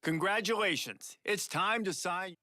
Congratulations. It's time to sign.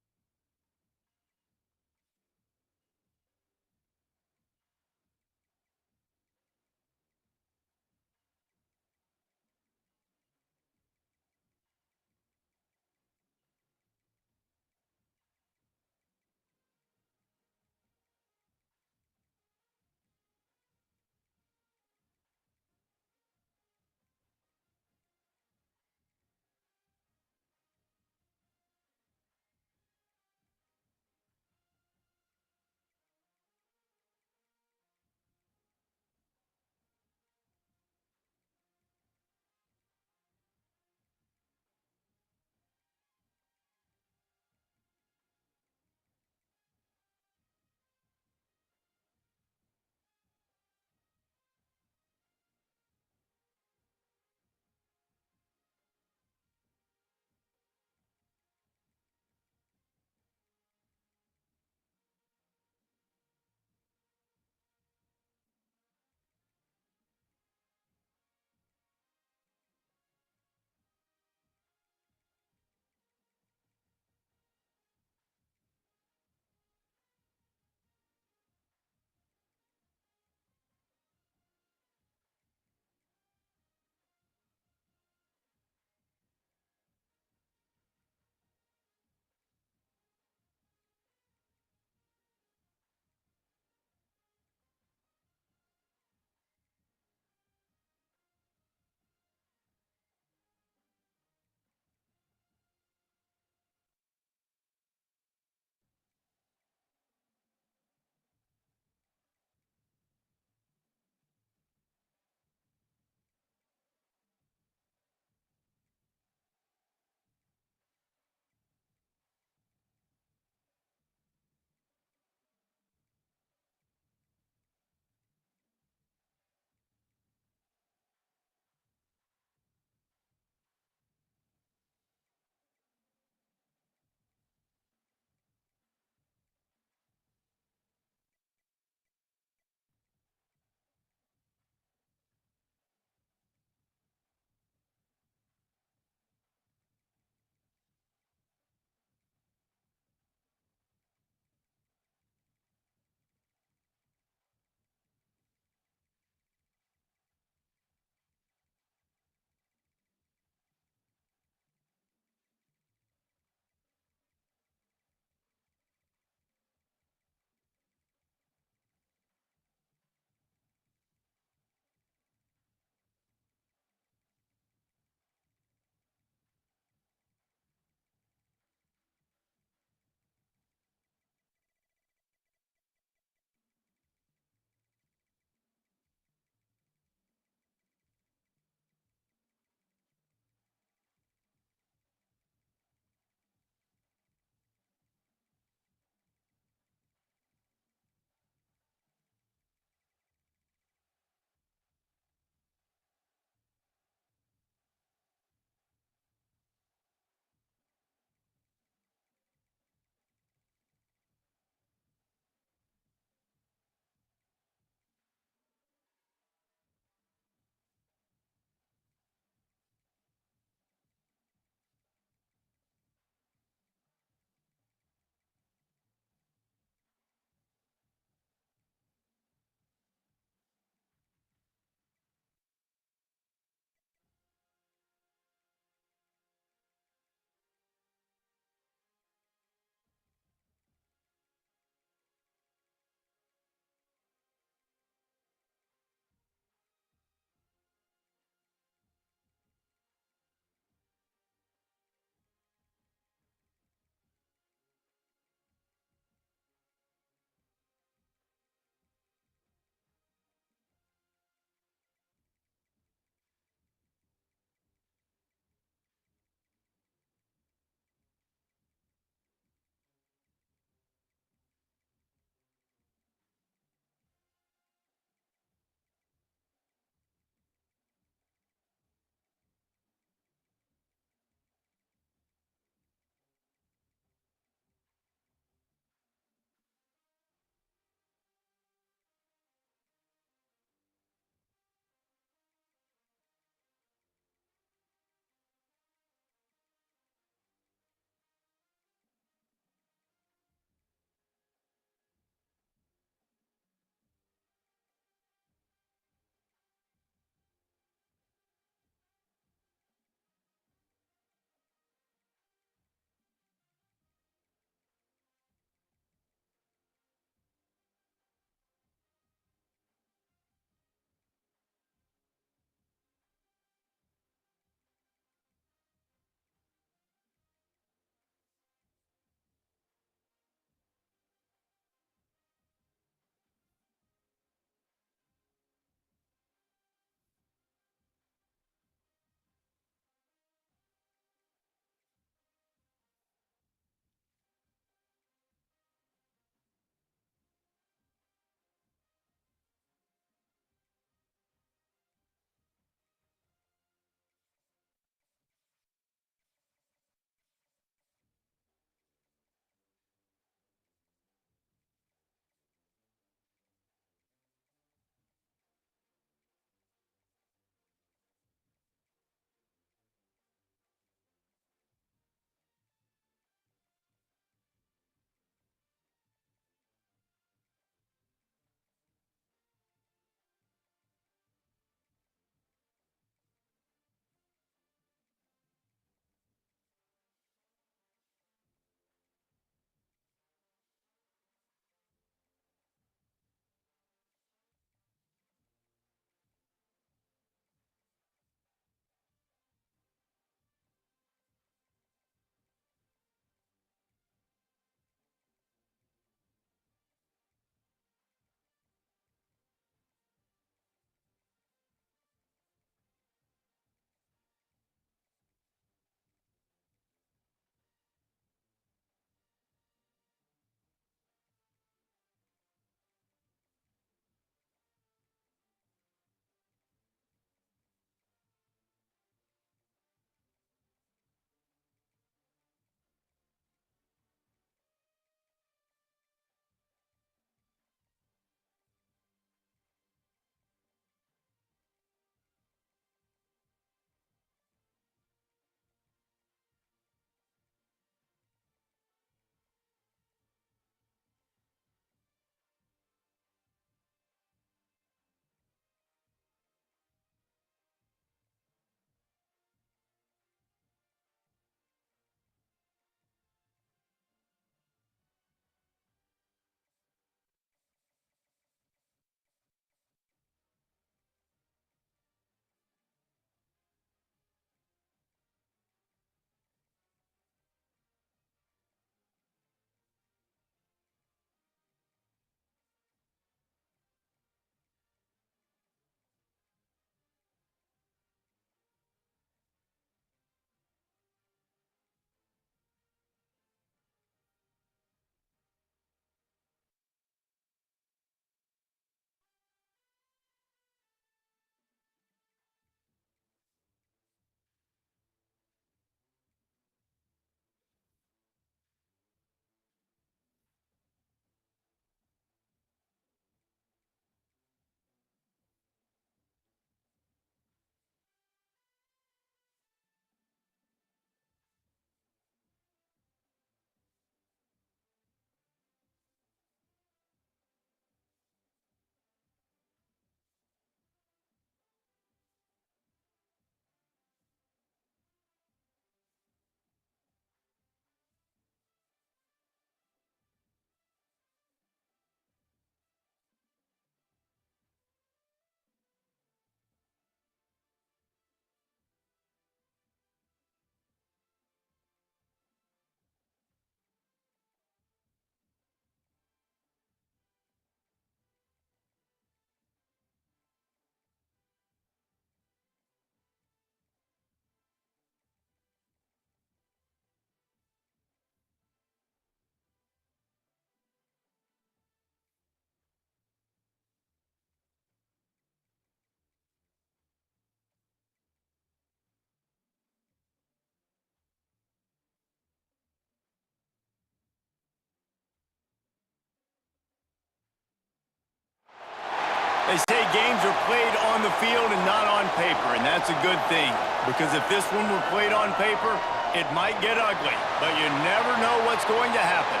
They say games are played on the field and not on paper, and that's a good thing. Because if this one were played on paper, it might get ugly, but you never know what's going to happen.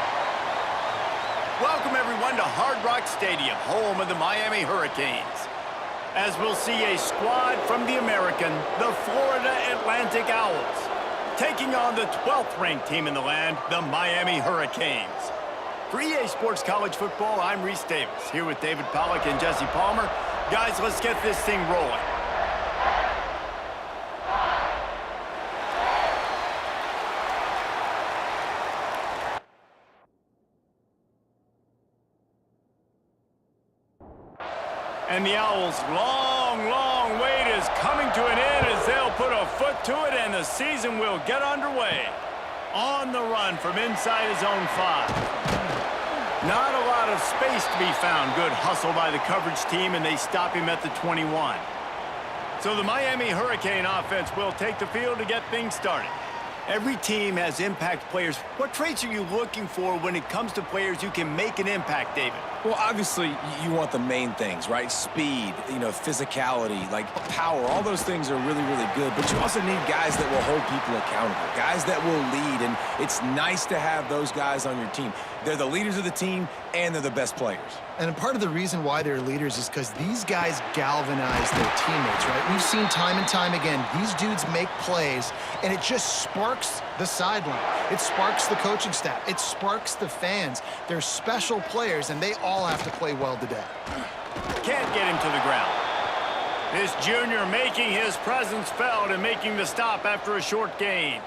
Welcome, everyone, to Hard Rock Stadium, home of the Miami Hurricanes. As we'll see a squad from the American, the Florida Atlantic Owls, taking on the 12th-ranked team in the land, the Miami Hurricanes. For EA Sports College Football, I'm Reese Davis, here with David Pollack and Jesse Palmer. Guys, let's get this thing rolling. And the Owls' long wait is coming to an end as they'll put a foot to it and the season will get underway. On the run from inside his own 5. Not a lot of space to be found. Good hustle by the coverage team, and they stop him at the 21. So the Miami Hurricane offense will take the field to get things started. Every team has impact players. What traits are you looking for when it comes to players who can make an impact, David? Well, obviously, you want the main things, right? Speed, physicality, like power. All those things are really, really good. But you also need guys that will hold people accountable, guys that will lead. And it's nice to have those guys on your team. They're the leaders of the team, and they're the best players. And part of the reason why they're leaders is because these guys galvanize their teammates, right? We've seen time and time again, these dudes make plays, and it just sparks the sideline. It sparks the coaching staff. It sparks the fans. They're special players, and they all have to play well today. Can't get him to the ground. This junior making his presence felt and making the stop after a short gain.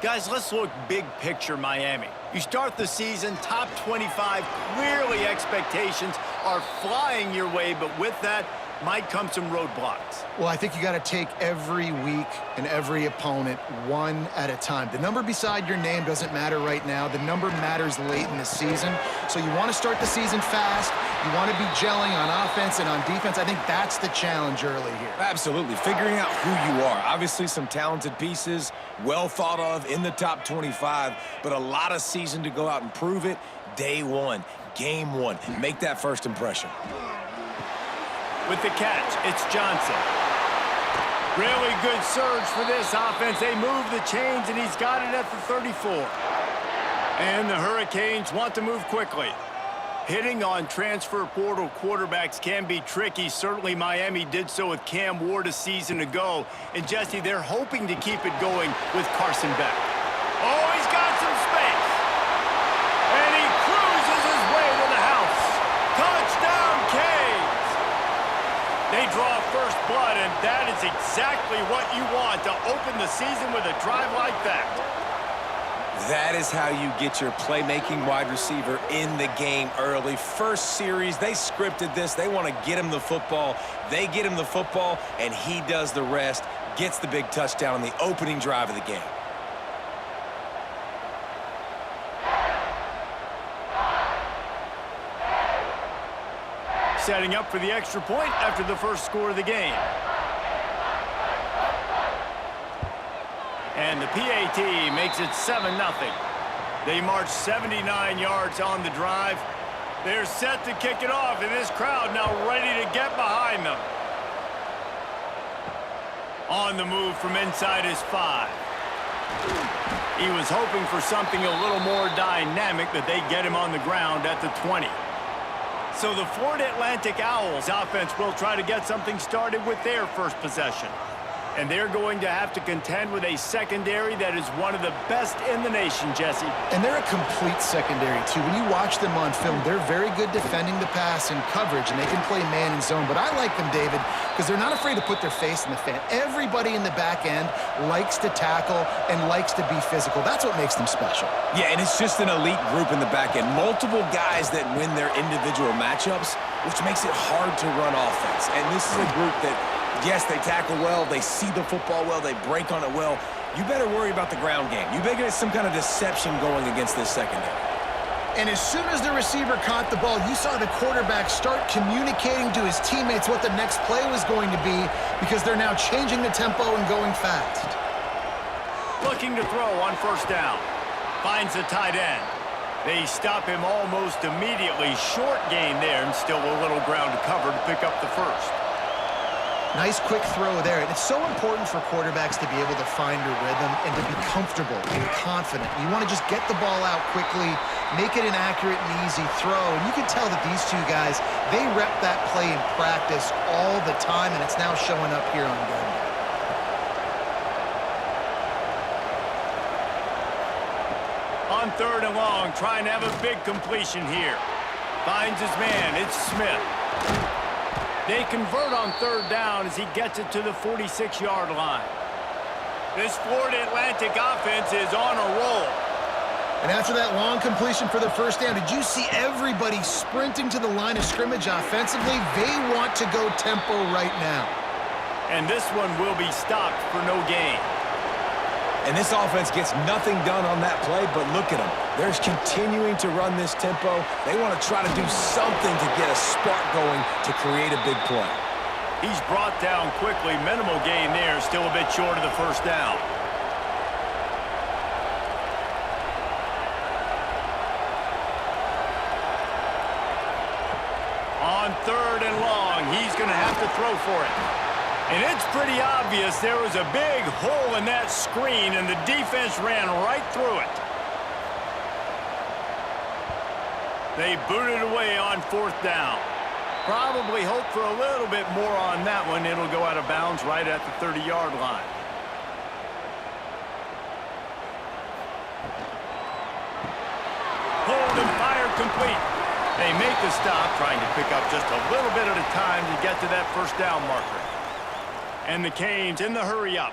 Guys, let's look big picture Miami. You start the season top 25. Clearly expectations are flying your way, but with that might come some roadblocks. Well, I think you got to take every week and every opponent one at a time. The number beside your name doesn't matter right now. The number matters late in the season. So you want to start the season fast. You want to be gelling on offense and on defense. I think that's the challenge early here. Absolutely. Figuring out who you are. Obviously, some talented pieces, well thought of in the top 25, but a lot of season to go out and prove it. Day one, game one. Make that first impression. With the catch, it's Johnson. Really good surge for this offense. They move the chains, and he's got it at the 34. And the Hurricanes want to move quickly. Hitting on transfer portal quarterbacks can be tricky. Certainly Miami did so with Cam Ward a season ago. And Jesse, they're hoping to keep it going with Carson Beck. Oh, he's got some space. And he cruises his way to the house. Touchdown, Canes. They draw first blood, and that is exactly what you want to open the season with a drive like that. That is how you get your playmaking wide receiver in the game early. First series, they scripted this. They want to get him the football. They get him the football, and he does the rest. Gets the big touchdown on the opening drive of the game. Setting up for the extra point after the first score of the game. And the PAT makes it 7-0. They march 79 yards on the drive. They're set to kick it off, and this crowd now ready to get behind them. On the move from inside his 5. He was hoping for something a little more dynamic, but they get him on the ground at the 20. So the Florida Atlantic Owls offense will try to get something started with their first possession. And they're going to have to contend with a secondary that is one of the best in the nation, Jesse. And they're a complete secondary, too. When you watch them on film, they're very good defending the pass and coverage, and they can play man and zone. But I like them, David, because they're not afraid to put their face in the fan. Everybody in the back end likes to tackle and likes to be physical. That's what makes them special. Yeah, and it's just an elite group in the back end. Multiple guys that win their individual matchups, which makes it hard to run offense. And this is a group that, yes, they tackle well, they see the football well, they break on it well. You better worry about the ground game. You better get some kind of deception going against this secondary. And as soon as the receiver caught the ball, you saw the quarterback start communicating to his teammates what the next play was going to be, because they're now changing the tempo and going fast. Looking to throw on first down. Finds the tight end. They stop him almost immediately. Short gain there, and still a little ground to cover to pick up the first. Nice quick throw there. And it's so important for quarterbacks to be able to find a rhythm and to be comfortable and confident. You want to just get the ball out quickly, make it an accurate and easy throw. And you can tell that these two guys, they rep that play in practice all the time, and it's now showing up here on game. On 3rd and long, trying to have a big completion here. Finds his man. It's Smith. They convert on 3rd down as he gets it to the 46-yard line. This Florida Atlantic offense is on a roll. And after that long completion for the first down, did you see everybody sprinting to the line of scrimmage offensively? They want to go tempo right now. And this one will be stopped for no gain. And this offense gets nothing done on that play, but look at them. They're continuing to run this tempo. They want to try to do something to get a spark going to create a big play. He's brought down quickly. Minimal gain there, still a bit short of the first down. On 3rd and long, he's going to have to throw for it. And it's pretty obvious there was a big hole in that screen, and the defense ran right through it. They booted away on 4th down. Probably hope for a little bit more on that one. It'll go out of bounds right at the 30-yard line. Hold and fire complete. They make the stop, trying to pick up just a little bit at a time to get to that first down marker. And the Canes in the hurry-up.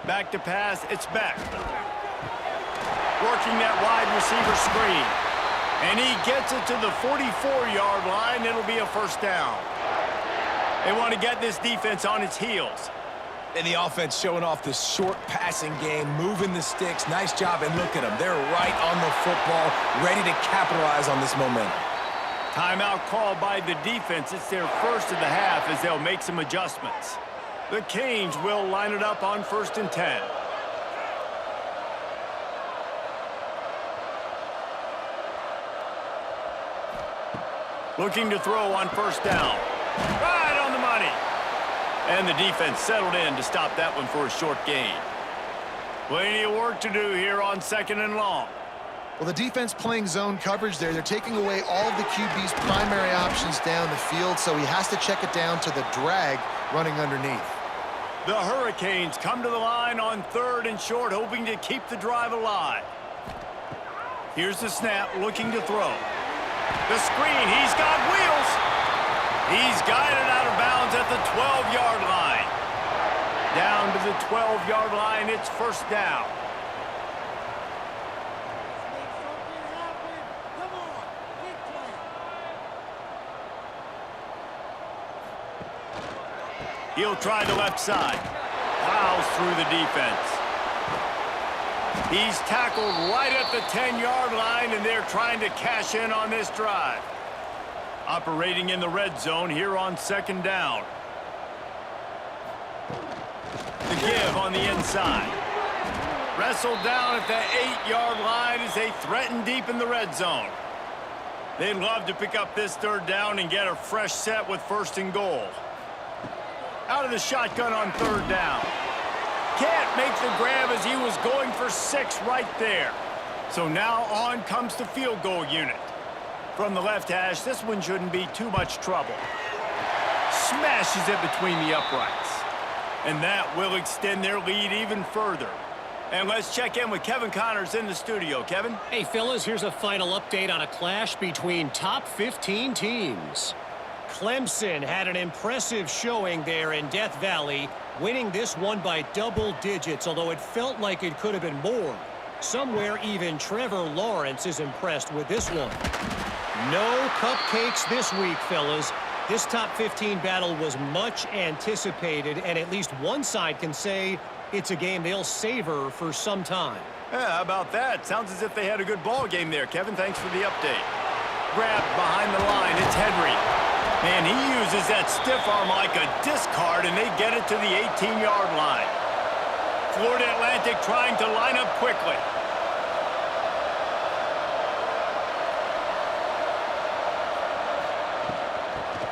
Back to pass, it's Beck. Working that wide receiver screen. And he gets it to the 44-yard line. It'll be a first down. They want to get this defense on its heels. And the offense showing off this short passing game, moving the sticks. Nice job, and look at them. They're right on the football, ready to capitalize on this momentum. Timeout called by the defense. It's their first of the half as they'll make some adjustments. The Canes will line it up on 1st and 10. Looking to throw on 1st down. Right on the money. And the defense settled in to stop that one for a short gain. Plenty of work to do here on 2nd and long. Well, the defense playing zone coverage there. They're taking away all of the QB's primary options down the field, so he has to check it down to the drag running underneath. The Hurricanes come to the line on 3rd and short, hoping to keep the drive alive. Here's the snap, looking to throw. The screen, he's got wheels. He's guided out of bounds at the 12-yard line. Down to the 12-yard line, it's first down. He'll try the left side. Plows through the defense. He's tackled right at the 10-yard line, and they're trying to cash in on this drive. Operating in the red zone here on 2nd down. The give on the inside. Wrestled down at the 8-yard line as they threaten deep in the red zone. They'd love to pick up this 3rd down and get a fresh set with 1st and goal. Out of the shotgun on 3rd down. Can't make the grab as he was going for 6 right there. So now on comes the field goal unit. From the left hash, this one shouldn't be too much trouble. Smashes it between the uprights. And that will extend their lead even further. And let's check in with Kevin Connors in the studio. Kevin? Hey, fellas, here's a final update on a clash between top 15 teams. Clemson had an impressive showing there in Death Valley, winning this one by double digits, although it felt like it could have been more. Somewhere even Trevor Lawrence is impressed with this one. No cupcakes this week, fellas. This top 15 battle was much anticipated, and at least one side can say it's a game they'll savor for some time. Yeah, how about that? Sounds as if they had a good ball game there, Kevin. Thanks for the update. Grabbed behind the line. It's Henry. Man, he uses that stiff arm like a discard, and they get it to the 18-yard line. Florida Atlantic trying to line up quickly.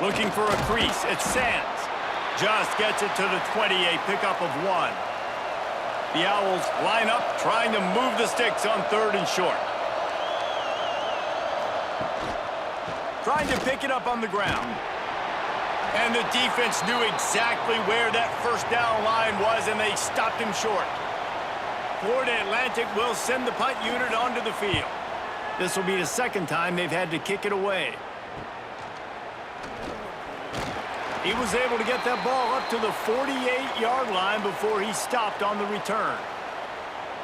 Looking for a crease. It's Sands. Just gets it to the 28, pickup of 1. The Owls line up, trying to move the sticks on 3rd and short. Trying to pick it up on the ground. And the defense knew exactly where that first down line was, and they stopped him short. Florida Atlantic will send the punt unit onto the field. This will be the second time they've had to kick it away. He was able to get that ball up to the 48-yard line before he stopped on the return.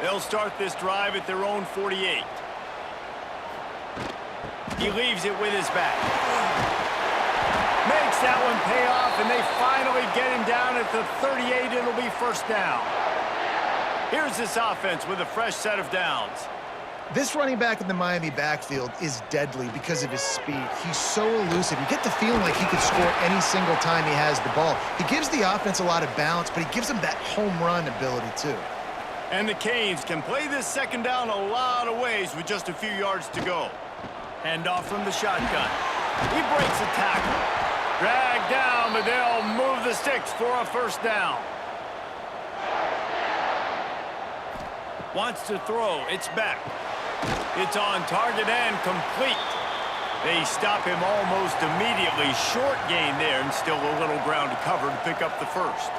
They'll start this drive at their own 48. He leaves it with his back. Makes that one pay off, and they finally get him down at the 38. It'll be first down. Here's this offense with a fresh set of downs. This running back in the Miami backfield is deadly because of his speed. He's so elusive. You get the feeling like he could score any single time he has the ball. He gives the offense a lot of balance, but he gives them that home run ability too. And the Canes can play this second down a lot of ways with just a few yards to go. Handoff from the shotgun. He breaks a tackle. Dragged down, but they'll move the sticks for a first down. Wants to throw. It's back. It's on target and complete. They stop him almost immediately. Short gain there, and still a little ground to cover to pick up the first.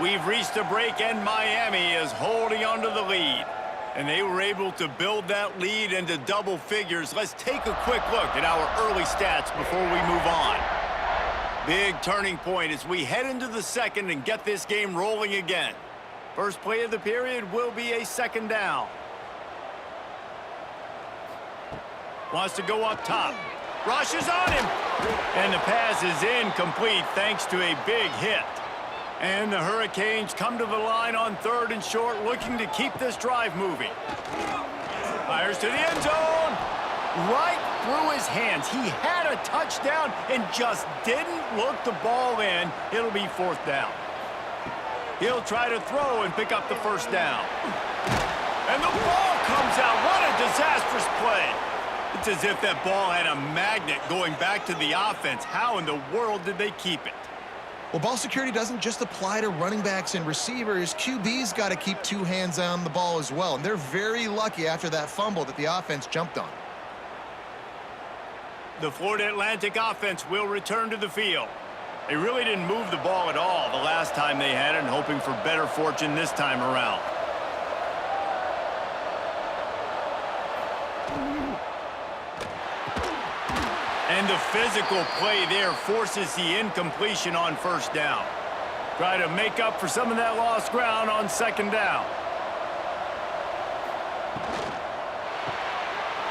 We've reached a break, and Miami is holding onto the lead. And they were able to build that lead into double figures. Let's take a quick look at our early stats before we move on. Big turning point as we head into the second and get this game rolling again. First play of the period will be a second down. Wants to go up top. Rushes on him. And the pass is incomplete thanks to a big hit. And the Hurricanes come to the line on 3rd and short, looking to keep this drive moving. Fires to the end zone. Right through his hands. He had a touchdown and just didn't look the ball in. It'll be 4th down. He'll try to throw and pick up the first down. And the ball comes out. What a disastrous play. It's as if that ball had a magnet going back to the offense. How in the world did they keep it? Well, ball security doesn't just apply to running backs and receivers. QB's got to keep 2 hands on the ball as well. And they're very lucky after that fumble that the offense jumped on. The Florida Atlantic offense will return to the field. They really didn't move the ball at all the last time they had it, and hoping for better fortune this time around. And the physical play there forces the incompletion on first down. Try to make up for some of that lost ground on second down.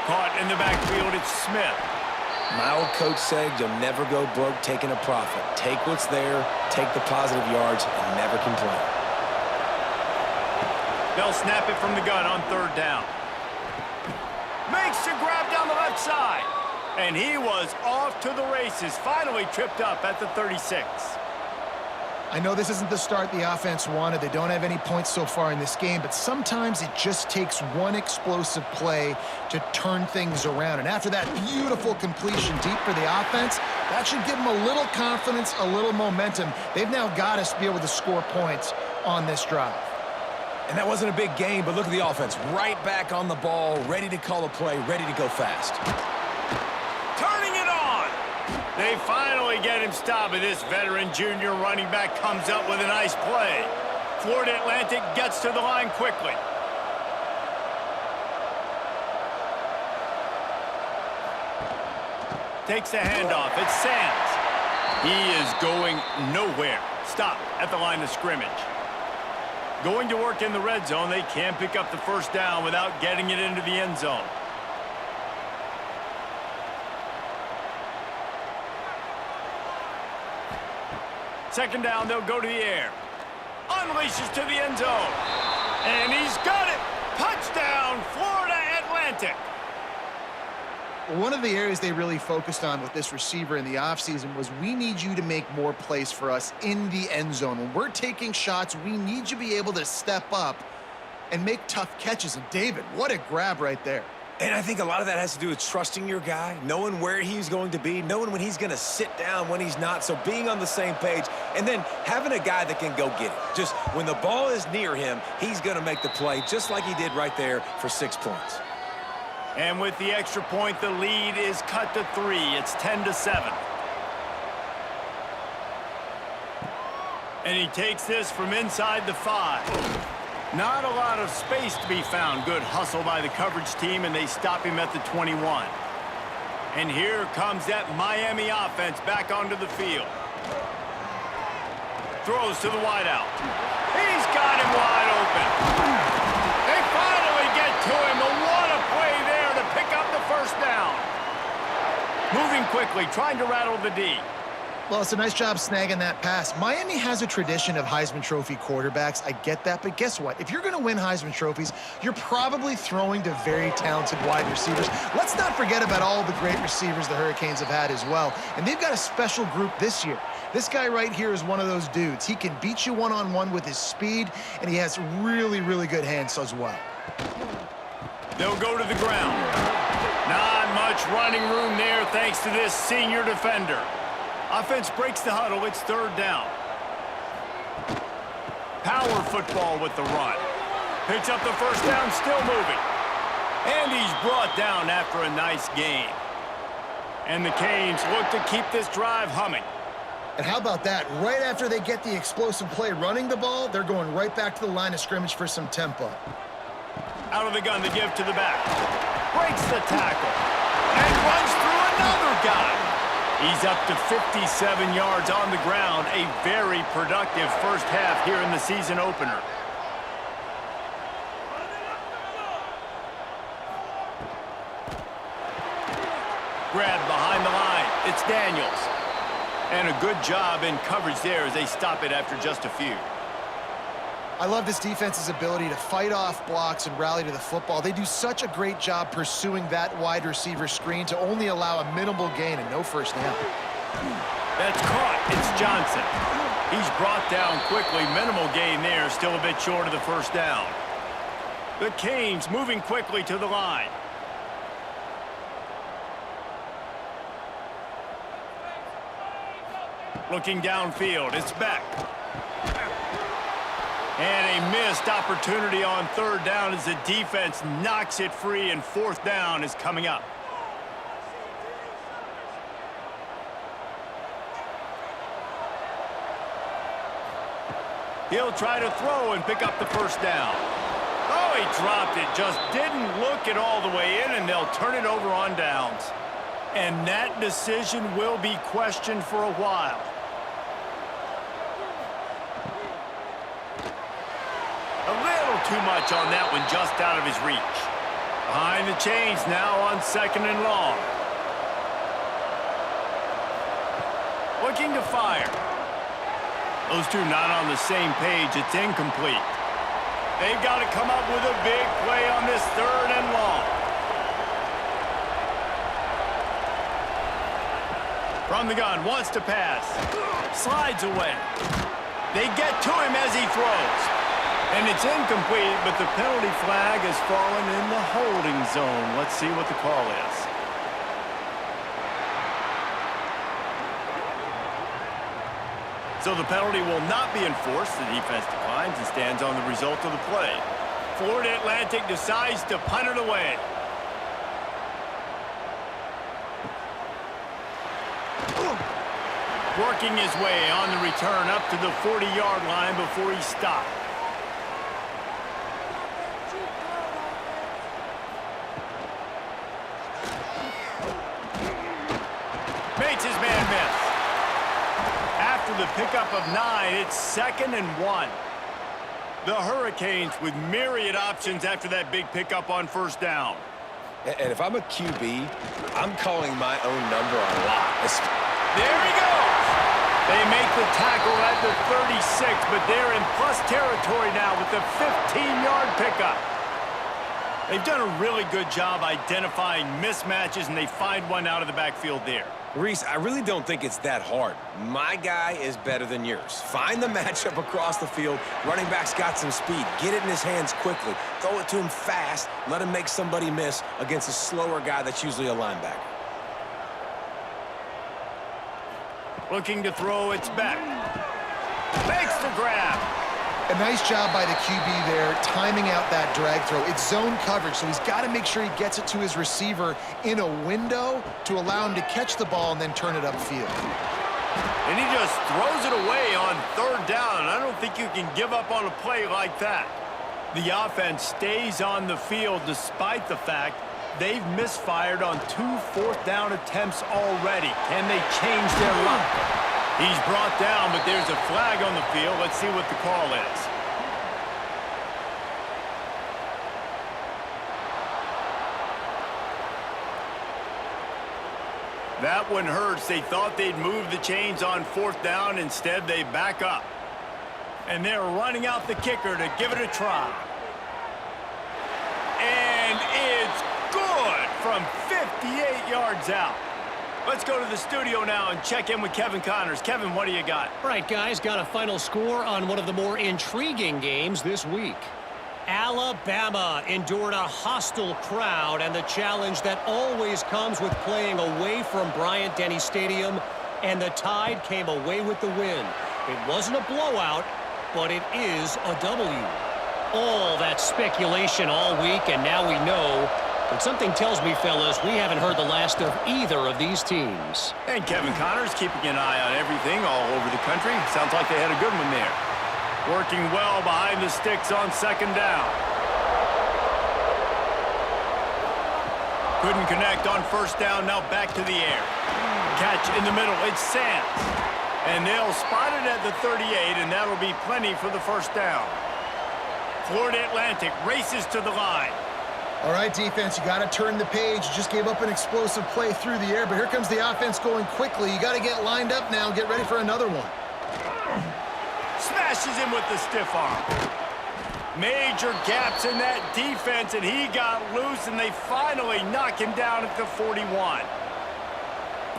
Caught in the backfield, it's Smith. My old coach said you'll never go broke taking a profit. Take what's there, take the positive yards, and never complain. They'll snap it from the gun on 3rd down. Makes the grab down the left side. And he was off to the races, finally tripped up at the 36. I know this isn't the start the offense wanted. They don't have any points so far in this game, but sometimes it just takes one explosive play to turn things around. And after that beautiful completion deep for the offense, that should give them a little confidence, a little momentum. They've now got us to be able to score points on this drive. And that wasn't a big game, but look at the offense. Right back on the ball, ready to call a play, ready to go fast. They finally get him stopped, and this veteran junior running back comes up with a nice play. Florida Atlantic gets to the line quickly. Takes the handoff. It's Sands. He is going nowhere. Stop at the line of scrimmage. Going to work in the red zone. They can't pick up the first down without getting it into the end zone. Second down, they'll go to the air. Unleashes to the end zone. And he's got it. Touchdown, Florida Atlantic. One of the areas they really focused on with this receiver in the offseason was we need you to make more plays for us in the end zone. When we're taking shots, we need you to be able to step up and make tough catches. And David, what a grab right there. And I think a lot of that has to do with trusting your guy, knowing where he's going to be, knowing when he's going to sit down, when he's not. So being on the same page, and then having a guy that can go get it. Just when the ball is near him, he's going to make the play, just like he did right there for 6 points. And with the extra point, the lead is cut to 3. It's 10-7. And he takes this from inside the 5. Not a lot of space to be found. Good hustle by the coverage team, and they stop him at the 21. And here comes that Miami offense back onto the field. Throws to the wideout. He's got him wide open. They finally get to him. And what a play there to pick up the first down. Moving quickly, trying to rattle the D. Well, it's a nice job snagging that pass. Miami has a tradition of Heisman Trophy quarterbacks. I get that, but guess what? If you're going to win Heisman Trophies, you're probably throwing to very talented wide receivers. Let's not forget about all the great receivers the Hurricanes have had as well. And they've got a special group this year. This guy right here is one of those dudes. He can beat you one-on-one with his speed, and he has really, really good hands as well. They'll go to the ground. Not much running room there thanks to this senior defender. Offense breaks the huddle. It's 3rd down. Power football with the run. Picks up the first down, still moving. And he's brought down after a nice gain. And the Canes look to keep this drive humming. And how about that? Right after they get the explosive play running the ball, they're going right back to the line of scrimmage for some tempo. Out of the gun to give to the back. Breaks the tackle. And runs through another guy. He's up to 57 yards on the ground. A very productive first half here in the season opener. Grabbed behind the line. It's Daniels. And a good job in coverage there as they stop it after just a few. I love this defense's ability to fight off blocks and rally to the football. They do such a great job pursuing that wide receiver screen to only allow a minimal gain and no first down. That's caught. It's Johnson. He's brought down quickly. Minimal gain there. Still a bit short of the first down. The Canes moving quickly to the line. Looking downfield. It's Beck. And a missed opportunity on 3rd down as the defense knocks it free, and 4th down is coming up. He'll try to throw and pick up the first down. Oh, he dropped it. Just didn't look it all the way in, and they'll turn it over on downs. And that decision will be questioned for a while. Too much on that one, just out of his reach. Behind the chains now on 2nd and long. Looking to fire. Those two not on the same page. It's incomplete. They've got to come up with a big play on this 3rd and long. From the gun, wants to pass. Slides away. They get to him as he throws. And it's incomplete, but the penalty flag has fallen in the holding zone. Let's see what the call is. So the penalty will not be enforced. The defense declines and stands on the result of the play. Florida Atlantic decides to punt it away. Working his way on the return up to the 40-yard line before he stopped. Makes his man miss. After the pickup of 9, it's 2nd and 1. The Hurricanes with myriad options after that big pickup on 1st down. And if I'm a QB, I'm calling my own number a lot. There he goes. They make the tackle at the 36, but they're in plus territory now with the 15-yard pickup. They've done a really good job identifying mismatches, and they find one out of the backfield there. Reese, I really don't think it's that hard. My guy is better than yours. Find the matchup across the field. Running back's got some speed. Get it in his hands quickly. Throw it to him fast. Let him make somebody miss against a slower guy that's usually a linebacker. Looking to throw, it's back. Makes the grab. A nice job by the QB there, timing out that drag throw. It's zone coverage, so he's got to make sure he gets it to his receiver in a window to allow him to catch the ball and then turn it upfield. And he just throws it away on third down. I don't think you can give up on a play like that. The offense stays on the field despite the fact they've misfired on 2 fourth-down attempts already. Can they change their luck? He's brought down, but there's a flag on the field. Let's see what the call is. That one hurts. They thought they'd move the chains on fourth down. Instead, they back up. And they're running out the kicker to give it a try. And it's good from 58 yards out. Let's go to the studio now and check in with Kevin Connors. Kevin, what do you got? All right, guys, got a final score on one of the more intriguing games this week. Alabama endured a hostile crowd and the challenge that always comes with playing away from Bryant-Denny Stadium, and the Tide came away with the win. It wasn't a blowout, but it is a W. All that speculation all week, and now we know. But something tells me, fellas, we haven't heard the last of either of these teams. And Kevin Connors keeping an eye on everything all over the country. Sounds like they had a good one there. Working well behind the sticks on second down. Couldn't connect on first down, now back to the air. Catch in the middle, it's Sands. And they'll spot it at the 38, and that'll be plenty for the first down. Florida Atlantic races to the line. All right, defense, you got to turn the page. You just gave up an explosive play through the air, but here comes the offense going quickly. You got to get lined up now and get ready for another one. Smashes him with the stiff arm. Major gaps in that defense, and he got loose, and they finally knock him down at the 41.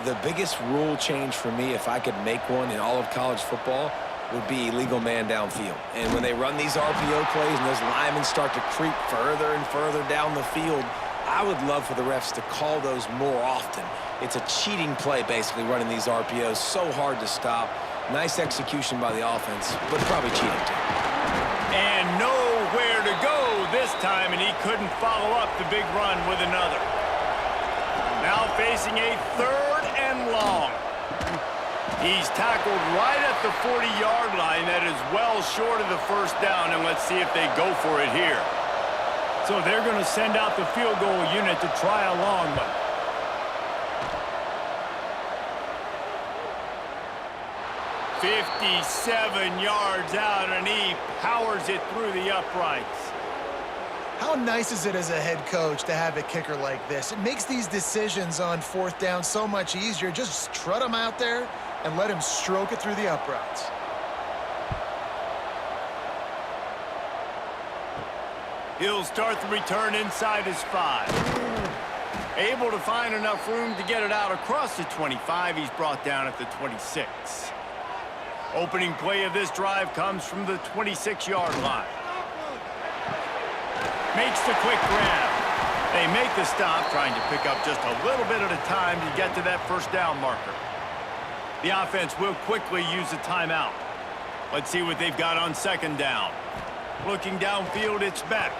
The biggest rule change for me, if I could make one in all of college football, would be illegal man downfield. And when they run these RPO plays and those linemen start to creep further and further down the field, I would love for the refs to call those more often. It's a cheating play, basically, running these RPOs. So hard to stop. Nice execution by the offense, but probably cheating too. And nowhere to go this time, and he couldn't follow up the big run with another. Now facing a third and long. He's tackled right at the 40-yard line. That is well short of the first down, and let's see if they go for it here. So they're going to send out the field goal unit to try a long one. "57 yards out, and he powers it through the uprights. How nice is it as a head coach to have a kicker like this? It makes these decisions on fourth down so much easier. Just trot him out there and let him stroke it through the uprights. He'll start the return inside his 5. Able to find enough room to get it out across the 25. He's brought down at the 26. Opening play of this drive comes from the 26-yard line. Makes the quick grab. They make the stop, trying to pick up just a little bit at a time to get to that first down marker. The offense will quickly use a timeout. Let's see what they've got on second down. Looking downfield, it's back.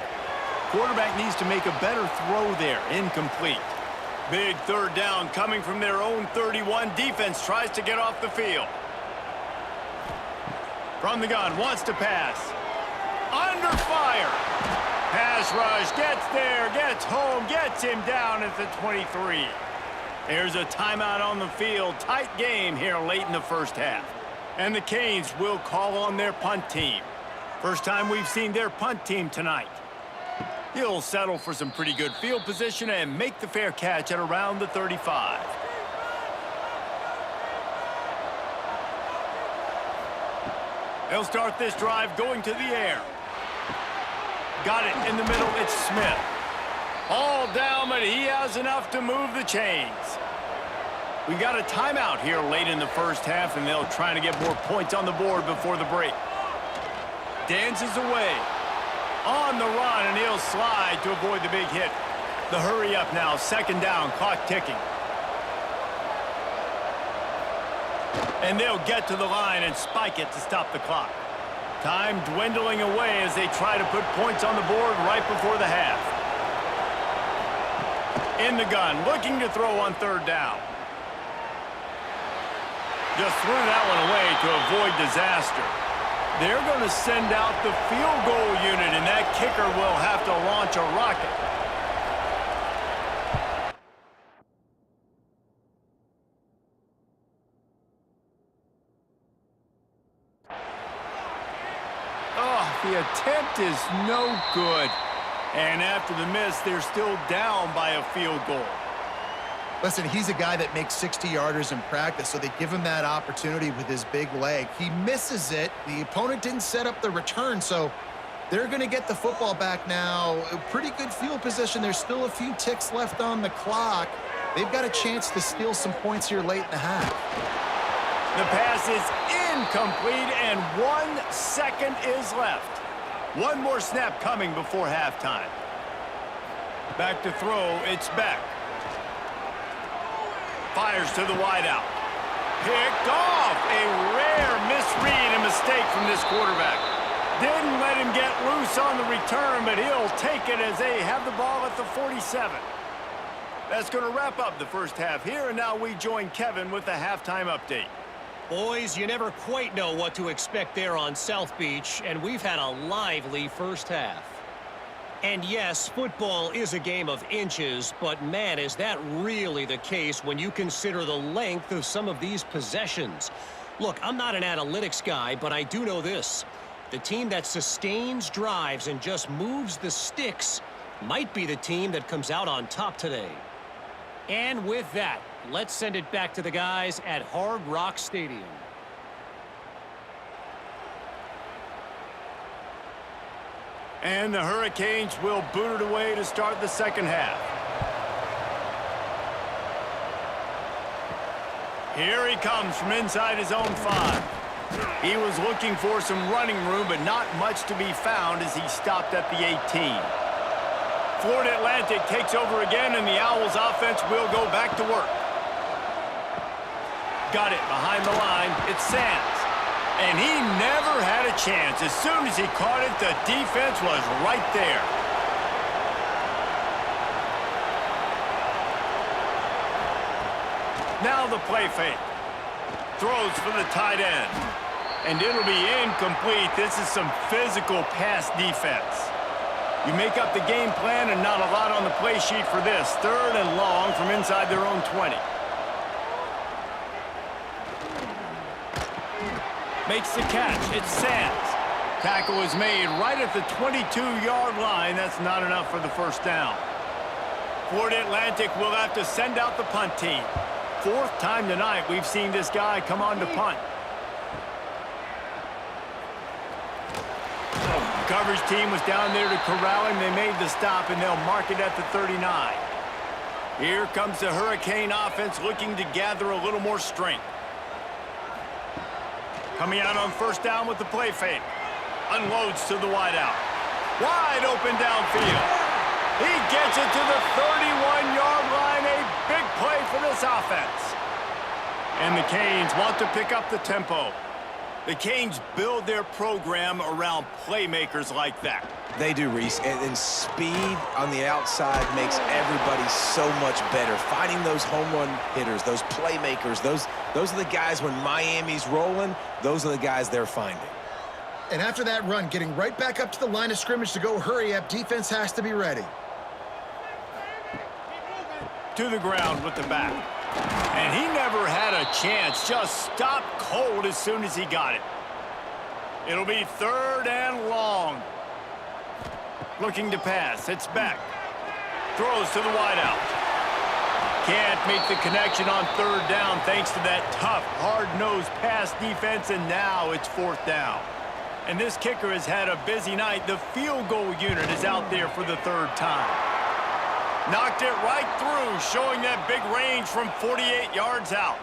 Quarterback needs to make a better throw there. Incomplete. Big third down coming from their own 31. Defense tries to get off the field. From the gun, wants to pass. Under fire. Pass rush, gets there, gets home, gets him down at the 23. There's a timeout on the field. Tight game here late in the first half. And the Canes will call on their punt team. First time we've seen their punt team tonight. He'll settle for some pretty good field position and make the fair catch at around the 35. They'll start this drive going to the air. Got it in the middle, it's Smith. All down, but he has enough to move the chains. We got a timeout here late in the first half, and they'll try to get more points on the board before the break. Dances away. On the run, and he'll slide to avoid the big hit. The hurry up now, second down, clock ticking. And they'll get to the line and spike it to stop the clock. Time dwindling away as they try to put points on the board right before the half. In the gun, looking to throw on third down. Just threw that one away to avoid disaster. They're going to send out the field goal unit, and that kicker will have to launch a rocket. Oh, the attempt is no good. And after the miss, they're still down by a field goal. Listen, he's a guy that makes 60-yarders in practice, so they give him that opportunity with his big leg. He misses it. The opponent didn't set up the return, so they're going to get the football back now. A pretty good field position. There's still a few ticks left on the clock. They've got a chance to steal some points here late in the half. The pass is incomplete, and 1 second is left. One more snap coming before halftime. Back to throw, it's Beck. Fires to the wideout. Picked off. A rare misread and mistake from this quarterback. Didn't let him get loose on the return, but he'll take it as they have the ball at the 47. That's going to wrap up the first half here, and now we join Kevin with the halftime update. Boys, you never quite know what to expect there on South Beach, and we've had a lively first half. And yes, football is a game of inches, but man, is that really the case when you consider the length of some of these possessions. Look, I'm not an analytics guy, but I do know this. The team that sustains drives and just moves the sticks might be the team that comes out on top today. And with that, let's send it back to the guys at Hard Rock Stadium. And the Hurricanes will boot it away to start the second half. Here he comes from inside his own 5. He was looking for some running room, but not much to be found as he stopped at the 18. Florida Atlantic takes over again, and the Owls offense will go back to work. Got it behind the line. It's Sands. And he never had a chance. As soon as he caught it, the defense was right there. Now the play fake. Throws for the tight end. And it'll be incomplete. This is some physical pass defense. You make up the game plan and not a lot on the play sheet for this. Third and long from inside their own 20. Makes the catch. It's Sands. Tackle is made right at the 22-yard line. That's not enough for the first down. Florida Atlantic will have to send out the punt team. 4th time tonight we've seen this guy come on to punt. The coverage team was down there to corral him. They made the stop, and they'll mark it at the 39. Here comes the Hurricane offense looking to gather a little more strength. Coming out on first down with the play fake. Unloads to the wideout. Wide open downfield. He gets it to the 31-yard line. A big play for this offense. And the Canes want to pick up the tempo. The Canes build their program around playmakers like that. They do, Reese, and speed on the outside makes everybody so much better. Finding those home run hitters, those playmakers, those are the guys when Miami's rolling, those are the guys they're finding. And after that run, getting right back up to the line of scrimmage to go hurry up, defense has to be ready. To the ground with the back. And he never had a chance, just stopped cold as soon as he got it. It'll be 3rd and long. Looking to pass, it's Beck. Throws to the wideout. Can't make the connection on 3rd down thanks to that tough, hard-nosed pass defense, and now it's 4th down. And this kicker has had a busy night. The field goal unit is out there for the 3rd time. Knocked it right through, showing that big range from 48 yards out.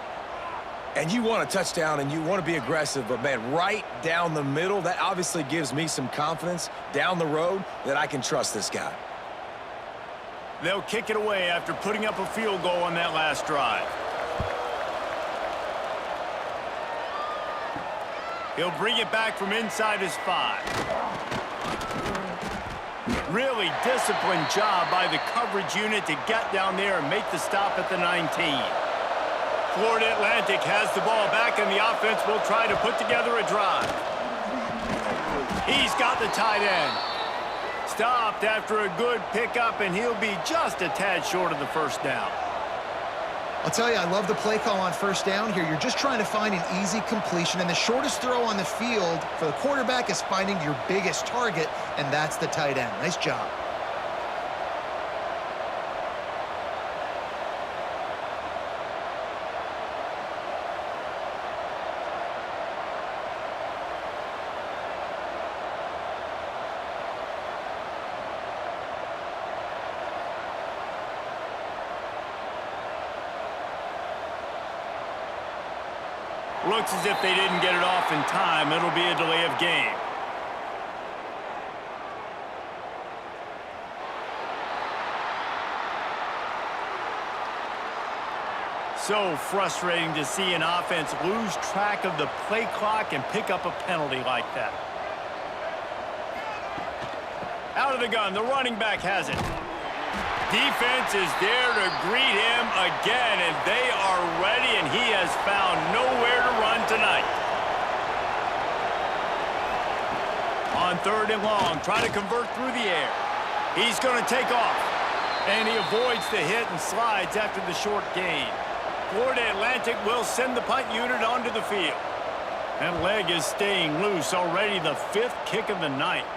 And you want a touchdown and you want to be aggressive, but, man, right down the middle, that obviously gives me some confidence down the road that I can trust this guy. They'll kick it away after putting up a field goal on that last drive. He'll bring it back from inside his 5. Really disciplined job by the coverage unit to get down there and make the stop at the 19. Florida Atlantic has the ball back, and the offense will try to put together a drive. He's got the tight end. Stopped after a good pickup, and he'll be just a tad short of the first down. I'll tell you, I love the play call on first down here. You're just trying to find an easy completion, and the shortest throw on the field for the quarterback is finding your biggest target, and that's the tight end. Nice job. Looks as if they didn't get it off in time. It'll be a delay of game. So frustrating to see an offense lose track of the play clock and pick up a penalty like that. Out of the gun, the running back has it. Defense is there to greet him again, and they are ready, and he has found nowhere to run tonight. On 3rd and long, try to convert through the air. He's going to take off, and he avoids the hit and slides after the short gain. Florida Atlantic will send the punt unit onto the field. That leg is staying loose already, the 5th kick of the night.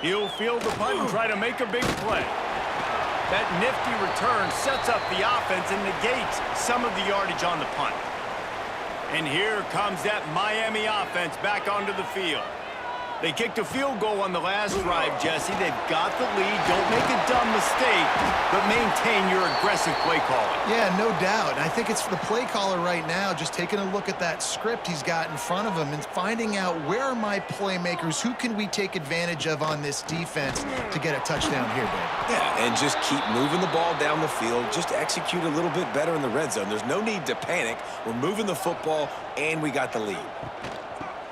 He'll field the punt and try to make a big play. That nifty return sets up the offense and negates some of the yardage on the punt. And here comes that Miami offense back onto the field. They kicked a field goal on the last drive, Jesse. They've got the lead. Don't make a dumb mistake, but maintain your aggressive play calling. Yeah, no doubt. I think it's the play caller right now just taking a look at that script he's got in front of him and finding out where are my playmakers, who can we take advantage of on this defense to get a touchdown here, Dave. Yeah, and just keep moving the ball down the field. Just execute a little bit better in the red zone. There's no need to panic. We're moving the football, and we got the lead.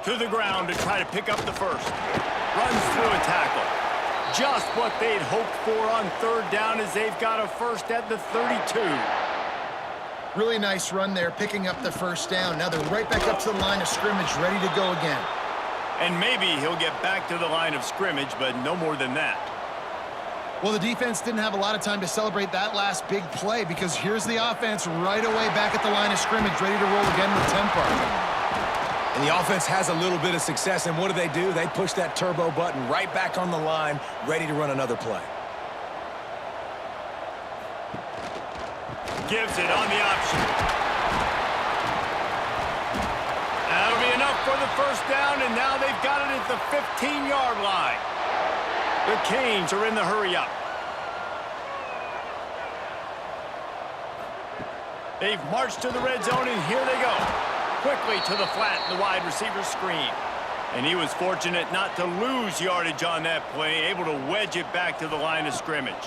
To the ground to try to pick up the first. Runs through a tackle. Just what they'd hoped for on 3rd down as they've got a first at the 32. Really nice run there, picking up the first down. Now they're right back up to the line of scrimmage, ready to go again. And maybe he'll get back to the line of scrimmage, but no more than that. Well, the defense didn't have a lot of time to celebrate that last big play because here's the offense right away back at the line of scrimmage, ready to roll again with tempo. And the offense has a little bit of success, and what do? They push that turbo button right back on the line, ready to run another play. Gives it on the option. That'll be enough for the first down, and now they've got it at the 15-yard line. The Canes are in the hurry-up. They've marched to the red zone, and here they go. Quickly to the flat, the wide receiver screen. And he was fortunate not to lose yardage on that play, able to wedge it back to the line of scrimmage.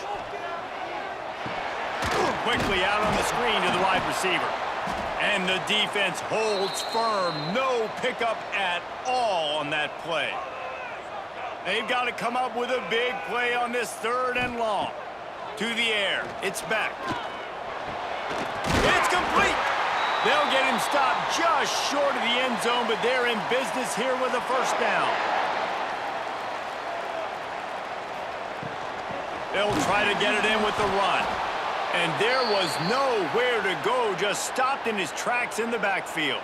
Quickly out on the screen to the wide receiver. And the defense holds firm. No pickup at all on that play. They've got to come up with a big play on this 3rd and long. To the air. It's back. It's complete. They'll get him stopped just short of the end zone, but they're in business here with a first down. They'll try to get it in with the run. And there was nowhere to go, just stopped in his tracks in the backfield.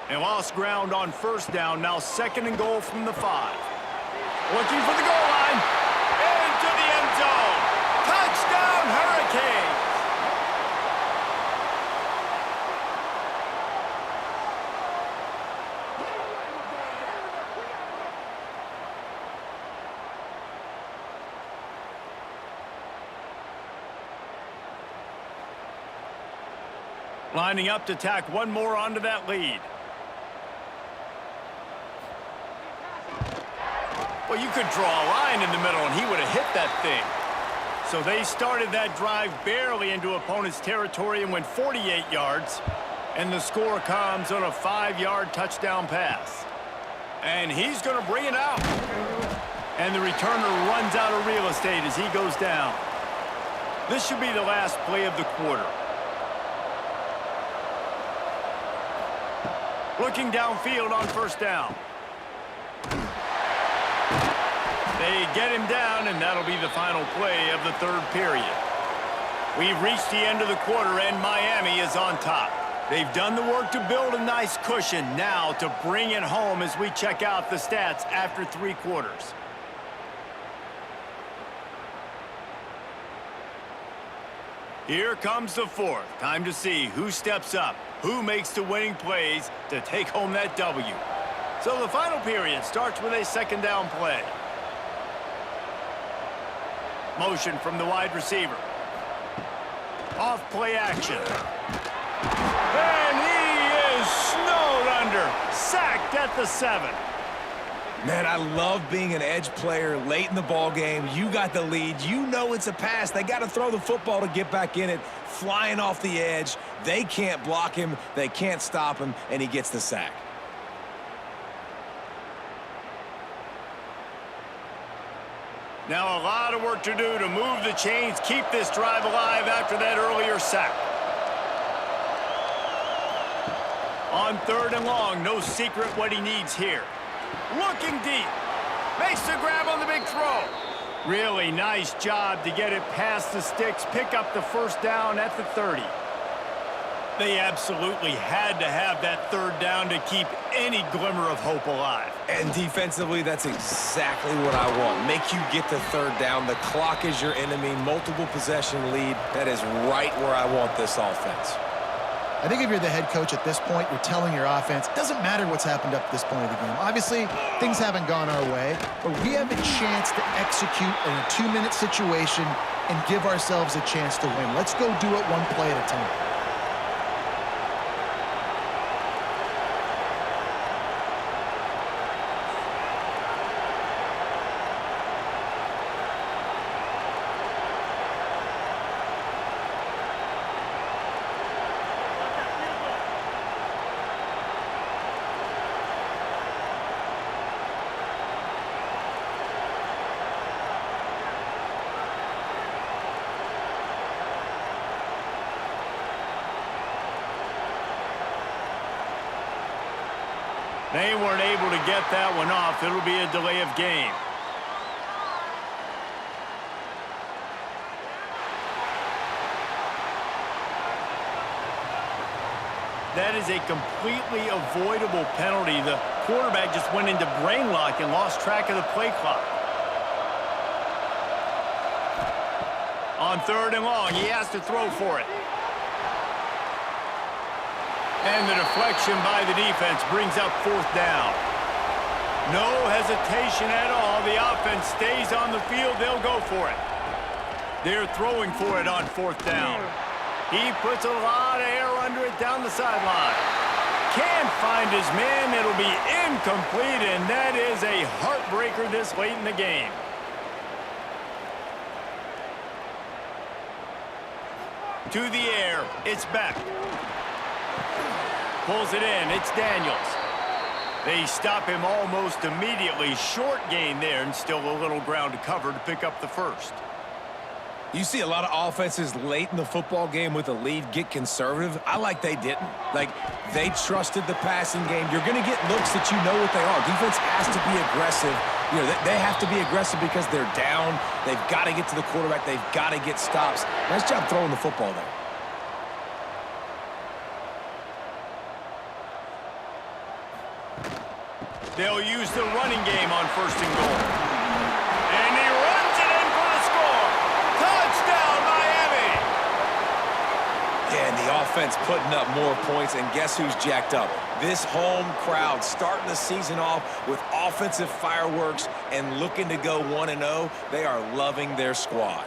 They lost ground on first down, now 2nd and goal from the 5. Looking for the goal line. Into the end zone. Touchdown, Hurricanes. Lining up to tack one more onto that lead. Well, you could draw a line in the middle, and he would have hit that thing. So they started that drive barely into opponent's territory and went 48 yards. And the score comes on a 5-yard touchdown pass. And he's going to bring it out. And the returner runs out of real estate as he goes down. This should be the last play of the quarter. Looking downfield on first down. They get him down, and that'll be the final play of the third period. We've reached the end of the quarter, and Miami is on top. They've done the work to build a nice cushion. Now to bring it home as we check out the stats after 3 quarters. Here comes the fourth. Time to see who steps up, who makes the winning plays to take home that W. So the final period starts with a second down play. Motion from the wide receiver. Off play action. And he is snowed under. Sacked at the 7. Man, I love being an edge player late in the ball game. You got the lead. You know it's a pass. They got to throw the football to get back in it. Flying off the edge. They can't block him. They can't stop him, and he gets the sack. Now a lot of work to do to move the chains, keep this drive alive after that earlier sack. On third and long, no secret what he needs here. Looking deep. Makes the grab on the big throw. Really nice job to get it past the sticks, pick up the first down at the 30. They absolutely had to have that third down to keep any glimmer of hope alive. And defensively, that's exactly what I want. Make you get the third down. The clock is your enemy. Multiple possession lead. That is right where I want this offense. I think if you're the head coach at this point, you're telling your offense, it doesn't matter what's happened up to this point of the game. Obviously, things haven't gone our way, but we have a chance to execute in a 2-minute situation and give ourselves a chance to win. Let's go do it one play at a time. They weren't able to get that one off. It'll be a delay of game. That is a completely avoidable penalty. The quarterback just went into brain lock and lost track of the play clock. On third and long, he has to throw for it. And the deflection by the defense brings up fourth down. No hesitation at all. The offense stays on the field. They'll go for it. They're throwing for it on fourth down. He puts a lot of air under it down the sideline. Can't find his man. It'll be incomplete, and that is a heartbreaker this late in the game. To the air. It's back. Pulls it in. It's Daniels. They stop him almost immediately. Short gain there, and still a little ground to cover to pick up the first. You see a lot of offenses late in the football game with a lead get conservative. I like they didn't. Like, they trusted the passing game. You're going to get looks that you know what they are. Defense has to be aggressive. You know, they have to be aggressive because they're down. They've got to get to the quarterback. They've got to get stops. Nice job throwing the football there. They'll use the running game on first and goal. And he runs it in for the score. Touchdown, Miami! Yeah, and the offense putting up more points, and guess who's jacked up? This home crowd starting the season off with offensive fireworks and looking to go 1-0. They are loving their squad.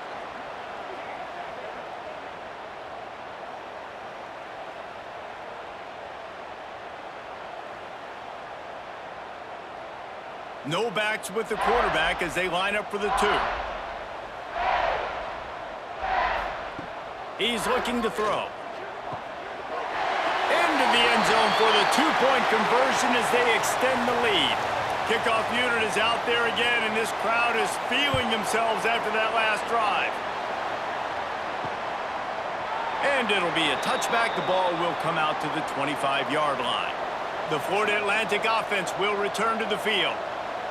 No backs with the quarterback as they line up for the 2. He's looking to throw. Into the end zone for the 2-point conversion as they extend the lead. Kickoff unit is out there again, and this crowd is feeling themselves after that last drive. And it'll be a touchback. The ball will come out to the 25-yard line. The Florida Atlantic offense will return to the field.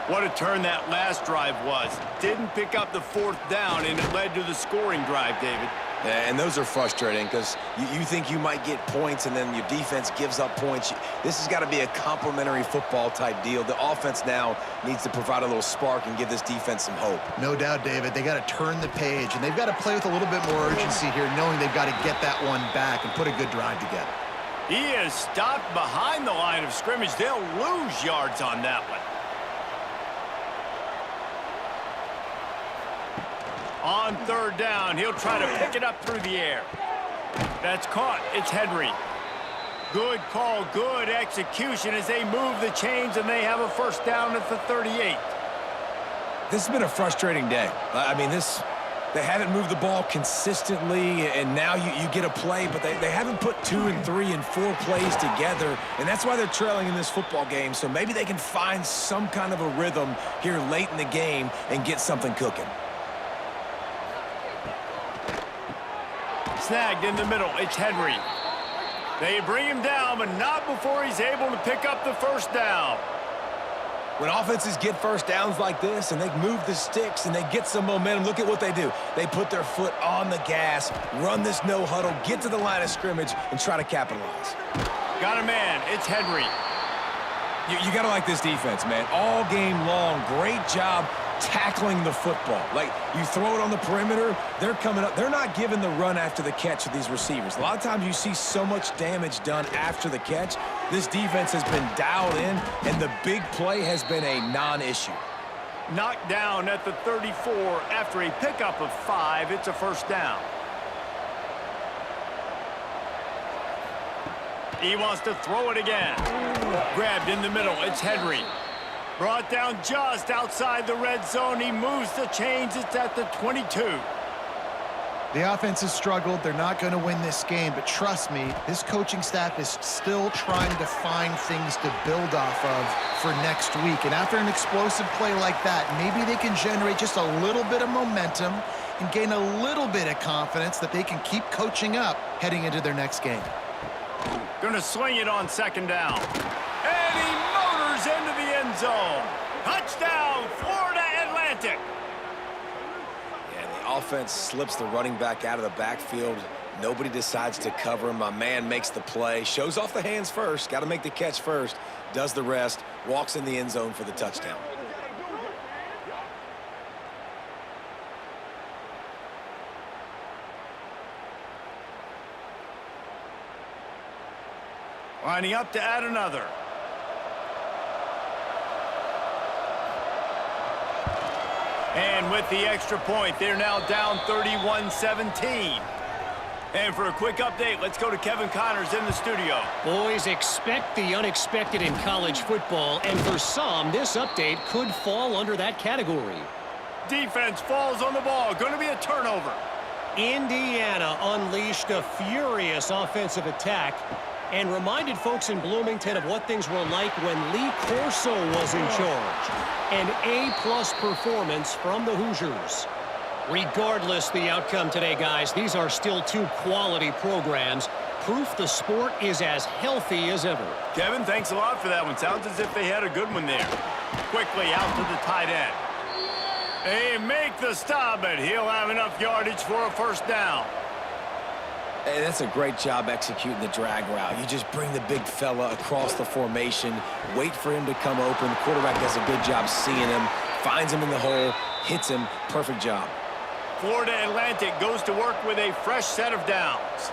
What a turn that last drive was. Didn't pick up the 4th down, and it led to the scoring drive, David. Yeah, and those are frustrating because you think you might get points and then your defense gives up points. This has got to be a complementary football type deal. The offense now needs to provide a little spark and give this defense some hope. No doubt, David. They got to turn the page, and they've got to play with a little bit more urgency here, knowing they've got to get that one back and put a good drive together. He is stopped behind the line of scrimmage. They'll lose yards on that one. On 3rd down, he'll try to pick it up through the air. That's caught. It's Henry. Good call, good execution as they move the chains, and they have a 1st down at the 38. This has been a frustrating day. I mean, they haven't moved the ball consistently, and now you get a play, but they haven't put 2 and 3 and 4 plays together, and that's why they're trailing in this football game. So maybe they can find some kind of a rhythm here late in the game and get something cooking. Snagged in the middle. It's Henry. They bring him down, but not before he's able to pick up the 1st down. When offenses get 1st downs like this and they move the sticks and they get some momentum, look at what they do. They put their foot on the gas, run this no huddle, get to the line of scrimmage, and try to capitalize. Got a man. It's Henry. You got to like this defense, man. All game long, great job tackling the football. Like, you throw it on the perimeter, they're coming up. They're not giving the run after the catch to these receivers. A lot of times you see so much damage done after the catch. This defense has been dialed in, and the big play has been a non-issue. Knocked down at the 34 after a pickup of 5. It's a 1st down. He wants to throw it again. Grabbed in the middle. It's Henry. Brought down just outside the red zone. He moves the chains. It's at the 22. The offense has struggled. They're not going to win this game, but trust me, this coaching staff is still trying to find things to build off of for next week. And after an explosive play like that, maybe they can generate just a little bit of momentum and gain a little bit of confidence that they can keep coaching up heading into their next game. Going to swing it on 2nd down. And he motors into the end zone. Touchdown, Florida Atlantic. Yeah, the offense slips the running back out of the backfield. Nobody decides to cover him. My man makes the play, shows off the hands first, got to make the catch first, does the rest, walks in the end zone for the touchdown. Lining up to add another. And with the extra point, they're now down 31-17. And for a quick update, let's go to Kevin Connors in the studio. Boys, expect the unexpected in college football, and for some, this update could fall under that category. Defense falls on the ball. Going to be a turnover. Indiana unleashed a furious offensive attack and reminded folks in Bloomington of what things were like when Lee Corso was in charge. An A-plus performance from the Hoosiers. Regardless the outcome today, guys, these are still 2 quality programs. Proof the sport is as healthy as ever. Kevin, thanks a lot for that one. Sounds as if they had a good one there. Quickly out to the tight end. They make the stop, but he'll have enough yardage for a 1st down. Hey, that's a great job executing the drag route. You just bring the big fella across the formation, wait for him to come open. The quarterback does a good job seeing him, finds him in the hole, hits him. Perfect job. Florida Atlantic goes to work with a fresh set of downs.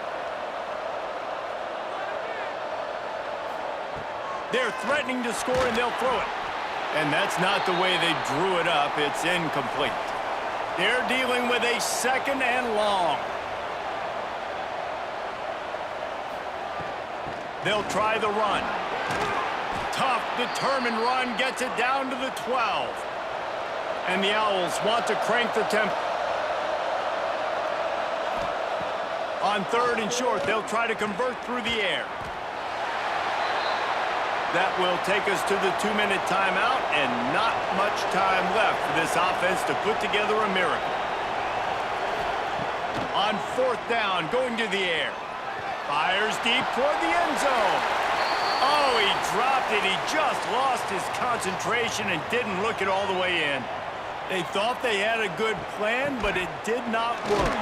They're threatening to score, and they'll throw it. And that's not the way they drew it up. It's incomplete. They're dealing with a 2nd and long. They'll try the run. tough, determined run gets it down to the 12. And the Owls want to crank the tempo. On 3rd and short, they'll try to convert through the air. That will take us to the 2-minute timeout, and not much time left for this offense to put together a miracle. On 4th down, going to the air. Fires deep toward the end zone. Oh, he dropped it. He just lost his concentration and didn't look it all the way in. They thought they had a good plan, but it did not work.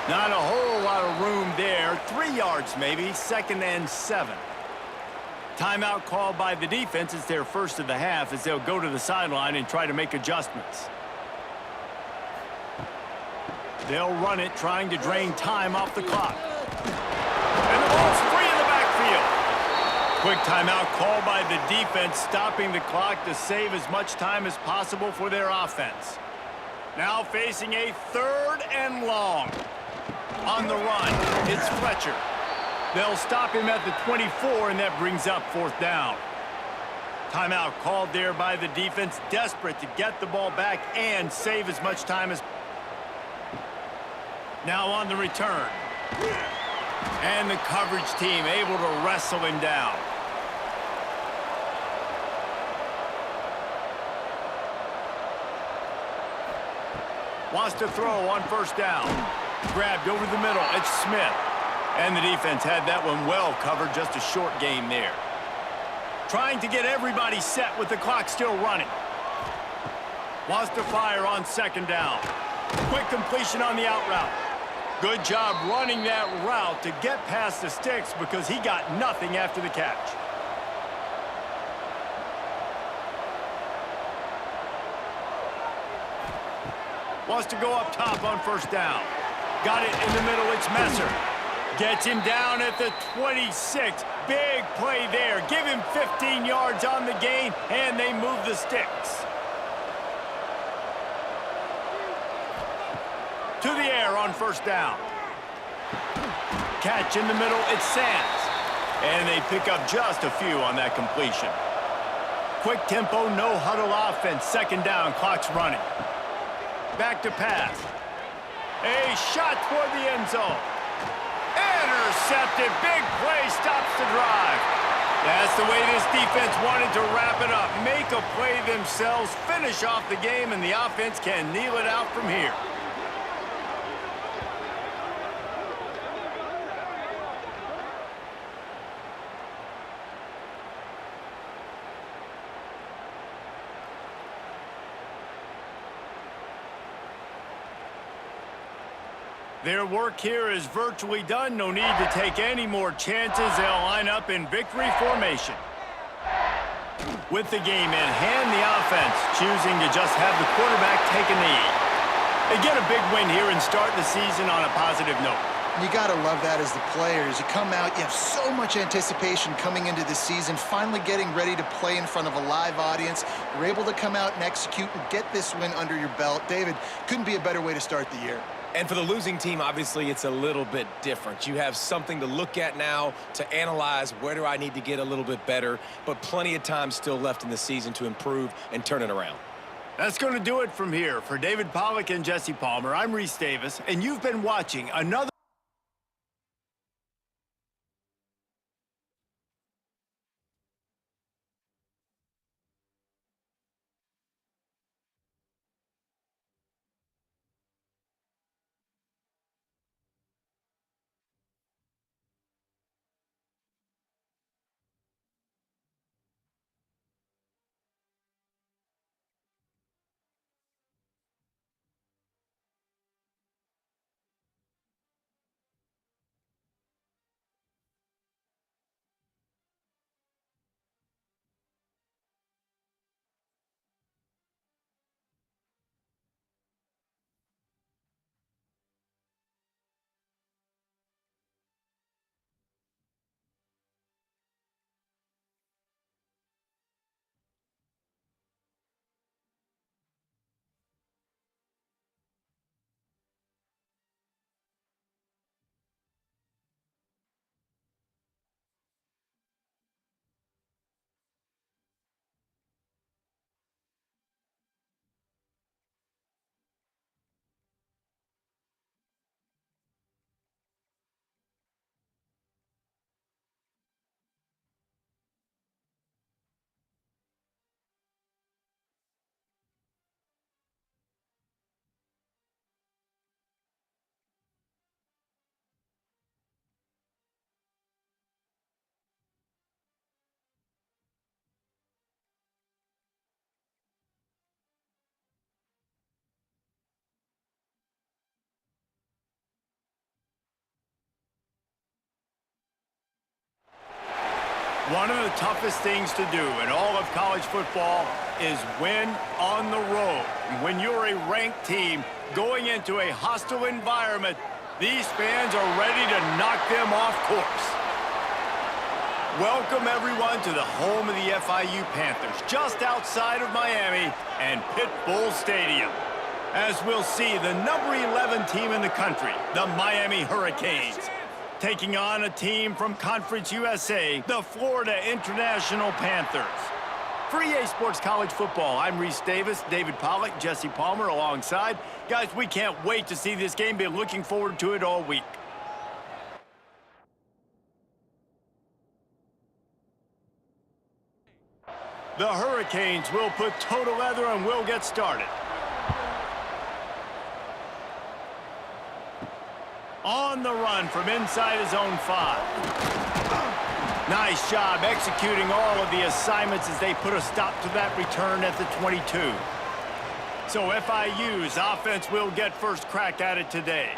Not a whole lot of room there. 3 yards maybe, 2nd and 7. Timeout called by the defense. It's their first of the half as they'll go to the sideline and try to make adjustments. They'll run it, trying to drain time off the clock. And the ball's free in the backfield. Quick timeout called by the defense, stopping the clock to save as much time as possible for their offense. Now facing a 3rd and long. On the run, it's Fletcher. They'll stop him at the 24, and that brings up 4th down. Timeout called there by the defense, desperate to get the ball back and save as much time as... Now on the return. And the coverage team able to wrestle him down. Wants to throw on 1st down. Grabbed over the middle. It's Smith. And the defense had that one well covered. Just a short game there. Trying to get everybody set with the clock still running. Wants to fire on 2nd down. Quick completion on the out route. Good job running that route to get past the sticks because he got nothing after the catch. Wants to go up top on 1st down. Got it in the middle. It's Messer. Gets him down at the 26. Big play there. Give him 15 yards on the gain, and they move the sticks. To the air on 1st down. Catch in the middle. It's Sands. And they pick up just a few on that completion. Quick tempo, no huddle offense. 2nd down, clock's running. Back to pass. A shot toward the end zone. Intercepted. Big play stops the drive. That's the way this defense wanted to wrap it up. Make a play themselves, finish off the game, and the offense can kneel it out from here. Their work here is virtually done. No need to take any more chances. They'll line up in victory formation. With the game in hand, the offense choosing to just have the quarterback take a knee. They get a big win here and start the season on a positive note. You got to love that as the players. You come out, you have so much anticipation coming into the season, finally getting ready to play in front of a live audience. You're able to come out and execute and get this win under your belt. David, couldn't be a better way to start the year. And for the losing team, obviously, it's a little bit different. You have something to look at now to analyze where do I need to get a little bit better, but plenty of time still left in the season to improve and turn it around. That's going to do it from here. For David Pollack and Jesse Palmer, I'm Reese Davis, and you've been watching another One of the toughest things to do in all of college football is win on the road. When you're a ranked team going into a hostile environment, these fans are ready to knock them off course. Welcome, everyone, to the home of the FIU Panthers, just outside of Miami and Pit Bull Stadium. As we'll see, the number 11 team in the country, the Miami Hurricanes, taking on a team from Conference USA, the Florida International Panthers. For EA Sports College Football, I'm Reese Davis, David Pollack, Jesse Palmer alongside. Guys, we can't wait to see this game. Been looking forward to it all week. The Hurricanes will put toe to leather and we'll get started. On the run from inside his own 5. Nice job executing all of the assignments as they put a stop to that return at the 22. So FIU's offense will get first crack at it today.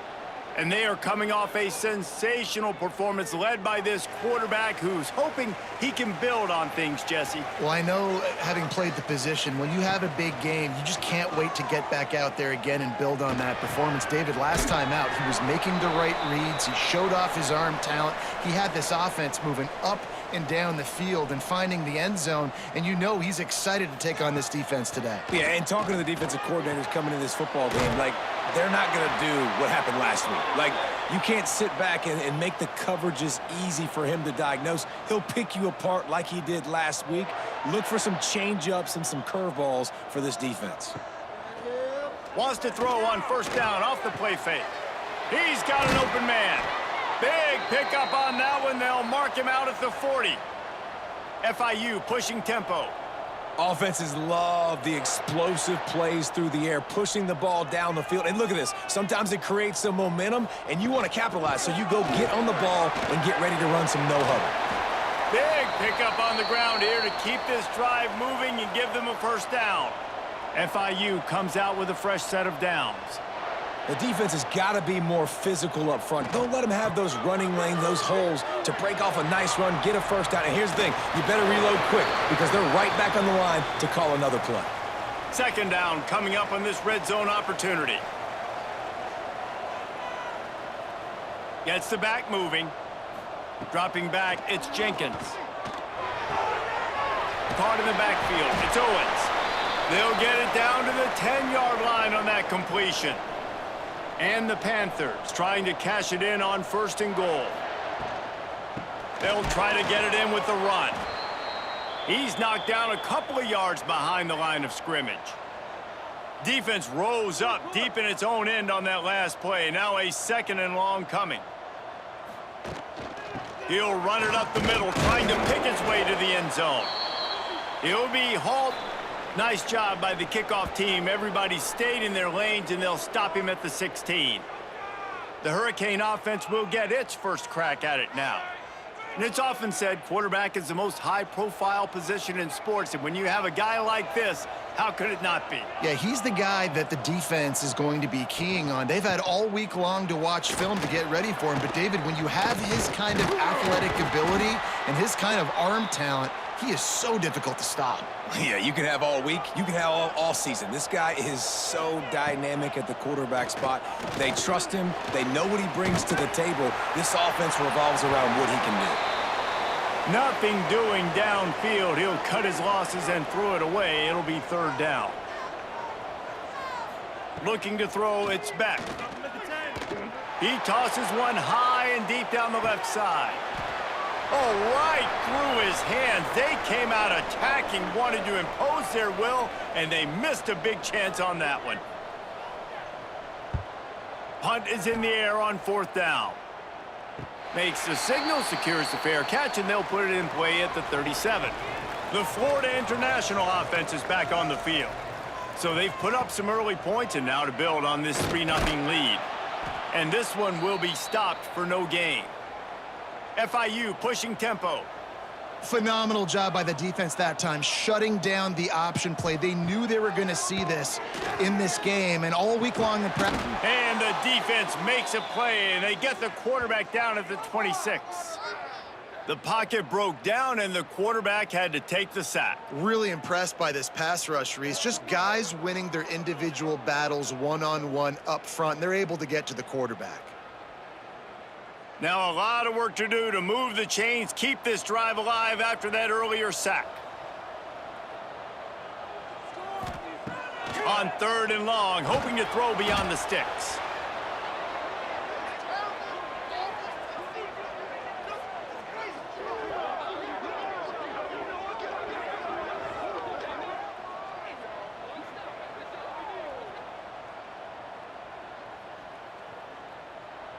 And they are coming off a sensational performance led by this quarterback who's hoping he can build on things, Jesse. Well, I know, having played the position, when you have a big game, you just can't wait to get back out there again and build on that performance. David, last time out, he was making the right reads. He showed off his arm talent. He had this offense moving up and down the field and finding the end zone, and you know he's excited to take on this defense today. Yeah, and talking to the defensive coordinators coming into this football game, like, they're not going to do what happened last week. Like, you can't sit back and make the coverages easy for him to diagnose. He'll pick you apart like he did last week. Look for some change-ups and some curveballs for this defense. Wants to throw on first down off the play fake. He's got an open man. Big pickup on that one. They'll mark him out at the 40. FIU pushing tempo. Offenses love the explosive plays through the air, pushing the ball down the field. And look at this. Sometimes it creates some momentum, and you want to capitalize. So you go get on the ball and get ready to run some no-huddle. Big pickup on the ground here to keep this drive moving and give them a first down. FIU comes out with a fresh set of downs. The defense has got to be more physical up front. Don't let them have those running lanes, those holes to break off a nice run, get a first down. And here's the thing, you better reload quick because they're right back on the line to call another play. Second down coming up on this red zone opportunity. Gets the back moving. Dropping back, it's Jenkins. Caught in the backfield, it's Owens. They'll get it down to the 10-yard line on that completion. And the Panthers trying to cash it in on first and goal. They'll try to get it in with the run. He's knocked down a couple of yards behind the line of scrimmage. Defense rose up deep in its own end on that last play. Now a second and long coming. He'll run it up the middle, trying to pick his way to the end zone. He'll be hauled. Nice job by the kickoff team. Everybody stayed in their lanes, and they'll stop him at the 16. The Hurricane offense will get its first crack at it now. And it's often said quarterback is the most high-profile position in sports, and when you have a guy like this, how could it not be? Yeah, he's the guy that the defense is going to be keying on. They've had all week long to watch film to get ready for him. But, David, when you have his kind of athletic ability and his kind of arm talent, he is so difficult to stop. Yeah, you can have all week. You can have all season. This guy is so dynamic at the quarterback spot. They trust him. They know what he brings to the table. This offense revolves around what he can do. Nothing doing downfield. He'll cut his losses and throw it away. It'll be third down. Looking to throw, it's Beck. He tosses one high and deep down the left side. Oh, right through his hands. They came out attacking, wanted to impose their will, and they missed a big chance on that one. Punt is in the air on fourth down. Makes the signal, secures the fair catch, and they'll put it in play at the 37. The Florida International offense is back on the field. So they've put up some early points, and now to build on this 3-0 lead. And this one will be stopped for no gain. FIU pushing tempo. Phenomenal job by the defense that time, shutting down the option play. They knew they were going to see this in this game, and all week long in prep. And the defense makes a play, and they get the quarterback down at the 26. The pocket broke down, and the quarterback had to take the sack. Really impressed by this pass rush, Reese. Just guys winning their individual battles one-on-one up front. They're able to get to the quarterback. Now a lot of work to do to move the chains, keep this drive alive after that earlier sack. On 3rd and long, hoping to throw beyond the sticks.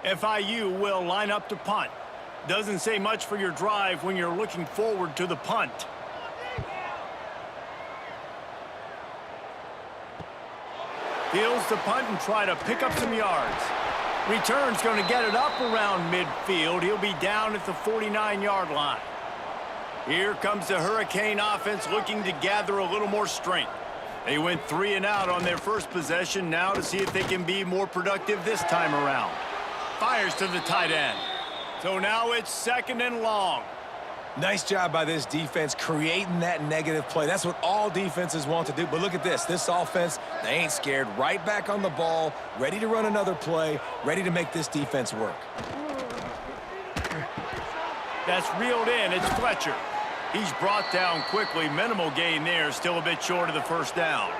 FIU will line up to punt. Doesn't say much for your drive when you're looking forward to the punt. Fields to punt and try to pick up some yards. Return's going to get it up around midfield. He'll be down at the 49-yard line. Here comes the Hurricane offense looking to gather a little more strength. They went 3 and out on their first possession, now to see if they can be more productive this time around. Fires to the tight end. So now it's 2nd and long. Nice job by this defense creating that negative play. That's what all defenses want to do. But look at this. This offense, they ain't scared. Right back on the ball, ready to run another play, ready to make this defense work. That's reeled in. It's Fletcher. He's brought down quickly. Minimal gain there. Still a bit short of the first down.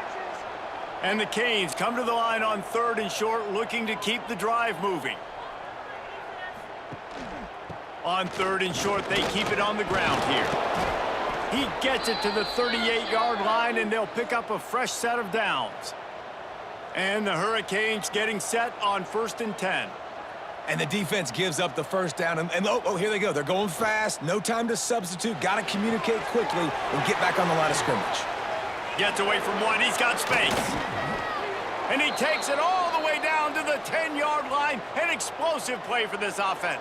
And the Canes come to the line on 3rd and short, looking to keep the drive moving. On 3rd and short, they keep it on the ground here. He gets it to the 38-yard line, and they'll pick up a fresh set of downs. And the Hurricanes getting set on 1st and 10. And the defense gives up the first down. And oh, here they go. They're going fast. No time to substitute. Got to communicate quickly and get back on the line of scrimmage. Gets away from one. He's got space. And he takes it all the way down to the 10-yard line. An explosive play for this offense.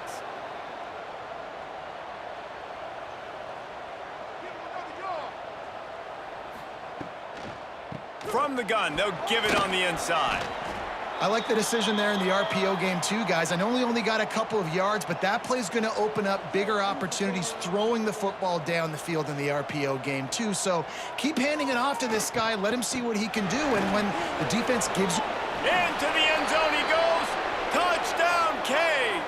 From the gun, they'll give it on the inside. I like the decision there in the RPO game too, guys. I know we only got a couple of yards, but that play's going to open up bigger opportunities throwing the football down the field in the RPO game too. So keep handing it off to this guy. Let him see what he can do. And when the defense gives you... Into the end zone he goes. Touchdown, Canes.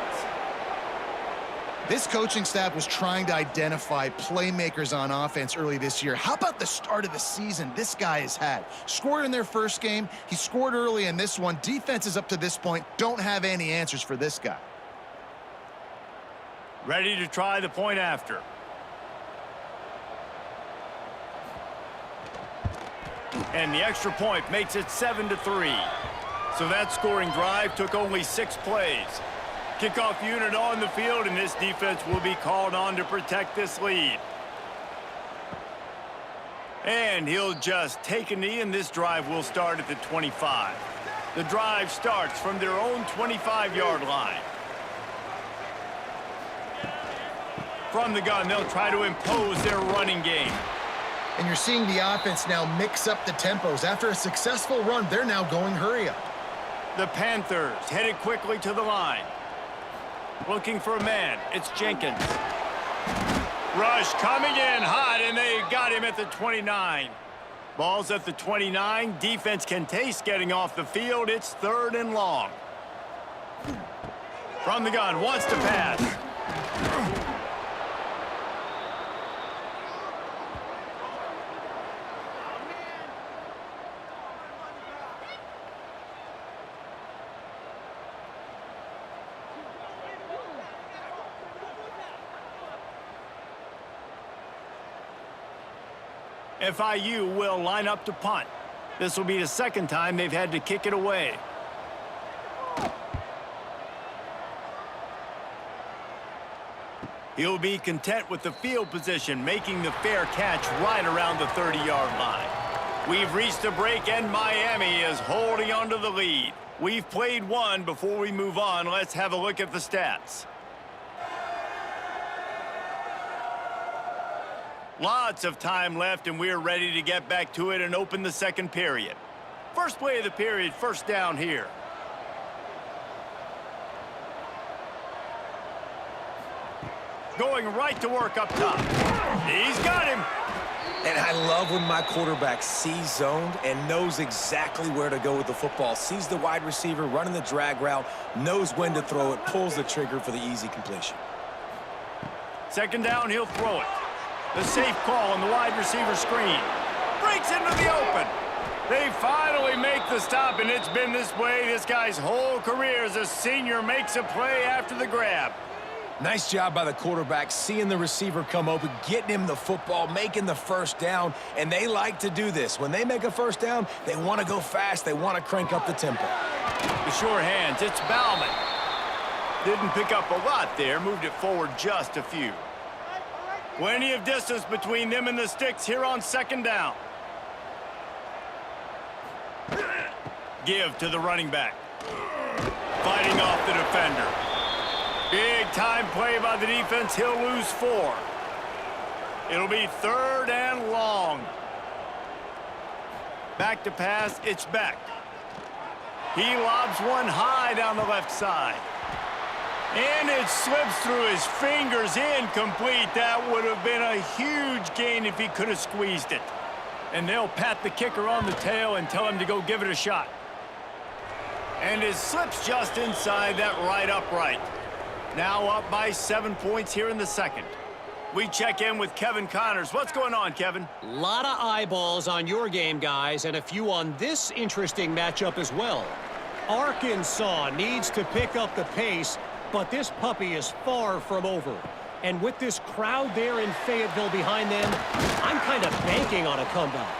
This coaching staff was trying to identify playmakers on offense early this year. How about the start of the season this guy has had? Scored in their first game. He scored early in this one. Defenses up to this point don't have any answers for this guy. Ready to try the point after. And the extra point makes it 7-3. So that scoring drive took only 6 plays. Kickoff unit on the field, and this defense will be called on to protect this lead. And he'll just take a knee, and this drive will start at the 25. The drive starts from their own 25-yard line. From the gun, they'll try to impose their running game. And you're seeing the offense now mix up the tempos. After a successful run, they're now going hurry up. The Panthers headed quickly to the line. Looking for a man. It's Jenkins. Rush coming in hot, and they got him at the 29. Ball's at the 29. Defense can taste getting off the field. It's 3rd and long. From the gun, wants to pass. FIU will line up to punt. This will be the 2nd time they've had to kick it away. He'll be content with the field position, making the fair catch right around the 30-yard line. We've reached a break, and Miami is holding on to the lead. We've played one. Before we move on, let's have a look at the stats. Lots of time left, and we're ready to get back to it and open the 2nd period. First play of the period, first down here. going right to work up top. He's got him. And I love when my quarterback sees zoned and knows exactly where to go with the football. Sees the wide receiver running the drag route, knows when to throw it, pulls the trigger for the easy completion. Second down, he'll throw it. The safe call on the wide receiver screen. Breaks into the open. They finally make the stop, and it's been this way this guy's whole career as a senior makes a play after the grab. Nice job by the quarterback, seeing the receiver come open, getting him the football, making the first down, and they like to do this. When they make a first down, they want to go fast. They want to crank up the tempo. The sure hands, it's Bauman. Didn't pick up a lot there, moved it forward just a few. Plenty of distance between them and the sticks here on second down. Give to the running back. Fighting off the defender. Big-time play by the defense. He'll lose 4. It'll be third and long. Back to pass. It's Beck. He lobs one high down the left side. And it slips through his fingers. Incomplete. That would have been a huge gain if he could have squeezed it. And they'll pat the kicker on the tail and tell him to go give it a shot. And it slips just inside that right upright. Now up by 7 points here in the second. We check in with Kevin Connors. What's going on, Kevin? Lot of eyeballs on your game, guys, and a few on this interesting matchup as well. Arkansas needs to pick up the pace, but this puppy is far from over. And with this crowd there in Fayetteville behind them, I'm kind of banking on a comeback.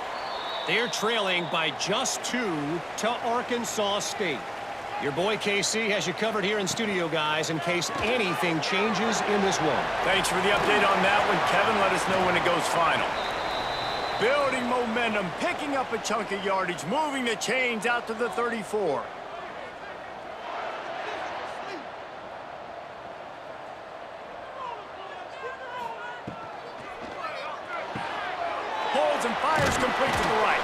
They're trailing by just 2 to Arkansas State. Your boy KC has you covered here in studio, guys, in case anything changes in this one. Thanks for the update on that one, Kevin. Let us know when it goes final. Building momentum, picking up a chunk of yardage, moving the chains out to the 34. Pulls and fires complete to the right.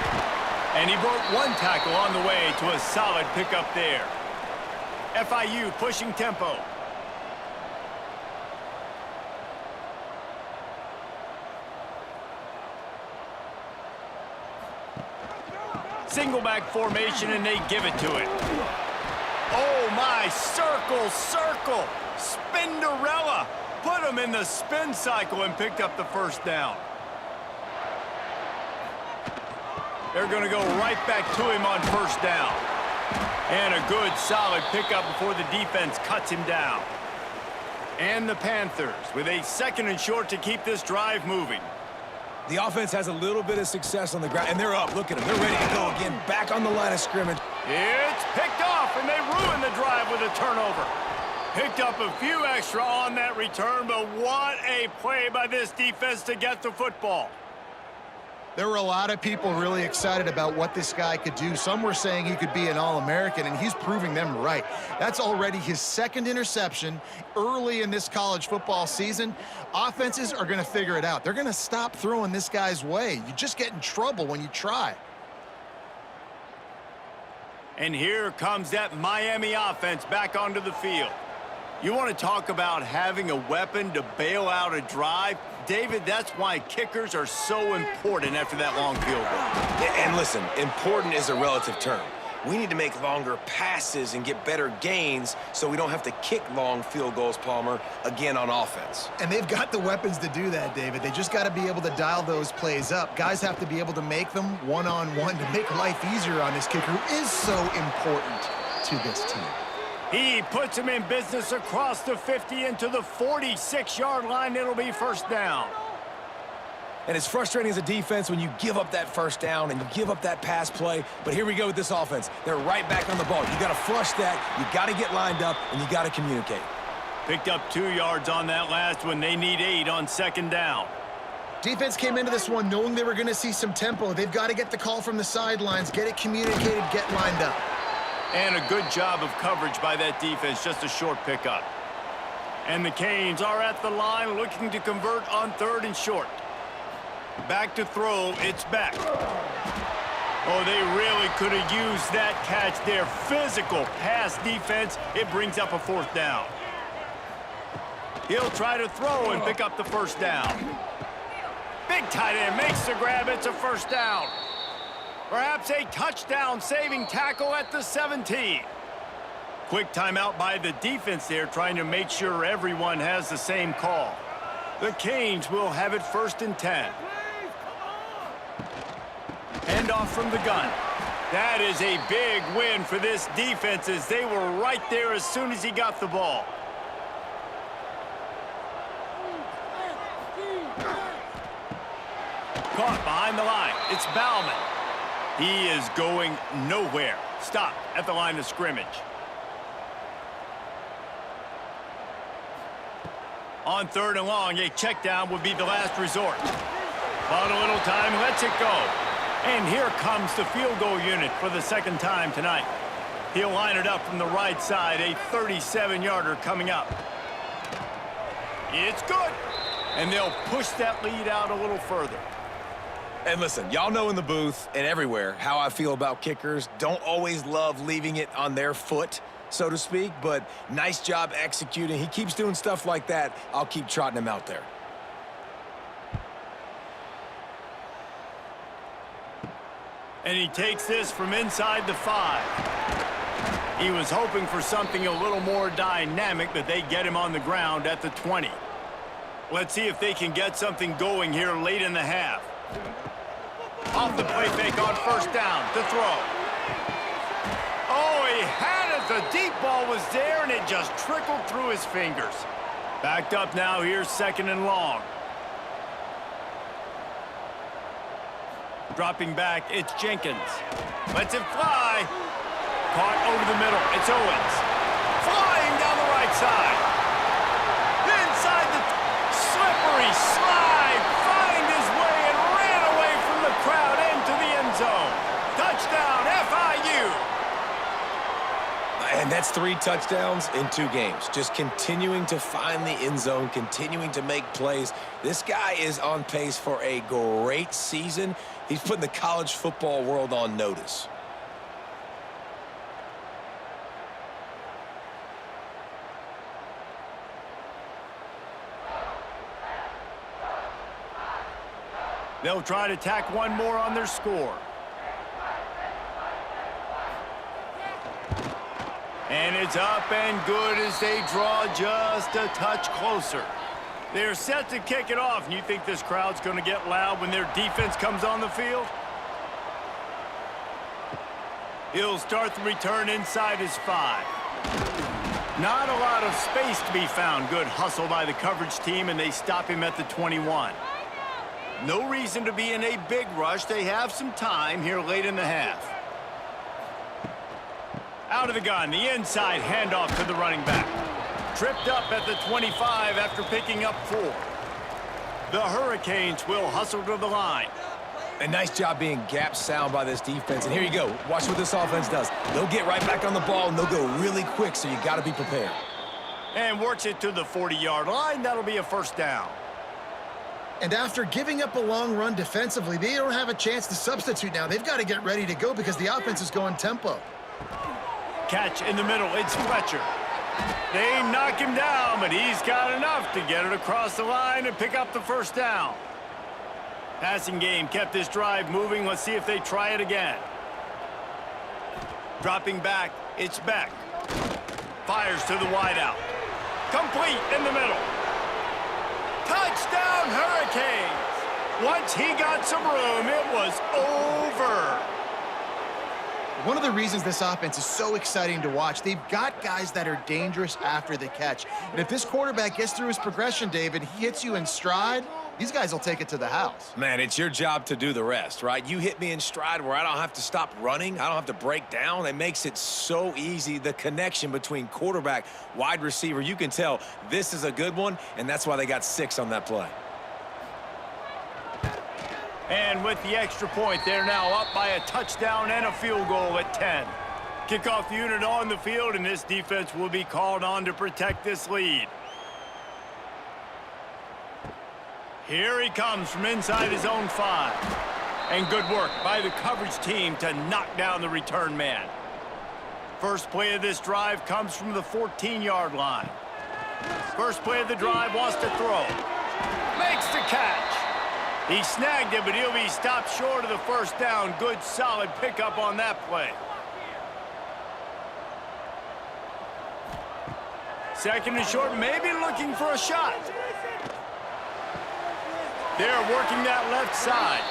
And he broke one tackle on the way to a solid pickup there. FIU pushing tempo. Single back formation, and they give it to it. Oh my, circle, circle. Spinderella. Put him in the spin cycle and picked up the first down. They're going to go right back to him on first down. And a good, solid pickup before the defense cuts him down. And the Panthers with a second and short to keep this drive moving. The offense has a little bit of success on the ground, and they're up. Look at them. They're ready to go again, back on the line of scrimmage. It's picked off, and they ruin the drive with a turnover. Picked up a few extra on that return, but what a play by this defense to get the football. There were a lot of people really excited about what this guy could do. Some were saying he could be an All-American, and he's proving them right. That's already his second interception early in this college football season. Offenses are going to figure it out. They're going to stop throwing this guy's way. You just get in trouble when you try. And here comes that Miami offense back onto the field. You want to talk about having a weapon to bail out a drive? David, that's why kickers are so important after that long field goal. And listen, important is a relative term. We need to make longer passes and get better gains so we don't have to kick long field goals, Palmer, again on offense. And they've got the weapons to do that, David. They just got to be able to dial those plays up. Guys have to be able to make them one-on-one to make life easier on this kicker who is so important to this team. He puts him in business across the 50 into the 46-yard line. It'll be first down. And it's frustrating as a defense when you give up that first down and you give up that pass play. But here we go with this offense. They're right back on the ball. You got to flush that. You got to get lined up, and you got to communicate. Picked up 2 yards on that last one. They need 8 on second down. Defense came into this one knowing they were going to see some tempo. They've got to get the call from the sidelines, get it communicated, get lined up. And a good job of coverage by that defense, just a short pickup. And the Canes are at the line looking to convert on third and short. Back to throw, it's back. Oh, they really could have used that catch there. Physical pass defense, it brings up a fourth down. He'll try to throw and pick up the first down. Big tight end makes the grab. It's a first down. Perhaps a touchdown-saving tackle at the 17. Quick timeout by the defense there, trying to make sure everyone has the same call. The Canes will have it 1st and 10. Handoff from the gun. That is a big win for this defense as they were right there as soon as he got the ball. Caught behind the line. It's Bauman. He is going nowhere. Stopped at the line of scrimmage. On 3rd and long, a check down would be the last resort. Bought a little time, lets it go. And here comes the field goal unit for the 2nd time tonight. He'll line it up from the right side, a 37-yarder coming up. It's good. And they'll push that lead out a little further. And listen, y'all know in the booth and everywhere how I feel about kickers. Don't always love leaving it on their foot, so to speak, but nice job executing. He keeps doing stuff like that. I'll keep trotting him out there. And he takes this from inside the 5. He was hoping for something a little more dynamic, but they get him on the ground at the 20. Let's see if they can get something going here late in the half. Off the play fake on 1st down to throw. Oh, he had it. The deep ball was there, and it just trickled through his fingers. Backed up now. Here's 2nd and long. Dropping back, it's Jenkins. Lets it fly. Caught over the middle. It's Owens. Flying down the right side. Inside the slippery slide. Find his way and ran away from the crowd into the end zone. Touchdown, FIU. And that's 3 touchdowns in 2 games. Just continuing to find the end zone, continuing to make plays. This guy is on pace for a great season. He's putting the college football world on notice. They'll try to tack one more on their score. And it's up and good as they draw just a touch closer. They're set to kick it off, and you think this crowd's going to get loud when their defense comes on the field? He'll start the return inside his 5. Not a lot of space to be found. Good hustle by the coverage team, and they stop him at the 21. No reason to be in a big rush. They have some time here late in the half. Out of the gun, the inside handoff to the running back. Tripped up at the 25 after picking up 4. The Hurricanes will hustle to the line. A nice job being gap sound by this defense. And here you go. Watch what this offense does. They'll get right back on the ball, and they'll go really quick, so you got to be prepared. And works it to the 40-yard line. That'll be a first down. And after giving up a long run defensively, they don't have a chance to substitute now. They've got to get ready to go because the offense is going tempo. Catch in the middle. It's Fletcher. They knock him down, but he's got enough to get it across the line and pick up the first down. Passing game kept this drive moving. Let's see if they try it again. Dropping back, it's Beck. Fires to the wideout. Complete in the middle. Touchdown, Hurricanes! Once he got some room, it was over. One of the reasons this offense is so exciting to watch, they've got guys that are dangerous after the catch. And if this quarterback gets through his progression, David, he hits you in stride, these guys will take it to the house. Man, it's your job to do the rest, right? You hit me in stride where I don't have to stop running. I don't have to break down. It makes it so easy. The connection between quarterback, wide receiver, you can tell this is a good one, and that's why they got 6 on that play. And with the extra point, they're now up by a touchdown and a field goal at 10. Kickoff unit on the field, and this defense will be called on to protect this lead. Here he comes from inside his own 5. And good work by the coverage team to knock down the return man. First play of this drive comes from the 14-yard line. First play of the drive, wants to throw. Makes the catch. He snagged it, but he'll be stopped short of the first down. Good, solid pickup on that play. Second and short, maybe looking for a shot. They're working that left side.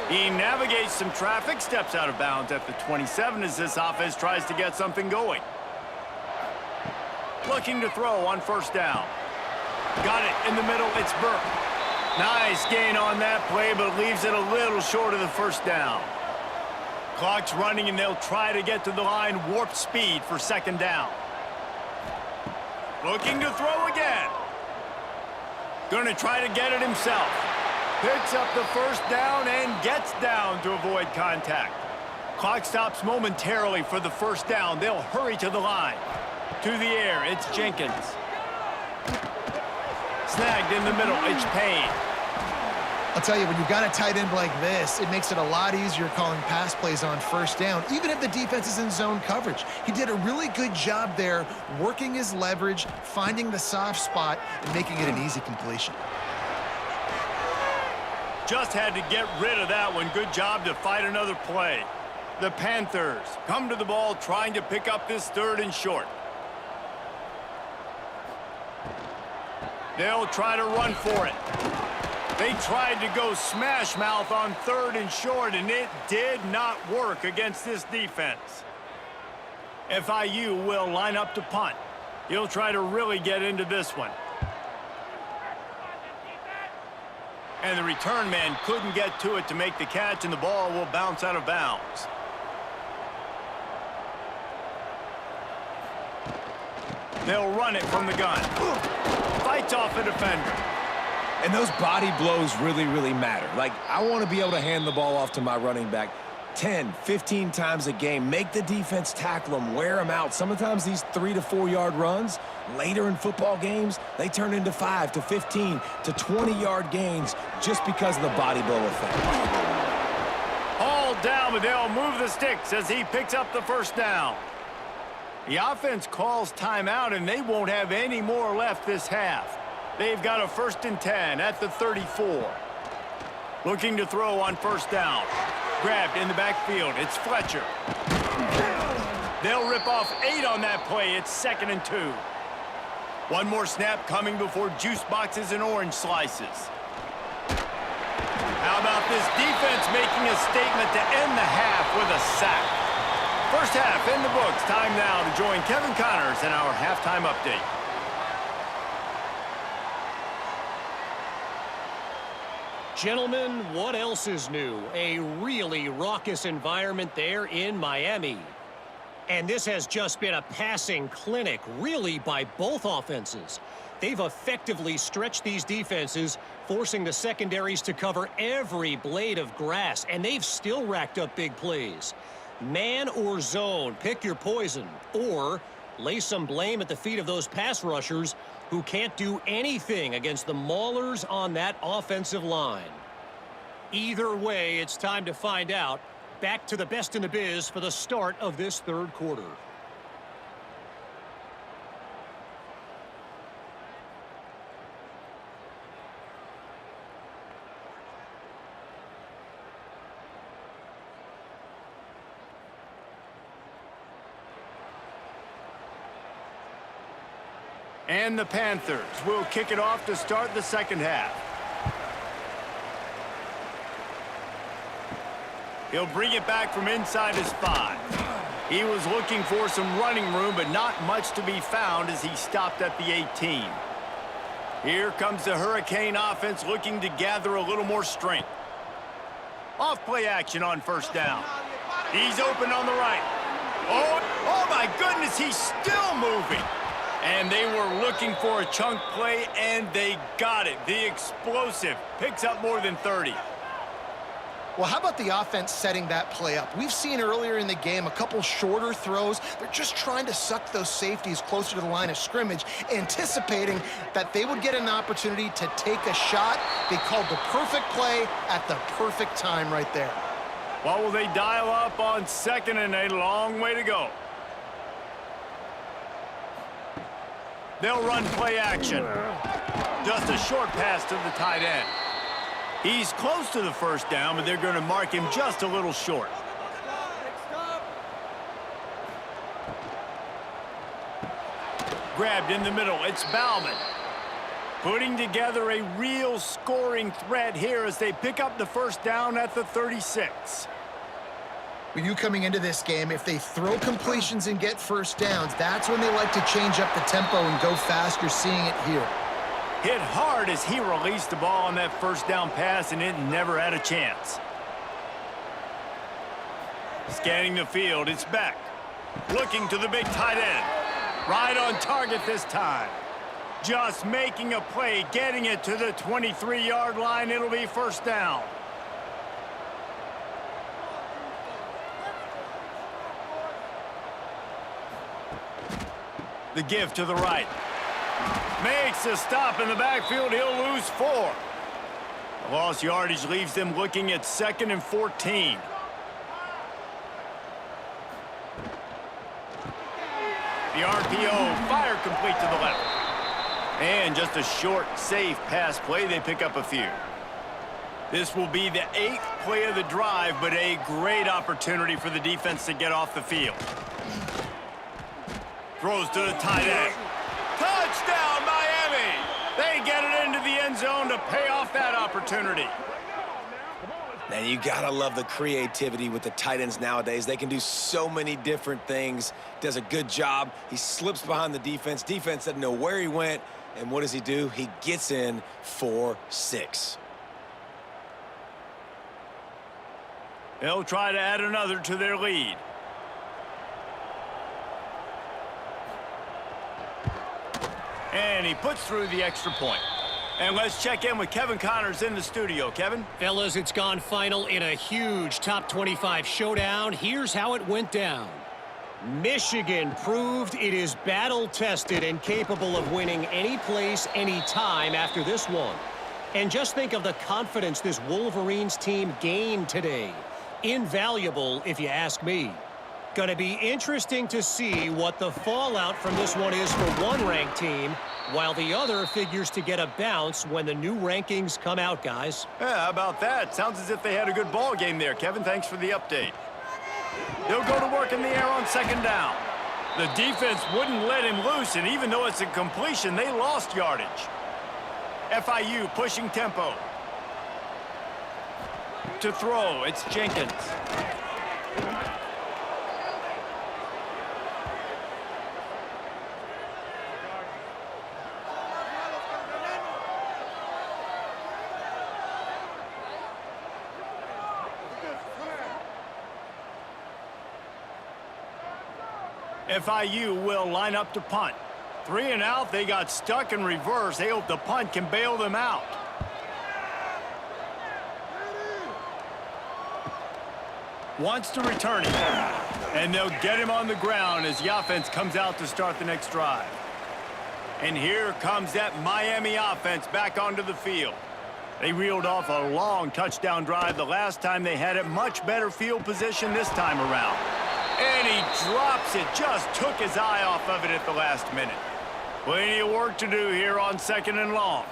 He navigates some traffic, steps out of bounds at the 27 as this offense tries to get something going. Looking to throw on first down. Got it in the middle, it's Burke. Nice gain on that play, but leaves it a little short of the first down. Clock's running, and they'll try to get to the line, warp speed for second down. Looking to throw again. Gonna try to get it himself. Picks up the first down and gets down to avoid contact. Clock stops momentarily for the first down. They'll hurry to the line. To the air, it's Jenkins. Snagged in the middle, it's Payne. I'll tell you, when you've got a tight end like this, it makes it a lot easier calling pass plays on first down, even if the defense is in zone coverage. He did a really good job there, working his leverage, finding the soft spot, and making it an easy completion. Just had to get rid of that one. Good job to fight another play. The Panthers come to the ball trying to pick up this third and short. They'll try to run for it. They tried to go smash mouth on third and short, and it did not work against this defense. FIU will line up to punt. He'll try to really get into this one. And the return man couldn't get to it to make the catch, and the ball will bounce out of bounds. They'll run it from the gun. Fights off a defender. And those body blows really, really matter. Like, I want to be able to hand the ball off to my running back 10, 15 times a game. Make the defense tackle them, wear them out. Sometimes these 3 to 4 yard runs, later in football games, they turn into 5 to 15 to 20 yard gains just because of the body blow effect. All down, but they'll move the sticks as he picks up the first down. The offense calls timeout, and they won't have any more left this half. They've got a 1st and 10 at the 34. Looking to throw on first down. Grabbed in the backfield. It's Fletcher. They'll rip off 8 on that play. It's 2nd and 2. One more snap coming before juice boxes and orange slices. How about this defense making a statement to end the half with a sack? First half in the books. Time now to join Kevin Connors in our halftime update. Gentlemen, what else is new? A really raucous environment there in Miami. And this has just been a passing clinic, really, by both offenses. They've effectively stretched these defenses, forcing the secondaries to cover every blade of grass, and they've still racked up big plays. Man or zone, pick your poison, or lay some blame at the feet of those pass rushers who can't do anything against the maulers on that offensive line. Either way, it's time to find out. Back to the best in the biz for the start of this third quarter. And the Panthers will kick it off to start the second half. He'll bring it back from inside his 5. He was looking for some running room, but not much to be found as he stopped at the 18. Here comes the Hurricane offense looking to gather a little more strength. Off play action on first down. He's open on the right. Oh my goodness, he's still moving. And they were looking for a chunk play, and they got it. The explosive picks up more than 30. Well, how about the offense setting that play up? We've seen earlier in the game a couple shorter throws. They're just trying to suck those safeties closer to the line of scrimmage, anticipating that they would get an opportunity to take a shot. They called the perfect play at the perfect time right there. What will they dial up on 2nd and a long way to go? They'll run play action. Just a short pass to the tight end. He's close to the first down, but they're going to mark him just a little short. Grabbed in the middle. It's Bauman. Putting together a real scoring threat here as they pick up the first down at the 36. When you coming into this game, if they throw completions and get first downs, that's when they like to change up the tempo and go fast. You're seeing it here. Hit hard as he released the ball on that first down pass, and it never had a chance. Scanning the field, it's Beck. Looking to the big tight end. Right on target this time. Just making a play, getting it to the 23-yard line. It'll be first down. The give to the right. Makes a stop in the backfield. He'll lose 4. The lost yardage leaves them looking at 2nd and 14. The RPO, fire complete to the left. And just a short, safe pass play. They pick up a few. This will be the 8th play of the drive, but a great opportunity for the defense to get off the field. Throws to the tight end. Touchdown, Miami! They get it into the end zone to pay off that opportunity. Man, you gotta love the creativity with the tight ends nowadays. They can do so many different things. Does a good job. He slips behind the defense. Defense doesn't know where he went. And what does he do? He gets in for 6. They'll try to add another to their lead. And he puts through the extra point. And let's check in with Kevin Connors in the studio. Kevin? Fellas, it's gone final in a huge top 25 showdown. Here's how it went down. Michigan proved it is battle-tested and capable of winning any place, any time after this one. And just think of the confidence this Wolverines team gained today. Invaluable, if you ask me. Going to be interesting to see what the fallout from this one is for one ranked team, while the other figures to get a bounce when the new rankings come out, guys. Yeah, how about that? Sounds as if they had a good ball game there. Kevin, thanks for the update. They'll go to work in the air on 2nd down. The defense wouldn't let him loose, and even though it's a completion, they lost yardage. FIU pushing tempo. To throw, it's Jenkins. FIU will line up to punt. 3 and out, they got stuck in reverse. They hope the punt can bail them out. Wants to return it. And they'll get him on the ground as the offense comes out to start the next drive. And here comes that Miami offense back onto the field. They reeled off a long touchdown drive the last time they had it. Much better field position this time around. And he drops it. Just took his eye off of it at the last minute. Plenty of work to do here on 2nd and long.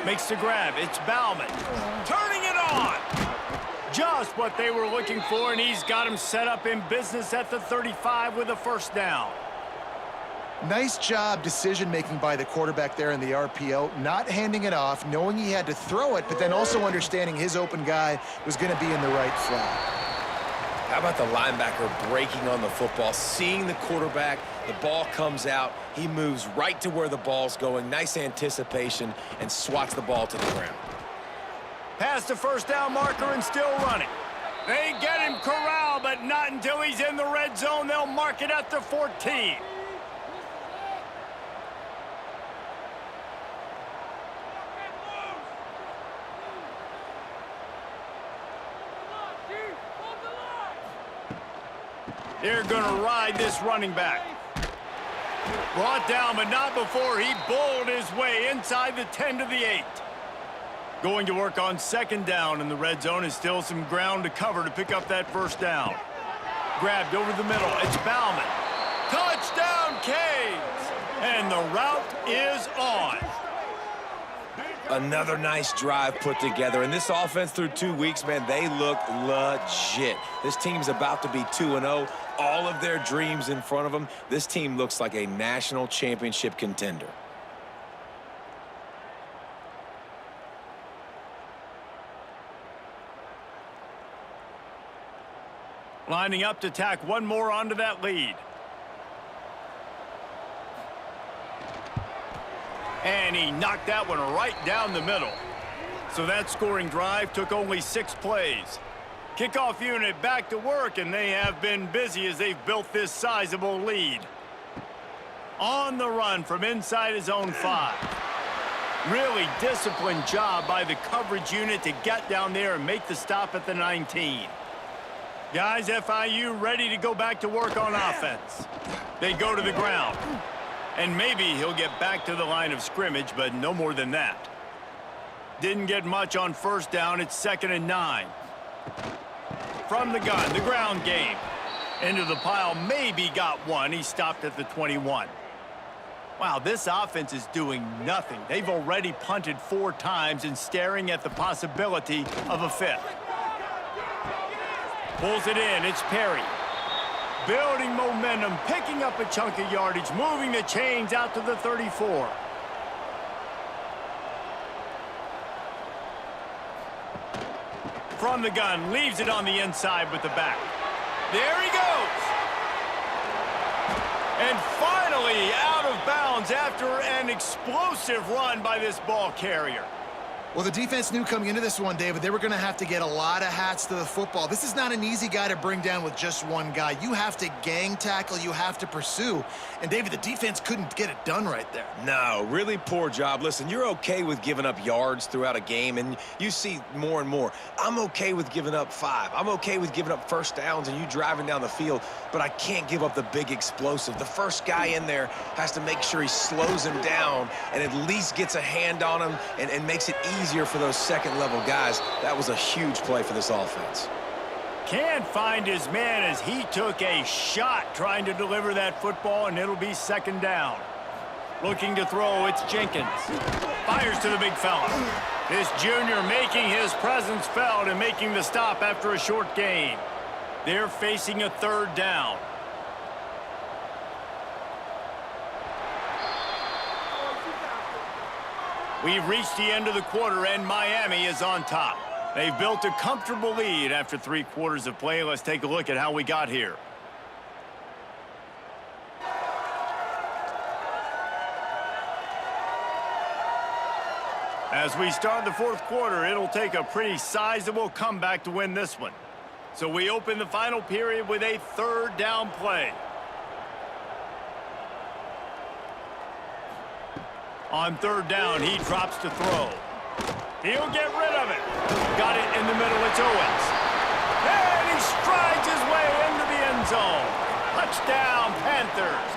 Makes the grab. It's Bauman. Turning it on. Just what they were looking for, and he's got him set up in business at the 35 with a first down. Nice job decision-making by the quarterback there in the RPO, not handing it off, knowing he had to throw it, but then also understanding his open guy was going to be in the right flat. How about the linebacker breaking on the football, seeing the quarterback, the ball comes out, he moves right to where the ball's going, nice anticipation, and swats the ball to the ground. Past the first down marker and still running. They get him corralled, but not until he's in the red zone. They'll mark it at the 14. They're going to ride this running back. Brought down, but not before he bowled his way inside the 10 to the 8. Going to work on 2nd down in the red zone. Is still some ground to cover to pick up that first down. Grabbed over the middle. It's Bauman. Touchdown! And the route is on. Another nice drive put together. And this offense through 2 weeks, man, they look legit. This team's about to be 2-0. All of their dreams in front of them. This team looks like a national championship contender. Lining up to tack one more onto that lead. And he knocked that one right down the middle. So that scoring drive took only 6 plays. Kickoff unit back to work, and they have been busy as they've built this sizable lead. On the run from inside his own 5. Really disciplined job by the coverage unit to get down there and make the stop at the 19. Guys, FIU ready to go back to work on offense. They go to the ground. And maybe he'll get back to the line of scrimmage, but no more than that. Didn't get much on first down. It's 2nd and 9. From the gun, the ground game. Into the pile, maybe got one. He stopped at the 21. Wow, this offense is doing nothing. They've already punted 4 times and staring at the possibility of a 5th. Pulls it in, it's Perry. Building momentum, picking up a chunk of yardage, moving the chains out to the 34. From the gun, leaves it on the inside with the back. There he goes. And finally out of bounds after an explosive run by this ball carrier. Well, the defense knew coming into this one, David, they were going to have to get a lot of hats to the football. This is not an easy guy to bring down with just one guy. You have to gang tackle, you have to pursue. And, David, the defense couldn't get it done right there. No, really poor job. Listen, you're okay with giving up yards throughout a game, and you see more and more. I'm okay with giving up 5. I'm okay with giving up first downs and you driving down the field, but I can't give up the big explosive. The first guy in there has to make sure he slows him down and at least gets a hand on him and makes it easier for those second-level guys. That was a huge play for this offense. Can't find his man as he took a shot trying to deliver that football, and it'll be 2nd down. Looking to throw, it's Jenkins. Fires to the big fella. This junior making his presence felt and making the stop after a short gain. They're facing a 3rd down. We've reached the end of the quarter, and Miami is on top. They've built a comfortable lead after 3 quarters of play. Let's take a look at how we got here. As we start the 4th quarter, it'll take a pretty sizable comeback to win this one. So we open the final period with a 3rd down play. On 3rd down, he drops to throw. He'll get rid of it. Got it in the middle, it's Owens. And he strides his way into the end zone. Touchdown, Panthers.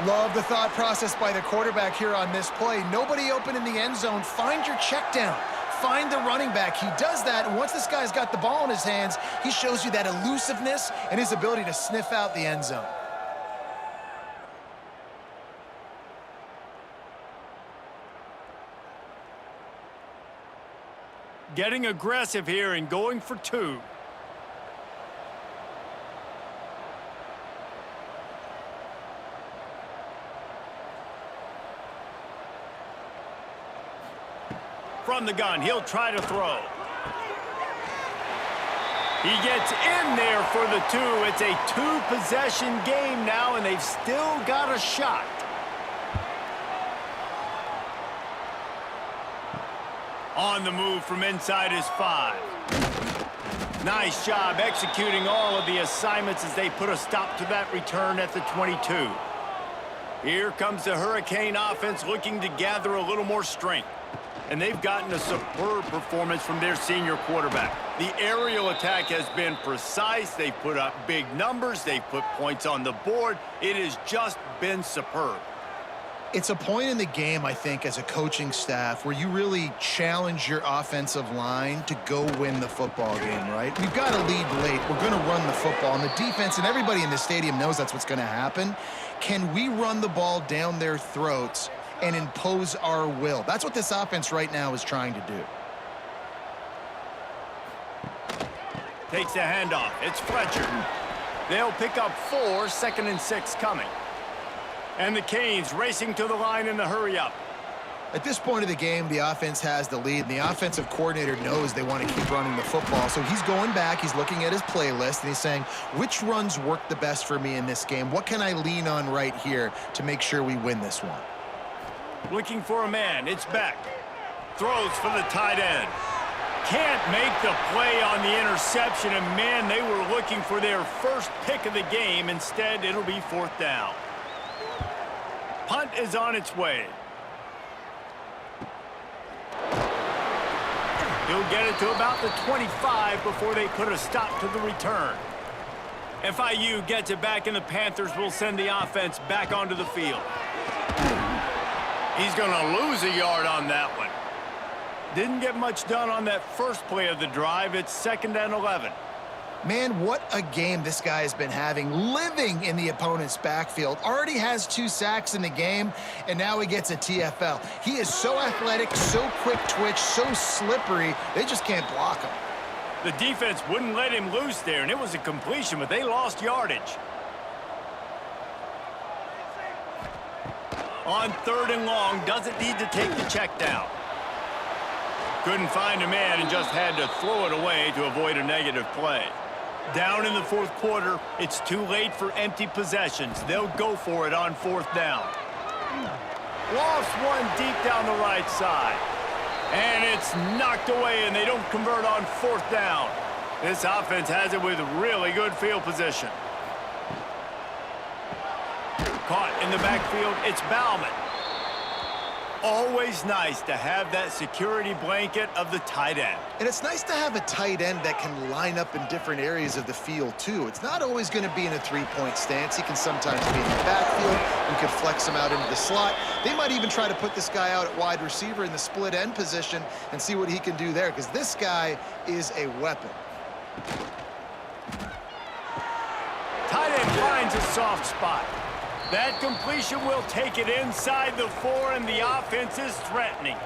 Love the thought process by the quarterback here on this play. Nobody open in the end zone. Find your check down. Find the running back. He does that, and once this guy's got the ball in his hands, he shows you that elusiveness and his ability to sniff out the end zone. Getting aggressive here and going for 2. From the gun, he'll try to throw. He gets in there for the 2. It's a 2-possession game now, and they've still got a shot. On the move from inside his 5. Nice job executing all of the assignments as they put a stop to that return at the 22. Here comes the Hurricane offense looking to gather a little more strength. And they've gotten a superb performance from their senior quarterback. The aerial attack has been precise. They've put up big numbers. They've put points on the board. It has just been superb. It's a point in the game, I think, as a coaching staff where you really challenge your offensive line to go win the football game, right? We've got to lead late. We're going to run the football. And the defense and everybody in the stadium knows that's what's going to happen. Can we run the ball down their throats and impose our will? That's what this offense right now is trying to do. Takes the handoff. It's Fletcher. They'll pick up 4, 2nd and 6 coming. And the Canes racing to the line in the hurry-up. At this point of the game, the offense has the lead, and the offensive coordinator knows they want to keep running the football. So he's going back, he's looking at his playlist, and he's saying, which runs work the best for me in this game? What can I lean on right here to make sure we win this one? Looking for a man. It's Beck. Throws for the tight end. Can't make the play on the interception, and man, they were looking for their first pick of the game. Instead, it'll be 4th down. Punt is on its way. He'll get it to about the 25 before they put a stop to the return. FIU gets it back, and the Panthers will send the offense back onto the field. He's going to lose a yard on that one. Didn't get much done on that first play of the drive. It's 2nd and 11. Man, what a game this guy has been having, living in the opponent's backfield. Already has 2 sacks in the game, and now he gets a TFL. He is so athletic, so quick twitch, so slippery, they just can't block him. The defense wouldn't let him loose there, and it was a completion, but they lost yardage. On 3rd and long, doesn't need to take the check down. Couldn't find a man and just had to throw it away to avoid a negative play. Down in the 4th quarter, it's too late for empty possessions. They'll go for it on 4th down. Lost one deep down the right side. And it's knocked away, and they don't convert on 4th down. This offense has it with really good field position. Caught in the backfield, it's Bauman. Always nice to have that security blanket of the tight end. And it's nice to have a tight end that can line up in different areas of the field, too. It's not always going to be in a 3-point stance. He can sometimes be in the backfield. You can flex him out into the slot. They might even try to put this guy out at wide receiver in the split end position and see what he can do there, because this guy is a weapon. Tight end finds a soft spot. That completion will take it inside the 4, and the offense is threatening.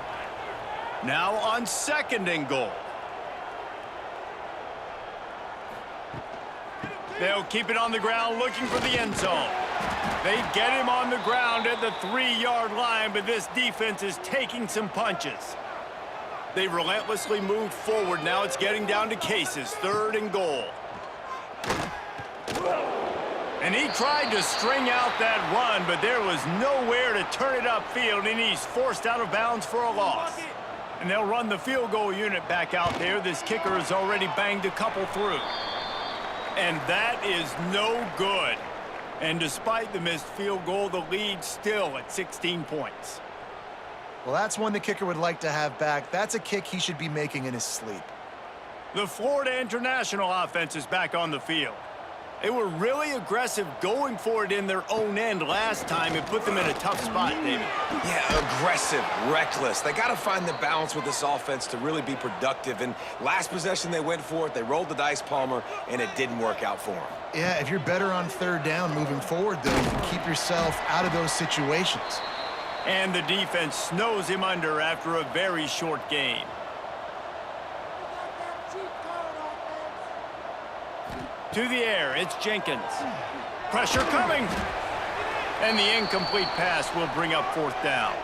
Now on 2nd and goal. They'll keep it on the ground looking for the end zone. They get him on the ground at the 3-yard line, but this defense is taking some punches. They relentlessly moved forward. Now it's getting down to cases. 3rd and goal. And he tried to string out that run, but there was nowhere to turn it upfield, and he's forced out of bounds for a loss. And they'll run the field goal unit back out there. This kicker has already banged a couple through. And that is no good. And despite the missed field goal, the lead's still at 16 points. Well, that's one the kicker would like to have back. That's a kick he should be making in his sleep. The Florida International offense is back on the field. They were really aggressive going for it in their own end last time and put them in a tough spot, David. Yeah, aggressive, reckless. They got to find the balance with this offense to really be productive. And last possession, they went for it. They rolled the dice, Palmer, and it didn't work out for them. Yeah, if you're better on 3rd down moving forward, though, you can keep yourself out of those situations. And the defense snows him under after a very short game. To the air, it's Jenkins. Pressure coming. And the incomplete pass will bring up 4th down.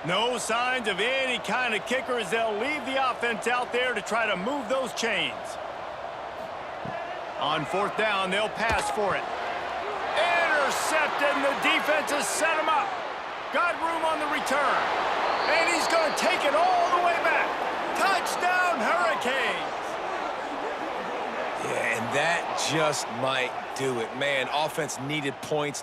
No signs of any kind of kickers. They'll leave the offense out there to try to move those chains. On 4th down, they'll pass for it. Intercepted, and the defense has set him up. Got room on the return. And he's going to take it all the way back. Touchdown, Hurricanes. Yeah, and that just might do it. Man, offense needed points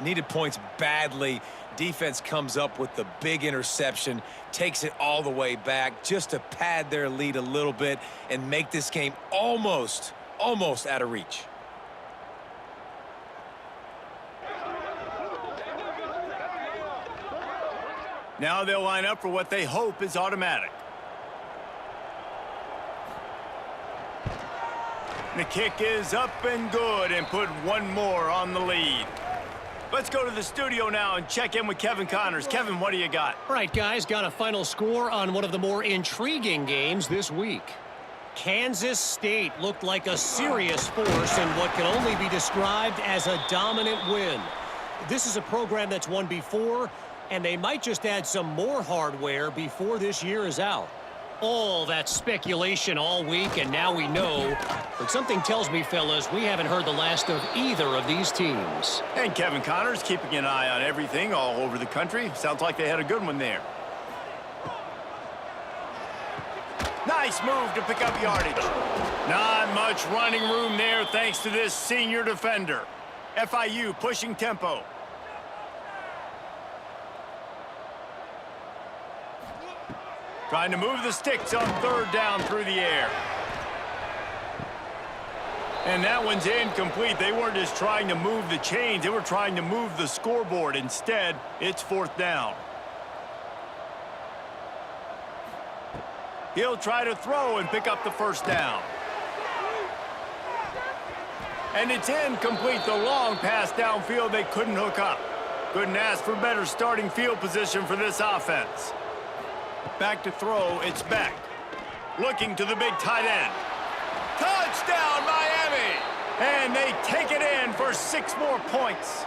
badly. Defense comes up with the big interception, takes it all the way back just to pad their lead a little bit and make this game almost out of reach. Now they'll line up for what they hope is automatic. The kick is up and good and put one more on the lead. Let's go to the studio now and check in with Kevin Connors. Kevin, what do you got? All right, guys, got a final score on one of the more intriguing games this week. Kansas State looked like a serious force in what can only be described as a dominant win. This is a program that's won before, and they might just add some more hardware before this year is out. All that speculation all week, and now we know. But something tells me, fellas, we haven't heard the last of either of these teams. And Kevin Connors keeping an eye on everything all over the country. Sounds like they had a good one there. Nice move to pick up yardage. Not much running room there thanks to this senior defender. FIU pushing tempo. Trying to move the sticks on third down through the air. And that one's incomplete. They weren't just trying to move the chains. They were trying to move the scoreboard. Instead, it's fourth down. He'll try to throw and pick up the first down. And it's incomplete. The long pass downfield they couldn't hook up. Couldn't ask for better starting field position for this offense. Back to throw, it's Beck. Looking to the big tight end. Touchdown, Miami! And they take it in for 6 more points.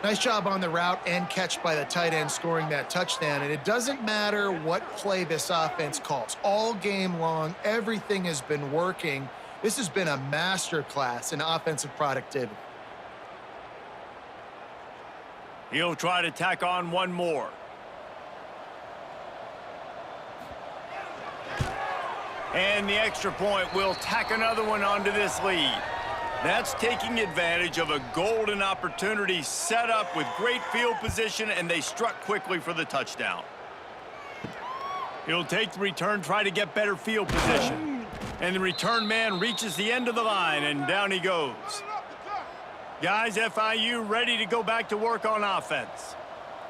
Nice job on the route and catch by the tight end scoring that touchdown. And it doesn't matter what play this offense calls. All game long, everything has been working. This has been a masterclass in offensive productivity. He'll try to tack on one more. And the extra point will tack another one onto this lead. That's taking advantage of a golden opportunity set up with great field position, and they struck quickly for the touchdown. He'll take the return, try to get better field position. And the return man reaches the end of the line, and down he goes. Guys, FIU ready to go back to work on offense.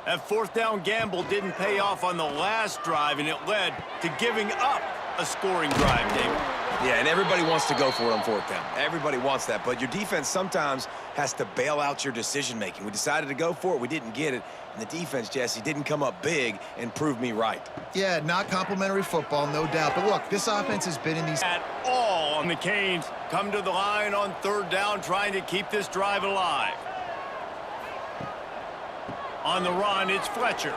That fourth down gamble didn't pay off on the last drive, and it led to giving up a scoring drive, David. Yeah, and everybody wants to go for it on fourth down. Everybody wants that, but your defense sometimes has to bail out your decision-making. We decided to go for it. We didn't get it. And the defense, Jesse, didn't come up big and prove me right. Yeah, not complimentary football, no doubt. But look, this offense has been in these... At all on the Canes. Come to the line on third down, trying to keep this drive alive. On the run, it's Fletcher.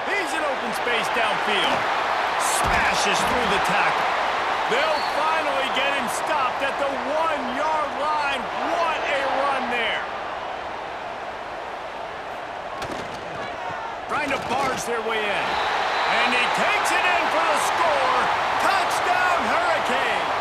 He's in open space downfield. Smashes through the tackle. They'll finally get him stopped at the 1-yard line. What a run there. Trying to barge their way in. And he takes it in for the score. Touchdown, Hurricanes.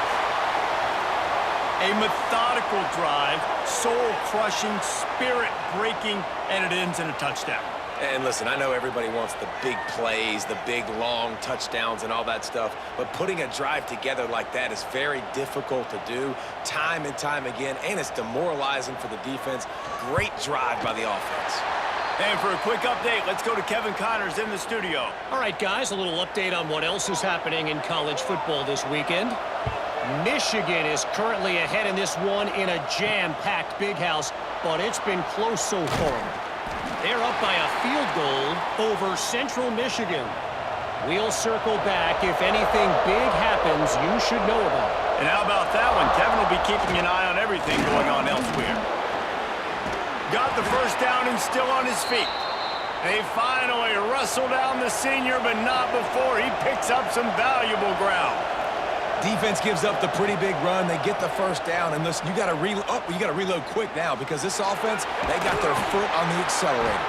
A methodical drive, soul-crushing, spirit-breaking, and it ends in a touchdown. And listen, I know everybody wants the big plays, the big, long touchdowns and all that stuff, but putting a drive together like that is very difficult to do time and time again, and it's demoralizing for the defense. Great drive by the offense. And for a quick update, let's go to Kevin Connors in the studio. All right, guys, a little update on what else is happening in college football this weekend. Michigan is currently ahead in this one in a jam-packed big house, but it's been close so far. They're up by a field goal over Central Michigan. We'll circle back if anything big happens you should know about. And how about that one? Kevin will be keeping an eye on everything going on elsewhere. Got the first down and still on his feet. They finally wrestle down the senior, but not before he picks up some valuable ground. Defense gives up the pretty big run. They get the first down, and listen, you got to reload quick now because this offense, they got their foot on the accelerator.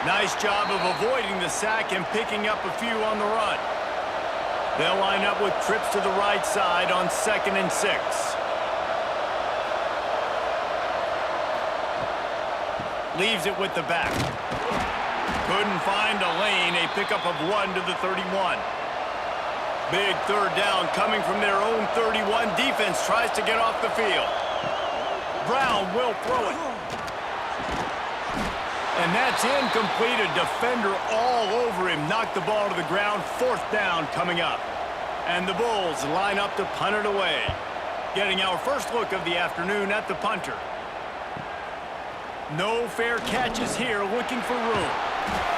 Nice job of avoiding the sack and picking up a few on the run. They'll line up with trips to the right side on 2nd and 6. Leaves it with the back. Couldn't find a lane. A pickup of 1 to the 31. Big third down coming from their own 31. Defense tries to get off the field. Brown will throw it. And that's incomplete. A defender all over him. Knocked the ball to the ground. 4th down coming up. And the Bulls line up to punt it away. Getting our first look of the afternoon at the punter. No fair catches here, looking for room.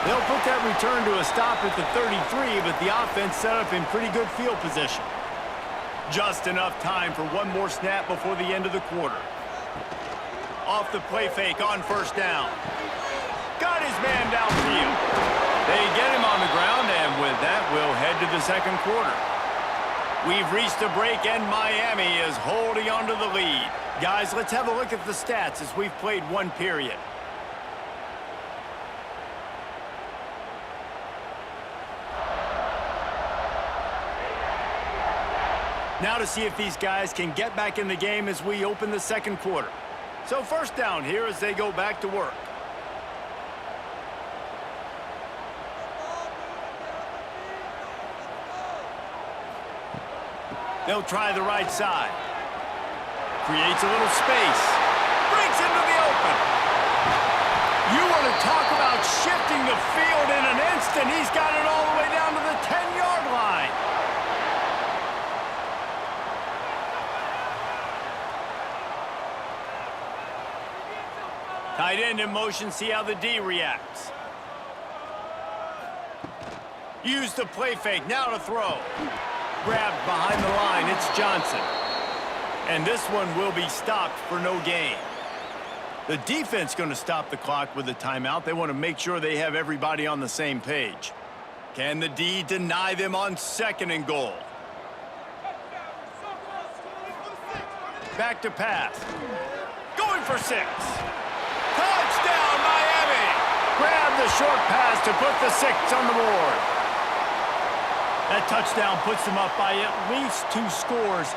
They'll put that return to a stop at the 33, but the offense set up in pretty good field position. Just enough time for one more snap before the end of the quarter. Off the play fake on 1st down. Got his man downfield. They get him on the ground, and with that, we'll head to the second quarter. We've reached a break, and Miami is holding on to the lead. Guys, let's have a look at the stats as we've played one period. Now to see if these guys can get back in the game as we open the second quarter. So 1st down here as they go back to work. They'll try the right side. Creates a little space. Breaks into the open. You want to talk about shifting the field in an instant. He's got it all the way down to the 10-yard line. Tight end in motion, see how the D reacts. Use the play fake, now to throw. Grabbed behind the line, it's Johnson. And this one will be stopped for no gain. The defense going to stop the clock with a timeout. They want to make sure they have everybody on the same page. Can the D deny them on 2nd and goal? Back to pass. Going for 6. Touchdown, Miami! Grab the short pass to put the 6 on the board. That touchdown puts them up by at least 2 scores.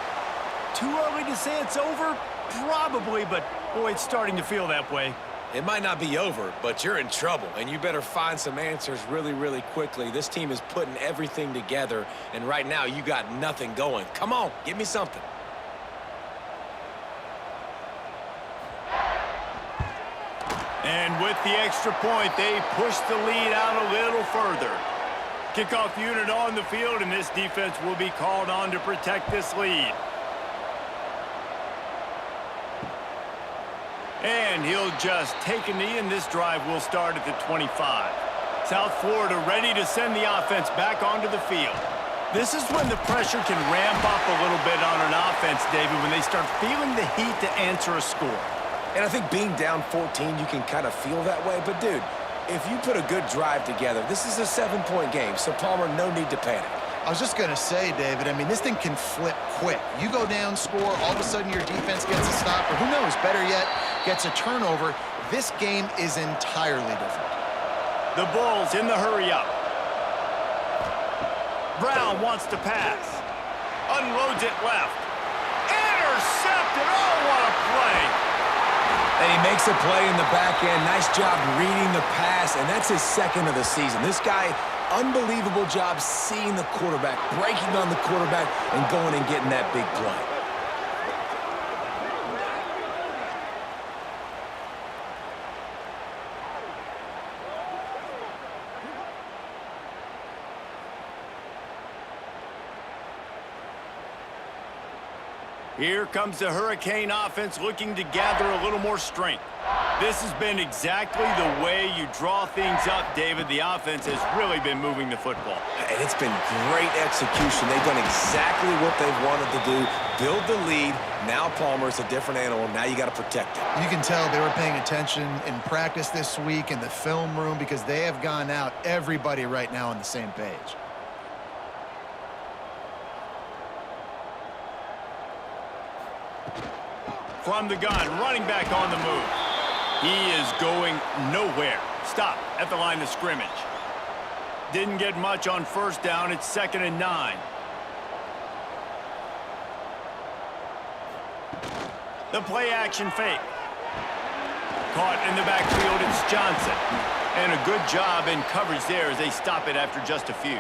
Too early to say it's over? Probably, but boy, it's starting to feel that way. It might not be over, but you're in trouble, and you better find some answers really, really quickly. This team is putting everything together, and right now you got nothing going. Come on, give me something. And with the extra point, they push the lead out a little further. Kickoff unit on the field, and this defense will be called on to protect this lead. And he'll just take a knee, and this drive will start at the 25. South Florida ready to send the offense back onto the field. This is when the pressure can ramp up a little bit on an offense, David, when they start feeling the heat to answer a score. And I think being down 14, you can kind of feel that way. But, dude, if you put a good drive together, this is a 7-point game, so, Palmer, no need to panic. I was just going to say, David, I mean, this thing can flip quick. You go down, score, all of a sudden your defense gets a stop, or who knows, better yet, gets a turnover. This game is entirely different. The Bulls in the hurry-up. Brown wants to pass. Unloads it left. Intercepted. Oh, what a play. And he makes a play in the back end. Nice job reading the pass, and that's his 2nd of the season. This guy, unbelievable job seeing the quarterback, breaking on the quarterback, and going and getting that big play. Here comes the Hurricane offense looking to gather a little more strength. This has been exactly the way you draw things up, David. The offense has really been moving the football. And it's been great execution. They've done exactly what they've wanted to do, build the lead. Now Palmer's a different animal. Now you got to protect it. You can tell they were paying attention in practice this week in the film room because they have gone out, everybody right now on the same page. From the gun, running back on the move. He is going nowhere. Stop at the line of scrimmage. Didn't get much on 1st down. It's 2nd and 9. The play action fake. Caught in the backfield, it's Johnson. And a good job in coverage there as they stop it after just a few.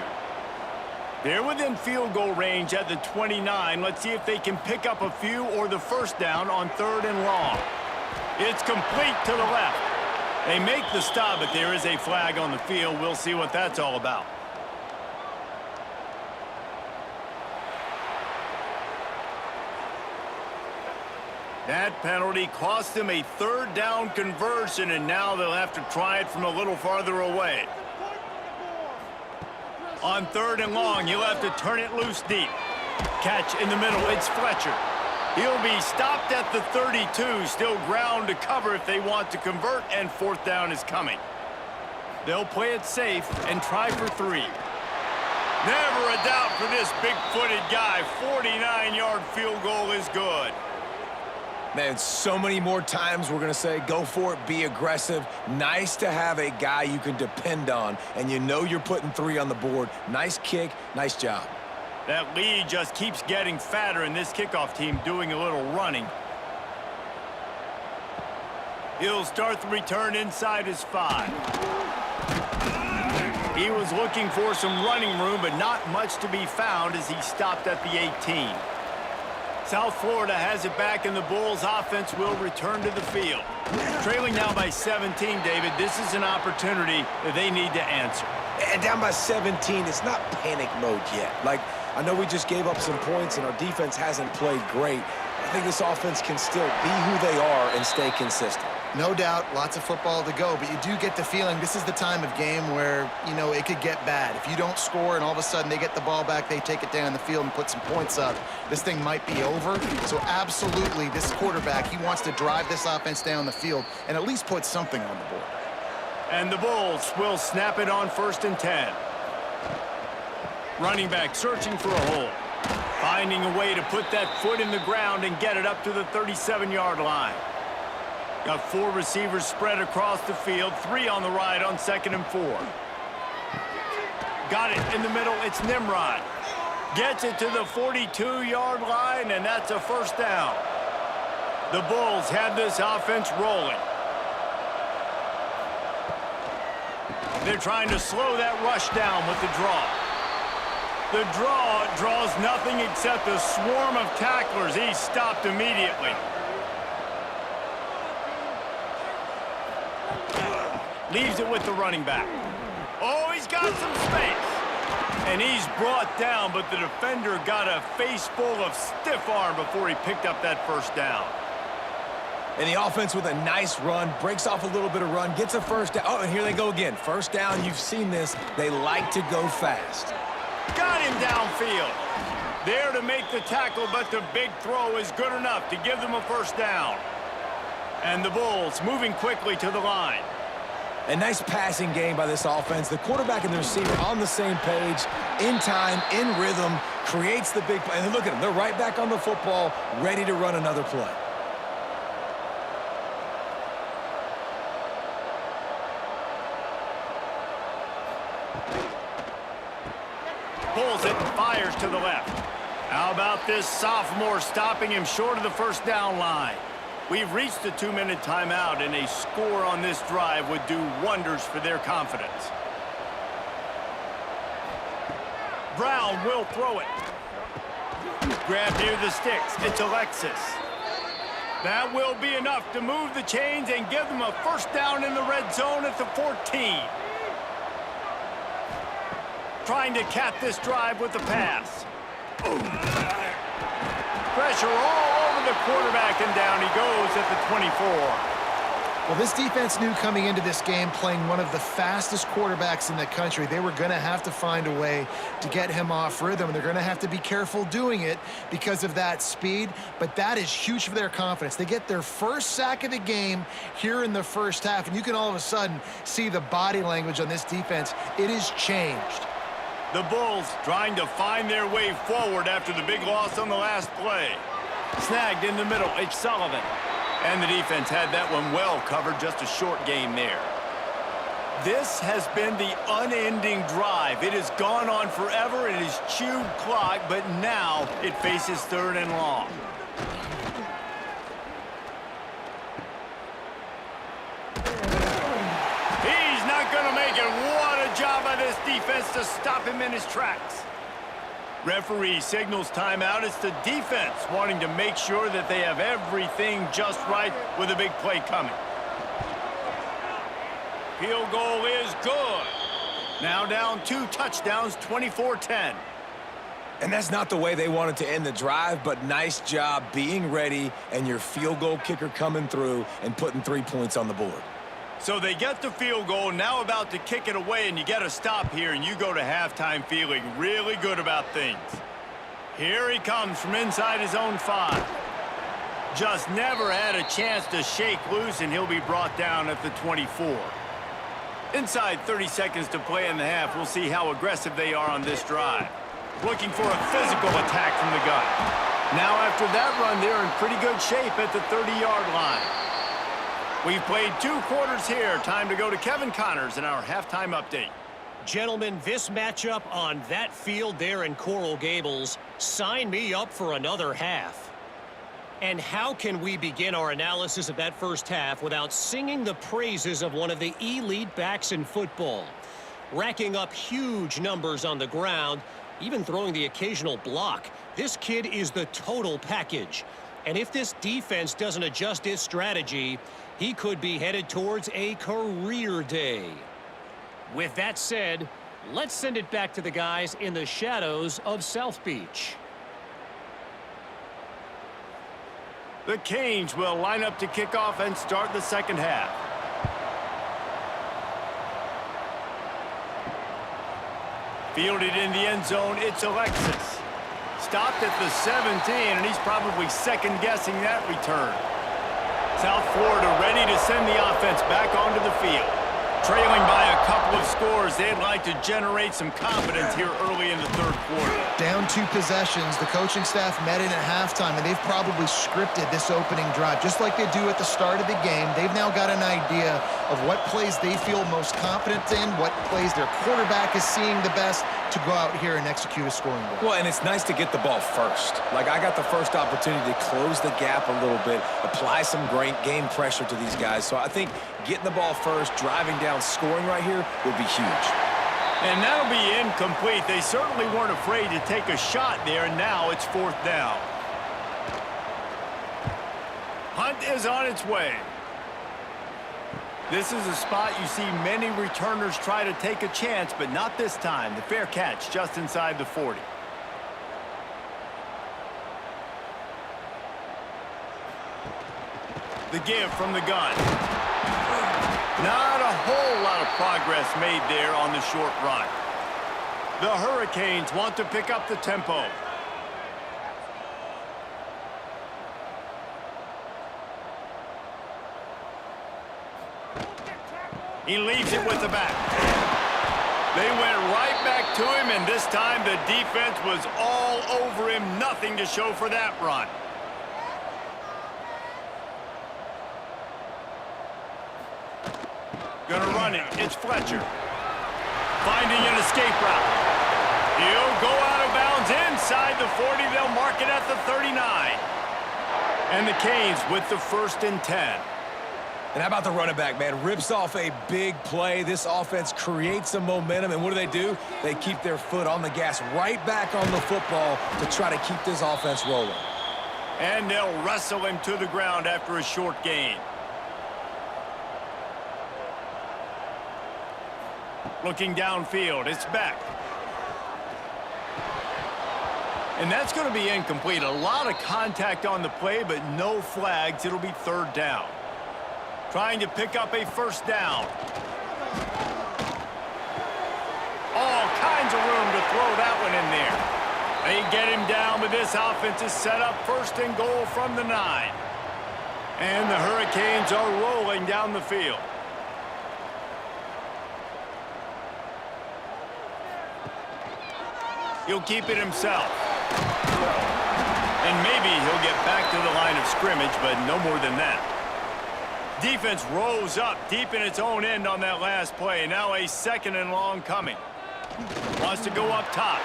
They're within field goal range at the 29. Let's see if they can pick up a few or the 1st down on 3rd and long. It's complete to the left. They make the stop, but there is a flag on the field. We'll see what that's all about. That penalty cost them a third down conversion, and now they'll have to try it from a little farther away. On 3rd and long, you'll have to turn it loose deep. Catch in the middle, it's Fletcher. He'll be stopped at the 32, still ground to cover if they want to convert, and 4th down is coming. They'll play it safe and try for 3. Never a doubt for this big-footed guy. 49-yard field goal is good. Man, so many more times we're going to say, go for it, be aggressive. Nice to have a guy you can depend on, and you know you're putting 3 on the board. Nice kick, nice job. That lead just keeps getting fatter, and this kickoff team doing a little running. He'll start the return inside his 5. He was looking for some running room, but not much to be found as he stopped at the 18. South Florida has it back, and the Bulls offense will return to the field. Trailing now by 17, David, this is an opportunity that they need to answer. And down by 17, it's not panic mode yet. Like, I know we just gave up some points, and our defense hasn't played great. I think this offense can still be who they are and stay consistent. No doubt, lots of football to go, but you do get the feeling this is the time of game where, you know, it could get bad. If you don't score and all of a sudden they get the ball back, they take it down the field and put some points up, this thing might be over. So absolutely, this quarterback, he wants to drive this offense down the field and at least put something on the board. And the Bulls will snap it on 1st and 10. Running back searching for a hole. Finding a way to put that foot in the ground and get it up to the 37-yard line. Got 4 receivers spread across the field, 3 on the right on 2nd and 4. Got it in the middle, it's Nimrod. Gets it to the 42-yard line, and that's a 1st down. The Bulls have this offense rolling. They're trying to slow that rush down with the draw. The draw draws nothing except a swarm of tacklers. He's stopped immediately. Leaves it with the running back. Oh, he's got some space. And he's brought down, but the defender got a face full of stiff arm before he picked up that 1st down. And the offense with a nice run, breaks off a little bit of run, gets a 1st down. Oh, and here they go again. 1st down, you've seen this. They like to go fast. Got him downfield. There to make the tackle, but the big throw is good enough to give them a 1st down. And the Bulls moving quickly to the line. A nice passing game by this offense. The quarterback and the receiver on the same page, in time, in rhythm, creates the big play. And look at them. They're right back on the football, ready to run another play. Pulls it and fires to the left. How about this sophomore stopping him short of the 1st down line? We've reached the 2-minute timeout, and a score on this drive would do wonders for their confidence. Brown will throw it. Grab near the sticks. It's Alexis. That will be enough to move the chains and give them a 1st down in the red zone at the 14. Trying to cap this drive with the pass. Pressure all over the quarterback, and down he goes at the 24. Well, this defense knew coming into this game, playing one of the fastest quarterbacks in the country, they were going to have to find a way to get him off rhythm. They're going to have to be careful doing it because of that speed, but that is huge for their confidence. They get their 1st sack of the game here in the 1st half, and you can all of a sudden see the body language on this defense. It has changed. The Bulls trying to find their way forward after the big loss on the last play. Snagged in the middle, it's Sullivan. And the defense had that one well covered, just a short game there. This has been the unending drive. It has gone on forever. It has chewed clock, but now it faces 3rd and long. He's not going to make it. What a job by this defense to stop him in his tracks. Referee signals timeout. It's the defense wanting to make sure that they have everything just right with a big play coming. Field goal is good. Now down 2 touchdowns, 24-10. And that's not the way they wanted to end the drive, but nice job being ready and your field goal kicker coming through and putting 3 points on the board. So they get the field goal, now about to kick it away, and you get a stop here, and you go to halftime feeling really good about things. Here he comes from inside his own 5. Just never had a chance to shake loose, and he'll be brought down at the 24. Inside 30 seconds to play in the half, we'll see how aggressive they are on this drive. Looking for a physical attack from the gun. Now after that run, they're in pretty good shape at the 30-yard line. We've played 2 quarters here. Time to go to Kevin Connors in our halftime update. Gentlemen, this matchup on that field there in Coral Gables, sign me up for another half. And how can we begin our analysis of that first half without singing the praises of one of the elite backs in football? Racking up huge numbers on the ground, even throwing the occasional block. This kid is the total package. And if this defense doesn't adjust its strategy, he could be headed towards a career day. With that said, let's send it back to the guys in the shadows of South Beach. The Canes will line up to kick off and start the second half. Fielded in the end zone, it's Alexis. Stopped at the 17, and he's probably second-guessing that return. South Florida ready to send the offense back onto the field. Trailing by a couple of scores, they'd like to generate some confidence here early in the third quarter. Down 2 possessions, the coaching staff met in at halftime, and they've probably scripted this opening drive. Just like they do at the start of the game, they've now got an idea of what plays they feel most confident in, what plays their quarterback is seeing the best to go out here and execute a scoring goal. Well, and it's nice to get the ball first. Like, I got the first opportunity to close the gap a little bit, apply some great game pressure to these guys. So I think getting the ball first, driving down, scoring right here would be huge. And that'll be incomplete. They certainly weren't afraid to take a shot there, and now it's 4th down. Hunt is on its way. This is a spot you see many returners try to take a chance, but not this time. The fair catch just inside the 40. The give from the gun. Not a whole lot of progress made there on the short run. The Hurricanes want to pick up the tempo. He leaves it with the back. They went right back to him, and this time the defense was all over him. Nothing to show for that run. Gonna run it. It's Fletcher. Finding an escape route. He'll go out of bounds inside the 40. They'll mark it at the 39. And the Canes with the 1st and 10. And how about the running back, man? Rips off a big play. This offense creates some momentum, and what do? They keep their foot on the gas right back on the football to try to keep this offense rolling. And they'll wrestle him to the ground after a short gain. Looking downfield, it's Beck. And that's going to be incomplete. A lot of contact on the play, but no flags. It'll be 3rd down. Trying to pick up a 1st down. All kinds of room to throw that one in there. They get him down, but this offense is set up 1st and goal from the 9. And the Hurricanes are rolling down the field. He'll keep it himself. And maybe he'll get back to the line of scrimmage, but no more than that. Defense rose up deep in its own end on that last play. Now a 2nd and long coming. Wants to go up top.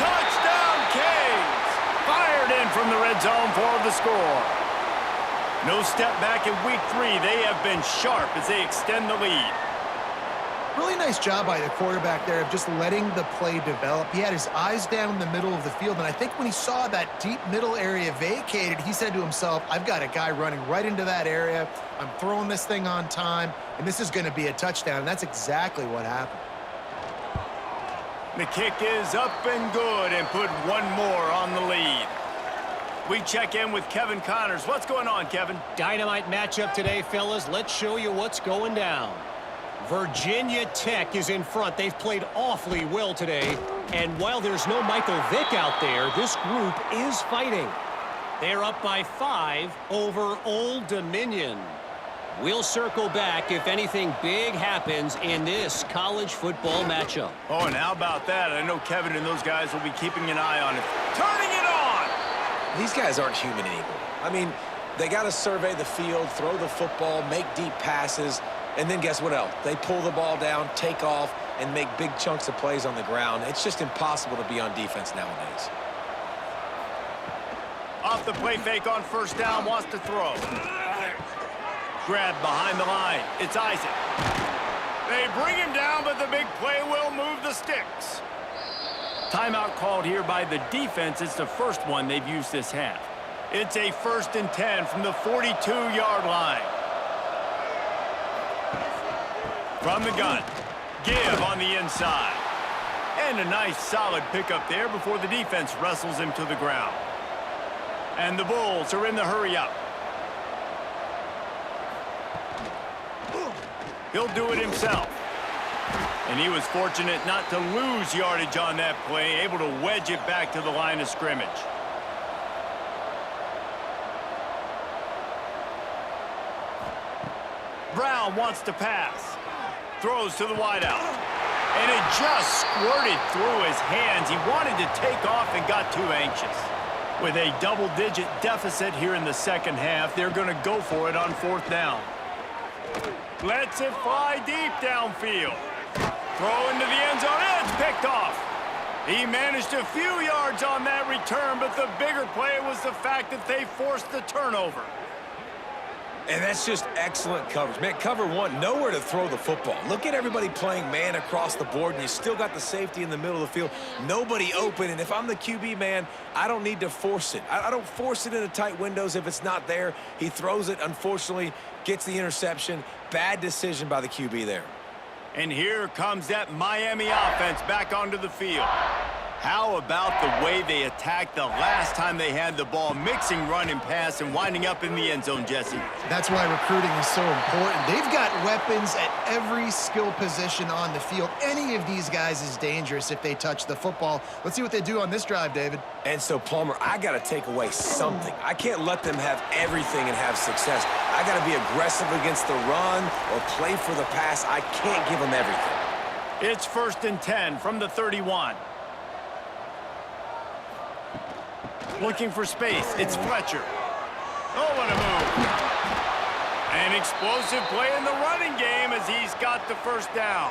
Touchdown, Canes! Fired in from the red zone for the score. No step back in week 3. They have been sharp as they extend the lead. Really nice job by the quarterback there of just letting the play develop. He had his eyes down in the middle of the field, and I think when he saw that deep middle area vacated, he said to himself, I've got a guy running right into that area. I'm throwing this thing on time, and this is going to be a touchdown. And that's exactly what happened. The kick is up and good and put one more on the lead. We check in with Kevin Connors. What's going on, Kevin? Dynamite matchup today, fellas. Let's show you what's going down. Virginia Tech is in front. They've played awfully well today. And while there's no Michael Vick out there, this group is fighting. They're up by 5 over Old Dominion. We'll circle back if anything big happens in this college football matchup. Oh, and how about that? I know Kevin and those guys will be keeping an eye on it. Turning it on! These guys aren't human anymore. I mean, they got to survey the field, throw the football, make deep passes, and then guess what else? They pull the ball down, take off, and make big chunks of plays on the ground. It's just impossible to be on defense nowadays. Off the play fake on first down, wants to throw. Grab behind the line. It's Isaac. They bring him down, but the big play will move the sticks. Timeout called here by the defense. It's the first one they've used this half. It's a 1st and 10 from the 42-yard line. From the gun, give on the inside. And a nice solid pickup there before the defense wrestles him to the ground. And the Bulls are in the hurry-up. He'll do it himself. And he was fortunate not to lose yardage on that play, able to wedge it back to the line of scrimmage. Brown wants to pass. Throws to the wideout. And it just squirted through his hands. He wanted to take off and got too anxious. With a double-digit deficit here in the second half, they're going to go for it on 4th down. Lets it fly deep downfield. Throw into the end zone. It's picked off. He managed a few yards on that return, but the bigger play was the fact that they forced the turnover. And that's just excellent coverage. Man, cover one, nowhere to throw the football. Look at everybody playing man across the board, and you still got the safety in the middle of the field. Nobody open, and if I'm the QB, man, I don't need to force it. I don't force it into tight windows if it's not there. He throws it, unfortunately, gets the interception. Bad decision by the QB there. And here comes that Miami offense back onto the field. How about the way they attacked the last time they had the ball, mixing run and pass and winding up in the end zone, Jesse? That's why recruiting is so important. They've got weapons at every skill position on the field. Any of these guys is dangerous if they touch the football. Let's see what they do on this drive, David. And so, Palmer, I got to take away something. I can't let them have everything and have success. I got to be aggressive against the run or play for the pass. I can't give them everything. It's 1st and 10 from the 31. Looking for space. It's Fletcher. Oh, what a move. An explosive play in the running game as he's got the first down.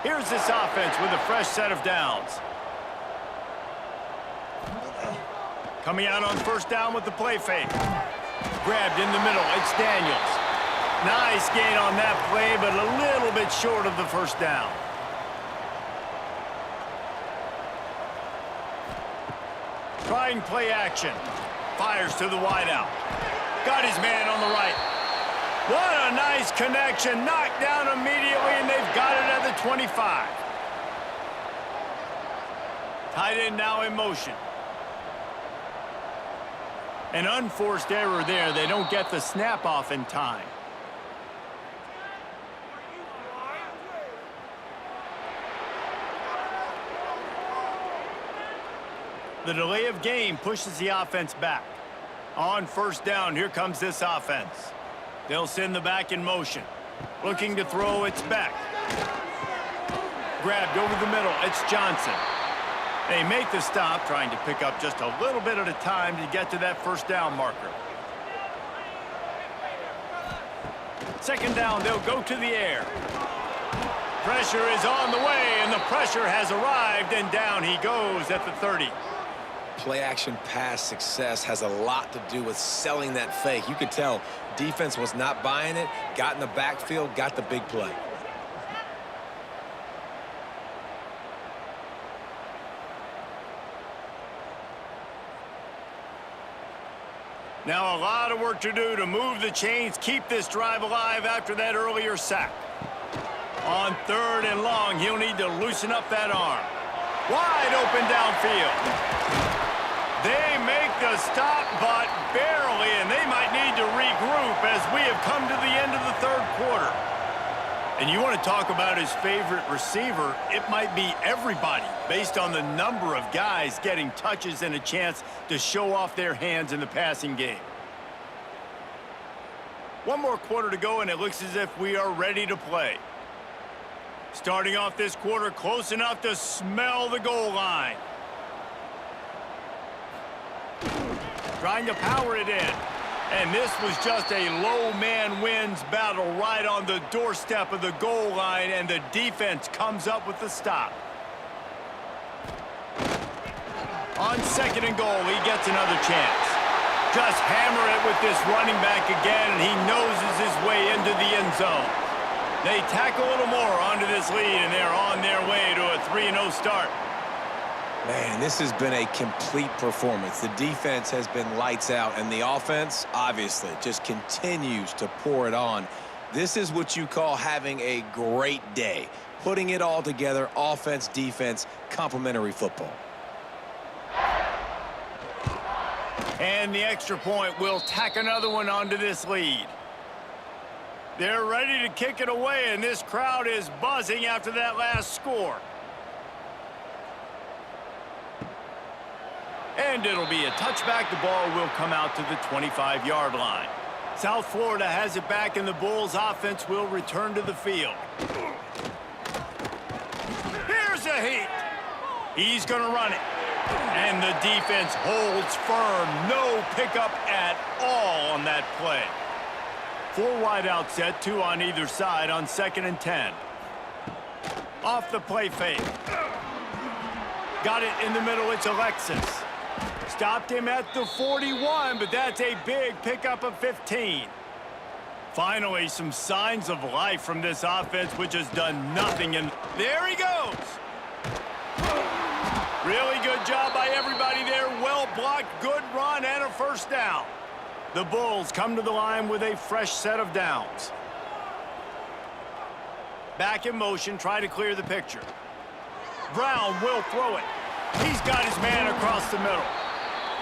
Here's this offense with a fresh set of downs. Coming out on 1st down with the play fake. Grabbed in the middle. It's Daniels. Nice gain on that play, but a little bit short of the first down. Trying play action. Fires to the wideout. Got his man on the right. What a nice connection. Knocked down immediately, and they've got it at the 25. Tight end now in motion. An unforced error there. They don't get the snap off in time. The delay of game pushes the offense back. On 1st down, here comes this offense. They'll send the back in motion. Looking to throw, it's back. Grabbed over the middle, it's Johnson. They make the stop, trying to pick up just a little bit at a time to get to that 1st down marker. 2nd down, they'll go to the air. Pressure is on the way, and the pressure has arrived, and down he goes at the 30. Play-action pass success has a lot to do with selling that fake. You could tell defense was not buying it, got in the backfield, got the big play. Now a lot of work to do to move the chains, keep this drive alive after that earlier sack. On 3rd and long, he'll need to loosen up that arm. Wide open downfield. They make the stop, but barely, and they might need to regroup as we have come to the end of the 3rd quarter. And you want to talk about his favorite receiver, it might be everybody based on the number of guys getting touches and a chance to show off their hands in the passing game. One more quarter to go, and it looks as if we are ready to play. Starting off this quarter close enough to smell the goal line. Trying to power it in. And this was just a low man wins battle right on the doorstep of the goal line, and the defense comes up with the stop. On 2nd and goal, he gets another chance. Just hammer it with this running back again, and he noses his way into the end zone. They tack a little more onto this lead, and they're on their way to a 3-0 start. Man, this has been a complete performance. The defense has been lights out, and the offense, obviously, just continues to pour it on. This is what you call having a great day. Putting it all together, offense, defense, complementary football. And the extra point will tack another one onto this lead. They're ready to kick it away, and this crowd is buzzing after that last score. And it'll be a touchback. The ball will come out to the 25-yard line. South Florida has it back, and the Bulls offense will return to the field. Here's a heat. He's going to run it. And the defense holds firm. No pickup at all on that play. 4 wide out set, 2 on either side on 2nd and 10. Off the play fake. Got it in the middle. It's Alexis. Stopped him at the 41, but that's a big pickup of 15. Finally, some signs of life from this offense, which has done nothing. And there he goes. Really good job by everybody there. Well blocked, good run, and a first down. The Bulls come to the line with a fresh set of downs. Back in motion, try to clear the picture. Brown will throw it. He's got his man across the middle.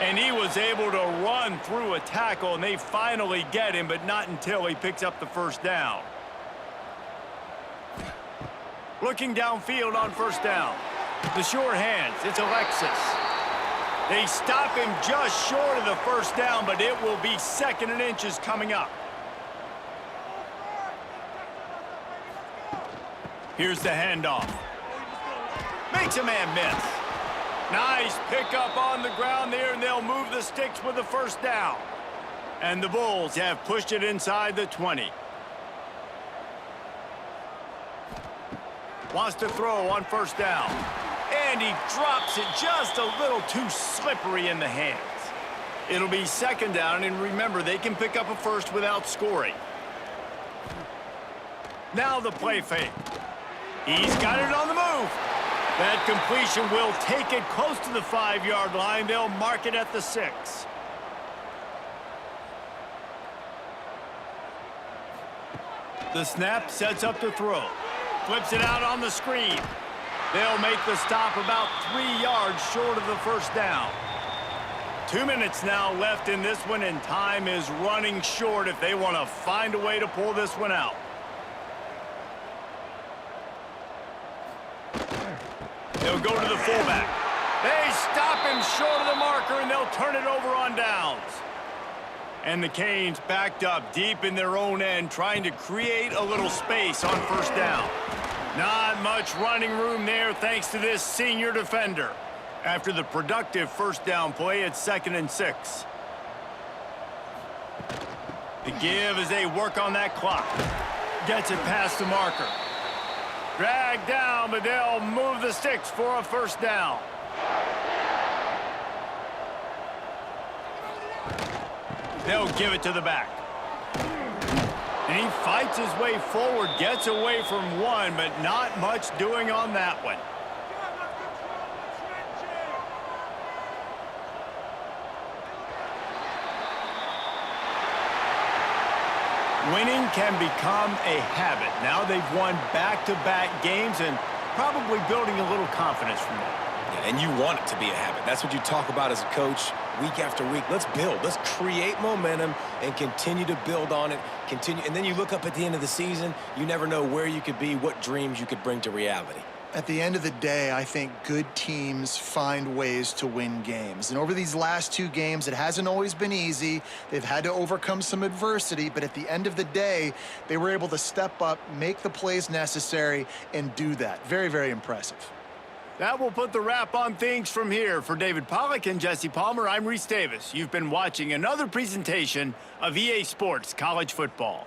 And he was able to run through a tackle, and they finally get him, but not until he picks up the first down. Looking downfield on first down. The short hands, it's Alexis. They stop him just short of the first down, but it will be 2nd and inches coming up. Here's the handoff. Makes a man miss. Nice pickup on the ground there, and they'll move the sticks with the first down. And the Bulls have pushed it inside the 20. Wants to throw on first down. And he drops it just a little too slippery in the hands. It'll be 2nd down, and remember, they can pick up a first without scoring. Now the play fake. He's got it on the move. That completion will take it close to the 5-yard line. They'll mark it at the 6. The snap sets up to throw. Flips it out on the screen. They'll make the stop about 3 yards short of the first down. 2 minutes now left in this one, and time is running short if they want to find a way to pull this one out. They'll go to the fullback. They stop him short of the marker, and they'll turn it over on downs. And the Canes backed up deep in their own end, trying to create a little space on first down. Not much running room there thanks to this senior defender. After the productive first down play, it's 2nd and 6. The give as they work on that clock. Gets it past the marker. Dragged down, but they'll move the sticks for a first down. They'll give it to the back. And he fights his way forward, gets away from one, but not much doing on that one. Winning can become a habit. Now they've won back-to-back games and probably building a little confidence from that. Yeah, and you want it to be a habit. That's what you talk about as a coach week after week. Let's build. Let's create momentum and continue to build on it. Continue, and then you look up at the end of the season, you never know where you could be, what dreams you could bring to reality. At the end of the day, I think good teams find ways to win games. And over these last 2 games, it hasn't always been easy. They've had to overcome some adversity, but at the end of the day, they were able to step up, make the plays necessary, and do that. Very, very impressive. That will put the wrap on things from here. For David Pollack and Jesse Palmer, I'm Reese Davis. You've been watching another presentation of EA Sports College Football.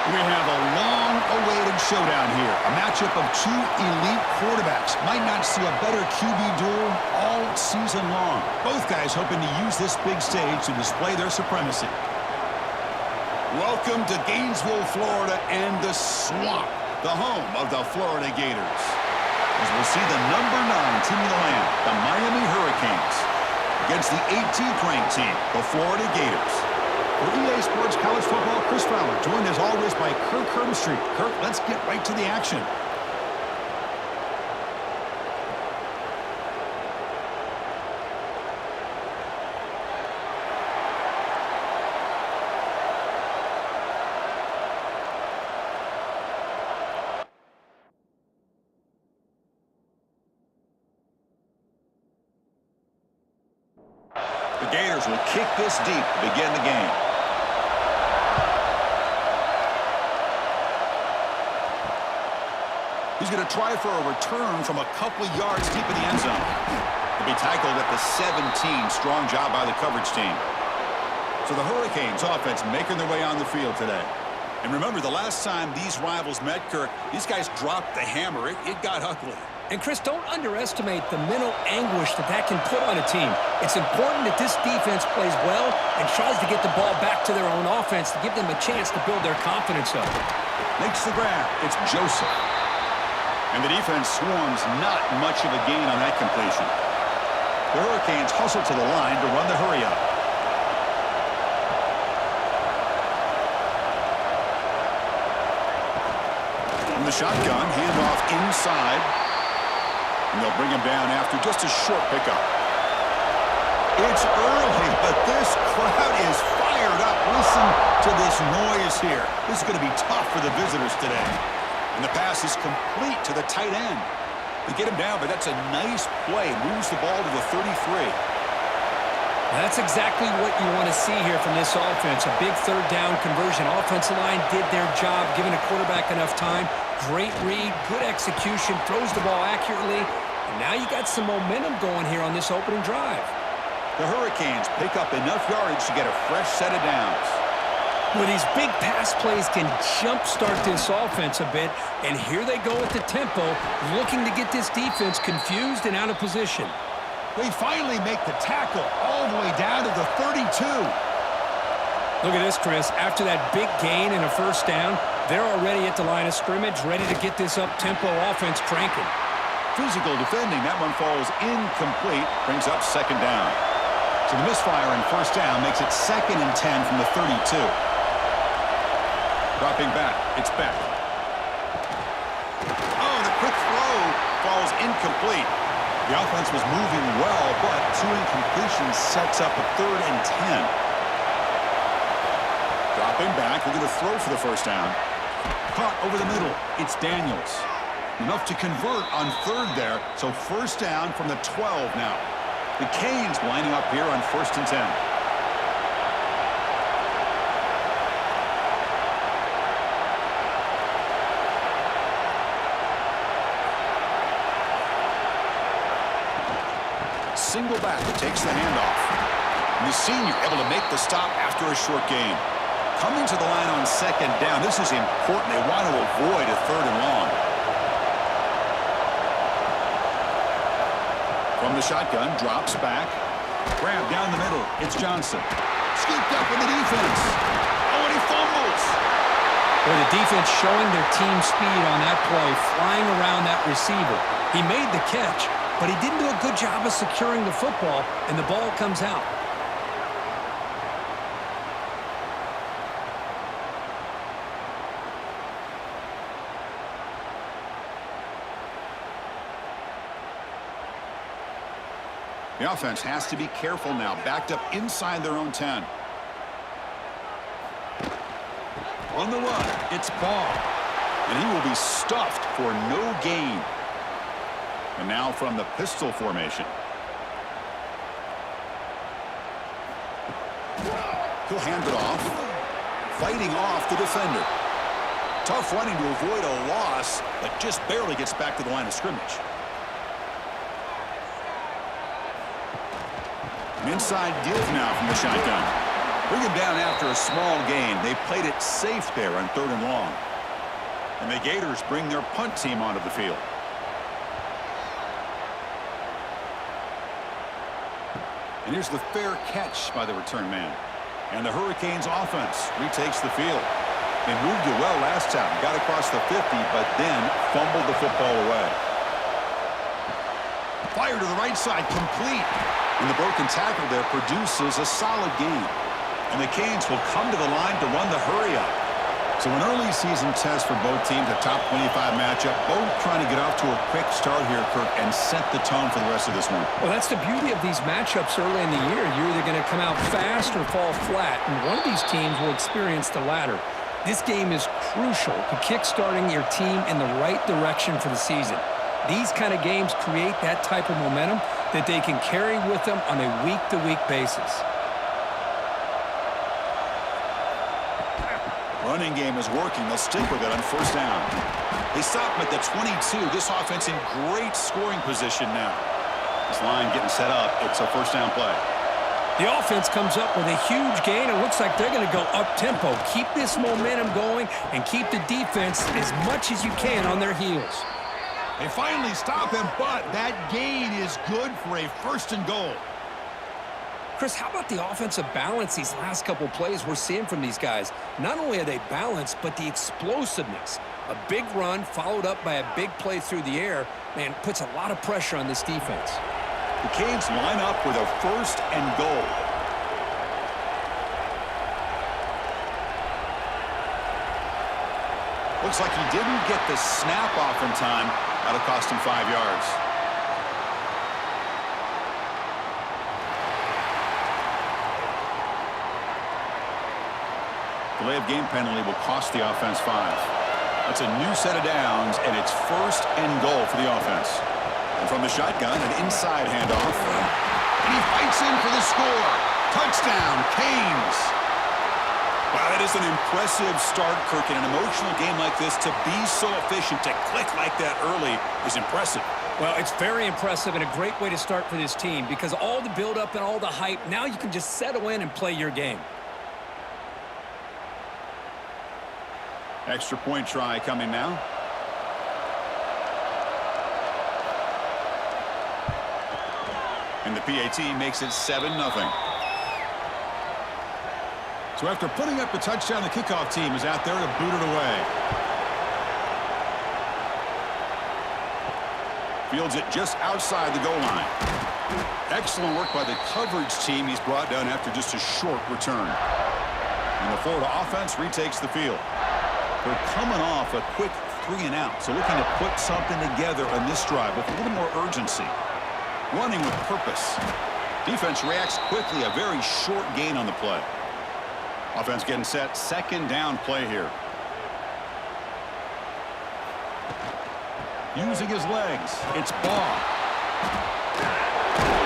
We have a long-awaited showdown here. A matchup of two elite quarterbacks. Might not see a better QB duel all season long. Both guys hoping to use this big stage to display their supremacy. Welcome to Gainesville, Florida, and the Swamp, the home of the Florida Gators. As we'll see the number 9 team in the land, the Miami Hurricanes, against the 18th ranked team, the Florida Gators. For EA Sports College Football, Chris Fowler, joined as always by Kirk Herbstreit. Kirk, let's get right to the action. The Gators will kick this deep to begin the game. He's going to try for a return from a couple yards deep in the end zone. He'll be tackled at the 17. Strong job by the coverage team. So the Hurricanes offense making their way on the field today. And remember, the last time these rivals met, Kirk, these guys dropped the hammer. It got ugly. And, Chris, don't underestimate the mental anguish that can put on a team. It's important that this defense plays well and tries to get the ball back to their own offense to give them a chance to build their confidence up. Makes the grab. It's Joseph. And the defense swarms not much of a gain on that completion. The Hurricanes hustle to the line to run the hurry-up. From the shotgun, handoff inside. And they'll bring him down after just a short pickup. It's early, but this crowd is fired up. Listen to this noise here. This is going to be tough for the visitors today. And the pass is complete to the tight end. They get him down, but that's a nice play. Moves the ball to the 33. That's exactly what you want to see here from this offense. A big third down conversion. Offensive line did their job, giving a quarterback enough time. Great read, good execution, throws the ball accurately. And now you got some momentum going here on this opening drive. The Hurricanes pick up enough yardage to get a fresh set of downs. Well, these big pass plays can jumpstart this offense a bit, and here they go at the tempo, looking to get this defense confused and out of position. They finally make the tackle all the way down to the 32. Look at this, Chris. After that big gain and a first down, they're already at the line of scrimmage, ready to get this up-tempo offense cranking. Physical defending. That one falls incomplete. Brings up second down. So the misfire in first down makes it 2nd and 10 from the 32. Dropping back. It's Beck. Oh, the quick throw falls incomplete. The offense was moving well, but 2 incompletions sets up a 3rd and 10. Dropping back. They're going to throw for the first down. Caught over the middle. It's Daniels. Enough to convert on 3rd there. So first down from the 12 now. The Canes lining up here on 1st and 10. Single back takes the handoff. And the senior able to make the stop after a short gain. Coming to the line on 2nd down. This is important. They want to avoid a 3rd and long. From the shotgun, drops back. Grab down the middle. It's Johnson. Scooped up in the defense. Oh, and he fumbles. Well, the defense showing their team speed on that play, flying around that receiver. He made the catch, but he didn't do a good job of securing the football, and the ball comes out. The offense has to be careful now. Backed up inside their own 10. On the run, it's Ball. And he will be stuffed for no gain. And now from the pistol formation. He'll hand it off. Fighting off the defender. Tough running to avoid a loss, but just barely gets back to the line of scrimmage. An inside give now from the shotgun. Bring him down after a small gain. They played it safe there on 3rd and long. And the Gators bring their punt team onto the field. And here's the fair catch by the return man. And the Hurricanes offense retakes the field. They moved it well last time, got across the 50, but then fumbled the football away. Fire to the right side, complete. And the broken tackle there produces a solid gain. And the Canes will come to the line to run the hurry up. So an early season test for both teams, a top 25 matchup, both trying to get off to a quick start here, Kirk, and set the tone for the rest of this one. Well, that's the beauty of these matchups early in the year. You're either going to come out fast or fall flat, and one of these teams will experience the latter. This game is crucial to kick-starting your team in the right direction for the season. These kind of games create that type of momentum that they can carry with them on a week-to-week basis. Running game is working. They'll stick with it on 1st down. They stop him at the 22. This offense in great scoring position now. This line getting set up. It's a 1st down play. The offense comes up with a huge gain. It looks like they're going to go up-tempo. Keep this momentum going and keep the defense as much as you can on their heels. They finally stop him, but that gain is good for a 1st and goal. Chris, how about the offensive balance these last couple plays we're seeing from these guys? Not only are they balanced, but the explosiveness. A big run followed up by a big play through the air, man, puts a lot of pressure on this defense. The Canes line up with a 1st and goal. Looks like he didn't get the snap off in time. That'll cost him 5 yards. Delay of game penalty will cost the offense 5. That's a new set of downs, and it's 1st and goal for the offense. And from the shotgun, an inside handoff. And he fights in for the score. Touchdown, Canes. Wow, that is an impressive start, Kirk. In an emotional game like this, to be so efficient, to click like that early is impressive. Well, it's very impressive and a great way to start for this team because all the build-up and all the hype, now you can just settle in and play your game. Extra point try coming now. And the PAT makes it 7-0. So after putting up the touchdown, the kickoff team is out there to boot it away. Fields it just outside the goal line. Excellent work by the coverage team. He's brought down after just a short return. And the Florida offense retakes the field. They're coming off a quick 3-and-out, so looking to put something together on this drive with a little more urgency. Running with purpose. Defense reacts quickly, a very short gain on the play. Offense getting set, 2nd down play here. Using his legs, it's Baugh.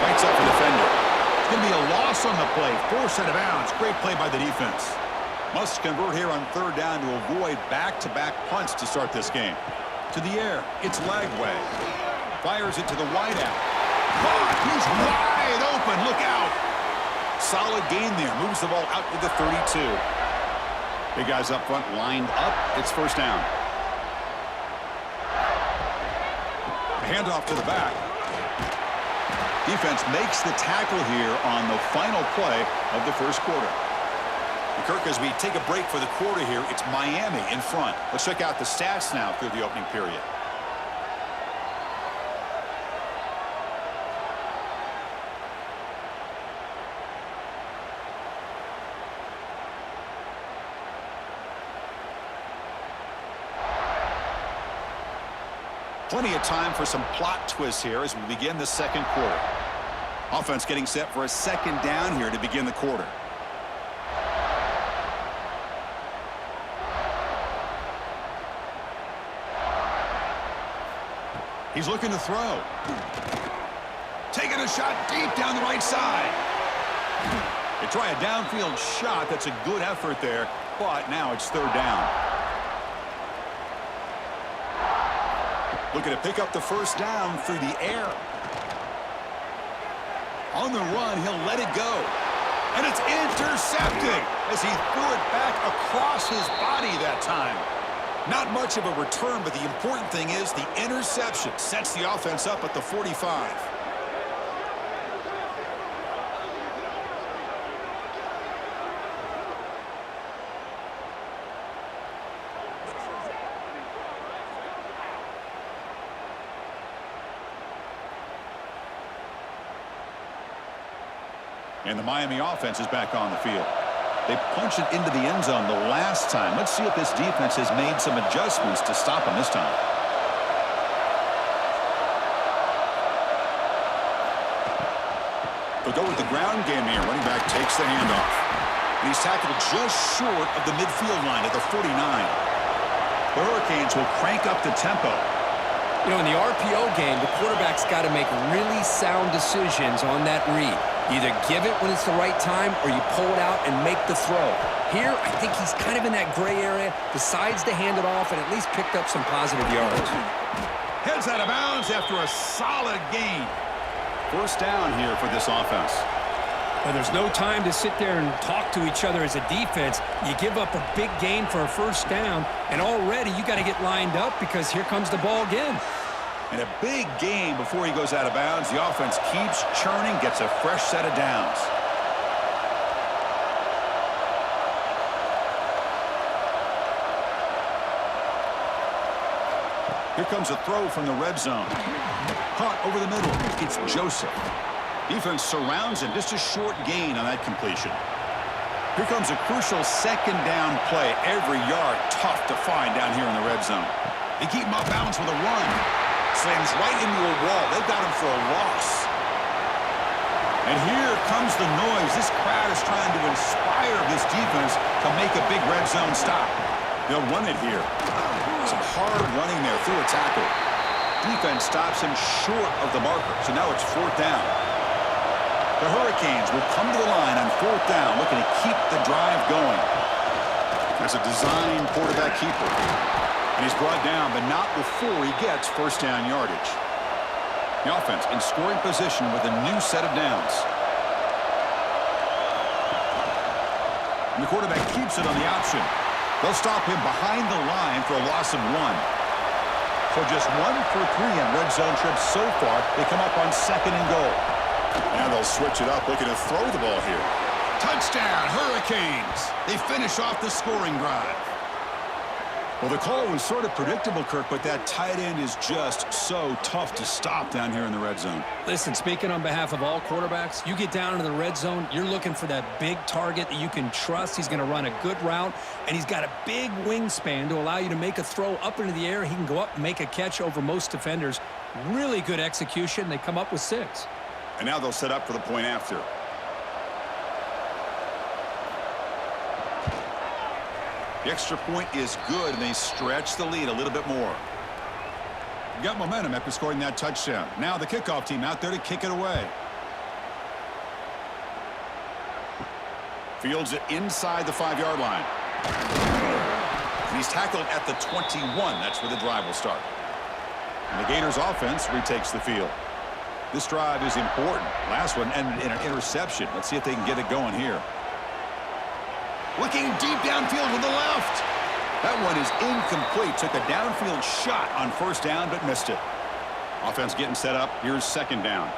Fights up the defender. It's going to be a loss on the play, 4th out of bounds. Great play by the defense. Must convert here on 3rd down to avoid back-to-back punts to start this game. To the air, it's Lagway. Fires it to the wideout. Caught, he's wide open, look out. Solid gain there, moves the ball out to the 32. Big guys up front lined up, it's 1st down. Handoff to the back. Defense makes the tackle here on the final play of the 1st quarter. Kirk, as we take a break for the quarter here, it's Miami in front. Let's check out the stats now through the opening period. Plenty of time for some plot twists here as we begin the 2nd quarter. Offense getting set for a 2nd down here to begin the quarter. He's looking to throw. Taking a shot deep down the right side. They try a downfield shot. That's a good effort there, but now it's 3rd down. Looking to pick up the 1st down through the air. On the run, he'll let it go. And it's intercepted as he threw it back across his body that time. Not much of a return, but the important thing is the interception sets the offense up at the 45. And the Miami offense is back on the field. They punched it into the end zone the last time. Let's see if this defense has made some adjustments to stop them this time. They'll go with the ground game here. Running back takes the handoff. And he's tackled just short of the midfield line at the 49. The Hurricanes will crank up the tempo. You know, in the RPO game, the quarterback's got to make really sound decisions on that read. Either give it when it's the right time or you pull it out and make the throw. Here, I think he's kind of in that gray area, decides to hand it off and at least picked up some positive yards. Heads out of bounds after a solid gain. First down here for this offense. Well, there's no time to sit there and talk to each other as a defense. You give up a big gain for a first down, and already you got to get lined up because here comes the ball again. And a big gain before he goes out of bounds. The offense keeps churning, gets a fresh set of downs. Here comes a throw from the red zone. Caught over the middle. It's Joseph. Defense surrounds him. Just a short gain on that completion. Here comes a crucial second down play. Every yard tough to find down here in the red zone. They keep him off balance with a run. Slams right into a wall. They've got him for a loss. And here comes the noise. This crowd is trying to inspire this defense to make a big red zone stop. They'll run it here. Some hard running there through a tackle. Defense stops him short of the marker. So now it's fourth down. The Hurricanes will come to the line on fourth down, looking to keep the drive going. There's a design quarterback keeper. And he's brought down, but not before he gets first down yardage. The offense in scoring position with a new set of downs. And the quarterback keeps it on the option. They'll stop him behind the line for a loss of 1. So just 1 for 3 on red zone trips so far. They come up on second and goal. Now they'll switch it up, looking to throw the ball here. Touchdown, Hurricanes. They finish off the scoring drive. Well, the call was sort of predictable, Kirk, but that tight end is just so tough to stop down here in the red zone. Listen, speaking on behalf of all quarterbacks, you get down into the red zone, you're looking for that big target that you can trust. He's going to run a good route, and he's got a big wingspan to allow you to make a throw up into the air. He can go up and make a catch over most defenders. Really good execution. They come up with 6. And now they'll set up for the point after. The extra point is good, and they stretch the lead a little bit more. Got momentum after scoring that touchdown. Now the kickoff team out there to kick it away. Fields it inside the 5-yard line. And he's tackled at the 21. That's where the drive will start. And the Gators offense retakes the field. This drive is important. Last one ended in an interception. Let's see if they can get it going here. Looking deep downfield with the left. That one is incomplete. Took a downfield shot on first down, but missed it. Offense getting set up. Here's second down.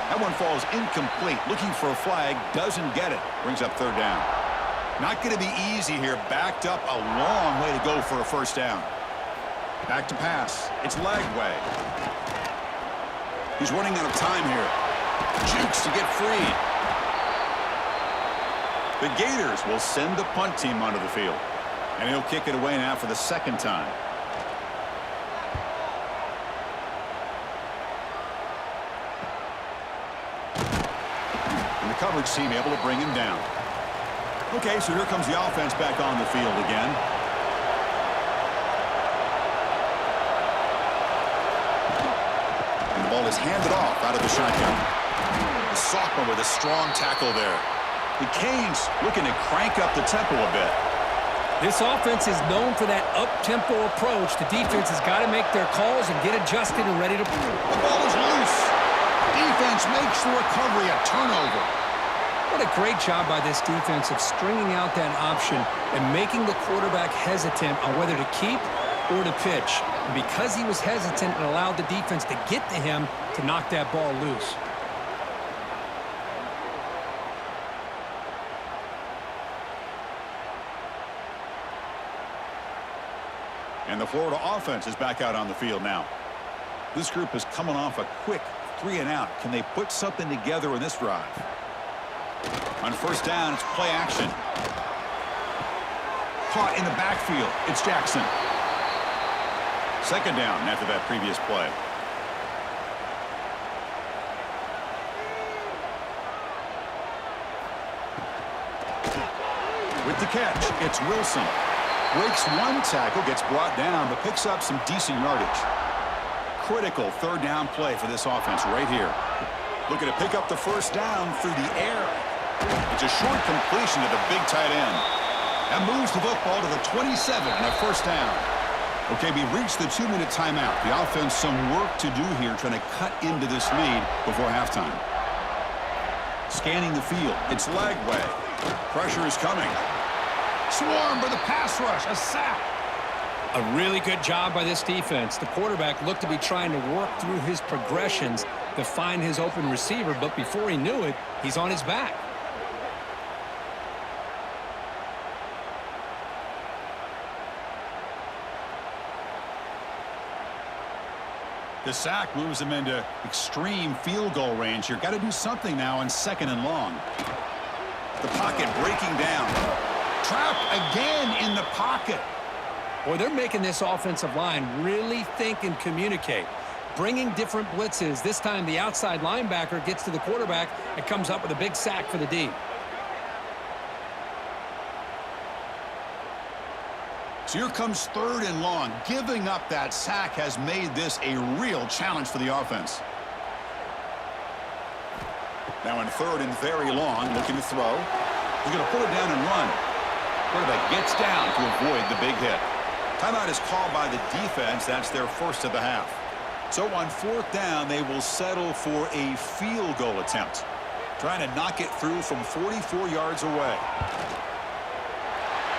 That one falls incomplete. Looking for a flag. Doesn't get it. Brings up third down. Not going to be easy here. Backed up a long way to go for a first down. Back to pass. It's leg way. He's running out of time here. Jukes to get free. The Gators will send the punt team onto the field. And he'll kick it away now for the second time. And the coverage team able to bring him down. Okay, so here comes the offense back on the field again. And the ball is handed off out of the shotgun. The sophomore with a strong tackle there. The Canes looking to crank up the tempo a bit. This offense is known for that up-tempo approach. The defense has got to make their calls and get adjusted and ready to play. The ball is loose. defense makes the recovery a turnover. What a great job by this defense of stringing out that option and making the quarterback hesitant on whether to keep or to pitch. And because he was hesitant and allowed the defense to get to him to knock that ball loose. And the Florida offense is back out on the field now. This group is coming off a quick 3-and-out. Can they put something together in this drive? On first down, it's play action. Caught in the backfield. It's Jackson. Second down after that previous play. With the catch, it's Wilson. Breaks one tackle, gets brought down, but picks up some decent yardage. Critical third down play for this offense right here. Looking to pick up the first down through the air. It's a short completion to the big tight end. That moves the football to the 27 and a first down. Okay, we reached the 2-minute timeout. The offense some work to do here trying to cut into this lead before halftime. Scanning the field. It's Lagway. Pressure is coming. Swarm for the pass rush. A sack. A really good job by this defense. The quarterback looked to be trying to work through his progressions to find his open receiver, but before he knew it, he's on his back. The sack moves him into extreme field goal range here. Got to do something now on 2nd and long. The pocket breaking down. Trapped again in the pocket. Boy, they're making this offensive line really think and communicate. Bringing different blitzes. This time the outside linebacker gets to the quarterback and comes up with a big sack for the D. So here comes 3rd and long. Giving up that sack has made this a real challenge for the offense. Now in 3rd and very long, looking to throw. He's going to pull it down and run. Quarterback gets down to avoid the big hit. Timeout is called by the defense. That's their first of the half. So on 4th down, they will settle for a field goal attempt. Trying to knock it through from 44 yards away.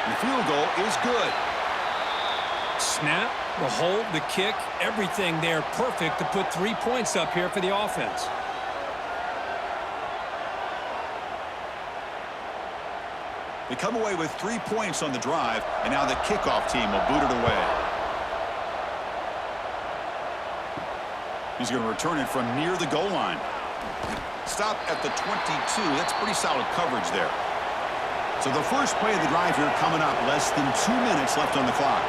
And the field goal is good. Snap, the hold, the kick, everything there perfect to put 3 points up here for the offense. They come away with 3 points on the drive, and now the kickoff team will boot it away. He's going to return it from near the goal line. Stop at the 22. That's pretty solid coverage there. So the first play of the drive here coming up. Less than 2 minutes left on the clock.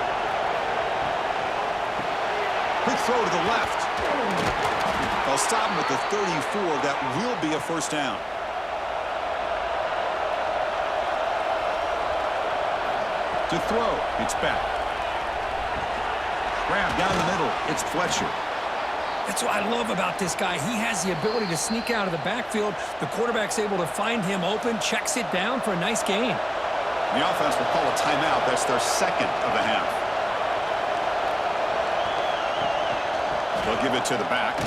Quick throw to the left. They'll stop him at the 34. That will be a first down. To throw, it's back. Grab down the middle, it's Fletcher. That's what I love about this guy. He has the ability to sneak out of the backfield. The quarterback's able to find him open, checks it down for a nice gain. The offense will call a timeout. That's their second of the half. They'll give it to the back.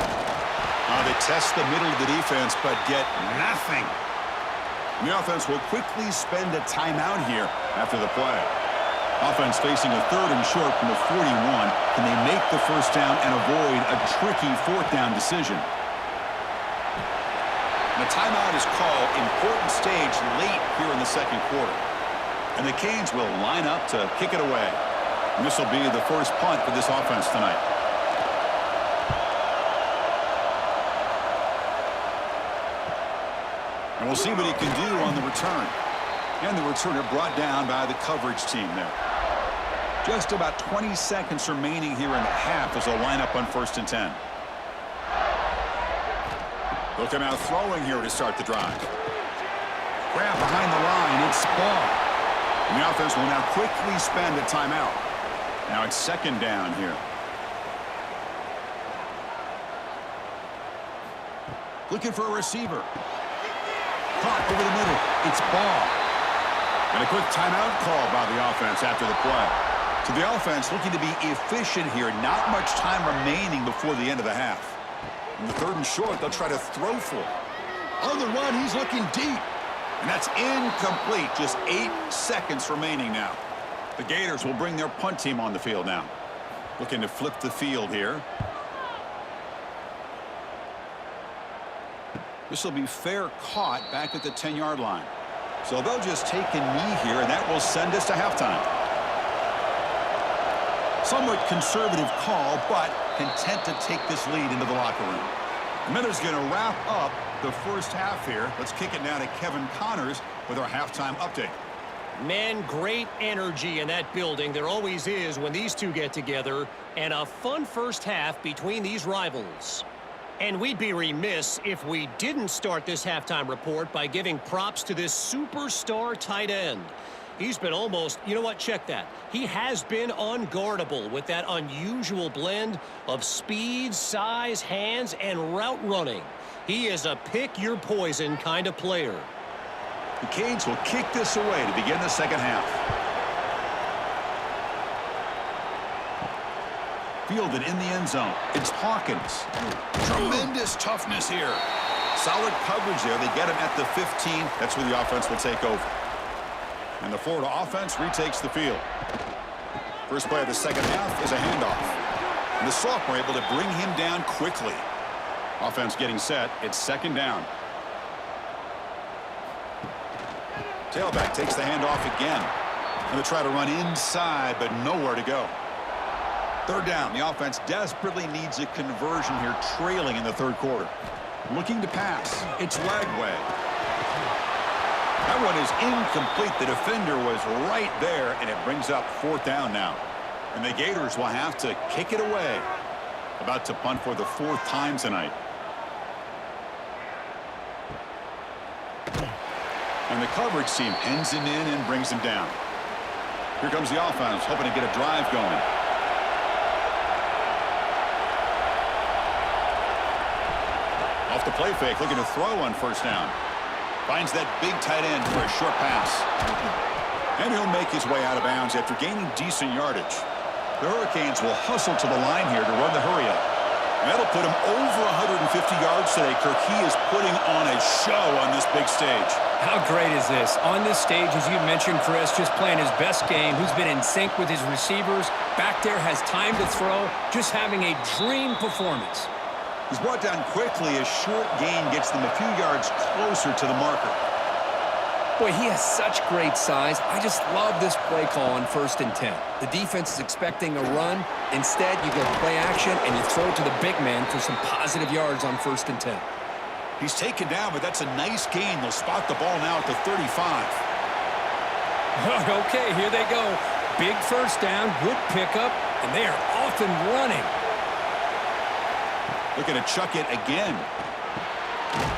They test the middle of the defense, but get nothing. And the offense will quickly spend a timeout here after the play. Offense facing a 3rd and short from the 41. Can they make the first down and avoid a tricky 4th down decision? And a timeout is called. Important stage late here in the 2nd quarter. And the Canes will line up to kick it away. And this will be the first punt for this offense tonight. And we'll see what he can do on the return. And the returner brought down by the coverage team there. Just about 20 seconds remaining here in the half as they'll line up on 1st and 10. Looking out throwing here to start the drive. Grab behind the line. It's Ball. And the offense will now quickly spend a timeout. Now it's 2nd down here. Looking for a receiver. Caught over the middle. It's Ball. And a quick timeout call by the offense after the play. So the offense looking to be efficient here. Not much time remaining before the end of the half. In the 3rd and short, they'll try to throw for it. On the run, he's looking deep. And that's incomplete. Just 8 seconds remaining now. The Gators will bring their punt team on the field now. Looking to flip the field here. This will be fair caught back at the 10-yard line. So they'll just take a knee here, and that will send us to halftime. Somewhat conservative call, but content to take this lead into the locker room. The Miller's going to wrap up the first half here. Let's kick it now to Kevin Connors with our halftime update. Man, great energy in that building. There always is when these two get together. And a fun first half between these rivals. And we'd be remiss if we didn't start this halftime report by giving props to this superstar tight end. He's been almost, you know what, check that. He has been unguardable with that unusual blend of speed, size, hands, and route running. He is a pick-your-poison kind of player. The Canes will kick this away to begin the second half. Fielded in the end zone. It's Hawkins. Tremendous toughness here. Solid coverage there. They get him at the 15. That's where the offense will take over. And the Florida offense retakes the field. First play of the second half is a handoff. And the sophomore able to bring him down quickly. Offense getting set. It's second down. Tailback takes the handoff again. And they try to run inside, but nowhere to go. Third down. The offense desperately needs a conversion here, trailing in the third quarter. Looking to pass. It's Lagway. That one is incomplete. The defender was right there, and it brings up fourth down now. And the Gators will have to kick it away. About to punt for the 4th time tonight. And the coverage team pins him in and brings him down. Here comes the offense, hoping to get a drive going. Off the play fake, looking to throw on first down. Finds that big tight end for a short pass. And he'll make his way out of bounds after gaining decent yardage. The Hurricanes will hustle to the line here to run the hurry up. And that'll put him over 150 yards today, Kirk. He is putting on a show on this big stage. How great is this? On this stage, as you mentioned, Chris, just playing his best game. He's been in sync with his receivers. Back there, has time to throw. Just having a dream performance. He's brought down quickly. A short gain gets them a few yards closer to the marker. Boy, he has such great size. I just love this play call on 1st and 10. The defense is expecting a run. Instead, you go play action, and you throw to the big man for some positive yards on 1st and 10. He's taken down, but that's a nice gain. They'll spot the ball now at the 35. Okay, here they go. Big first down, good pickup, and they are off and running. Looking to chuck it again.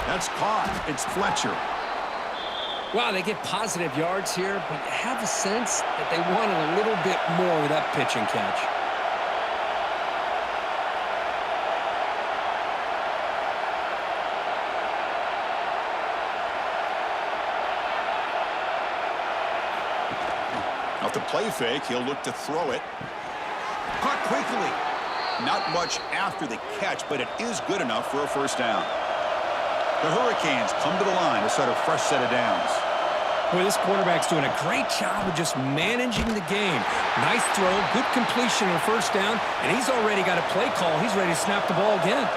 That's caught. It's Fletcher. Wow, they get positive yards here, but I have a sense that they wanted a little bit more with that pitch and catch. Off the play fake, he'll look to throw it. Caught quickly. Not much after the catch, but it is good enough for a first down. The Hurricanes come to the line to start a fresh set of downs. Boy, this quarterback's doing a great job of just managing the game. Nice throw, good completion on first down, and he's already got a play call. He's ready to snap the ball again.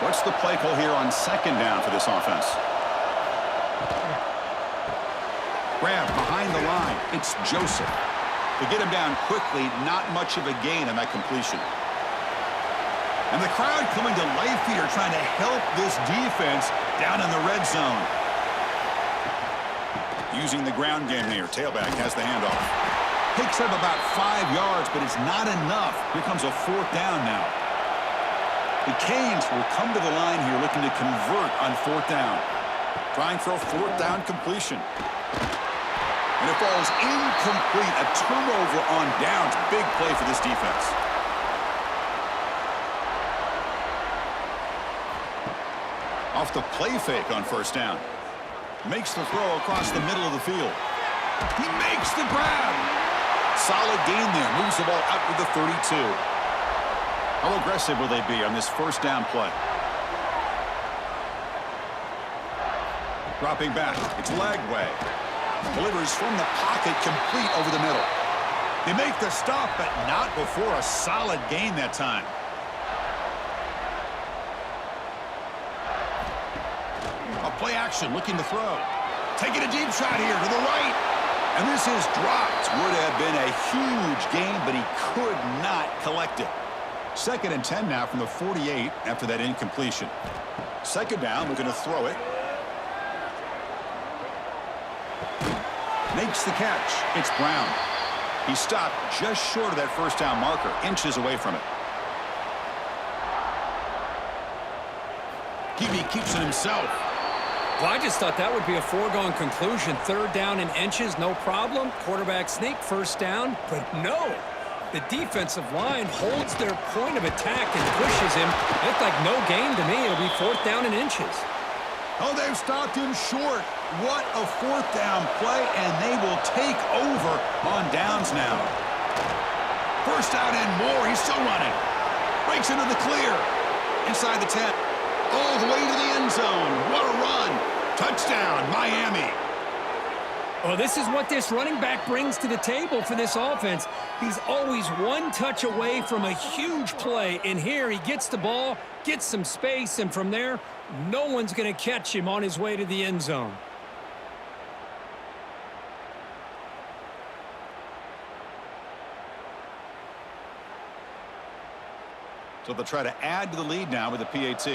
What's the play call here on second down for this offense? Grab behind the line. It's Joseph. To get him down quickly, not much of a gain on that completion. And the crowd coming to life here, trying to help this defense down in the red zone. Using the ground game here. Tailback has the handoff. Picks up about 5 yards, but it's not enough. Here comes a fourth down now. The Canes will come to the line here looking to convert on fourth down. Trying for a fourth down completion. And it falls incomplete. A turnover on downs. Big play for this defense. Off the play fake on first down. Makes the throw across the middle of the field. He makes the grab. Solid gain there. Moves the ball out to the 32. How aggressive will they be on this first down play? Dropping back. It's Lagway. Delivers from the pocket, complete over the middle. They make the stop, but not before a solid gain that time. A play action, looking to throw. Taking a deep shot here to the right. And this is dropped. Would have been a huge gain, but he could not collect it. 2nd and 10 now from the 48 after that incompletion. 2nd down, looking to throw it. Makes the catch. It's Brown. He stopped just short of that first down marker, inches away from it. Hebe keeps it himself. Well, I just thought that would be a foregone conclusion. 3rd down in inches, no problem. Quarterback sneak, 1st down. But no, the defensive line holds their point of attack and pushes him. It looked like no gain to me. It'll be 4th down in inches. Oh, they've stopped him short. What a 4th down play, and they will take over on downs now. 1st down and more. He's still running. Breaks into the clear. Inside the 10. All the way to the end zone. What a run. Touchdown, Miami. Well, this is what this running back brings to the table for this offense. He's always one touch away from a huge play. And here he gets the ball, gets some space, and from there, no one's going to catch him on his way to the end zone. So they'll try to add to the lead now with the PAT.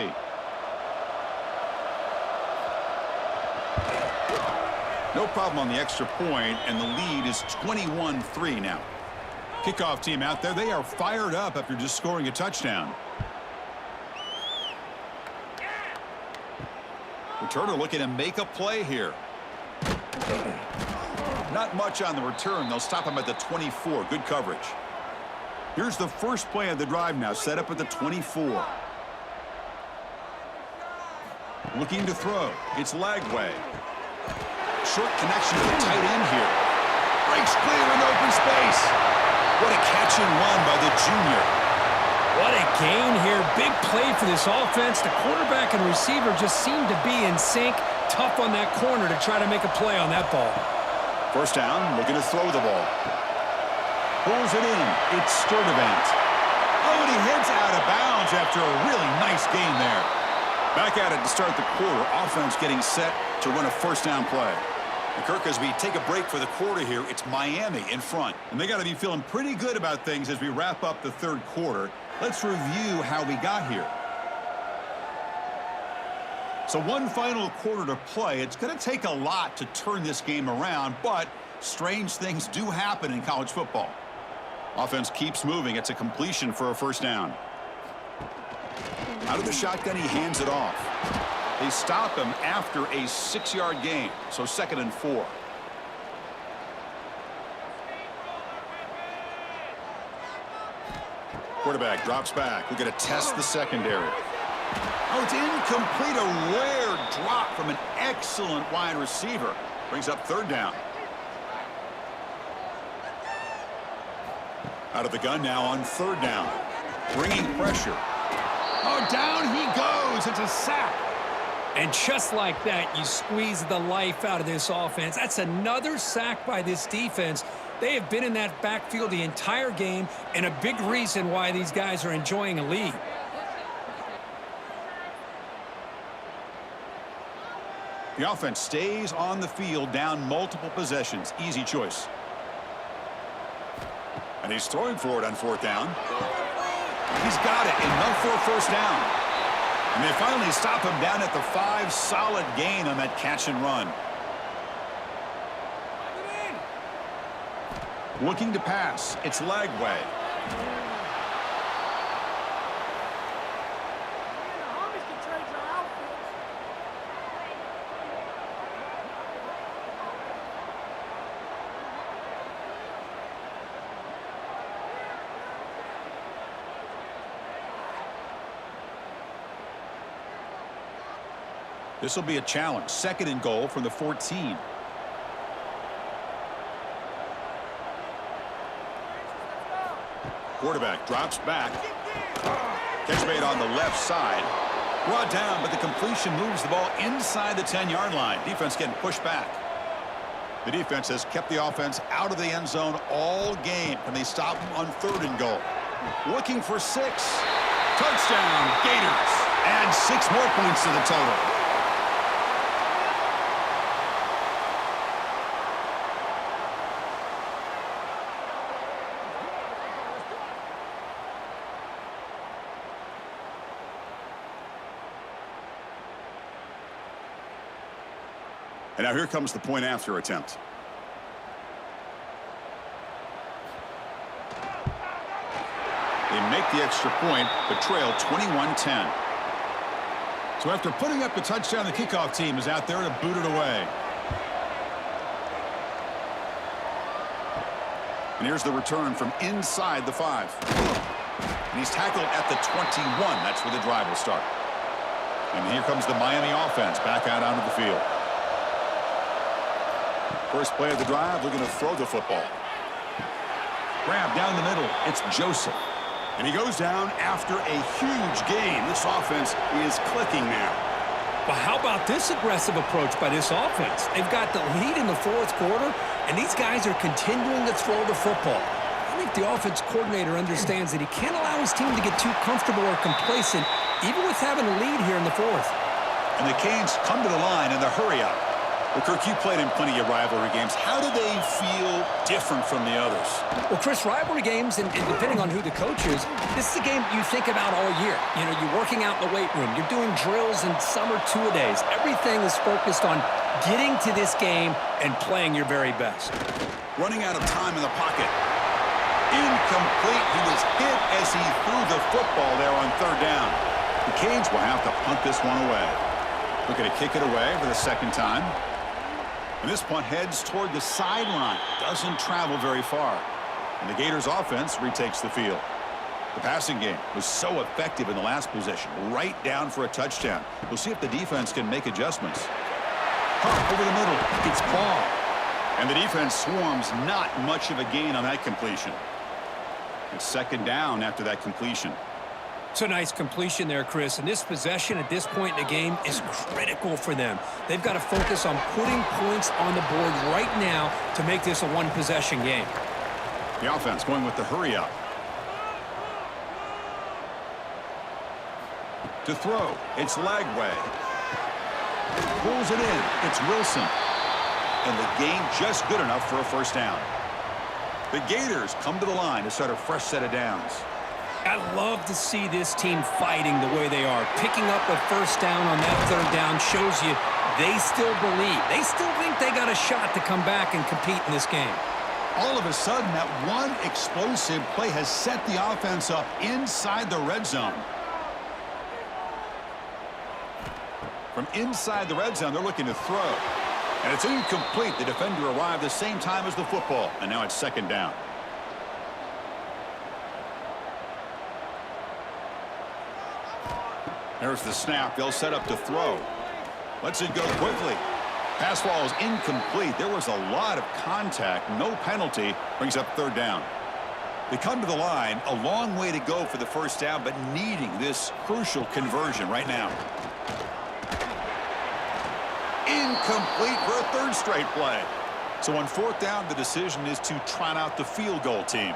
No problem on the extra point, and the lead is 21-3 now. Kickoff team out there, they are fired up after just scoring a touchdown. Returner looking to make a play here. Not much on the return. They'll stop him at the 24. Good coverage. Here's the first play of the drive now, set up at the 24. Looking to throw. It's Lagway. Short connection to the tight end here. Breaks clear in open space. What a catch and run by the junior. What a gain here. Big play for this offense. The quarterback and receiver just seem to be in sync. Tough on that corner to try to make a play on that ball. 1st down, looking to throw the ball. Pulls it in. It's Sturdivant. Oh, and he heads out of bounds after a really nice gain there. Back at it to start the quarter. Offense getting set to run a 1st down play. And Kirk, as we take a break for the quarter here, it's Miami in front. And they got to be feeling pretty good about things as we wrap up the 3rd quarter. Let's review how we got here. So one final quarter to play. It's going to take a lot to turn this game around, but strange things do happen in college football. Offense keeps moving. It's a completion for a 1st down. Out of the shotgun, he hands it off. They stop him after a 6-yard gain, so 2nd and 4. Quarterback drops back. We're going to test the secondary. Oh, it's incomplete. A rare drop from an excellent wide receiver. Brings up 3rd down. Out of the gun now on 3rd down. Bringing pressure. Oh, down he goes. It's a sack. And just like that, you squeeze the life out of this offense. That's another sack by this defense. They have been in that backfield the entire game, and a big reason why these guys are enjoying a lead. The offense stays on the field, down multiple possessions. Easy choice. And he's throwing for it on 4th down. He's got it, enough for a 1st down. And they finally stop him down at the 5. Solid gain on that catch and run. Looking to pass. It's Lagway. This will be a challenge. 2nd and goal from the 14. Quarterback drops back. Catch made on the left side. Brought down, but the completion moves the ball inside the 10-yard line. Defense getting pushed back. The defense has kept the offense out of the end zone all game, and they stop them on 3rd and goal. Looking for 6. Touchdown, Gators. Add 6 more points to the total. And now here comes the point after attempt. They make the extra point, but trail 21-10. So after putting up the touchdown, the kickoff team is out there to boot it away. And here's the return from inside the 5. And he's tackled at the 21. That's where the drive will start. And here comes the Miami offense back out onto the field. First play of the drive, looking to throw the football. Grab down the middle. It's Joseph. And he goes down after a huge gain. This offense is clicking now. But how about this aggressive approach by this offense? They've got the lead in the 4th quarter, and these guys are continuing to throw the football. I think the offense coordinator understands that he can't allow his team to get too comfortable or complacent, even with having a lead here in the 4th. And the Canes come to the line in the hurry-up. Well, Kirk, you played in plenty of rivalry games. How do they feel different from the others? Well, Chris, rivalry games, and depending on who the coach is, this is a game you think about all year. You know, you're working out in the weight room. You're doing drills in summer two-a-days. Everything is focused on getting to this game and playing your very best. Running out of time in the pocket. Incomplete. He was hit as he threw the football there on 3rd down. The Canes will have to punt this one away. Looking to kick it away for the 2nd time. And this punt heads toward the sideline. Doesn't travel very far. And the Gators offense retakes the field. The passing game was so effective in the last possession. Right down for a touchdown. We'll see if the defense can make adjustments. Pump over the middle. It's Paul. And the defense swarms. Not much of a gain on that completion. It's 2nd down after that completion. It's a nice completion there, Chris. And this possession at this point in the game is critical for them. They've got to focus on putting points on the board right now to make this a one-possession game. The offense going with the hurry-up. To throw, it's Lagway. Pulls it in, it's Wilson. And the gain just good enough for a 1st down. The Gators come to the line to start a fresh set of downs. I love to see this team fighting the way they are. Picking up a 1st down on that 3rd down shows you they still believe. They still think they got a shot to come back and compete in this game. All of a sudden, that one explosive play has set the offense up inside the red zone. From inside the red zone, they're looking to throw. And it's incomplete. The defender arrived the same time as the football. And now it's 2nd down. There's the snap. They'll set up to throw. Lets it go quickly. Pass ball is incomplete. There was a lot of contact. No penalty. Brings up 3rd down. They come to the line. A long way to go for the 1st down, but needing this crucial conversion right now. Incomplete for a 3rd straight play. So on 4th down, the decision is to trot out the field goal team.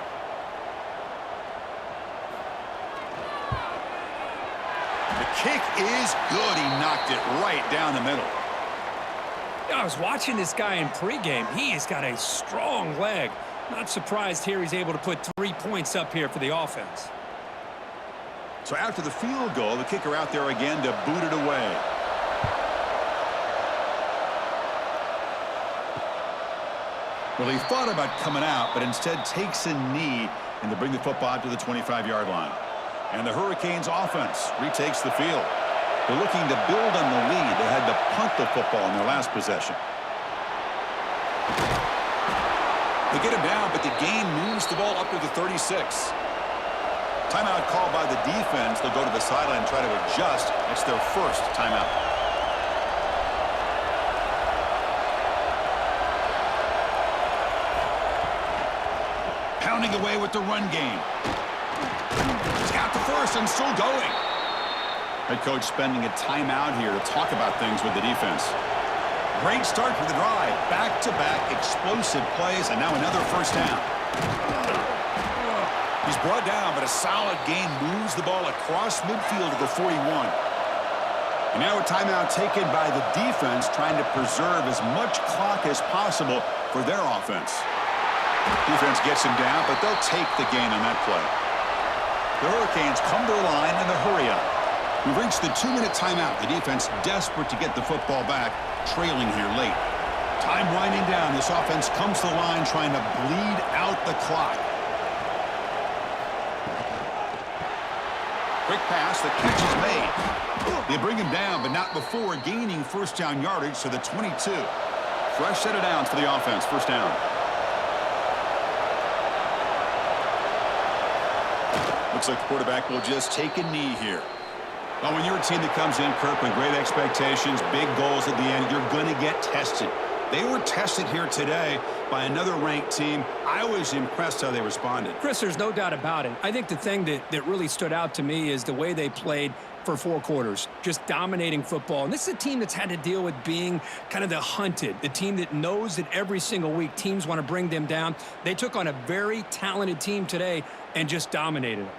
Kick is good. He knocked it right down the middle. I was watching this guy in pregame. He has got a strong leg. Not surprised here he's able to put 3 points up here for the offense. So after the field goal, the kicker out there again to boot it away. Well, he thought about coming out, but instead takes a knee and to bring the football to the 25-yard line. And the Hurricanes offense retakes the field. They're looking to build on the lead. They had to punt the football in their last possession. They get him down, but the gain moves the ball up to the 36. Timeout called by the defense. They'll go to the sideline and try to adjust. It's their 1st timeout. Pounding away with the run game. He's got the 1st and still going. Head coach spending a timeout here to talk about things with the defense. Great start for the drive. Back-to-back explosive plays, and now another first down. He's brought down, but a solid gain moves the ball across midfield to the 41. And now a timeout taken by the defense, trying to preserve as much clock as possible for their offense. Defense gets him down, but they'll take the gain on that play. The Hurricanes come to the line in the hurry-up. We've reached the 2-minute timeout. The defense desperate to get the football back, trailing here late. Time winding down. This offense comes to the line trying to bleed out the clock. Quick pass. The catch is made. They bring him down, but not before gaining first down yardage to the 22. Fresh set of downs for the offense. First down. Looks like the quarterback will just take a knee here. Well, when you're a team that comes in, Kirk, with great expectations, big goals at the end, you're going to get tested. They were tested here today by another ranked team. I was impressed how they responded. Chris, there's no doubt about it. I think the thing that really stood out to me is the way they played for 4 quarters, just dominating football. And this is a team that's had to deal with being kind of the hunted, the team that knows that every single week teams want to bring them down. They took on a very talented team today and just dominated them.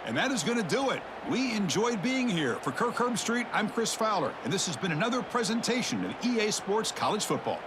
And that is going to do it. We enjoyed being here. For Kirk Herbstreit, I'm Chris Fowler, and this has been another presentation of EA Sports College Football.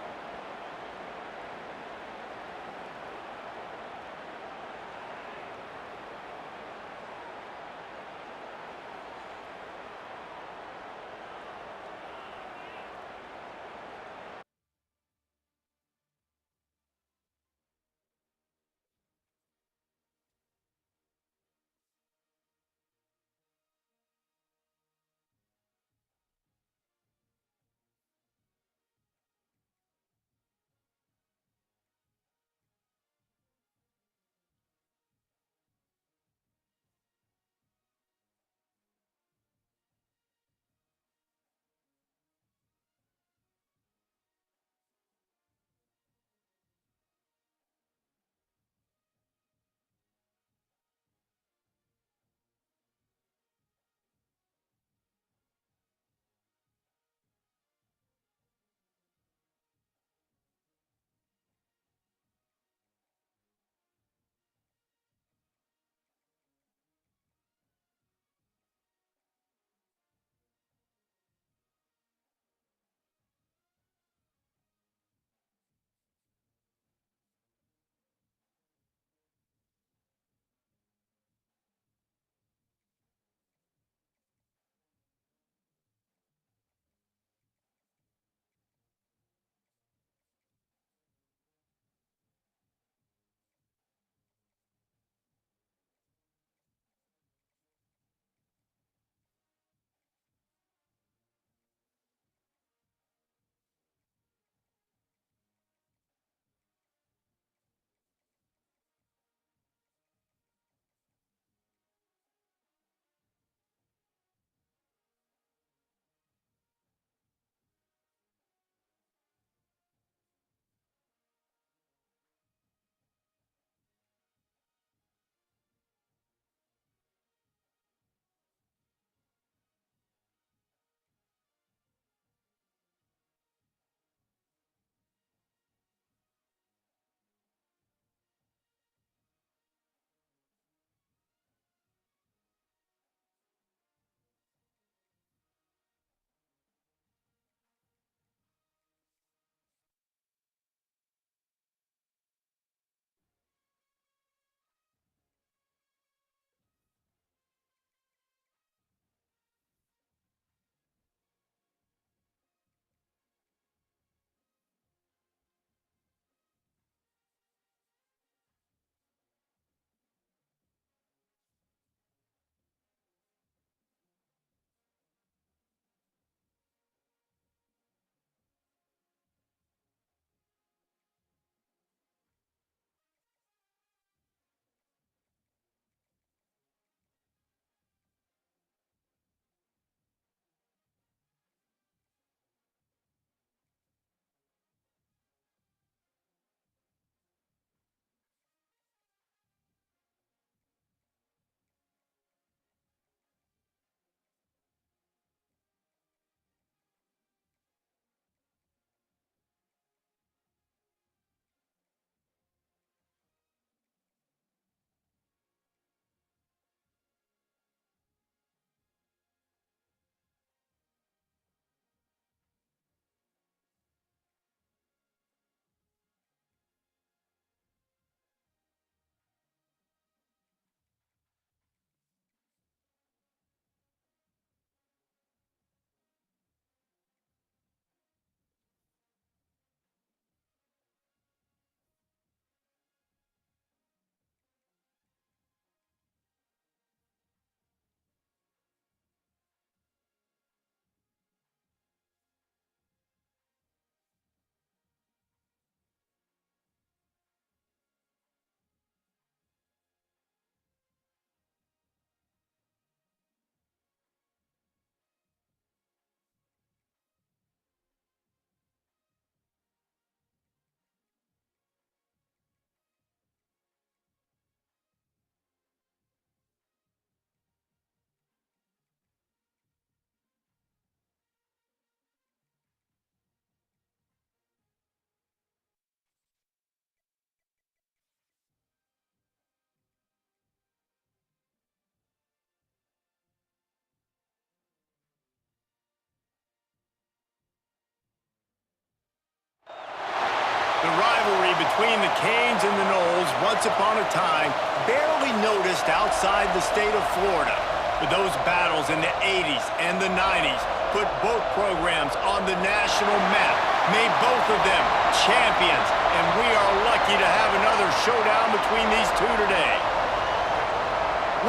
The rivalry between the Canes and the Noles, once upon a time, barely noticed outside the state of Florida. But those battles in the 80s and the 90s put both programs on the national map, made both of them champions, and we are lucky to have another showdown between these two today.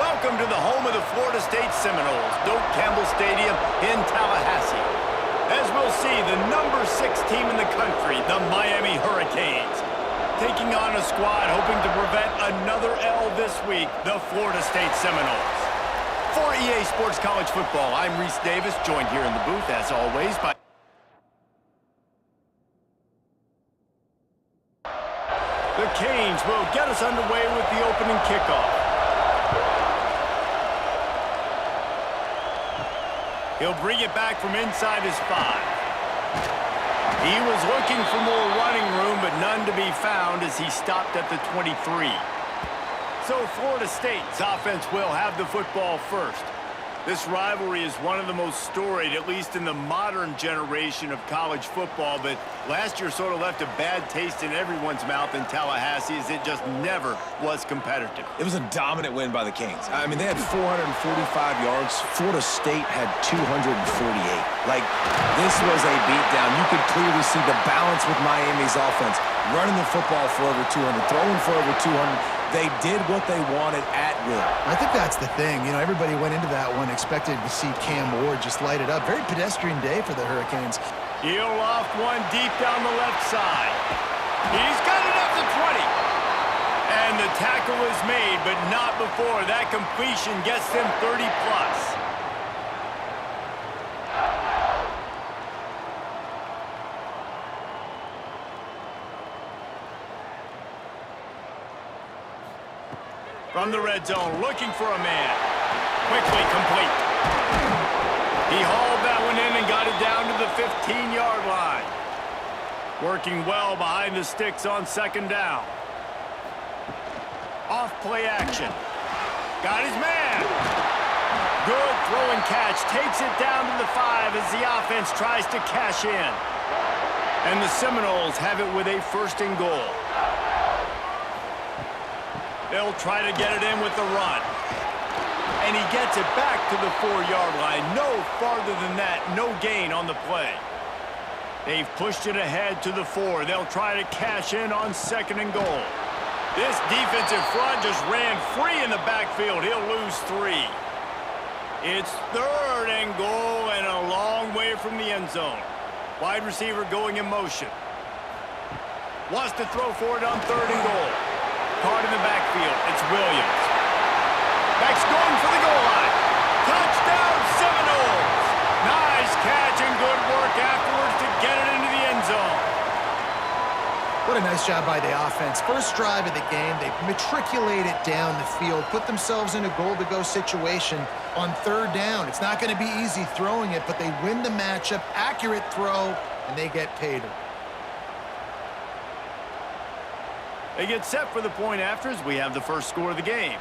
Welcome to the home of the Florida State Seminoles, Doak Campbell Stadium in Tallahassee. As we'll see, the number 6 team in the country, the Miami Hurricanes, taking on a squad hoping to prevent another L this week, the Florida State Seminoles. For EA Sports College Football, I'm Reese Davis, joined here in the booth, as always, by the Canes will get us underway with the opening kickoff. He'll bring it back from inside his 5. He was looking for more running room, but none to be found as he stopped at the 23. So Florida State's offense will have the football first. This rivalry is one of the most storied, at least in the modern generation of college football, but last year sort of left a bad taste in everyone's mouth in Tallahassee as it just never was competitive. It was a dominant win by the Canes. I mean, they had 445 yards. Florida State had 248. Like, this was a beatdown. You could clearly see the balance with Miami's offense. Running the football for over 200, throwing for over 200. They did what they wanted at will. I think that's the thing. You know, everybody went into that one expecting to see Cam Ward just light it up. Very pedestrian day for the Hurricanes. He'll loft one deep down the left side. He's got it up to 20. And the tackle is made, but not before that completion gets them 30-plus. From the red zone, looking for a man. Quickly complete. He hauled that one in and got it down to the 15-yard line. Working well behind the sticks on second down. Off play action. Got his man. Good throw and catch. Takes it down to the 5 as the offense tries to cash in. And the Seminoles have it with a 1st and goal. They'll try to get it in with the run. And he gets it back to the 4-yard line. No farther than that. No gain on the play. They've pushed it ahead to the 4. They'll try to cash in on 2nd and goal. This defensive front just ran free in the backfield. He'll lose 3. It's 3rd and goal and a long way from the end zone. Wide receiver going in motion. Wants to throw for it on 3rd and goal. Caught in the backfield. It's Williams. Back's going for the goal line. Touchdown, Seminoles. Nice catch and good work afterwards to get it into the end zone. What a nice job by the offense. First drive of the game, they matriculated down the field, put themselves in a goal-to-go situation on 3rd down. It's not going to be easy throwing it, but they win the matchup. Accurate throw, and they get paid. They get set for the point after as we have the first score of the game.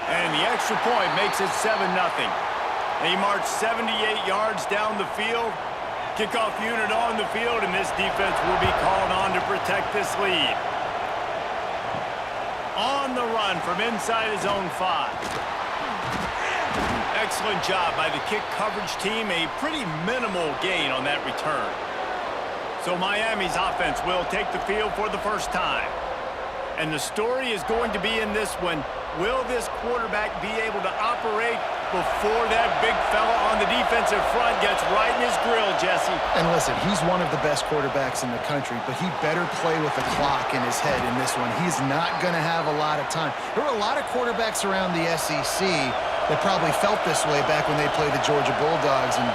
And the extra point makes it 7-0. They march 78 yards down the field. Kickoff unit on the field, and this defense will be called on to protect this lead. On the run from inside his own 5. Excellent job by the kick coverage team. A pretty minimal gain on that return. So Miami's offense will take the field for the first time. And the story is going to be in this one. Will this quarterback be able to operate before that big fella on the defensive front gets right in his grill, Jesse? And listen, he's one of the best quarterbacks in the country, but he better play with the clock in his head in this one. He's not going to have a lot of time. There were a lot of quarterbacks around the SEC that probably felt this way back when they played the Georgia Bulldogs and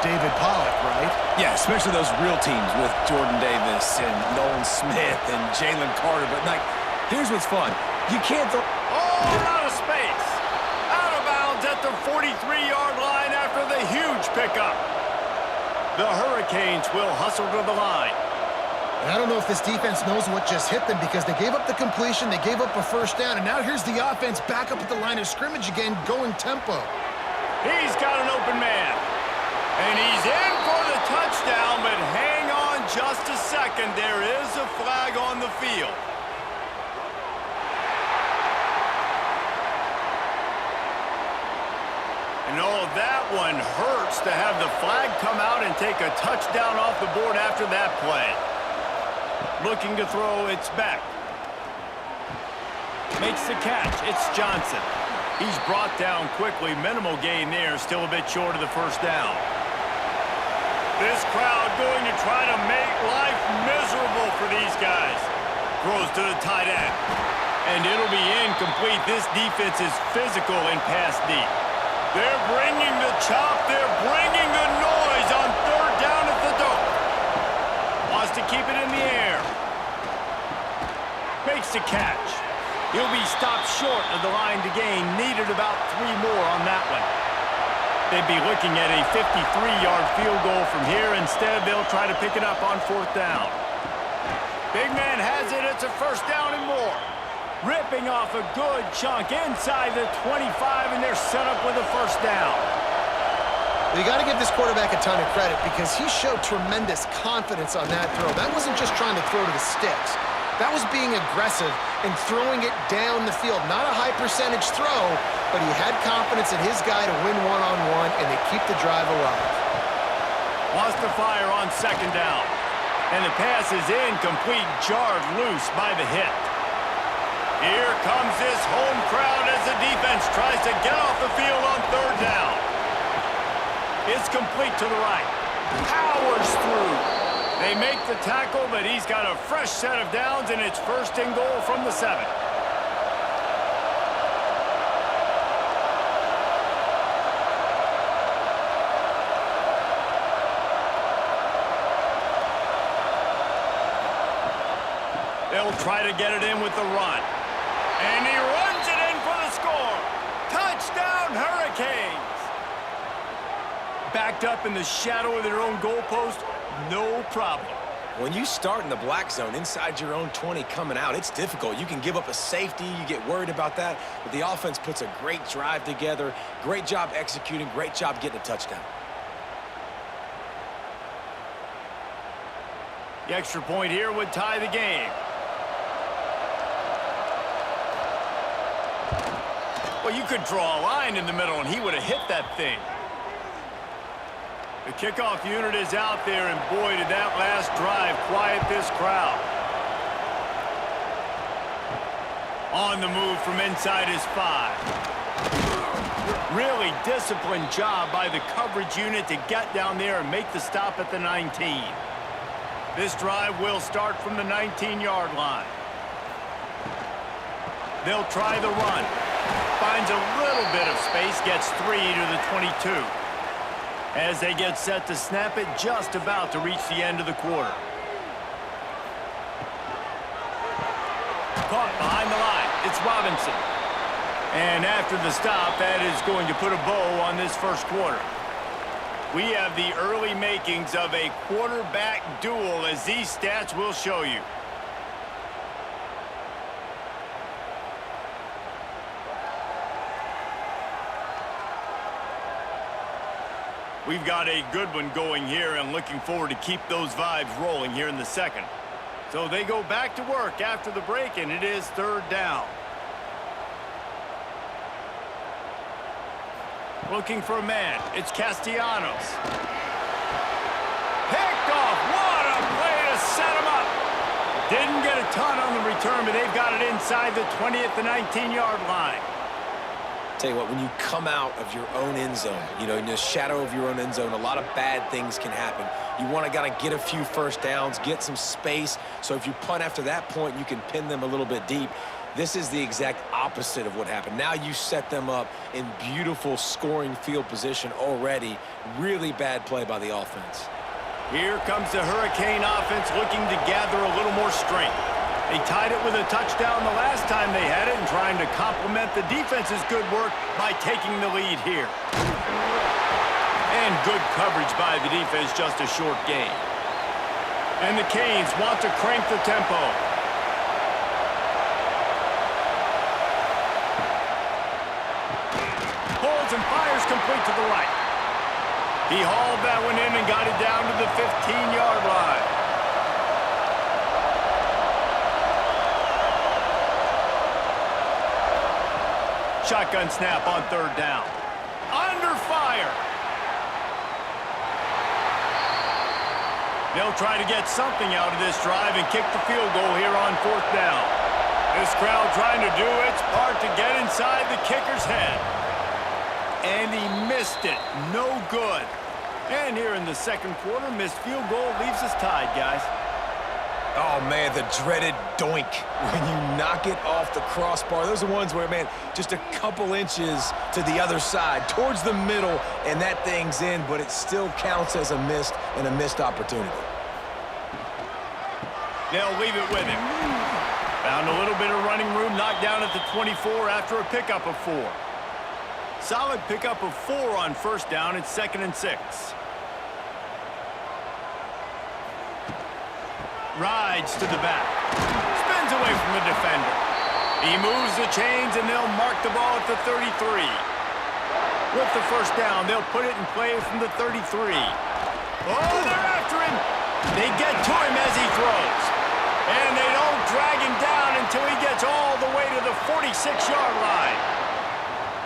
David Pollock, right? Yeah, especially those real teams with Jordan Davis and Nolan Smith and Jalen Carter. But, like, here's what's fun. You can't throw... Oh, out of space. Out of bounds at the 43-yard line after the huge pickup. The Hurricanes will hustle to the line. And I don't know if this defense knows what just hit them because they gave up the completion, they gave up a 1st down, and now here's the offense back up at the line of scrimmage again, going tempo. He's got an open man. And he's in for the touchdown, but hurts to have the flag come out and take a touchdown off the board after that play. Looking to throw, it's back. Makes the catch. It's Johnson. He's brought down quickly. Minimal gain there. Still a bit short of the first down. This crowd going to try to make life miserable for these guys. Throws to the tight end. And it'll be incomplete. This defense is physical and pass deep. They're bringing the chop. They're bringing the noise on third down at the dope. Wants to keep it in the air. Makes the catch. He'll be stopped short of the line to gain. Needed about 3 more on that one. They'd be looking at a 53-yard field goal from here. Instead, they'll try to pick it up on fourth down. Big man has it. It's a first down and more. Ripping off a good chunk inside the 25, and they're set up with a first down. You got to give this quarterback a ton of credit because he showed tremendous confidence on that throw. That wasn't just trying to throw to the sticks. That was being aggressive and throwing it down the field. Not a high percentage throw, but he had confidence in his guy to win one-on-one, and they keep the drive alive. Wants to fire on second down. And the pass is incomplete, jarred loose by the hit. Here comes this home crowd as the defense tries to get off the field on third down. It's complete to the right. Powers through. They make the tackle, but he's got a fresh set of downs, and it's first and goal from the 7. They'll try to get it in with the run. And he runs it in for the score. Touchdown, Hurricanes. Backed up in the shadow of their own goalpost, no problem. When you start in the black zone inside your own 20 coming out, it's difficult. You can give up a safety. You get worried about that. But the offense puts a great drive together. Great job executing. Great job getting a touchdown. The extra point here would tie the game. Well, you could draw a line in the middle, and he would have hit that thing. The kickoff unit is out there, and boy, did that last drive quiet this crowd. On the move from inside his 5. Really disciplined job by the coverage unit to get down there and make the stop at the 19. This drive will start from the 19-yard line. They'll try the run. Finds a little bit of space, gets 3 to the 22. As they get set to snap it, just about to reach the end of the quarter. Caught behind the line. It's Robinson. And after the stop, that is going to put a bow on this first quarter. We have the early makings of a quarterback duel, as these stats will show you. We've got a good one going here, and looking forward to keep those vibes rolling here in the second. So they go back to work after the break, and it is third down. Looking for a man. It's Castellanos. Picked off. What a play to set him up. Didn't get a ton on the return, but they've got it inside the 20 at the 19-yard line. Tell you what, when you come out of your own end zone, you know, in the shadow of your own end zone, a lot of bad things can happen. You want to get a few first downs, get some space, so if you punt after that point, you can pin them a little bit deep. This is the exact opposite of what happened. Now you set them up in beautiful scoring field position already. Really bad play by the offense. Here comes the Hurricane offense looking to gather a little more strength. They tied it with a touchdown the last time they had it, and trying to complement the defense's good work by taking the lead here. And good coverage by the defense, just a short gain. And the Canes want to crank the tempo. Pulls and fires complete to the right. He hauled that one in and got it down to the 15-yard line. Shotgun snap on third down. Under fire. They'll try to get something out of this drive and kick the field goal here on 4th down. This crowd trying to do its part to get inside the kicker's head. And he missed it. No good. And here in the second quarter, missed field goal leaves us tied, guys. Oh, man, the dreaded doink when you knock it off the crossbar. Those are ones where, man, just a couple inches to the other side, towards the middle, and that thing's in, but it still counts as a missed opportunity. They'll leave it with him. Found a little bit of running room, knocked down at the 24 after a pickup of 4. Solid pickup of 4 on 1st down. It's 2nd and 6. Rides to the back. Spins away from the defender. He moves the chains, and they'll mark the ball at the 33. With the 1st down, they'll put it in play from the 33. Oh, they're after him. They get to him as he throws. And they don't drag him down until he gets all the way to the 46-yard line.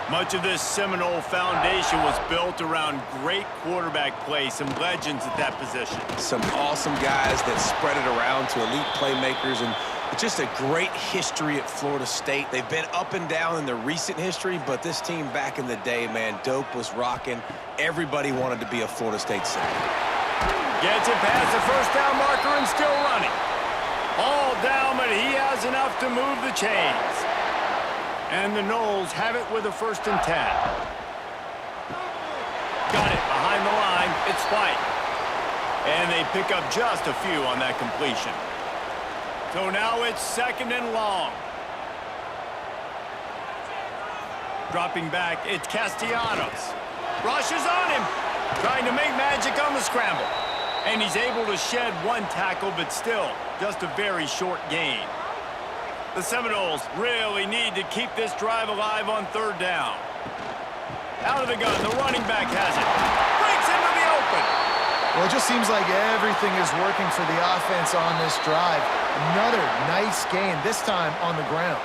Much of this Seminole foundation was built around great quarterback play, some legends at that position. Some awesome guys that spread it around to elite playmakers, and just a great history at Florida State. They've been up and down in their recent history, but this team back in the day, man, dope was rocking. Everybody wanted to be a Florida State center. Gets it past the 1st down marker and still running. All down, but he has enough to move the chains. And the Noles have it with a 1st and 10. Got it behind the line. It's White. And they pick up just a few on that completion. So now it's 2nd and long. Dropping back, it's Castellanos. Rushes on him. Trying to make magic on the scramble. And he's able to shed 1 tackle, but still just a very short gain. The Seminoles really need to keep this drive alive on 3rd down. Out of the gun, the running back has it. Breaks into the open. Well, it just seems like everything is working for the offense on this drive. Another nice gain, this time on the ground.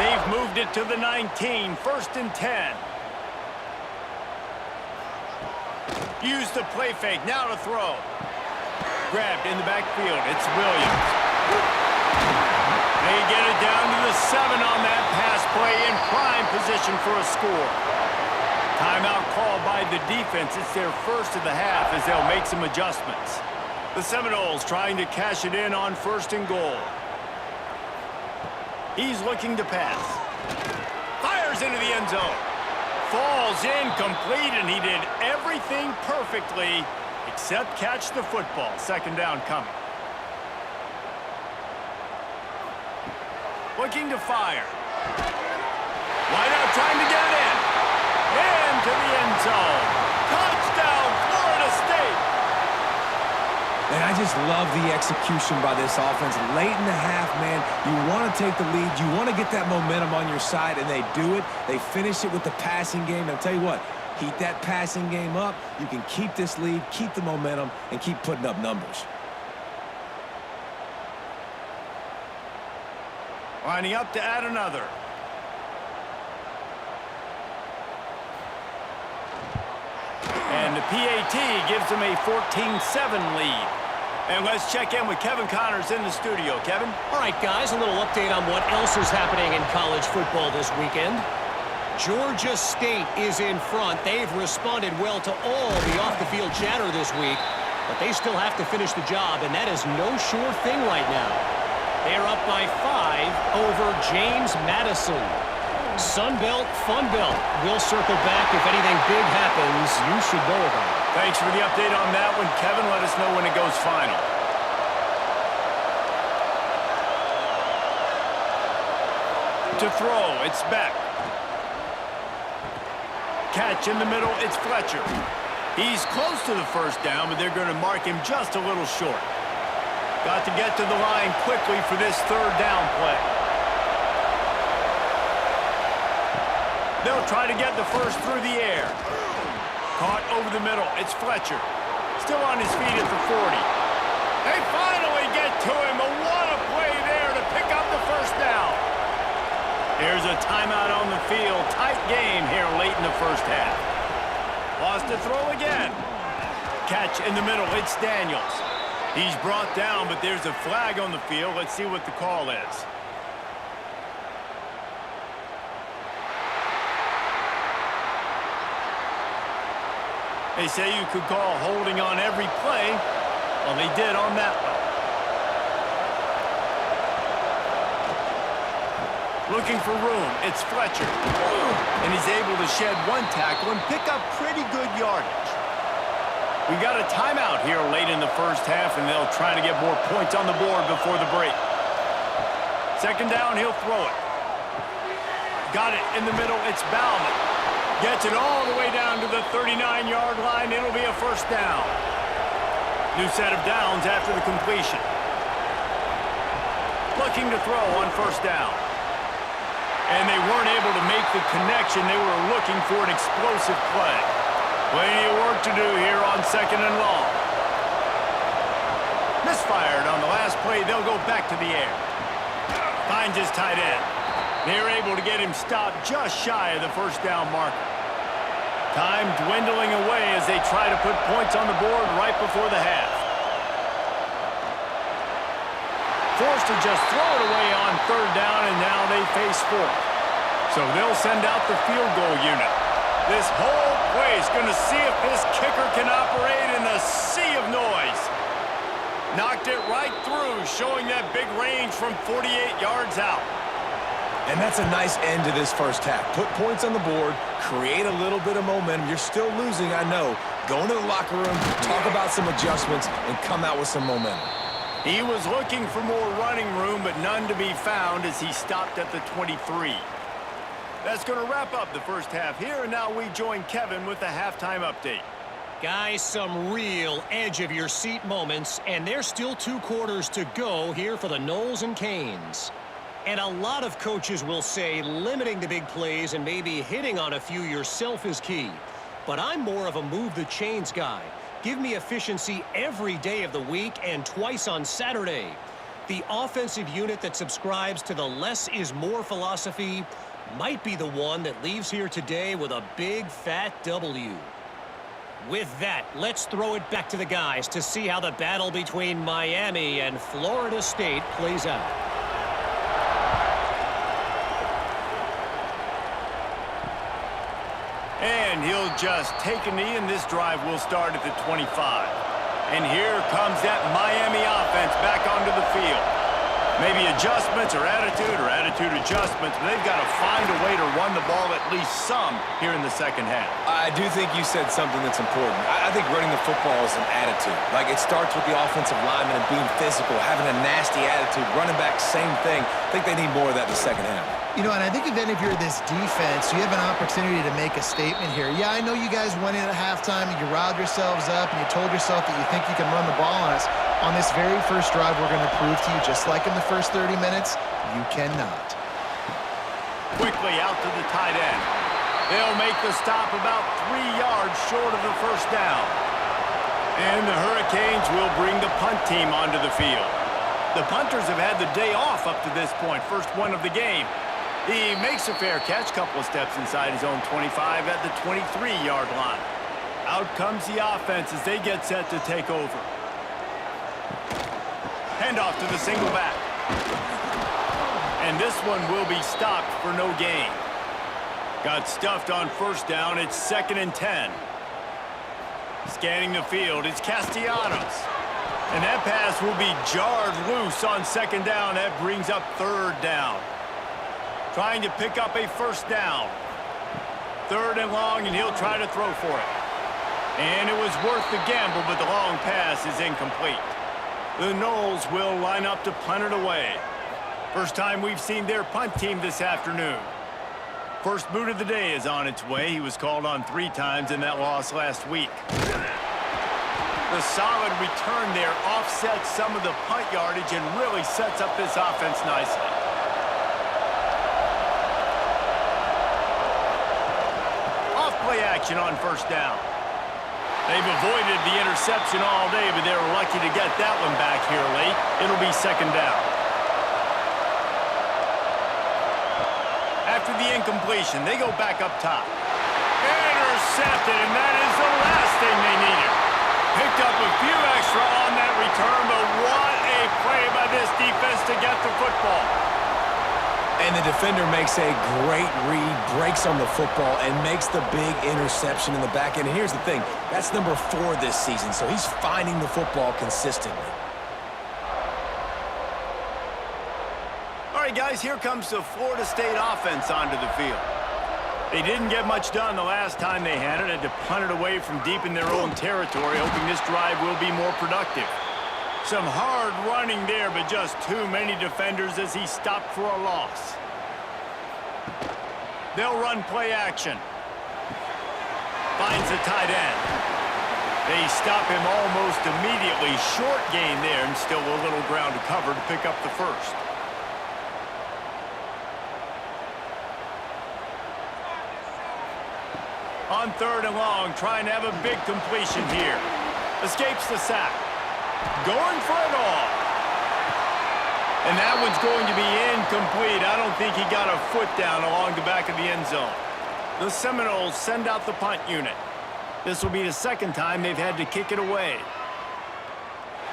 They've moved it to the 19, 1st and 10. Use the play fake, now to throw. Grabbed in the backfield, it's Williams. They get it down to the 7 on that pass play, in prime position for a score. Timeout called by the defense. It's their 1st of the half as they'll make some adjustments. The Seminoles trying to cash it in on 1st and goal. He's looking to pass. Fires into the end zone. Falls incomplete, and he did everything perfectly except catch the football. 2nd down coming. Looking to fire. Wideout trying to get it in. Into the end zone. Touchdown, Florida State. And I just love the execution by this offense. Late in the half, man, you want to take the lead. You want to get that momentum on your side, and they do it. They finish it with the passing game. And I'll tell you what, keep that passing game up. You can keep this lead, keep the momentum, and keep putting up numbers. Lining up to add another. And the PAT gives them a 14-7 lead. And let's check in with Kevin Connors in the studio. Kevin? All right, guys, a little update on what else is happening in college football this weekend. Georgia State is in front. They've responded well to all the off-the-field chatter this week, but they still have to finish the job, and that is no sure thing right now. They're up by 5 over James Madison. Sunbelt, Funbelt. We'll circle back if anything big happens you should know about. Thanks for the update on that one, Kevin. Let us know when it goes final. To throw, it's Beck. Catch in the middle, it's Fletcher. He's close to the 1st down, but they're going to mark him just a little short. Got to get to the line quickly for this 3rd down play. They'll try to get the 1st through the air. Caught over the middle. It's Fletcher. Still on his feet at the 40. They finally get to him. But what a play there to pick up the 1st down. Here's a timeout on the field. Tight game here late in the 1st half. Lost to throw again. Catch in the middle. It's Daniels. He's brought down, but there's a flag on the field. Let's see what the call is. They say you could call holding on every play. Well, they did on that one. Looking for room. It's Fletcher. And he's able to shed one tackle and pick up pretty good yardage. We got a timeout here late in the first half, and they'll try to get more points on the board before the break. Second down, he'll throw it. Got it in the middle. It's Bauman. Gets it all the way down to the 39-yard line. It'll be a first down. New set of downs after the completion. Looking to throw on first down. And they weren't able to make the connection. They were looking for an explosive play. Plenty of work to do here on second and long. Misfired on the last play. They'll go back to the air. Finds his tight end. They're able to get him stopped just shy of the first down marker. Time dwindling away as they try to put points on the board right before the half. Forced to just throw it away on third down, and now they face fourth. So they'll send out the field goal unit. This whole play is going to see if this kicker can operate in the sea of noise. Knocked it right through, showing that big range from 48 yards out. And that's a nice end to this first half. Put points on the board, create a little bit of momentum. You're still losing, I know. Go into the locker room, talk about some adjustments, and come out with some momentum. He was looking for more running room, but none to be found as he stopped at the 23. That's going to wrap up the first half here, and now we join Kevin with the halftime update. Guys, some real edge-of-your-seat moments, and there's still 2 quarters to go here for the Noles and Canes. And a lot of coaches will say limiting the big plays and maybe hitting on a few yourself is key. But I'm more of a move the chains guy. Give me efficiency every day of the week and twice on Saturday. The offensive unit that subscribes to the less is more philosophy might be the one that leaves here today with a big fat W. With that, let's throw it back to the guys to see how the battle between Miami and Florida State plays out. And he'll just take a knee, and this drive will start at the 25. And here comes that Miami offense back onto the field. Maybe adjustments or attitude adjustments, but they've got to find a way to run the ball at least some here in the second half. I do think you said something that's important. I think running the football is an attitude. Like, it starts with the offensive lineman and being physical, having a nasty attitude. Running back, same thing. I think they need more of that in the second half. You know, and I think if you're this defense, you have an opportunity to make a statement here. Yeah, I know you guys went in at halftime and you riled yourselves up and you told yourself that you think you can run the ball on us. On this very first drive, we're going to prove to you, just like in the first 30 minutes, you cannot. Quickly out to the tight end. They'll make the stop about 3 yards short of the first down. And the Hurricanes will bring the punt team onto the field. The punters have had the day off up to this point, first one of the game. He makes a fair catch, couple of steps inside his own 25 at the 23-yard line. Out comes the offense as they get set to take over. Handoff to the single back. And this one will be stopped for no gain. Got stuffed on first down. It's 2nd and 10. Scanning the field, it's Castellanos. And that pass will be jarred loose on second down. That brings up third down. Trying to pick up a first down. 3rd and long, and he'll try to throw for it. And it was worth the gamble, but the long pass is incomplete. The Noles will line up to punt it away. First time we've seen their punt team this afternoon. First boot of the day is on its way. He was called on 3 times in that loss last week. The solid return there offsets some of the punt yardage and really sets up this offense nicely. Off-play action on first down. They've avoided the interception all day, but they were lucky to get that one back here late. It'll be second down. After the incompletion, they go back up top. Intercepted, and that is the last thing they needed. Picked up a few extra on that return, but football. And the defender makes a great read, breaks on the football, and makes the big interception in the back end. And here's the thing, that's number 4 this season, so he's finding the football consistently. All right, guys, here comes the Florida State offense onto the field. They didn't get much done the last time they had it. Had to punt it away from deep in their own territory, hoping this drive will be more productive. Some hard running there, but just too many defenders as he stopped for a loss. They'll run play action. Finds the tight end. They stop him almost immediately. Short gain there, and still a little ground to cover to pick up the first. On 3rd and long, trying to have a big completion here. Escapes the sack. Going for it all. And that one's going to be incomplete. I don't think he got a foot down along the back of the end zone. The Seminoles send out the punt unit. This will be the second time they've had to kick it away.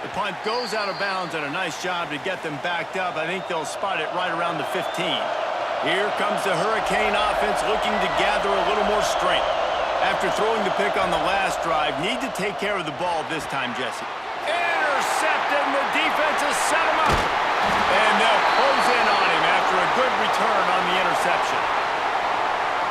The punt goes out of bounds, and a nice job to get them backed up. I think they'll spot it right around the 15. Here comes the Hurricane offense looking to gather a little more strength. After throwing the pick on the last drive, need to take care of the ball this time, Jesse. Intercepted, and the defense has set him up. And they'll close in on him after a good return on the interception.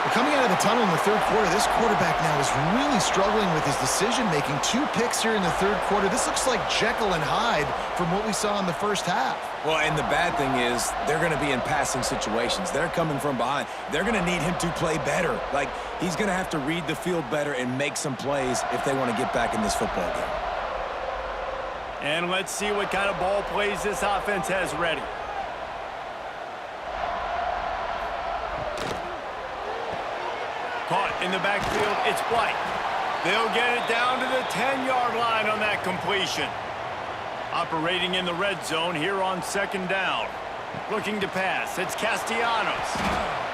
Well, coming out of the tunnel in the 3rd quarter, this quarterback now is really struggling with his decision-making. 2 picks here in the 3rd quarter. This looks like Jekyll and Hyde from what we saw in the first half. Well, and the bad thing is they're going to be in passing situations. They're coming from behind. They're going to need him to play better. Like, he's going to have to read the field better and make some plays if they want to get back in this football game. And let's see what kind of ball plays this offense has ready. Caught in the backfield, it's White. They'll get it down to the 10-yard line on that completion. Operating in the red zone here on 2nd down. Looking to pass, it's Castellanos.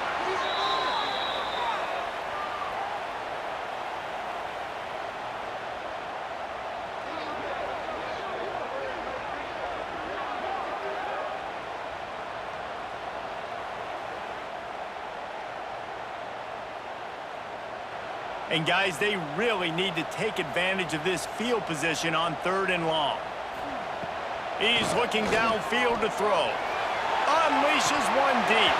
And guys, they really need to take advantage of this field position on 3rd and long. He's looking downfield to throw. Unleashes one deep.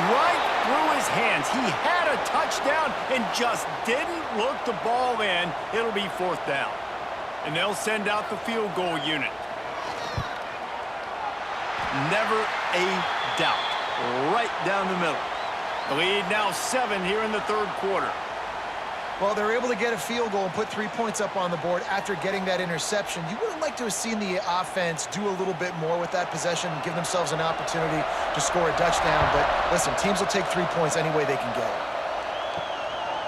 Right through his hands. He had a touchdown and just didn't look the ball in. It'll be 4th down. And they'll send out the field goal unit. Never a doubt. Right down the middle. The lead now 7 here in the 3rd quarter. Well, they're able to get a field goal and put 3 points up on the board after getting that interception. You would have liked to have seen the offense do a little bit more with that possession and give themselves an opportunity to score a touchdown. But listen, teams will take 3 points any way they can get it.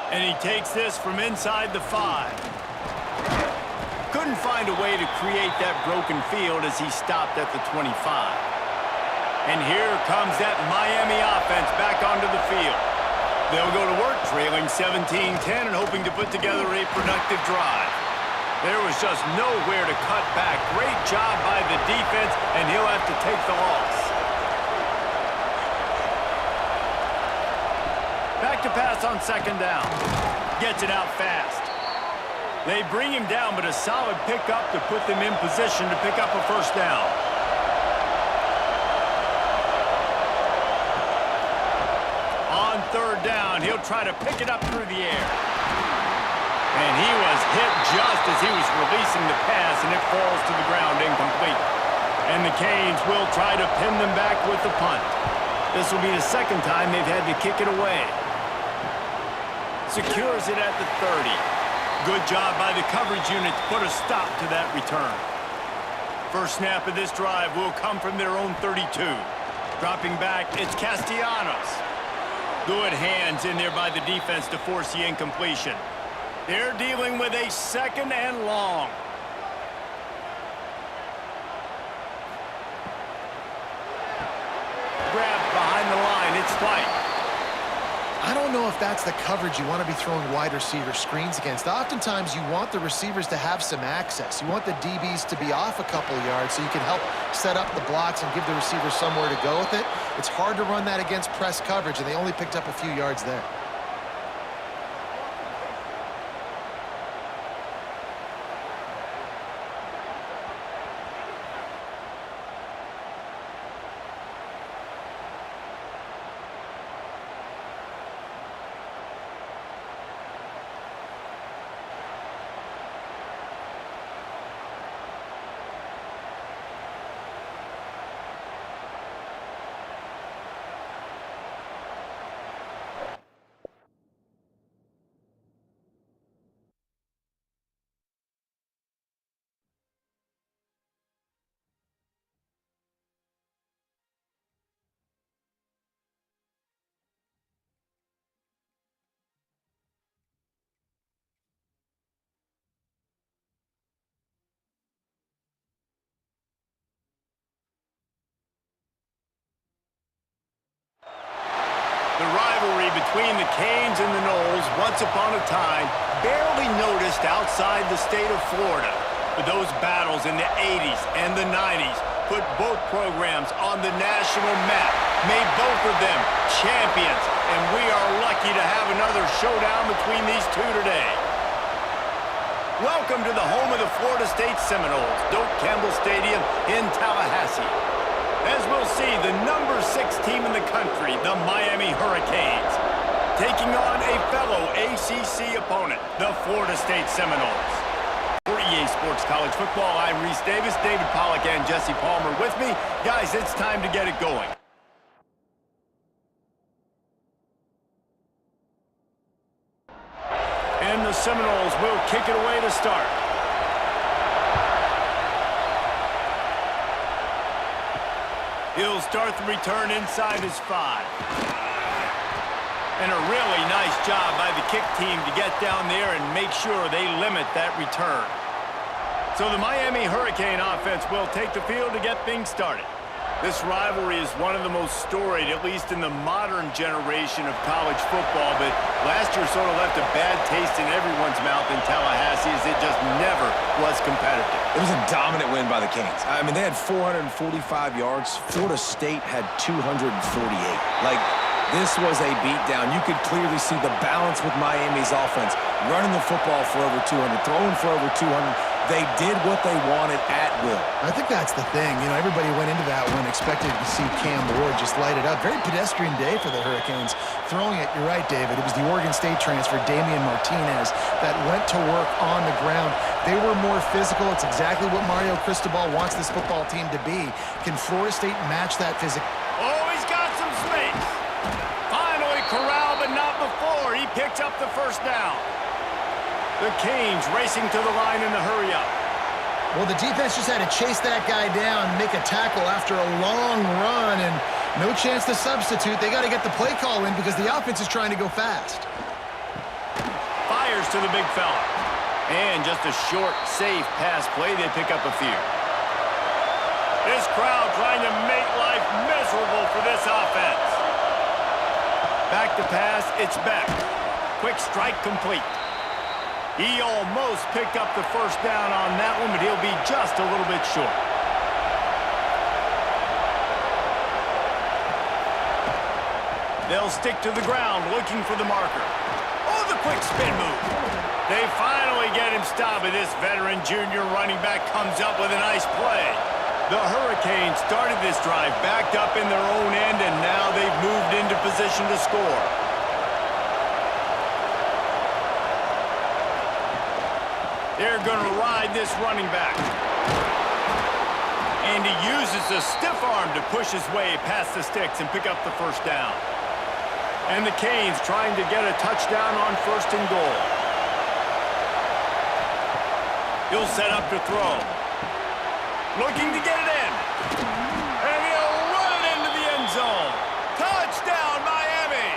And he takes this from inside the 5. Couldn't find a way to create that broken field as he stopped at the 25. And here comes that Miami offense back onto the field. They'll go to work trailing 17-10 and hoping to put together a productive drive. There was just nowhere to cut back. Great job by the defense, and he'll have to take the loss. Back to pass on 2nd down. Gets it out fast. They bring him down, but a solid pickup to put them in position to pick up a 1st down. On 3rd down, he'll try to pick it up through the air. And he was hit just as he was releasing the pass, and it falls to the ground incomplete. And the Canes will try to pin them back with the punt. This will be the 2nd time they've had to kick it away. Secures it at the 30. Good job by the coverage unit to put a stop to that return. First snap of this drive will come from their own 32. Dropping back, it's Castellanos. Good hands in there by the defense to force the incompletion. They're dealing with a 2nd and long. Grabbed behind the line, it's White. I don't know if that's the coverage you want to be throwing wide receiver screens against. Oftentimes, you want the receivers to have some access. You want the DBs to be off a couple yards so you can help set up the blocks and give the receiver somewhere to go with it. It's hard to run that against press coverage, and they only picked up a few yards there. The rivalry between the Canes and the Noles, once upon a time, barely noticed outside the state of Florida. But those battles in the 80s and the 90s put both programs on the national map, made both of them champions, and we are lucky to have another showdown between these two today. Welcome to the home of the Florida State Seminoles, Doak Campbell Stadium in Tallahassee. As we'll see, the number 6 team in the country, the Miami Hurricanes, taking on a fellow ACC opponent, the Florida State Seminoles. For EA Sports College Football, I'm Reese Davis, David Pollack, and Jesse Palmer with me. Guys, it's time to get it going. And the Seminoles will kick it away to start. He'll start the return inside his 5. And a really nice job by the kick team to get down there and make sure they limit that return. So the Miami Hurricane offense will take the field to get things started. This rivalry is one of the most storied, at least in the modern generation of college football, but last year sort of left a bad taste in everyone's mouth in Tallahassee as it just never was competitive. It was a dominant win by the Canes. I mean, they had 445 yards. Florida State had 248. Like, this was a beatdown. You could clearly see the balance with Miami's offense. Running the football for over 200, throwing for over 200. They did what they wanted at will. I think that's the thing. You know, everybody went into that one expecting to see Cam Ward just light it up. Very pedestrian day for the Hurricanes. Throwing it, you're right, David. It was the Oregon State transfer, Damian Martinez, that went to work on the ground. They were more physical. It's exactly what Mario Cristobal wants this football team to be. Can Florida State match that physical? Oh, he's got some space. Finally corralled, but not before. He picks up the first down. The Canes racing to the line in the hurry-up. Well, the defense just had to chase that guy down and make a tackle after a long run, and no chance to substitute. They got to get the play call in because the offense is trying to go fast. Fires to the big fella. And just a short, safe pass play. They pick up a few. This crowd trying to make life miserable for this offense. Back to pass, it's Beck. Quick strike complete. He almost picked up the first down on that one, but he'll be just a little bit short. They'll stick to the ground looking for the marker. Oh, the quick spin move. They finally get him stopped, but this veteran junior running back comes up with a nice play. The Hurricanes started this drive backed up in their own end, and now they've moved into position to score. They're going to ride this running back. And he uses a stiff arm to push his way past the sticks and pick up the first down. And the Canes trying to get a touchdown on 1st and goal. He'll set up to throw. Looking to get it in. And he'll run it into the end zone. Touchdown, Miami!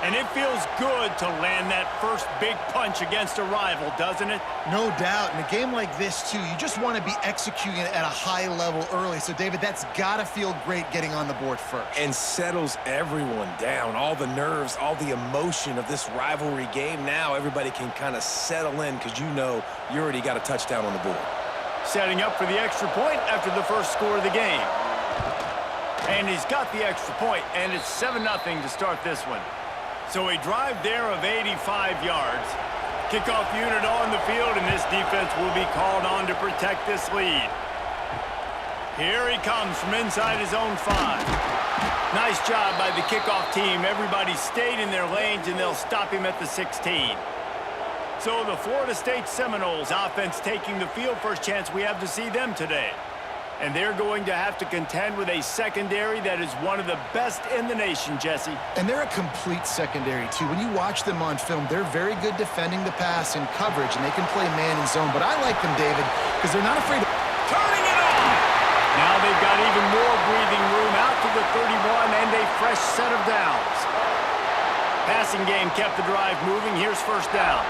And it feels good to land that first big punch against a rival, doesn't it? No doubt. In a game like this, too, you just want to be executing it at a high level early. So, David, that's got to feel great getting on the board first. And settles everyone down. All the nerves, all the emotion of this rivalry game. Now everybody can kind of settle in because you know you already got a touchdown on the board. Setting up for the extra point after the first score of the game. And he's got the extra point, and it's 7-0 to start this one. So a drive there of 85 yards. Kickoff unit on the field, and this defense will be called on to protect this lead. Here he comes from inside his own 5. Nice job by the kickoff team. Everybody stayed in their lanes, and they'll stop him at the 16. So the Florida State Seminoles offense taking the field. First chance we have to see them today. And they're going to have to contend with a secondary that is one of the best in the nation, Jesse. And they're a complete secondary, too. When you watch them on film, they're very good defending the pass and coverage, and they can play man and zone. But I like them, David, because they're not afraid of turning it on. Now they've got even more breathing room out to the 31 and a fresh set of downs. Passing game kept the drive moving. Here's first down.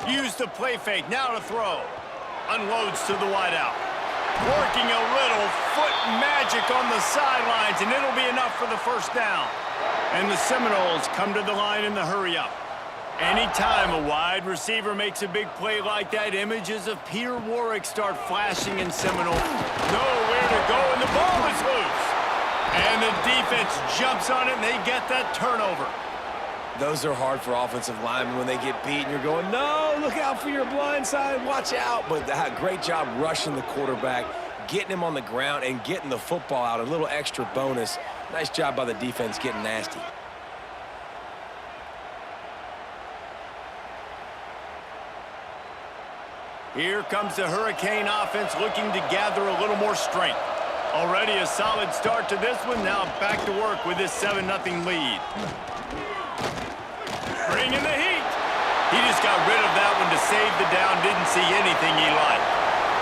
Use the play fake, now to throw. Unloads to the wideout. Working a little foot magic on the sidelines, and it'll be enough for the first down. And the Seminoles come to the line in the hurry-up. Anytime a wide receiver makes a big play like that, images of Peter Warrick start flashing in Seminole. Nowhere to go, and the ball is loose. And the defense jumps on it, and they get that turnover. Those are hard for offensive linemen when they get beat and you're going, no, look out for your blind side, watch out. But great job rushing the quarterback, getting him on the ground, and getting the football out. A little extra bonus. Nice job by the defense getting nasty. Here comes the Hurricane offense looking to gather a little more strength. Already a solid start to this one. Now back to work with this 7-0 lead. Bringing the heat. He just got rid of that one to save the down. Didn't see anything he liked.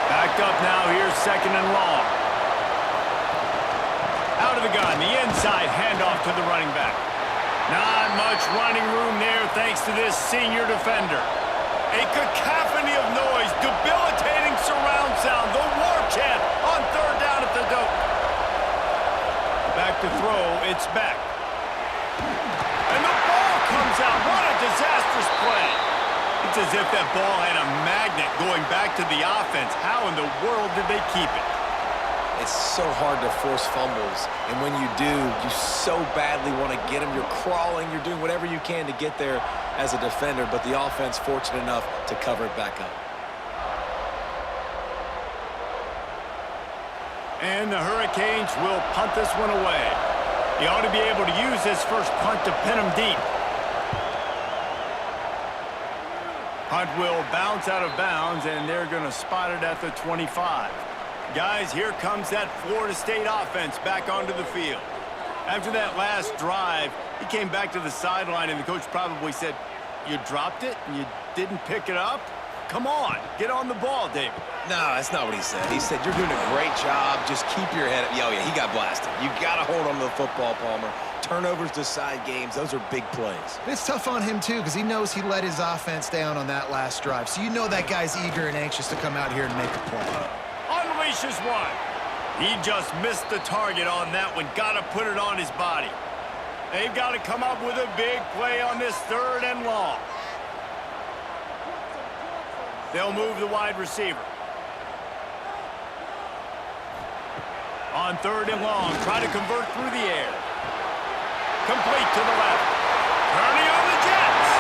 Backed up now. Here's second and long. Out of the gun. The inside handoff to the running back. Not much running room there thanks to this senior defender. A cacophony of noise. Debilitating surround sound. The war chant on third down at the dope. Back to throw. It's back. And the ball comes out. What a disastrous play. It's as if that ball had a magnet going back to the offense. How in the world did they keep it? It's so hard to force fumbles. And when you do, you so badly want to get them. You're crawling. You're doing whatever you can to get there as a defender. But the offense fortunate enough to cover it back up. And the Hurricanes will punt this one away. He ought to be able to use this first punt to pin him deep. Punt will bounce out of bounds, and they're going to spot it at the 25. Guys, here comes that Florida State offense back onto the field. After that last drive, he came back to the sideline, and the coach probably said, you dropped it and you didn't pick it up? Come on, get on the ball, David. No, that's not what he said. He said, you're doing a great job. Just keep your head up. Oh, yeah, he got blasted. You got to hold on to the football, Palmer. Turnovers decide games. Those are big plays. It's tough on him, too, because he knows he let his offense down on that last drive. So you know that guy's eager and anxious to come out here and make a play. Unleashes one. He just missed the target on that one. Got to put it on his body. They've got to come up with a big play on this third and long. They'll move the wide receiver. On third and long, try to convert through the air. Complete to the left. Turning on the Jets.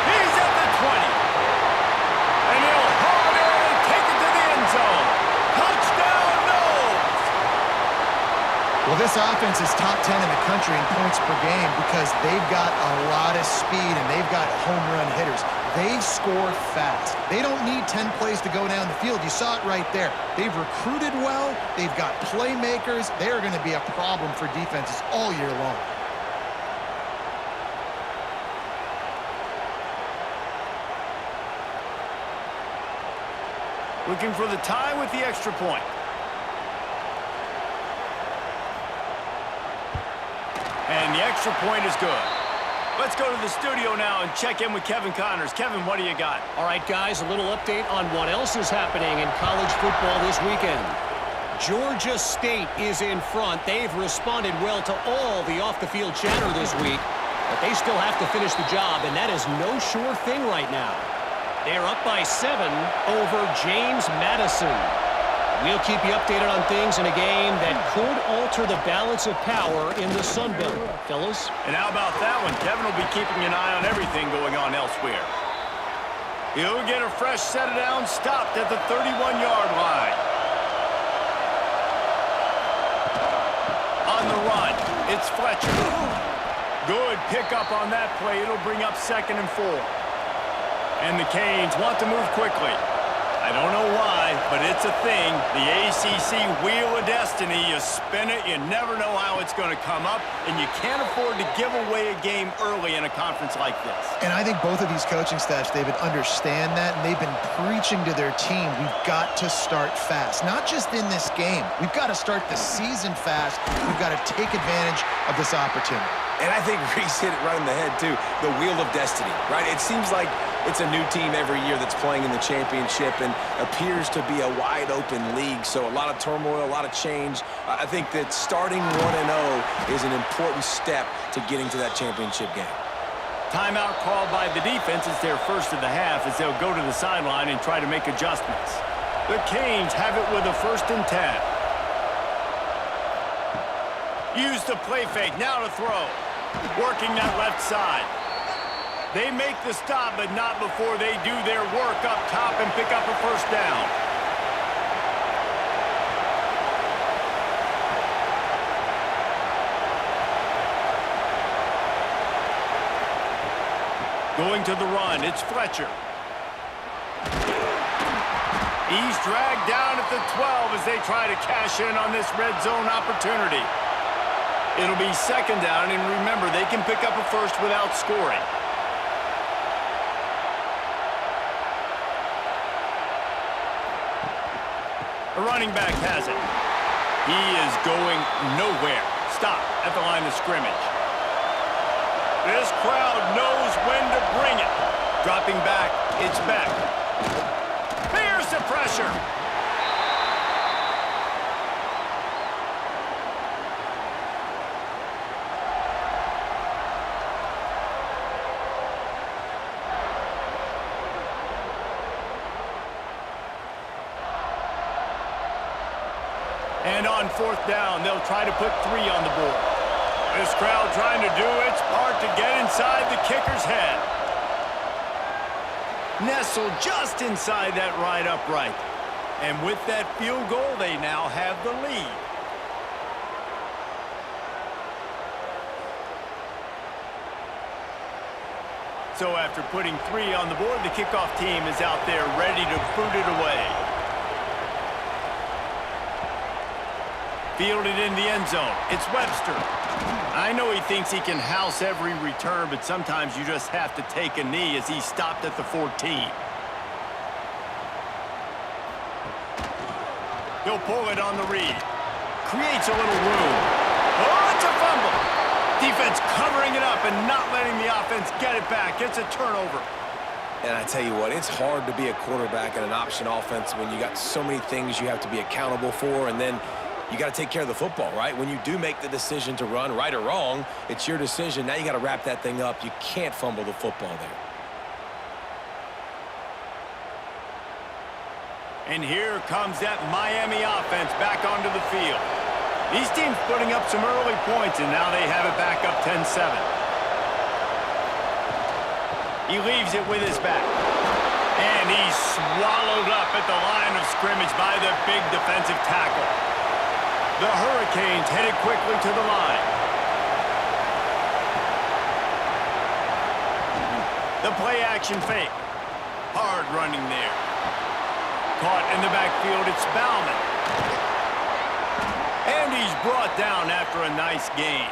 He's at the 20. And he'll haul it in and take it to the end zone. Touchdown, Noles! Well, this offense is top 10 in the country in points per game because they've got a lot of speed and they've got home run hitters. They score fast. They don't need 10 plays to go down the field. You saw it right there. They've recruited well. They've got playmakers. They are going to be a problem for defenses all year long. Looking for the tie with the extra point. And the extra point is good. Let's go to the studio now and check in with Kevin Connors. Kevin, what do you got? All right, guys, a little update on what else is happening in college football this weekend. Georgia State is in front. They've responded well to all the off-the-field chatter this week, but they still have to finish the job, and that is no sure thing right now. They're up by 7 over James Madison. We'll keep you updated on things in a game that could alter the balance of power in the Sun Belt. Fellas? And how about that one? Kevin will be keeping an eye on everything going on elsewhere. He'll get a fresh set of downs stopped at the 31-yard line. On the run, it's Fletcher. Good pickup on that play. It'll bring up 2nd and 4. And the Canes want to move quickly. I don't know why, but it's a thing. The ACC Wheel of Destiny, you spin it, you never know how it's going to come up, and you can't afford to give away a game early in a conference like this. And I think both of these coaching staffs, David, understand that, and they've been preaching to their team, we've got to start fast. Not just in this game. We've got to start the season fast. We've got to take advantage of this opportunity. And I think Reese hit it right on the head, too. The Wheel of Destiny, right? It seems like it's a new team every year that's playing in the championship and appears to be a wide-open league. So a lot of turmoil, a lot of change. I think that starting 1-0 is an important step to getting to that championship game. Timeout called by the defense. It's their first of the half as they'll go to the sideline and try to make adjustments. The Canes have it with a 1st and 10. Use the play fake. Now to throw. Working that left side. They make the stop, but not before they do their work up top and pick up a 1st down. Going to the run, it's Fletcher. He's dragged down at the 12 as they try to cash in on this red zone opportunity. It'll be 2nd down, and remember, they can pick up a 1st without scoring. The running back has it. He is going nowhere. Stop at the line of scrimmage. This crowd knows when to bring it. Dropping back, it's Beck. Here's the pressure. And on 4th down, they'll try to put 3 on the board. This crowd trying to do its part to get inside the kicker's head. Nestled just inside that right upright. And with that field goal, they now have the lead. So after putting 3 on the board, the kickoff team is out there ready to boot it away. Fielded in the end zone. It's Webster. I know he thinks he can house every return, but sometimes you just have to take a knee as he stopped at the 14. He'll pull it on the read. Creates a little room. Oh, it's a fumble. Defense covering it up and not letting the offense get it back. It's a turnover. And I tell you what, it's hard to be a quarterback in an option offense when you got so many things you have to be accountable for, and then you got to take care of the football, right? When you do make the decision to run, right or wrong, it's your decision. Now you got to wrap that thing up. You can't fumble the football there. And here comes that Miami offense back onto the field. These teams putting up some early points, and now they have it back up 10-7. He leaves it with his back. And he's swallowed up at the line of scrimmage by the big defensive tackle. The Hurricanes headed quickly to the line. The play action fake. Hard running there. Caught in the backfield, it's Bauman. And he's brought down after a nice gain.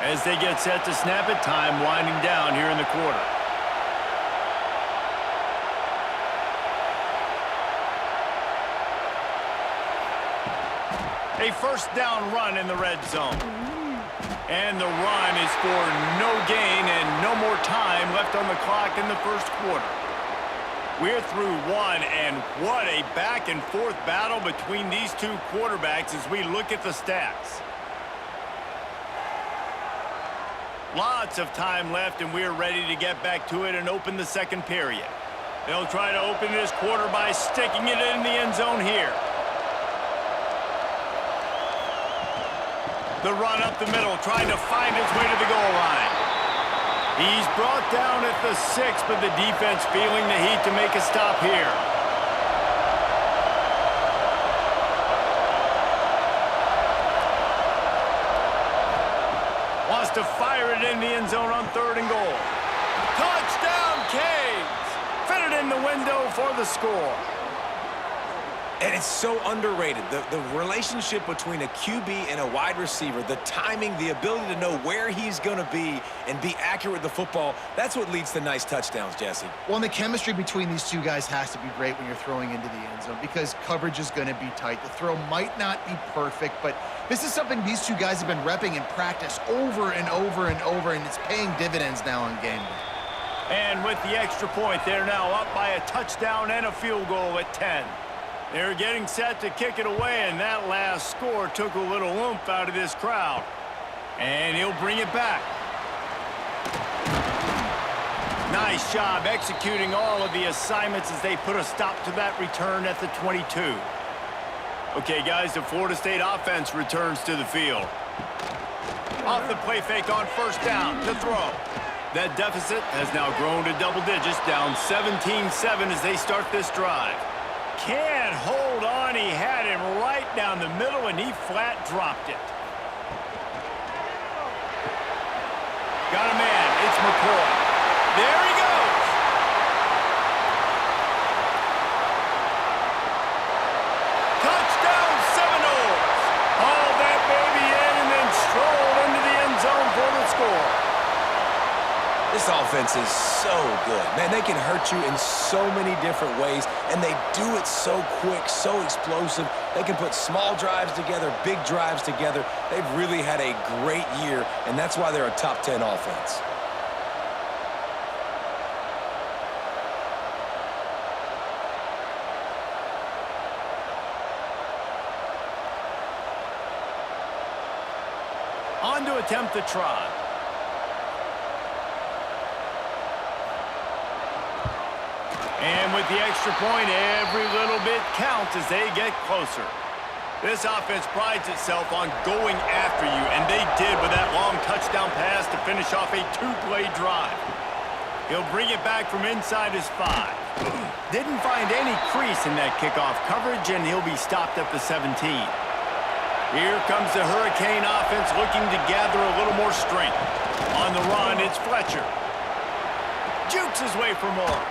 As they get set to snap it, time winding down here in the quarter. A first down run in the red zone. And the run is for no gain and no more time left on the clock in the first quarter. We're through one, and what a back-and-forth battle between these two quarterbacks as we look at the stats. Lots of time left, and we're ready to get back to it and open the second period. They'll try to open this quarter by sticking it in the end zone here. The run up the middle, trying to find his way to the goal line. He's brought down at the 6, but the defense feeling the heat to make a stop here. Wants to fire it in the end zone on 3rd and goal. Touchdown, Canes! Fit it in the window for the score. And it's so underrated. The relationship between a QB and a wide receiver, the timing, the ability to know where he's going to be and be accurate with the football, that's what leads to nice touchdowns, Jesse. Well, and the chemistry between these two guys has to be great when you're throwing into the end zone because coverage is going to be tight. The throw might not be perfect, but this is something these two guys have been repping in practice over and over and over, and it's paying dividends now on game day. And with the extra point, they're now up by a touchdown and a field goal at 10. They're getting set to kick it away, and that last score took a little oomph out of this crowd. And he'll bring it back. Nice job executing all of the assignments as they put a stop to that return at the 22. Okay, guys, the Florida State offense returns to the field. Off the play fake on first down to throw. That deficit has now grown to double digits, down 17-7 as they start this drive. Can't hold on. He had him right down the middle, and he flat dropped it. Got a man. It's McCoy. There he goes. Touchdown, Seminoles. Hauled that baby in and then strolled into the end zone for the score. This offense is so good. Man, they can hurt you in so many different ways, and they do it so quick, so explosive. They can put small drives together, big drives together. They've really had a great year, and that's why they're a top 10 offense. On to attempt the try. And with the extra point, every little bit counts as they get closer. This offense prides itself on going after you, and they did with that long touchdown pass to finish off a 2-play drive. He'll bring it back from inside his 5. Didn't find any crease in that kickoff coverage, and he'll be stopped at the 17. Here comes the Hurricane offense looking to gather a little more strength. On the run, it's Fletcher. Jukes his way for more.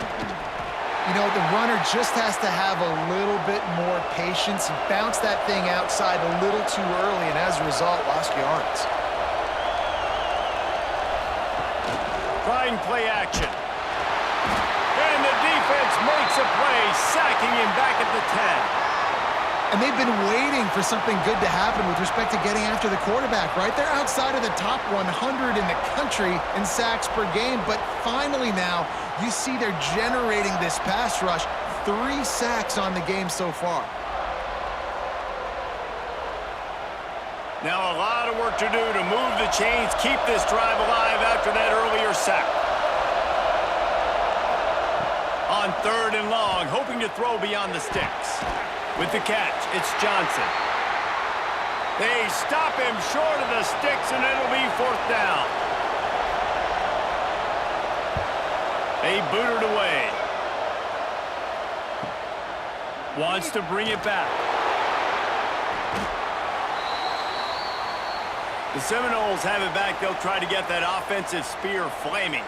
You know, the runner just has to have a little bit more patience and bounce that thing outside a little too early, and as a result, lost yards. Trying play action. And the defense makes a play, sacking him back at the 10. And they've been waiting for something good to happen with respect to getting after the quarterback, right? They're outside of the top 100 in the country in sacks per game, but finally now you see they're generating this pass rush. 3 sacks on the game so far. Now a lot of work to do to move the chains, keep this drive alive after that earlier sack. On 3rd and long, hoping to throw beyond the sticks. With the catch, it's Johnson. They stop him short of the sticks, and it'll be 4th down. They booted away. Wants to bring it back. The Seminoles have it back. They'll try to get that offensive spear flaming.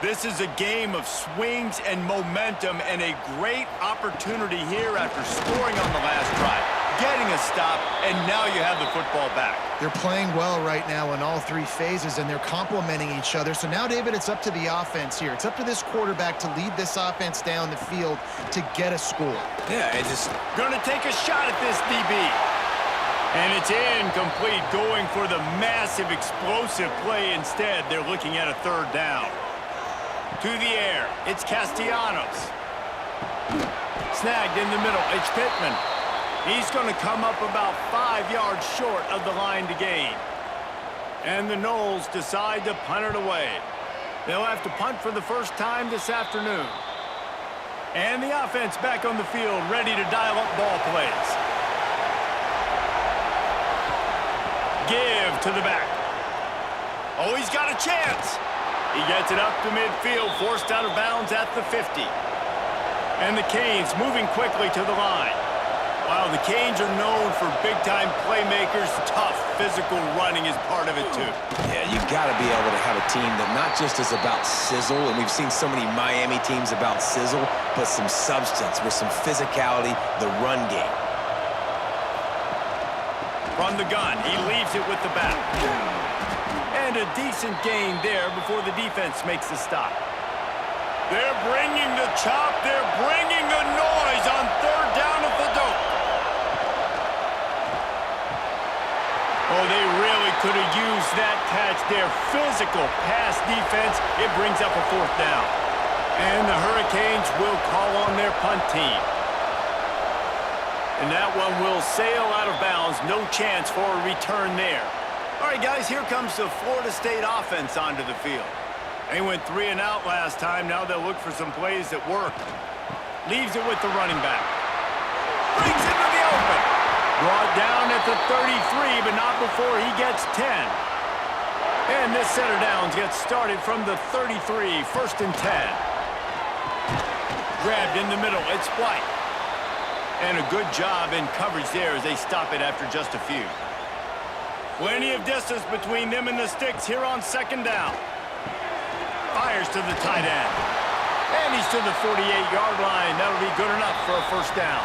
This is a game of swings and momentum, and a great opportunity here after scoring on the last drive, getting a stop, and now you have the football back. They're playing well right now in all 3 phases, and they're complementing each other. So now, David, it's up to the offense here. It's up to this quarterback to lead this offense down the field to get a score. Yeah, it just... Gonna take a shot at this, DB. And it's incomplete, going for the massive explosive play instead. They're looking at a third down. To the air, it's Castellanos. Snagged in the middle, it's Pittman. He's going to come up about 5 yards short of the line to gain. And the Noles decide to punt it away. They'll have to punt for the first time this afternoon. And the offense back on the field, ready to dial up ball plays. Give to the back. Oh, he's got a chance. He gets it up to midfield, forced out of bounds at the 50. And the Canes moving quickly to the line. Wow, the Canes are known for big-time playmakers. Tough physical running is part of it, too. Yeah, you got to be able to have a team that not just is about sizzle, and we've seen so many Miami teams about sizzle, but some substance with some physicality, the run game. From the gun, he leaves it with the back. And a decent gain there before the defense makes the stop. They're bringing the chop. They're bringing the noise on third down at the dope. Oh, they really could have used that catch there. Physical pass defense. It brings up a fourth down. And the Hurricanes will call on their punt team. And that one will sail out of bounds. No chance for a return there. All right, guys, here comes the Florida State offense onto the field. They went 3 and out last time. Now they'll look for some plays that work. Leaves it with the running back. Brings it to the open. Brought down at the 33, but not before he gets 10. And this set of downs gets started from the 33, 1st and 10. Grabbed in the middle. It's White. And a good job in coverage there as they stop it after just a few. Plenty of distance between them and the sticks here on 2nd down. Fires to the tight end. And he's to the 48-yard line. That'll be good enough for a first down.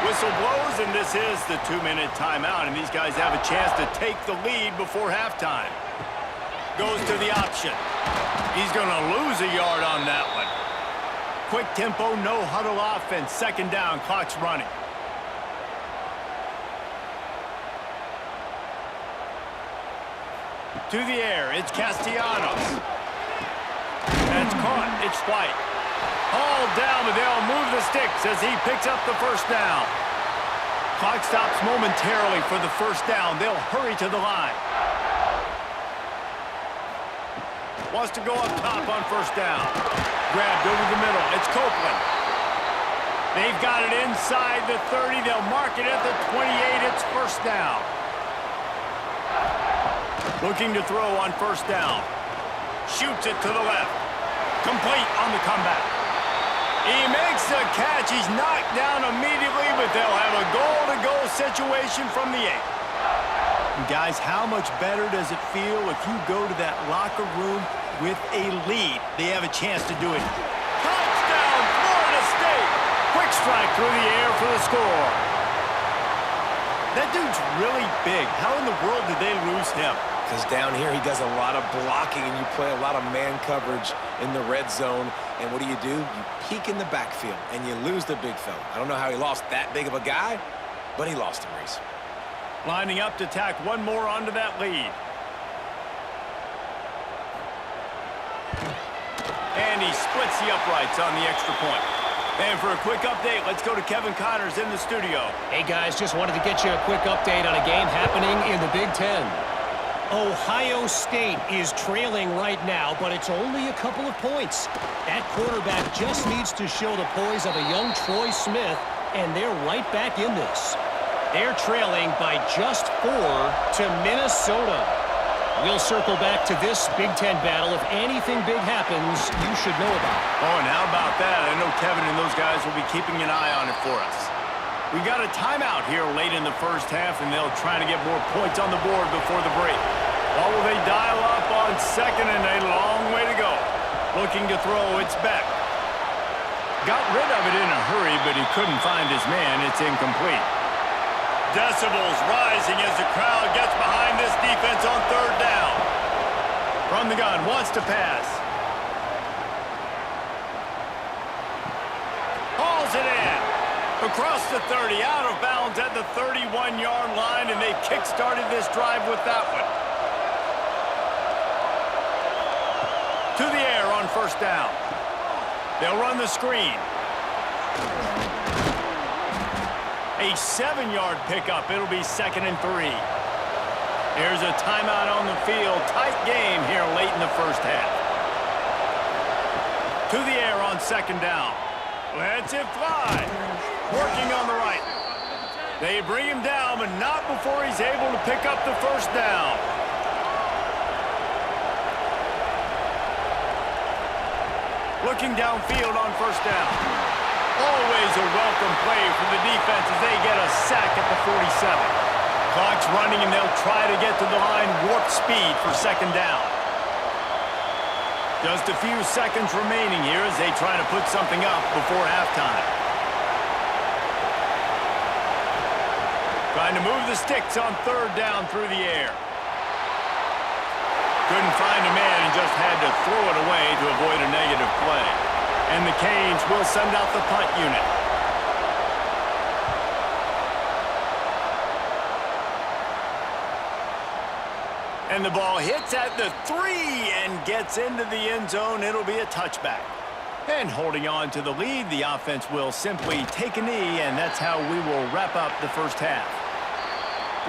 Whistle blows, and this is the 2-minute timeout, and these guys have a chance to take the lead before halftime. Goes to the option. He's going to lose a yard on that one. Quick tempo, no huddle offense. 2nd down, clock's running. To the air, it's Castellanos. That's caught, it's White. All down, but they'll move the sticks as he picks up the first down. Clock stops momentarily for the first down. They'll hurry to the line. Wants to go up top on first down. Grabbed over the middle, it's Copeland. They've got it inside the 30. They'll mark it at the 28. It's first down. Looking to throw on first down. Shoots it to the left. Complete on the comeback. He makes the catch. He's knocked down immediately, but they'll have a goal-to-goal situation from the 8. And guys, how much better does it feel if you go to that locker room with a lead? They have a chance to do it. Touchdown, Florida State! Quick strike through the air for the score. That dude's really big. How in the world did they lose him? Because down here, he does a lot of blocking, and you play a lot of man coverage in the red zone. And what do? You peek in the backfield, and you lose the big fella. I don't know how he lost that big of a guy, but he lost him, Reese. Lining up to tack one more onto that lead. And he splits the uprights on the extra point. And for a quick update, let's go to Kevin Connors in the studio. Hey, guys, just wanted to get you a quick update on a game happening in the Big Ten. Ohio State is trailing right now, but it's only a couple of points. That quarterback just needs to show the poise of a young Troy Smith, and they're right back in this. They're trailing by just 4 to Minnesota. We'll circle back to this Big Ten battle. If anything big happens, you should know about it. Oh, and how about that? I know Kevin and those guys will be keeping an eye on it for us. We got a timeout here late in the first half, and they'll try to get more points on the board before the break. What will they dial up on second, and a long way to go. Looking to throw, it's Beck. Got rid of it in a hurry, but he couldn't find his man. It's incomplete. Decibels rising as the crowd gets behind this defense on third down. From the gun, wants to pass. Hauls it in. Across the 30, out of bounds at the 31-yard line, and they kick-started this drive with that one. To the air on first down. They'll run the screen. A 7-yard pickup. It'll be 2nd and 3. There's a timeout on the field. Tight game here late in the first half. To the air on 2nd down. Lets it fly. Working on the right. They bring him down, but not before he's able to pick up the first down. Looking downfield on first down. Always a welcome play for the defense as they get a sack at the 47. Clock's running, and they'll try to get to the line warp speed for 2nd down. Just a few seconds remaining here as they try to put something up before halftime. Trying to move the sticks on 3rd down through the air. Couldn't find a man and just had to throw it away to avoid a negative play. And the Canes will send out the punt unit. And the ball hits at the 3 and gets into the end zone. It'll be a touchback. And holding on to the lead, the offense will simply take a knee, and that's how we will wrap up the first half.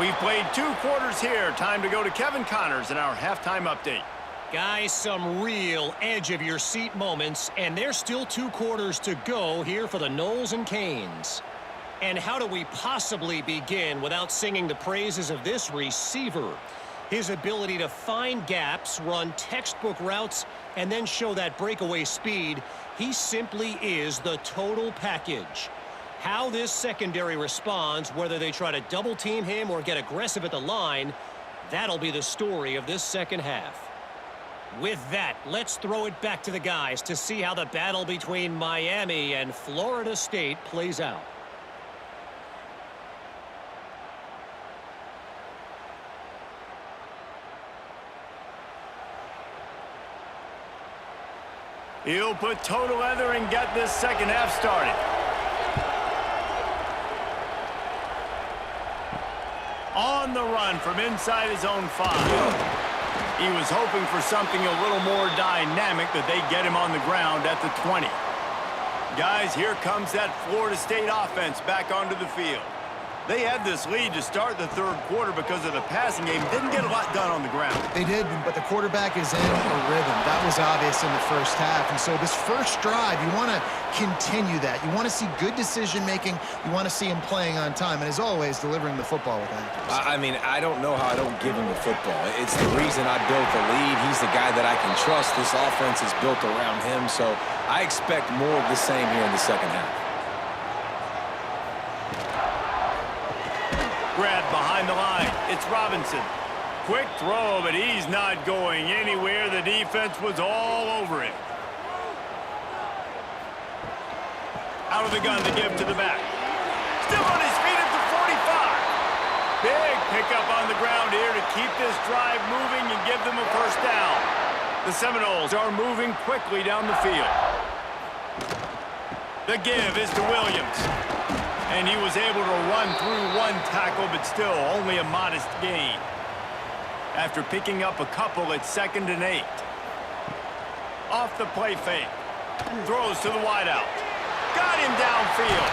We've played 2 quarters here. Time to go to Kevin Connors in our halftime update. Guys, some real edge-of-your-seat moments, and there's still 2 quarters to go here for the Noles and Canes. And how do we possibly begin without singing the praises of this receiver? His ability to find gaps, run textbook routes, and then show that breakaway speed, he simply is the total package. How this secondary responds, whether they try to double-team him or get aggressive at the line, that'll be the story of this second half. With that, let's throw it back to the guys to see how the battle between Miami and Florida State plays out. He'll put toe to leather and get this second half started. On the run from inside his own 5. He was hoping for something a little more dynamic, but they get him on the ground at the 20. Guys, here comes that Florida State offense back onto the field. They had this lead to start the 3rd quarter because of the passing game. Didn't get a lot done on the ground. They did, but the quarterback is in a rhythm. That was obvious in the first half. And so this first drive, you want to continue that. You want to see good decision-making. You want to see him playing on time. And as always, delivering the football with accuracy. I mean, I don't know how I don't give him the football. It's the reason I built the lead. He's the guy that I can trust. This offense is built around him. So I expect more of the same here in the second half. Grab behind the line. It's Robinson. Quick throw, but he's not going anywhere. The defense was all over him. Out of the gun to give to the back. Still on his feet at the 45. Big pickup on the ground here to keep this drive moving and give them a first down. The Seminoles are moving quickly down the field. The give is to Williams. And he was able to run through 1 tackle, but still only a modest gain. After picking up a couple, it's 2nd and 8. Off the play fake. Throws to the wideout. Got him downfield.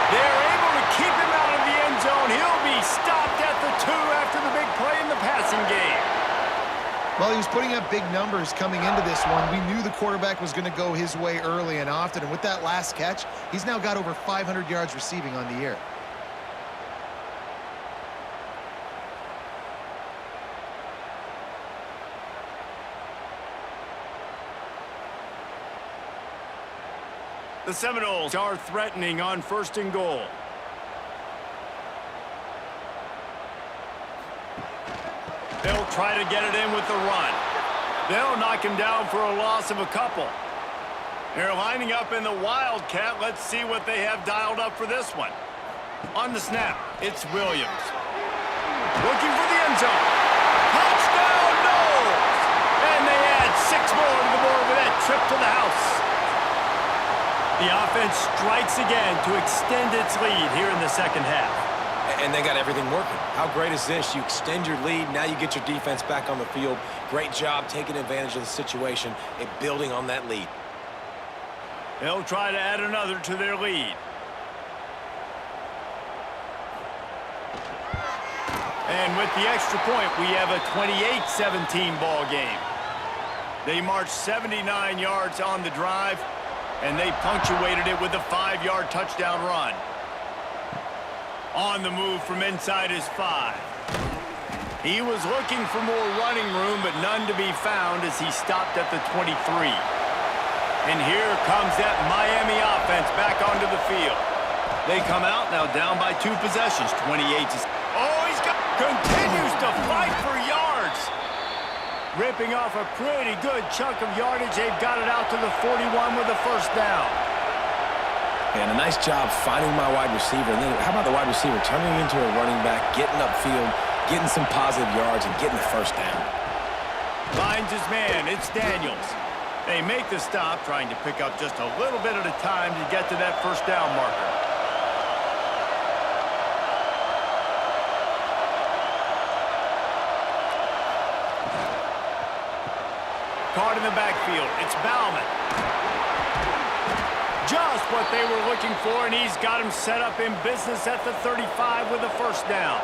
They're able to keep him out of the end zone. He'll be stopped at the 2 after the big play in the passing game. Well, he was putting up big numbers coming into this one. We knew the quarterback was going to go his way early and often. And with that last catch, he's now got over 500 yards receiving on the year. The Seminoles are threatening on 1st and goal. They'll try to get it in with the run. They'll knock him down for a loss of a couple. They're lining up in the Wildcat. Let's see what they have dialed up for this one. On the snap, it's Williams. Looking for the end zone. Touchdown, Noles! And they add 6 more to the board with that trip to the house. The offense strikes again to extend its lead here in the second half. And they got everything working. How great is this? You extend your lead, now you get your defense back on the field. Great job taking advantage of the situation and building on that lead. They'll try to add another to their lead. And with the extra point, we have a 28-17 ball game. They marched 79 yards on the drive, and they punctuated it with a 5-yard touchdown run. On the move from inside his 5. He was looking for more running room, but none to be found as he stopped at the 23. And here comes that Miami offense back onto the field. They come out now down by 2 possessions, 28 to... Oh, continues to fight for yards. Ripping off a pretty good chunk of yardage. They've got it out to the 41 with a first down. And a nice job finding my wide receiver. And then how about the wide receiver turning into a running back, getting upfield, getting some positive yards, and getting the first down. Finds his man. It's Daniels. They make the stop, trying to pick up just a little bit at a time to get to that first down marker. Caught in the backfield. It's Bauman. Just what they were looking for, and he's got him set up in business at the 35 with a first down.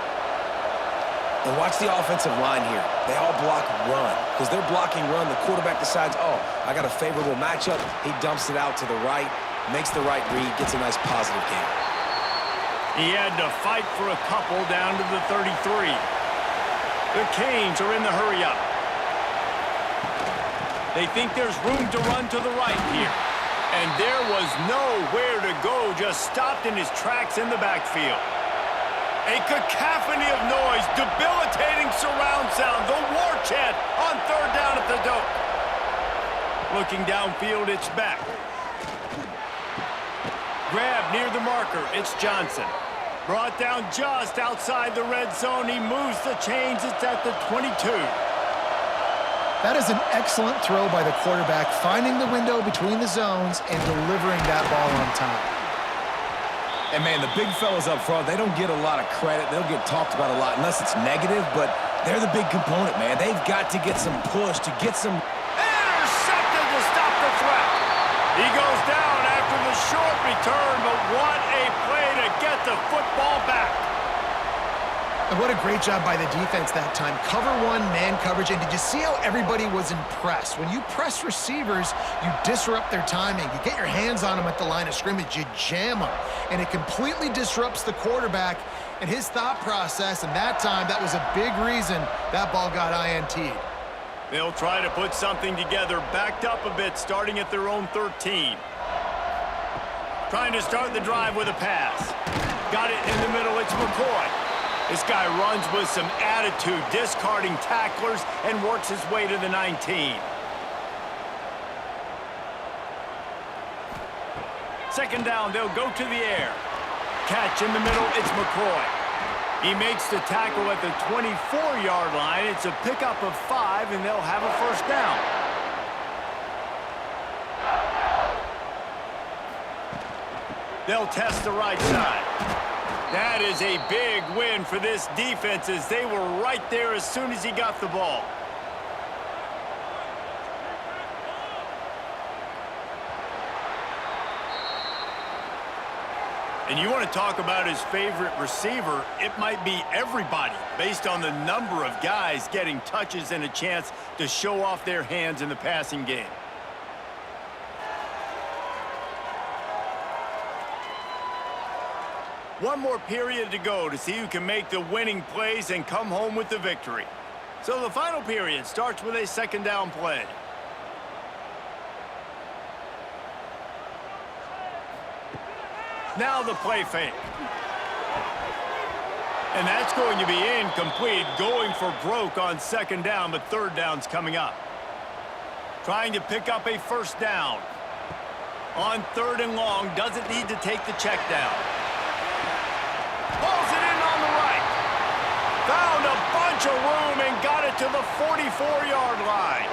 And watch the offensive line here. They all block run. Because they're blocking run, the quarterback decides, oh, I got a favorable matchup. He dumps it out to the right, makes the right read, gets a nice positive gain. He had to fight for a couple down to the 33. The Canes are in the hurry-up. They think there's room to run to the right here. And there was nowhere to go, just stopped in his tracks in the backfield. A cacophony of noise, debilitating surround sound, the war chant on third down at the dope. Looking downfield, it's back. Grab near the marker, it's Johnson. Brought down just outside the red zone, he moves the chains, it's at the 22. That is an excellent throw by the quarterback, finding the window between the zones and delivering that ball on time. And, man, the big fellas up front, they don't get a lot of credit. They'll get talked about a lot unless it's negative, but they're the big component, man. They've got to get some push, to get some... Intercepted to stop the threat. He goes down after the short return, but what a play to get the football back. And what a great job by the defense that time. Cover one, man coverage. And did you see how everybody was impressed? When you press receivers, you disrupt their timing. You get your hands on them at the line of scrimmage. You jam them. And it completely disrupts the quarterback and his thought process. And that time, that was a big reason that ball got INT'd. They'll try to put something together, backed up a bit, starting at their own 13. Trying to start the drive with a pass. Got it in the middle. It's McCoy. This guy runs with some attitude, discarding tacklers, and works his way to the 19. Second down, they'll go to the air. Catch in the middle, it's McCoy. He makes the tackle at the 24-yard line. It's a pickup of 5, and they'll have a first down. They'll test the right side. That is a big win for this defense as they were right there as soon as he got the ball. And you want to talk about his favorite receiver, it might be everybody based on the number of guys getting touches and a chance to show off their hands in the passing game. One more period to go to see who can make the winning plays and come home with the victory. So the final period starts with a second down play. Now the play fake. And that's going to be incomplete, going for broke on second down, but third down's coming up. Trying to pick up a first down. On third and long, doesn't need to take the check down. Pulls it in on the right. Found a bunch of room and got it to the 44-yard line.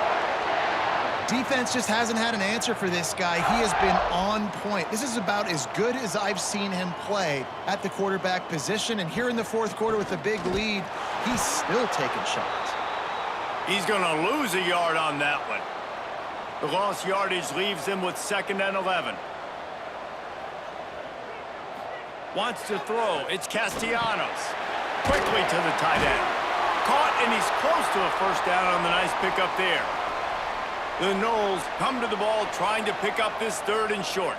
defense just hasn't had an answer for this guy. He has been on point. This is about as good as I've seen him play at the quarterback position. And here in the fourth quarter with a big lead, he's still taking shots. He's going to lose a yard on that one. The lost yardage leaves him with 2nd and 11. Wants to throw. It's Castellanos. Quickly to the tight end. Caught, and he's close to a first down on the nice pickup there. The Noles come to the ball trying to pick up this 3rd and short.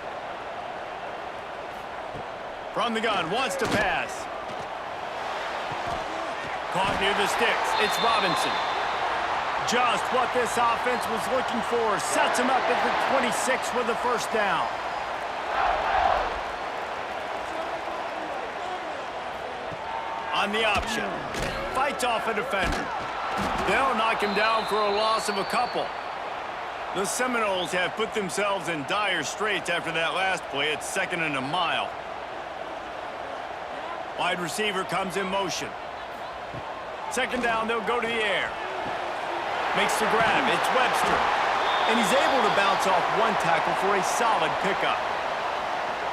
From the gun, wants to pass. Caught near the sticks. It's Robinson. Just what this offense was looking for. Sets him up at the 26 with a first down. On the option. Fights off a defender. They'll knock him down for a loss of a couple. The Seminoles have put themselves in dire straits after that last play. It's 2nd and a mile. Wide receiver comes in motion. 2nd down, they'll go to the air. Makes the grab. It's Webster. And he's able to bounce off one tackle for a solid pickup.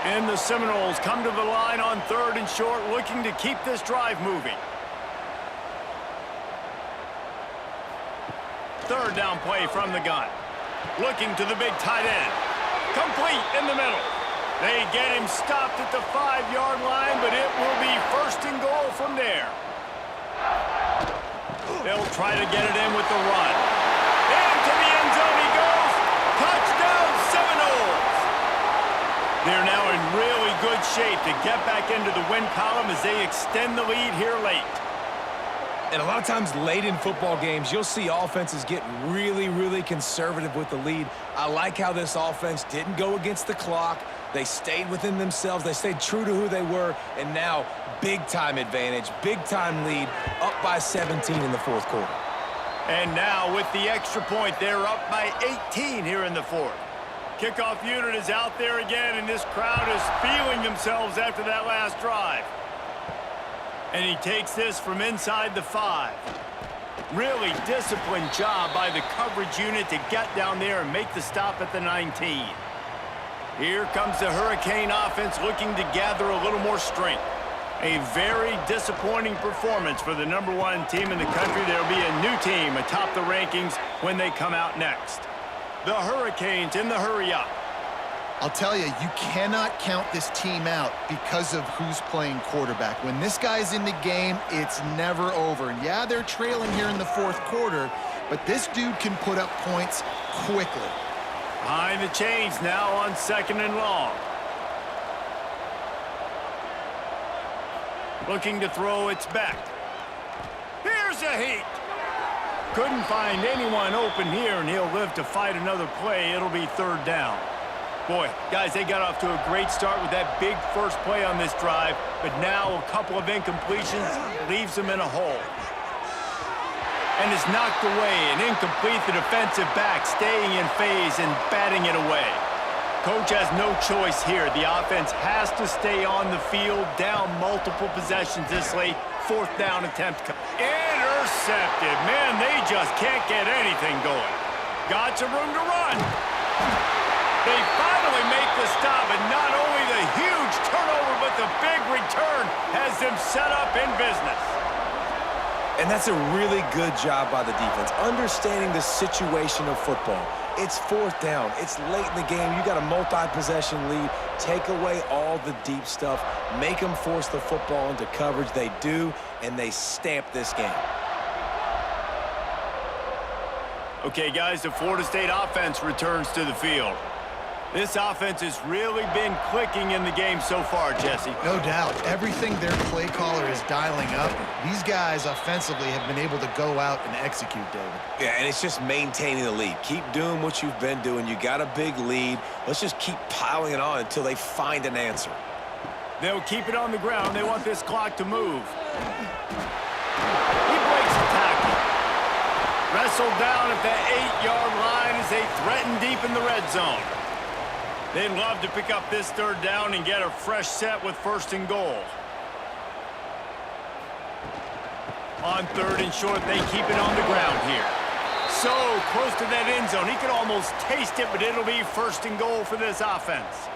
And the Seminoles come to the line on 3rd and short, looking to keep this drive moving. 3rd down play from the gun. Looking to the big tight end. Complete in the middle. They get him stopped at the 5-yard line, but it will be 1st and goal from there. They'll try to get it in with the run. Into the end zone he goes. Touchdown, Seminoles. They're now in really good shape to get back into the win column as they extend the lead here late. And a lot of times late in football games, you'll see offenses get really, really conservative with the lead. I like how this offense didn't go against the clock. They stayed within themselves. They stayed true to who they were. And now, big-time advantage, big-time lead, up by 17 in the fourth quarter. And now, with the extra point, they're up by 18 here in the fourth. Kickoff unit is out there again, and this crowd is feeling themselves after that last drive. And he takes this from inside the 5. Really disciplined job by the coverage unit to get down there and make the stop at the 19. Here comes the Hurricane offense looking to gather a little more strength. A very disappointing performance for the #1 team in the country. There'll be a new team atop the rankings when they come out next. The Hurricanes in the hurry-up. I'll tell you, you cannot count this team out because of who's playing quarterback. When this guy's in the game, it's never over. And yeah, they're trailing here in the fourth quarter, but this dude can put up points quickly. Behind the chains now on 2nd and long. Looking to throw, it's Beck. Here's a heat. Couldn't find anyone open here, and he'll live to fight another play. It'll be 3rd down. Boy, guys, they got off to a great start with that big first play on this drive, but now a couple of incompletions leaves them in a hole. And it's knocked away and incomplete. The defensive back staying in phase and batting it away. Coach has no choice here. The offense has to stay on the field, down multiple possessions this late. 4th down attempt. Intercepted. Man, they just can't get anything going. Got some room to run. They finally make the stop, and not only the huge turnover, but the big return has them set up in business. And that's a really good job by the defense, understanding the situation of football. It's 4th down. It's late in the game. You got a multi-possession lead. Take away all the deep stuff. Make them force the football into coverage. They do, and they stamp this game. Okay, guys, the Florida State offense returns to the field. This offense has really been clicking in the game so far, Jesse. No doubt. Everything their play caller is dialing up, these guys offensively have been able to go out and execute, David. Yeah, and it's just maintaining the lead. Keep doing what you've been doing. You got a big lead. Let's just keep piling it on until they find an answer. They'll keep it on the ground. They want this clock to move. He breaks the tackle. Wrestled down at the 8-yard line as they threaten deep in the red zone. They'd love to pick up this 3rd down and get a fresh set with 1st and goal. On 3rd and short, they keep it on the ground here. So close to that end zone. He could almost taste it, but it'll be first and goal for this offense.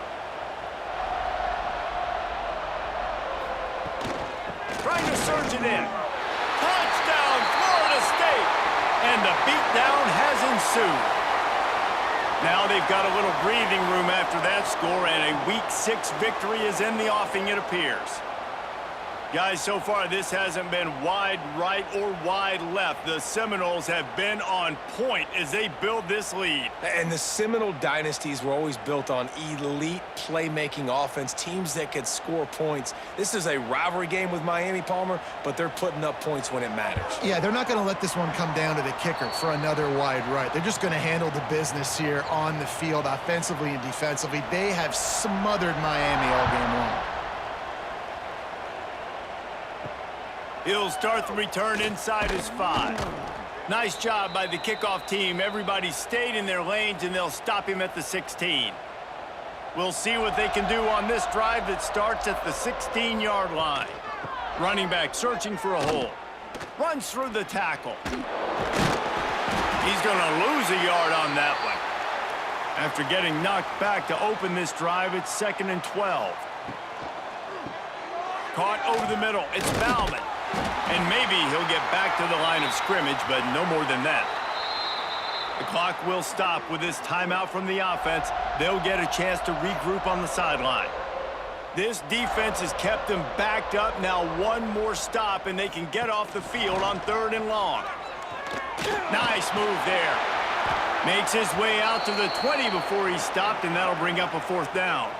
Trying to surge it in. Touchdown, Florida State! And the beatdown has ensued. Now they've got a little breathing room after that score, and a Week 6 victory is in the offing, it appears. Guys, so far this hasn't been wide right or wide left. The Seminoles have been on point as they build this lead. And the Seminole dynasties were always built on elite playmaking offense, teams that could score points. This is a rivalry game with Miami, Palmer, but they're putting up points when it matters. Yeah, they're not going to let this one come down to the kicker for another wide right. They're just going to handle the business here on the field, offensively and defensively. They have smothered Miami all game long. He'll start the return inside his 5. Nice job by the kickoff team. Everybody stayed in their lanes, and they'll stop him at the 16. We'll see what they can do on this drive that starts at the 16-yard line. Running back searching for a hole. Runs through the tackle. He's going to lose a yard on that one. After getting knocked back to open this drive, it's 2nd and 12. Caught over the middle. It's Bauman. And maybe he'll get back to the line of scrimmage, but no more than that. The clock will stop with this timeout from the offense. They'll get a chance to regroup on the sideline. This defense has kept them backed up. Now one more stop, and they can get off the field on 3rd and long. Nice move there. Makes his way out to the 20 before he stopped, and that'll bring up a 4th down.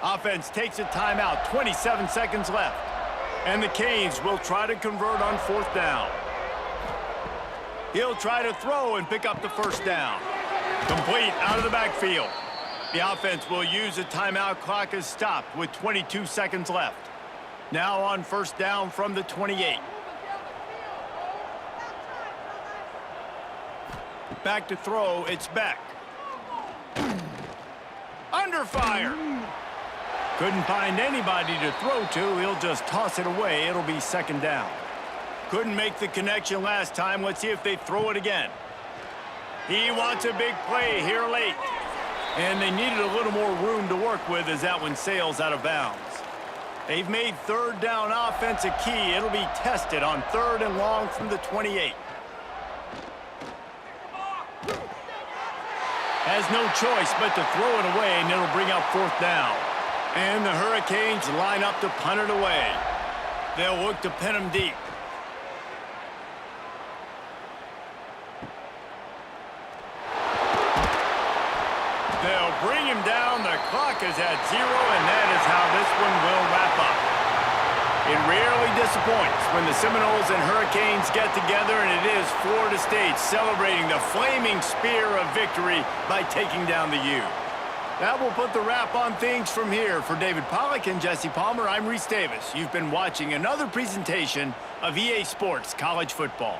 Offense takes a timeout, 27 seconds left. And the Canes will try to convert on 4th down. He'll try to throw and pick up the 1st down. Complete out of the backfield. The offense will use a timeout. Clock is stopped with 22 seconds left. Now on 1st down from the 28. Back to throw, it's Beck. Under fire. Couldn't find anybody to throw to. He'll just toss it away. It'll be 2nd down. Couldn't make the connection last time. Let's see if they throw it again. He wants a big play here late. And they needed a little more room to work with as that one sails out of bounds. They've made 3rd down offense a key. It'll be tested on 3rd and long from the 28. Has no choice but to throw it away, and it'll bring up 4th down. And the Hurricanes line up to punt it away. They'll look to pin him deep. They'll bring him down. The clock is at 0, and that is how this one will wrap up. It rarely disappoints when the Seminoles and Hurricanes get together, and it is Florida State celebrating the flaming spear of victory by taking down the U. That will put the wrap on things from here. For David Pollack and Jesse Palmer, I'm Reese Davis. You've been watching another presentation of EA Sports College Football.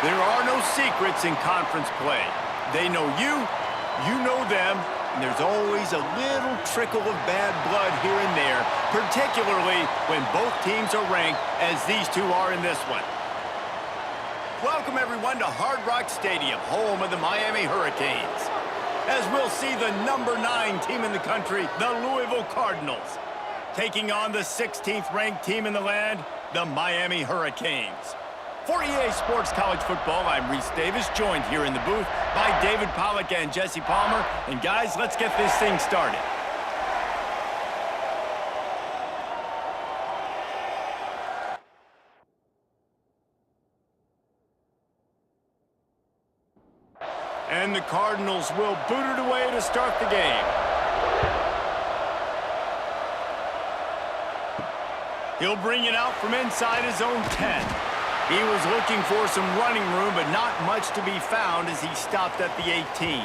There are no secrets in conference play. They know you, you know them, and there's always a little trickle of bad blood here and there, particularly when both teams are ranked as these two are in this one. Welcome, everyone, to Hard Rock Stadium, home of the Miami Hurricanes, as we'll see the #9 team in the country, the Louisville Cardinals, taking on the 16th ranked team in the land, the Miami Hurricanes. For EA Sports College Football, I'm Reese Davis, joined here in the booth by David Pollack and Jesse Palmer. And guys, let's get this thing started. And the Cardinals will boot it away to start the game. He'll bring it out from inside his own 10. He was looking for some running room, but not much to be found as he stopped at the 18.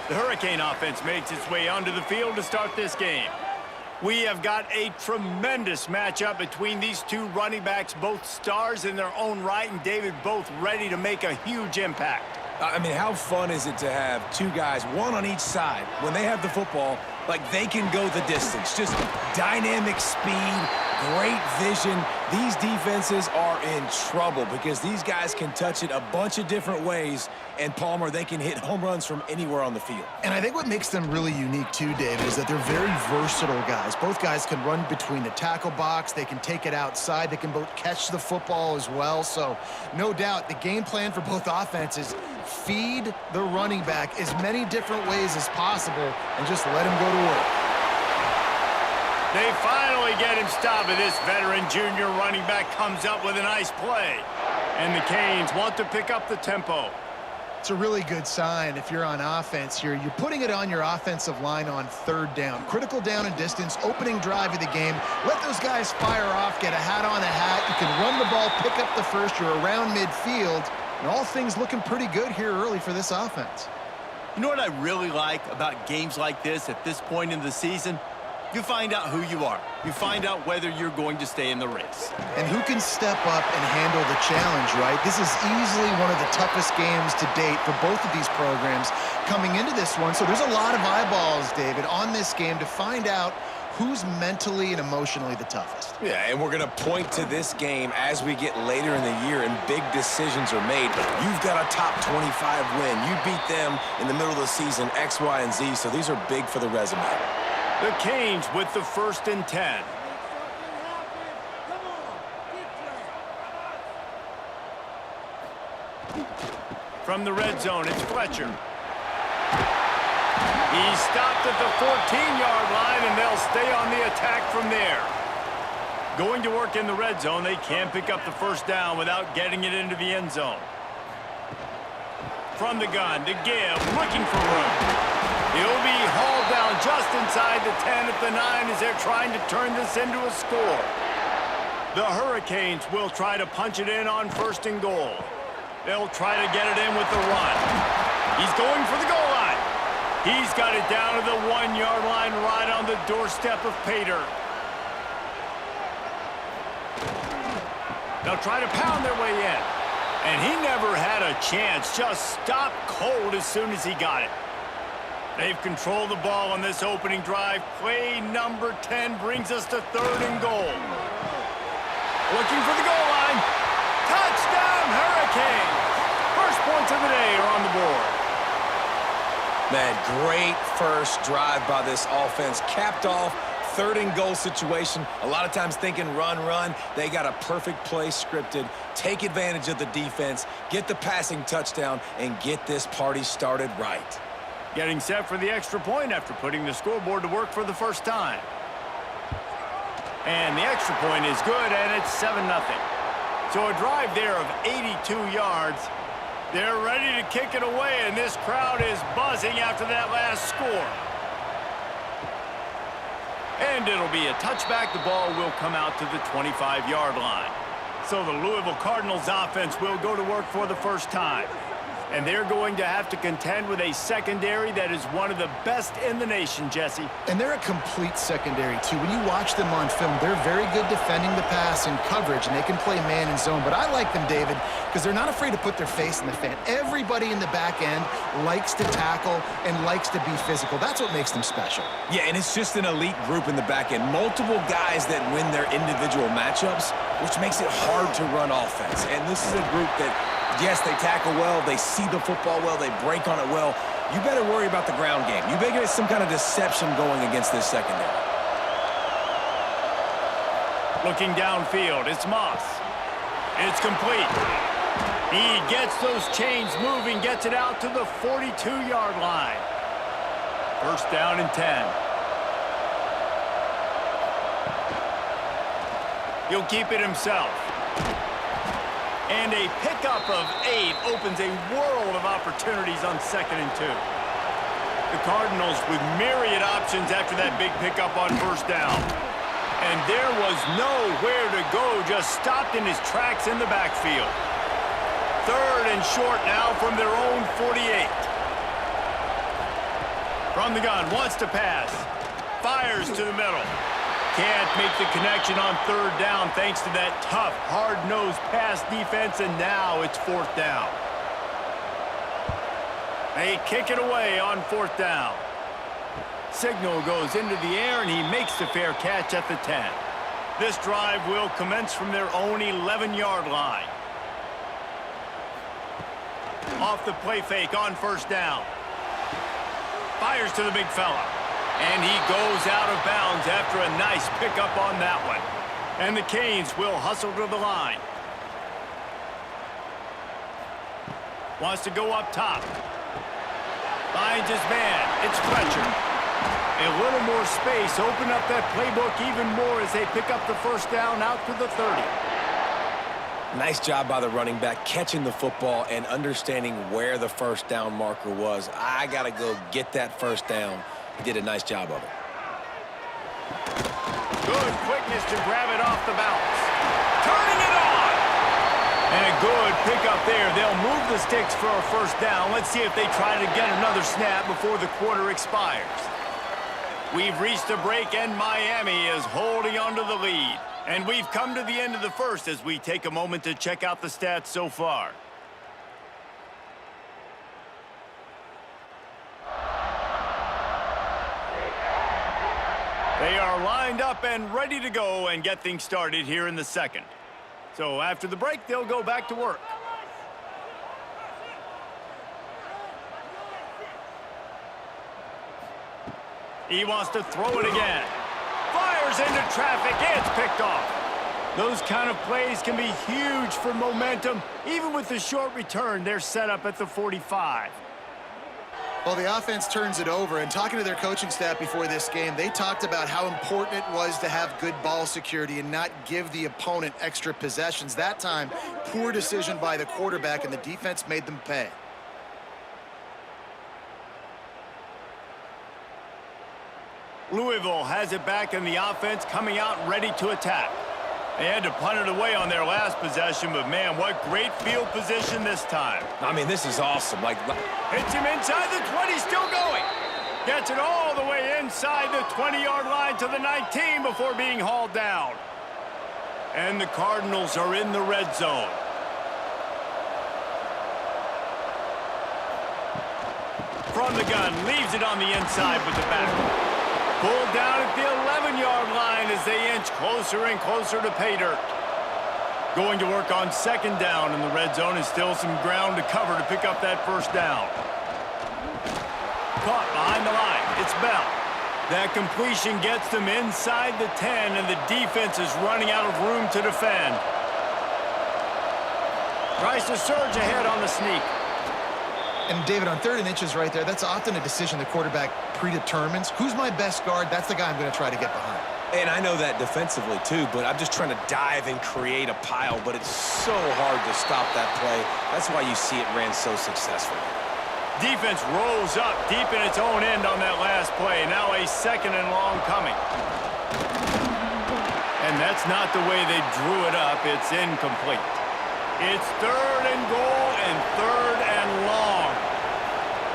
The Hurricane offense makes its way onto the field to start this game. We have got a tremendous matchup between these two running backs, both stars in their own right, and David, both ready to make a huge impact. I mean, how fun is it to have two guys, one on each side, when they have the football, like they can go the distance. Just dynamic speed, great vision. These defenses are in trouble because these guys can touch it a bunch of different ways, and Palmer, they can hit home runs from anywhere on the field. And I think what makes them really unique too, David, is that they're very versatile guys. Both guys can run between the tackle box. They can take it outside. They can both catch the football as well. So no doubt the game plan for both offenses, feed the running back as many different ways as possible and just let him go to work. They finally get him stopped, and this veteran junior running back comes up with a nice play. And the Canes want to pick up the tempo. It's a really good sign if you're on offense here. You're putting it on your offensive line on 3rd down. Critical down and distance, opening drive of the game. Let those guys fire off, get a hat on a hat. You can run the ball, pick up the first. You're around midfield. And all things looking pretty good here early for this offense. You know what I really like about games like this at this point in the season? You find out who you are. You find out whether you're going to stay in the race. And who can step up and handle the challenge, right? This is easily one of the toughest games to date for both of these programs coming into this one. So there's a lot of eyeballs, David, on this game to find out who's mentally and emotionally the toughest. Yeah, and we're going to point to this game as we get later in the year and big decisions are made. You've got a top 25 win. You beat them in the middle of the season, X, Y, and Z, so these are big for the resume. The Canes with the 1st and 10. From the red zone, it's Fletcher. He's stopped at the 14-yard line, and they'll stay on the attack from there. Going to work in the red zone, they can't pick up the 1st down without getting it into the end zone. From the gun, to Gibb, looking for room. He'll be hauled down just inside the 10 at the 9 as they're trying to turn this into a score. The Hurricanes will try to punch it in on 1st and goal. They'll try to get it in with the run. He's going for the goal line. He's got it down to the 1-yard line right on the doorstep of Pater. They'll try to pound their way in. And he never had a chance, just stopped cold as soon as he got it. They've controlled the ball on this opening drive. Play number 10 brings us to 3rd and goal. Looking for the goal line. Touchdown, Hurricanes! First points of the day are on the board. Man, great first drive by this offense. Capped off, 3rd and goal situation. A lot of times thinking run. They got a perfect play scripted. Take advantage of the defense, get the passing touchdown, and get this party started right. Getting set for the extra point after putting the scoreboard to work for the first time. And the extra point is good, and it's 7-0. So a drive there of 82 yards. They're ready to kick it away, and this crowd is buzzing after that last score. And it'll be a touchback. The ball will come out to the 25-yard line. So the Louisville Cardinals offense will go to work for the first time. And they're going to have to contend with a secondary that is one of the best in the nation, Jesse. And they're a complete secondary, too. When you watch them on film, they're very good defending the pass and coverage, and they can play man and zone. But I like them, David, because they're not afraid to put their face in the fan. Everybody in the back end likes to tackle and likes to be physical. That's what makes them special. Yeah, and it's just an elite group in the back end. Multiple guys that win their individual matchups, which makes it hard to run offense. And this is a group that, yes, they tackle well, they see the football well, they break on it well. You better worry about the ground game. You better get some kind of deception going against this secondary. Looking downfield, it's Moss. It's complete. He gets those chains moving, gets it out to the 42-yard line. First down and 10. He'll keep it himself. And a pickup of 8 opens a world of opportunities on 2nd and 2. The Cardinals with myriad options after that big pickup on first down. And there was nowhere to go, just stopped in his tracks in the backfield. 3rd and short now from their own 48. From the gun, wants to pass. Fires to the middle. Can't make the connection on 3rd down thanks to that tough, hard-nosed pass defense, and now it's 4th down. They kick it away on 4th down. Signal goes into the air, and he makes the fair catch at the 10. This drive will commence from their own 11-yard line. Off the play fake on first down. Fires to the big fella. And he goes out of bounds after a nice pickup on that one. And the Canes will hustle to the line. Wants to go up top. Finds his man. It's Fletcher. A little more space. Open up that playbook even more as they pick up the first down out to the 30. Nice job by the running back, catching the football and understanding where the first down marker was. I got to go get that first down. He did a nice job of it. Good quickness to grab it off the bounce. Turning it on! And a good pickup there. They'll move the sticks for a first down. Let's see if they try to get another snap before the quarter expires. We've reached a break, and Miami is holding on to the lead. And we've come to the end of the first as we take a moment to check out the stats so far. They are lined up and ready to go and get things started here in the second. So after the break, they'll go back to work. He wants to throw it again. Fires into traffic. It's picked off. Those kind of plays can be huge for momentum. Even with the short return, they're set up at the 45. Well, the offense turns it over, and talking to their coaching staff before this game, they talked about how important it was to have good ball security and not give the opponent extra possessions. That time, poor decision by the quarterback, and the defense made them pay. Louisville has it back in the offense, coming out ready to attack. They had to punt it away on their last possession, but man, what great field position this time. I mean, this is awesome. Hits him inside the 20, still going. Gets it all the way inside the 20-yard line to the 19 before being hauled down. And the Cardinals are in the red zone. From the gun, leaves it on the inside with the back. Pulled down at the 11-yard line as they inch closer and closer to pay dirt. Going to work on second down in the red zone, and still some ground to cover to pick up that first down. Caught behind the line. It's Bell. That completion gets them inside the 10, and the defense is running out of room to defend. Tries to surge ahead on the sneak. And, David, on 3rd and inches right there, that's often a decision the quarterback predetermines. Who's my best guard? That's the guy I'm going to try to get behind. And I know that defensively, too, but I'm just trying to dive and create a pile, but it's so hard to stop that play. That's why you see it ran so successfully. Defense rose up deep in its own end on that last play. Now a second and long coming. And that's not the way they drew it up. It's incomplete. It's 3rd and goal and 3rd and long.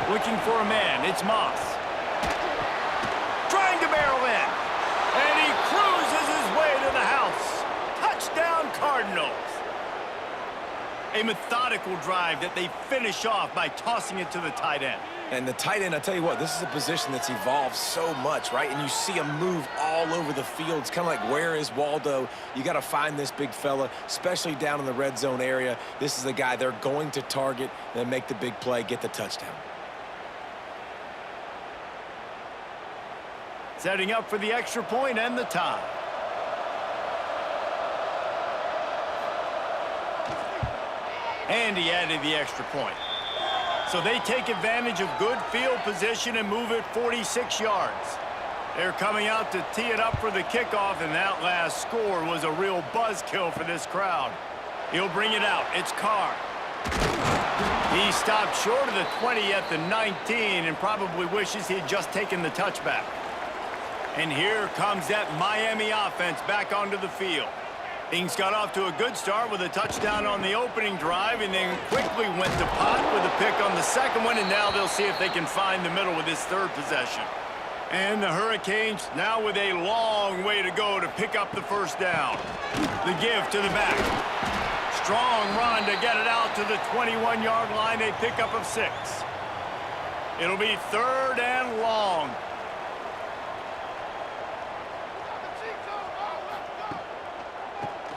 Looking for a man. It's Moss. Trying to barrel in. And he cruises his way to the house. Touchdown, Cardinals. A methodical drive that they finish off by tossing it to the tight end. And the tight end, I tell you what, this is a position that's evolved so much, right? And you see him move all over the field. It's kind of like, where is Waldo? You got to find this big fella, especially down in the red zone area. This is the guy they're going to target, then make the big play, get the touchdown. Setting up for the extra point and the tie. And he added the extra point. So they take advantage of good field position and move it 46 yards. They're coming out to tee it up for the kickoff, and that last score was a real buzzkill for this crowd. He'll bring it out. It's Carr. He stopped short of the 20 at the 19 and probably wishes he had just taken the touchback. And here comes that Miami offense back onto the field. Things got off to a good start with a touchdown on the opening drive and then quickly went to pot with a pick on the second one, and now they'll see if they can find the middle with this 3rd possession. And the Hurricanes now with a long way to go to pick up the 1st down. The give to the back. Strong run to get it out to the 21-yard line. A pickup of 6. It'll be 3rd and long.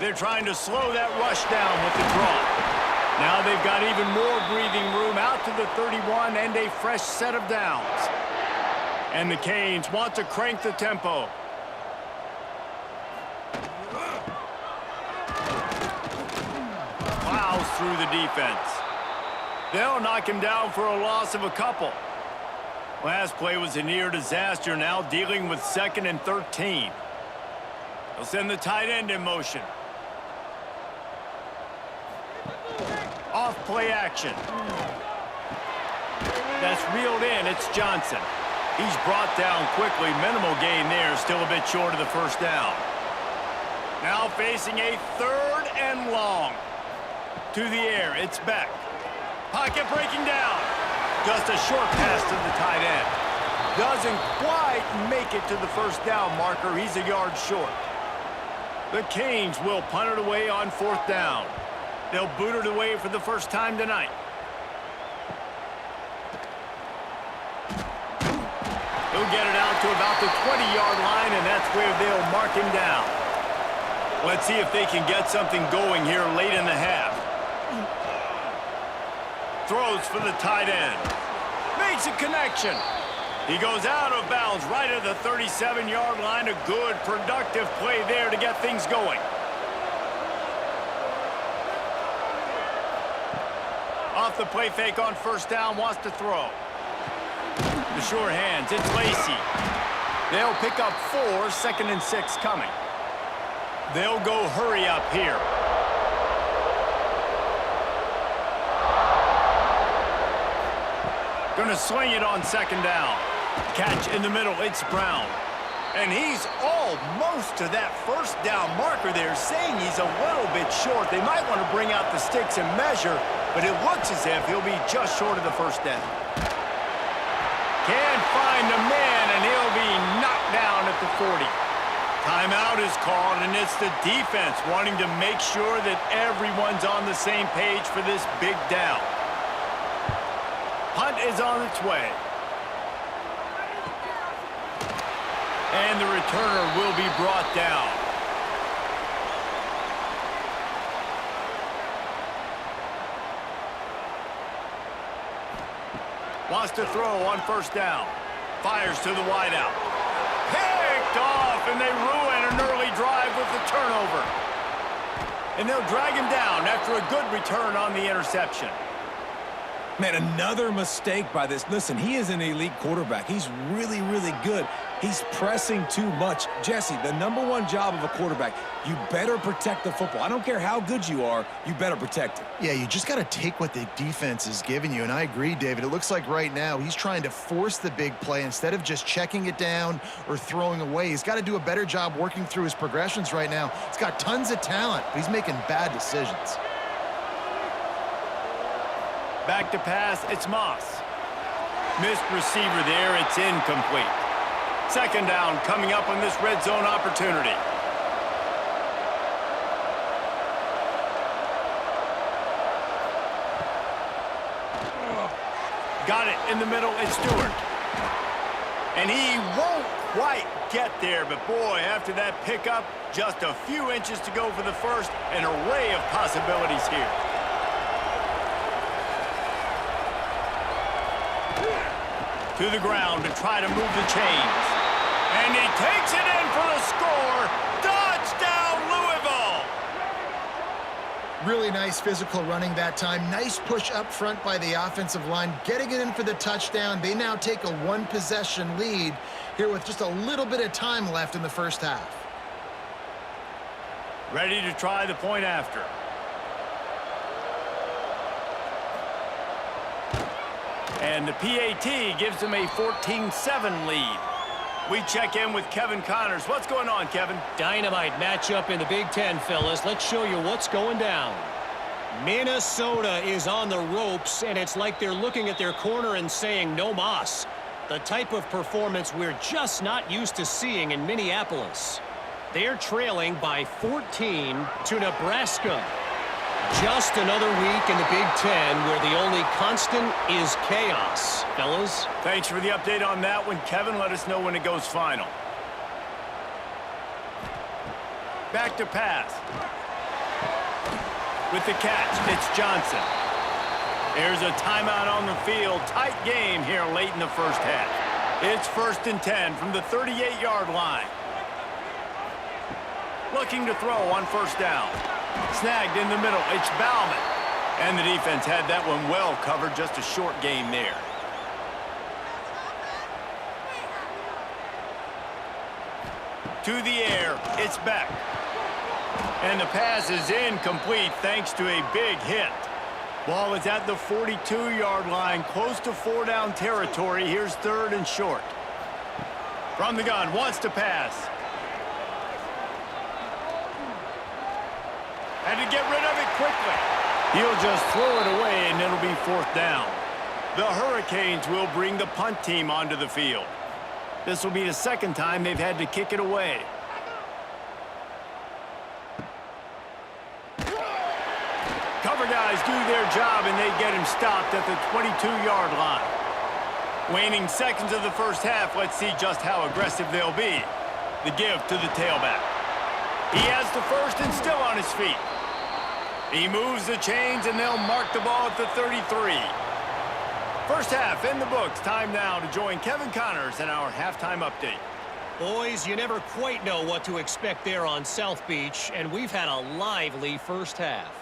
They're trying to slow that rush down with the draw. Now they've got even more breathing room out to the 31 and a fresh set of downs. And the Canes want to crank the tempo. Plows through the defense. They'll knock him down for a loss of a couple. Last play was a near disaster, now dealing with 2nd and 13. They'll send the tight end in motion. Off play action. That's reeled in. It's Johnson. He's brought down quickly. Minimal gain there. Still a bit short of the 1st down. Now facing a 3rd and long. To the air. It's Beck. Pocket breaking down. Just a short pass to the tight end. Doesn't quite make it to the 1st down marker. He's a yard short. The Canes will punt it away on 4th down. They'll boot it away for the 1st time tonight. He'll get it out to about the 20-yard line, and that's where they'll mark him down. Let's see if they can get something going here late in the half. Throws for the tight end. Makes a connection. He goes out of bounds right at the 37-yard line. A good, productive play there to get things going. Off the play fake on 1st down, wants to throw. The sure hands, it's Lacy. They'll pick up 4, 2nd and 6 coming. They'll go hurry up here. Gonna swing it on 2nd down. Catch in the middle, it's Brown. And he's almost to that 1st down marker there, saying he's a little bit short. They might want to bring out the sticks and measure, but it looks as if he'll be just short of the 1st down. Can't find the man, and he'll be knocked down at the 40. Timeout is called, and it's the defense wanting to make sure that everyone's on the same page for this big down. Punt is on its way. And the returner will be brought down. Wants to throw on 1st down. Fires to the wideout. Picked off, and they ruin an early drive with the turnover. And they'll drag him down after a good return on the interception. Man, another mistake by this. Listen, he is an elite quarterback. He's really, really good. He's pressing too much. Jesse, the #1 job of a quarterback, you better protect the football. I don't care how good you are, you better protect it. Yeah, you just got to take what the defense is giving you, and I agree, David. It looks like right now he's trying to force the big play instead of just checking it down or throwing away. He's got to do a better job working through his progressions right now. He's got tons of talent, but he's making bad decisions. Back to pass, it's Moss. Missed receiver there, it's incomplete. Second down coming up on this red zone opportunity. Got it in the middle, it's Stewart. And he won't quite get there, but boy, after that pickup, just a few inches to go for the first, an array of possibilities here. To the ground to try to move the chains. And he takes it in for the score. Touchdown, Louisville! Really nice physical running that time. Nice push up front by the offensive line, getting it in for the touchdown. They now take a one-possession lead here with just a little bit of time left in the first half. Ready to try the point after. And the PAT gives them a 14-7 lead. We check in with Kevin Connors. What's going on, Kevin? Dynamite matchup in the Big Ten, fellas. Let's show you what's going down. Minnesota is on the ropes, and it's like they're looking at their corner and saying, no mas. The type of performance we're just not used to seeing in Minneapolis. They're trailing by 14 to Nebraska. Just another week in the Big Ten where the only constant is chaos. Fellas? Thanks for the update on that one, Kevin. Let us know when it goes final. Back to pass. With the catch, it's Johnson. There's a timeout on the field. Tight game here late in the first half. It's 1st and 10 from the 38-yard line. Looking to throw on first down. Snagged in the middle, it's Bauman. And the defense had that one well covered, just a short game there. To the air, it's Beck. And the pass is incomplete thanks to a big hit. Ball is at the 42-yard line, close to 4-down territory. Here's 3rd and short. From the gun, wants to pass. Had to get rid of it quickly. He'll just throw it away, and it'll be 4th down. The Hurricanes will bring the punt team onto the field. This will be the second time they've had to kick it away. Cover guys do their job, and they get him stopped at the 22-yard line. Waning seconds of the first half, let's see just how aggressive they'll be. The give to the tailback. He has the first and still on his feet. He moves the chains, and they'll mark the ball at the 33. First half in the books. Time now to join Kevin Connors in our halftime update. Boys, you never quite know what to expect there on South Beach, and we've had a lively first half.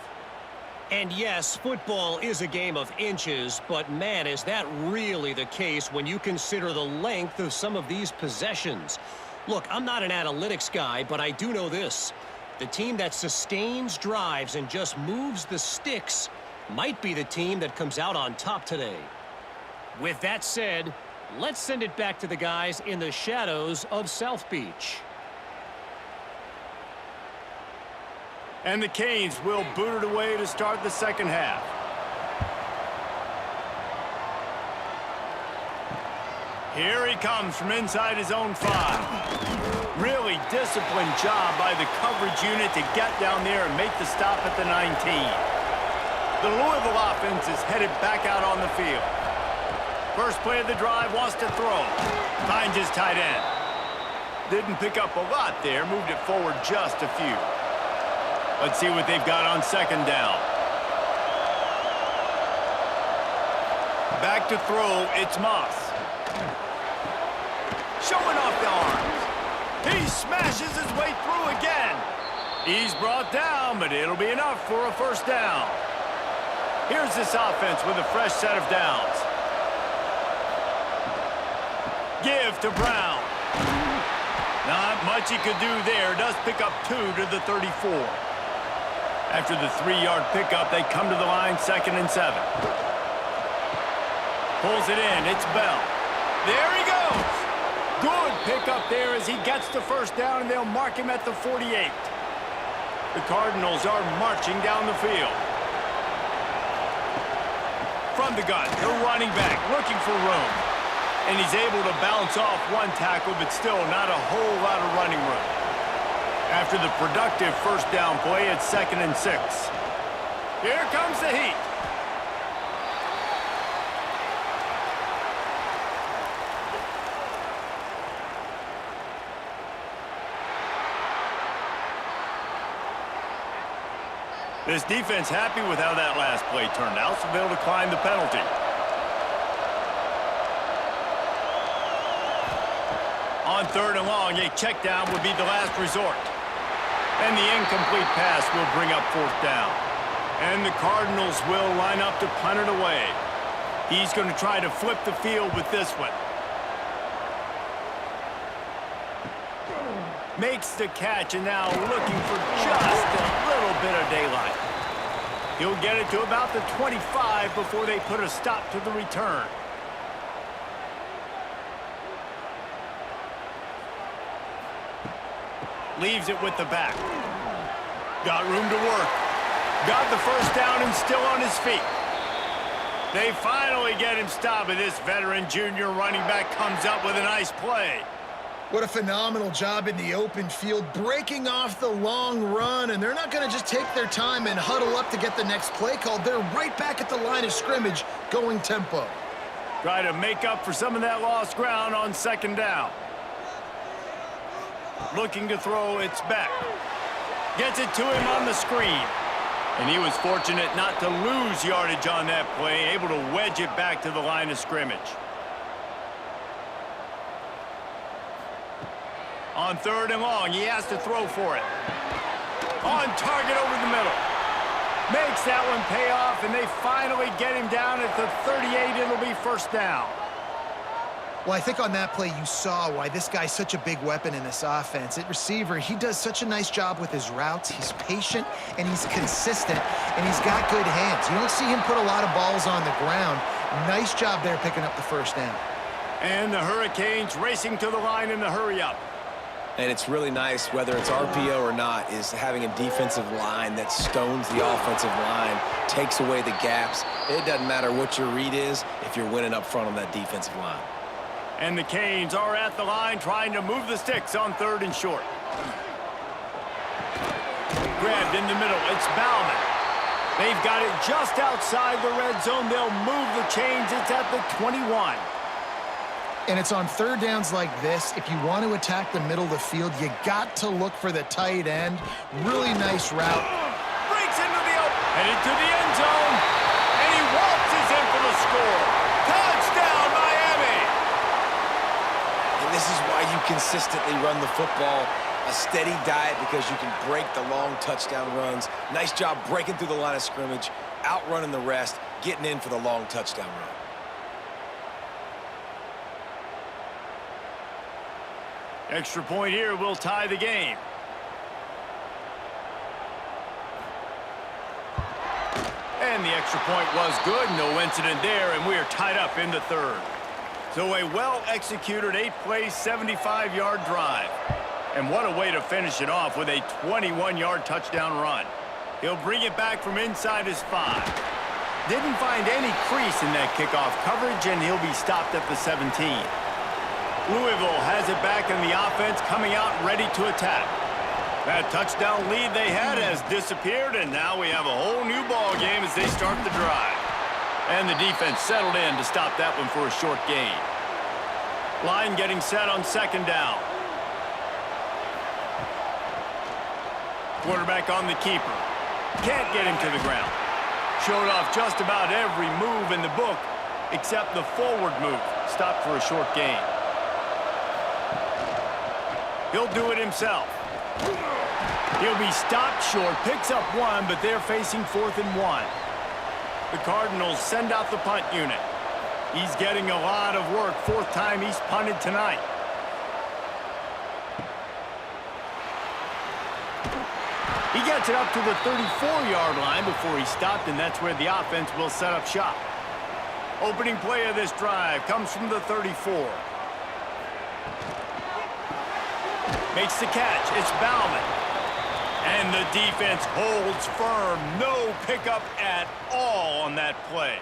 And yes, football is a game of inches, but man, is that really the case when you consider the length of some of these possessions. Look, I'm not an analytics guy, but I do know this. The team that sustains drives and just moves the sticks might be the team that comes out on top today. With that said, let's send it back to the guys in the shadows of South Beach. And the Canes will boot it away to start the second half. Here he comes from inside his own 5. Really disciplined job by the coverage unit to get down there and make the stop at the 19. The Louisville offense is headed back out on the field. First play of the drive, wants to throw. Finds his tight end. Didn't pick up a lot there, moved it forward just a few. Let's see what they've got on second down. Back to throw, it's Moss. Showing off the arms. He smashes his way through again. He's brought down, but it'll be enough for a first down. Here's this offense with a fresh set of downs. Give to Brown. Not much he could do there. Does pick up 2 to the 34. After the 3-yard pickup, they come to the line, 2nd and 7. Pulls it in. It's Bell. There he goes. Good pickup there as he gets the first down, and they'll mark him at the 48. The Cardinals are marching down the field. From on the gun. The running back looking for room. And he's able to bounce off one tackle, but still not a whole lot of running room. After the productive first down play, it's 2nd and 6. Here comes the heat. This defense happy with how that last play turned out, so they'll decline the penalty. On 3rd and long, a check down would be the last resort. And the incomplete pass will bring up 4th down. And the Cardinals will line up to punt it away. He's going to try to flip the field with this one. Makes the catch, and now looking for just a little bit of daylight. He'll get it to about the 25 before they put a stop to the return. Leaves it with the back. Got room to work. Got the first down and still on his feet. They finally get him stopped, and this veteran junior running back comes up with a nice play. What a phenomenal job in the open field, breaking off the long run, and they're not going to just take their time and huddle up to get the next play called. They're right back at the line of scrimmage, going tempo. Try to make up for some of that lost ground on 2nd down. Looking to throw, it's back. Gets it to him on the screen. And he was fortunate not to lose yardage on that play, able to wedge it back to the line of scrimmage. On 3rd and long, he has to throw for it. On target over the middle. Makes that one pay off, and they finally get him down at the 38. It'll be 1st down. Well, I think on that play you saw why this guy's such a big weapon in this offense. At receiver, he does such a nice job with his routes. He's patient, and he's consistent, and he's got good hands. You don't see him put a lot of balls on the ground. Nice job there picking up the 1st down. And the Hurricanes racing to the line in the hurry-up. And it's really nice, whether it's RPO or not, is having a defensive line that stones the offensive line, takes away the gaps. It doesn't matter what your read is if you're winning up front on that defensive line. And the Canes are at the line trying to move the sticks on 3rd and short. Grabbed in the middle. It's Bauman. They've got it just outside the red zone. They'll move the chains. It's at the 21. And it's on 3rd downs like this. If you want to attack the middle of the field, you got to look for the tight end. Really nice route. Breaks into the open. Headed to the end zone. And he waltzes in for the score. Touchdown, Miami. And this is why you consistently run the football. A steady diet because you can break the long touchdown runs. Nice job breaking through the line of scrimmage, outrunning the rest, getting in for the long touchdown run. Extra point here will tie the game. And the extra point was good. No incident there, and we are tied up in the 3rd. So a well-executed 8-play, 75-yard drive. And what a way to finish it off with a 21-yard touchdown run. He'll bring it back from inside his 5. Didn't find any crease in that kickoff coverage, and he'll be stopped at the 17. Louisville has it back in the offense, coming out ready to attack. That touchdown lead they had has disappeared, and now we have a whole new ball game as they start the drive. And the defense settled in to stop that one for a short gain. Line getting set on 2nd down. Quarterback on the keeper. Can't get him to the ground. Showed off just about every move in the book except the forward move. Stopped for a short gain. He'll do it himself. He'll be stopped short, picks up 1, but they're facing 4th and 1. The Cardinals send out the punt unit. He's getting a lot of work. 4th time he's punted tonight. He gets it up to the 34-yard line before he's stopped, and that's where the offense will set up shop. Opening play of this drive comes from the 34. Makes the catch. It's Bauman. And the defense holds firm. No pickup at all on that play.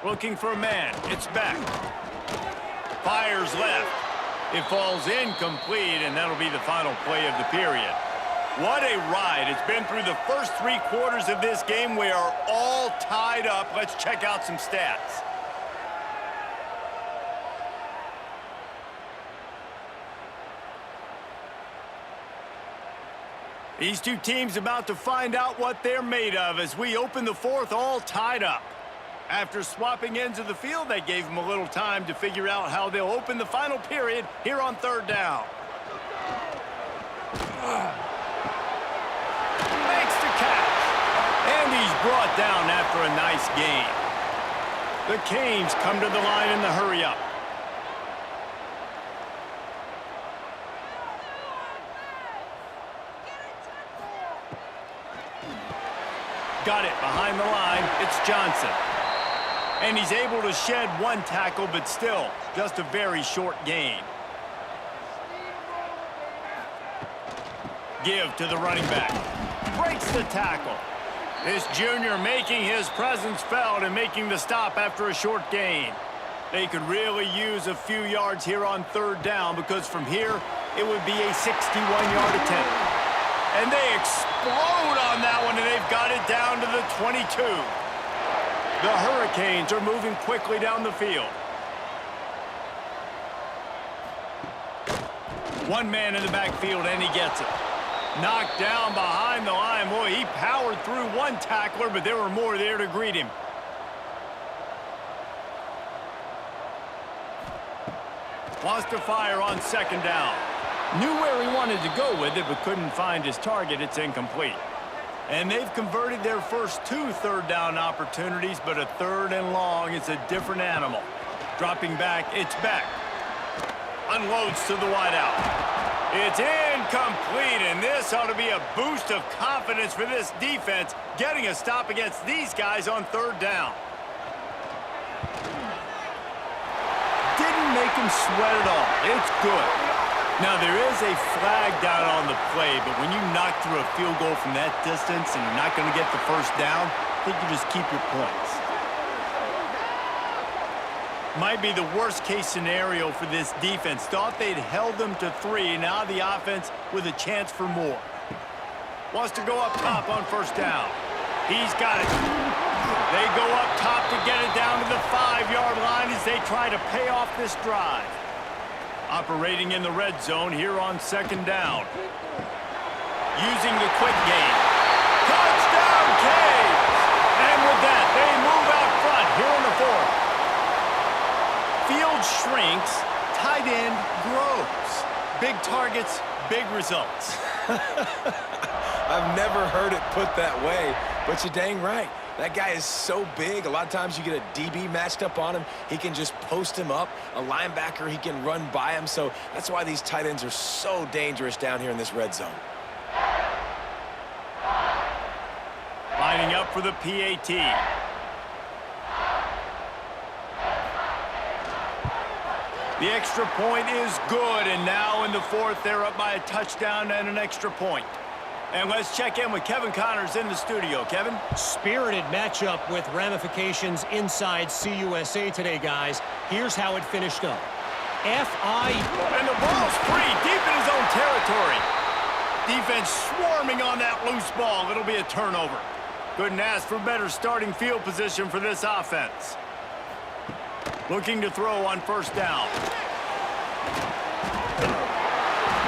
Looking for a man. It's back. Fires left. It falls incomplete, and that'll be the final play of the period. What a ride. It's been through the first 3 quarters of this game. We are all tied up. Let's check out some stats. These two teams about to find out what they're made of as we open the fourth all tied up. After swapping ends of the field, that gave them a little time to figure out how they'll open the final period here on third down. Makes the catch. And he's brought down after a nice gain. The Canes come to the line in the hurry-up. Got it behind the line. It's Johnson. And he's able to shed 1 tackle, but still just a very short gain. Give to the running back. Breaks the tackle. This junior making his presence felt and making the stop after a short gain. They could really use a few yards here on third down because from here it would be a 61-yard attempt. And they explode on that one, and they've got it down to the 22. The Hurricanes are moving quickly down the field. 1 man in the backfield, and he gets it. Knocked down behind the line. Boy, he powered through 1 tackler, but there were more there to greet him. Wants to fire on second down. Knew where he wanted to go with it, but couldn't find his target. It's incomplete. And they've converted their first 2 third down opportunities, but a 3rd and long is a different animal. Dropping back, it's back. Unloads to the wideout. It's incomplete, and this ought to be a boost of confidence for this defense, getting a stop against these guys on third down. Didn't make him sweat at all. It's good. Now, there is a flag down on the play, but when you knock through a field goal from that distance and you're not going to get the first down, I think you just keep your points. Might be the worst-case scenario for this defense. Thought they'd held them to 3. Now the offense with a chance for more. Wants to go up top on first down. He's got it. They go up top to get it down to the 5-yard line as they try to pay off this drive. Operating in the red zone here on second down. Using the quick game. Touchdown, Canes! And with that, they move out front here in the fourth. Field shrinks, tight end grows. Big targets, big results. I've never heard it put that way, but you're dang right. That guy is so big. A lot of times you get a DB matched up on him. He can just post him up. A linebacker, he can run by him. So that's why these tight ends are so dangerous down here in this red zone. Lining up for the PAT. The extra point is good, and now in the fourth, they're up by a touchdown and an extra point. And let's check in with Kevin Connors in the studio. Kevin? Spirited matchup with ramifications inside CUSA today, guys. Here's how it finished up. F.I. And the ball's free, deep in his own territory. Defense swarming on that loose ball. It'll be a turnover. Couldn't ask for better starting field position for this offense. Looking to throw on first down.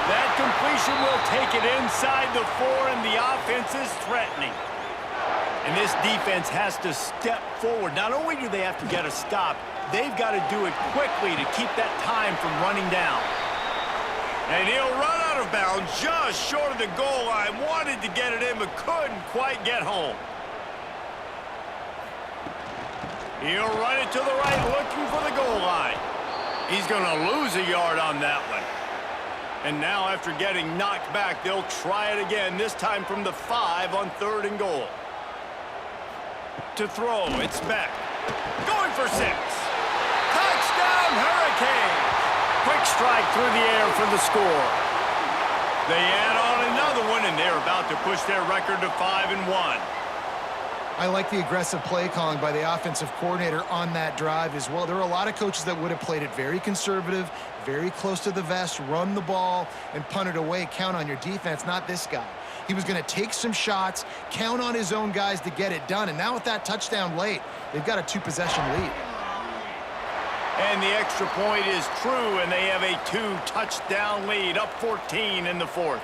That completion will take it inside the 4, and the offense is threatening. And this defense has to step forward. Not only do they have to get a stop, they've got to do it quickly to keep that time from running down. And he'll run out of bounds just short of the goal line. Wanted to get it in, but couldn't quite get home. He'll run it to the right, looking for the goal line. He's going to lose a yard on that one. And now, after getting knocked back, they'll try it again, this time from the 5 on 3rd and goal. To throw, it's back. Going for 6. Touchdown, Hurricanes! Quick strike through the air for the score. They add on another one, and they're about to push their record to 5-1. I like the aggressive play calling by the offensive coordinator on that drive as well. There are a lot of coaches that would have played it very conservative, very close to the vest, run the ball, and punt it away. Count on your defense, not this guy. He was going to take some shots, count on his own guys to get it done. And now with that touchdown late, they've got a 2-possession lead. And the extra point is true, and they have a 2-touchdown lead, up 14 in the fourth.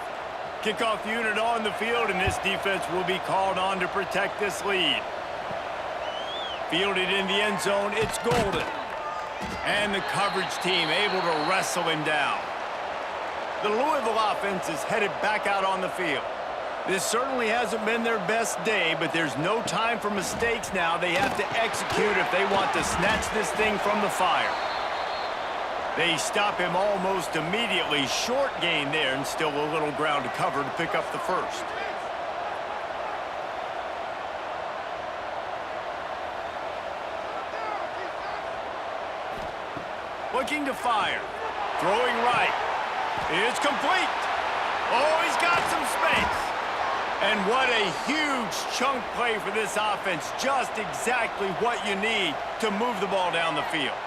Kickoff unit on the field, and this defense will be called on to protect this lead. Fielded in the end zone, it's Golden. And the coverage team able to wrestle him down. The Louisville offense is headed back out on the field. This certainly hasn't been their best day, but there's no time for mistakes now. They have to execute if they want to snatch this thing from the fire. They stop him almost immediately. Short gain there, and still a little ground to cover to pick up the first. Looking to fire. Throwing right. It's complete. Oh, he's got some space. And what a huge chunk play for this offense. Just exactly what you need to move the ball down the field.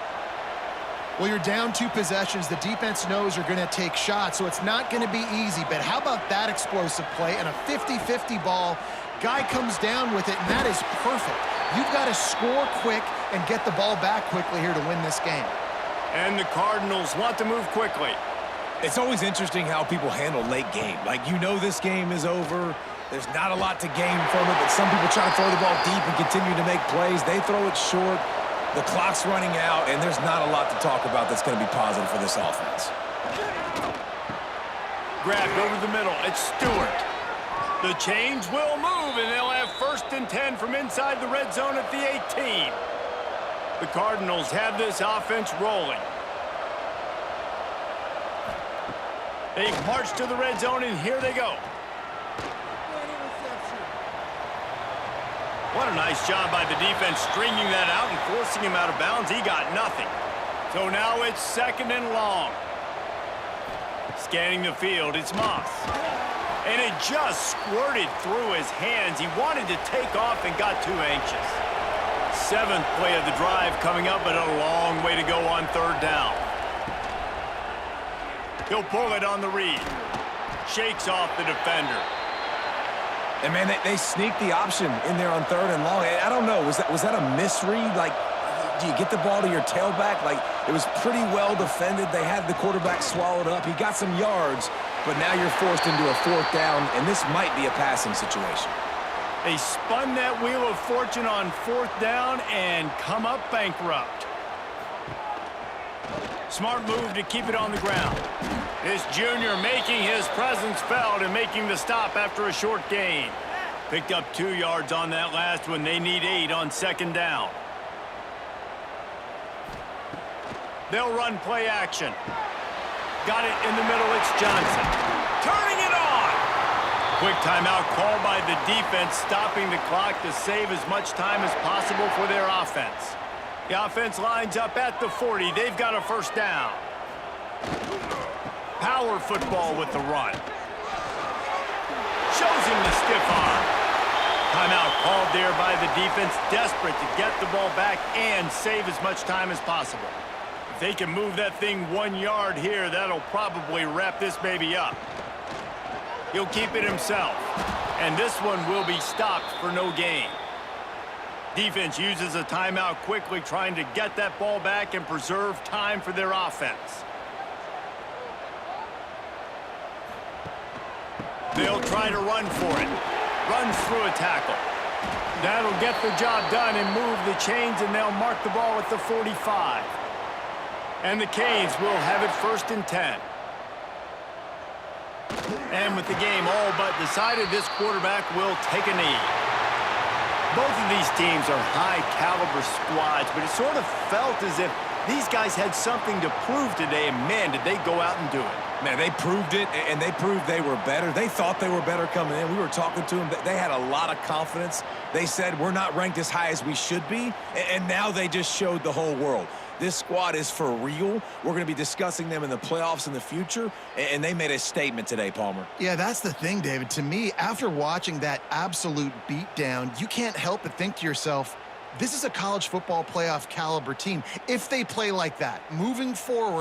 Well, you're down 2 possessions. The defense knows you're going to take shots, so it's not going to be easy. But how about that explosive play and a 50-50 ball? Guy comes down with it, and that is perfect. You've got to score quick and get the ball back quickly here to win this game. And the Cardinals want to move quickly. It's always interesting how people handle late game. Like, you know this game is over. There's not a lot to gain from it, but some people try to throw the ball deep and continue to make plays. They throw it short. The clock's running out, and there's not a lot to talk about that's going to be positive for this offense. Grabbed over the middle. It's Stewart. The chains will move, and they'll have 1st and 10 from inside the red zone at the 18. The Cardinals have this offense rolling. They've marched to the red zone, and here they go. What a nice job by the defense stringing that out and forcing him out of bounds. He got nothing. So now it's 2nd and long. Scanning the field, it's Moss. And it just squirted through his hands. He wanted to take off and got too anxious. 7th play of the drive coming up, but a long way to go on 3rd down. He'll pull it on the read. Shakes off the defender. And, man, they sneaked the option in there on 3rd and long. I don't know. Was that a misread? Like, do you get the ball to your tailback? Like, it was pretty well defended. They had the quarterback swallowed up. He got some yards, but now you're forced into a 4th down, and this might be a passing situation. They spun that wheel of fortune on 4th down and come up bankrupt. Smart move to keep it on the ground. This junior making his presence felt and making the stop after a short gain. Picked up 2 yards on that last one. They need 8 on 2nd down. They'll run play action. Got it in the middle. It's Johnson. Turning it on. Quick timeout called by the defense, stopping the clock to save as much time as possible for their offense. The offense lines up at the 40. They've got a 1st down. Power football with the run. Shows him the stiff arm. Timeout called there by the defense, desperate to get the ball back and save as much time as possible. If they can move that thing 1 yard here, that'll probably wrap this baby up. He'll keep it himself, and this one will be stopped for no gain. Defense uses a timeout quickly, trying to get that ball back and preserve time for their offense. They'll try to run for it. Runs through a tackle. That'll get the job done and move the chains, and they'll mark the ball at the 45. And the Canes will have it 1st and 10. And with the game all but decided, this quarterback will take a knee. Both of these teams are high-caliber squads, but it sort of felt as if these guys had something to prove today, and, man, did they go out and do it. Man, they proved it, and they proved they were better. They thought they were better coming in. We were talking to them. They had a lot of confidence. They said, we're not ranked as high as we should be, and now they just showed the whole world. This squad is for real. We're going to be discussing them in the playoffs in the future, and they made a statement today, Palmer. Yeah, that's the thing, David. To me, after watching that absolute beatdown, you can't help but think to yourself, this is a college football playoff caliber team if they play like that moving forward.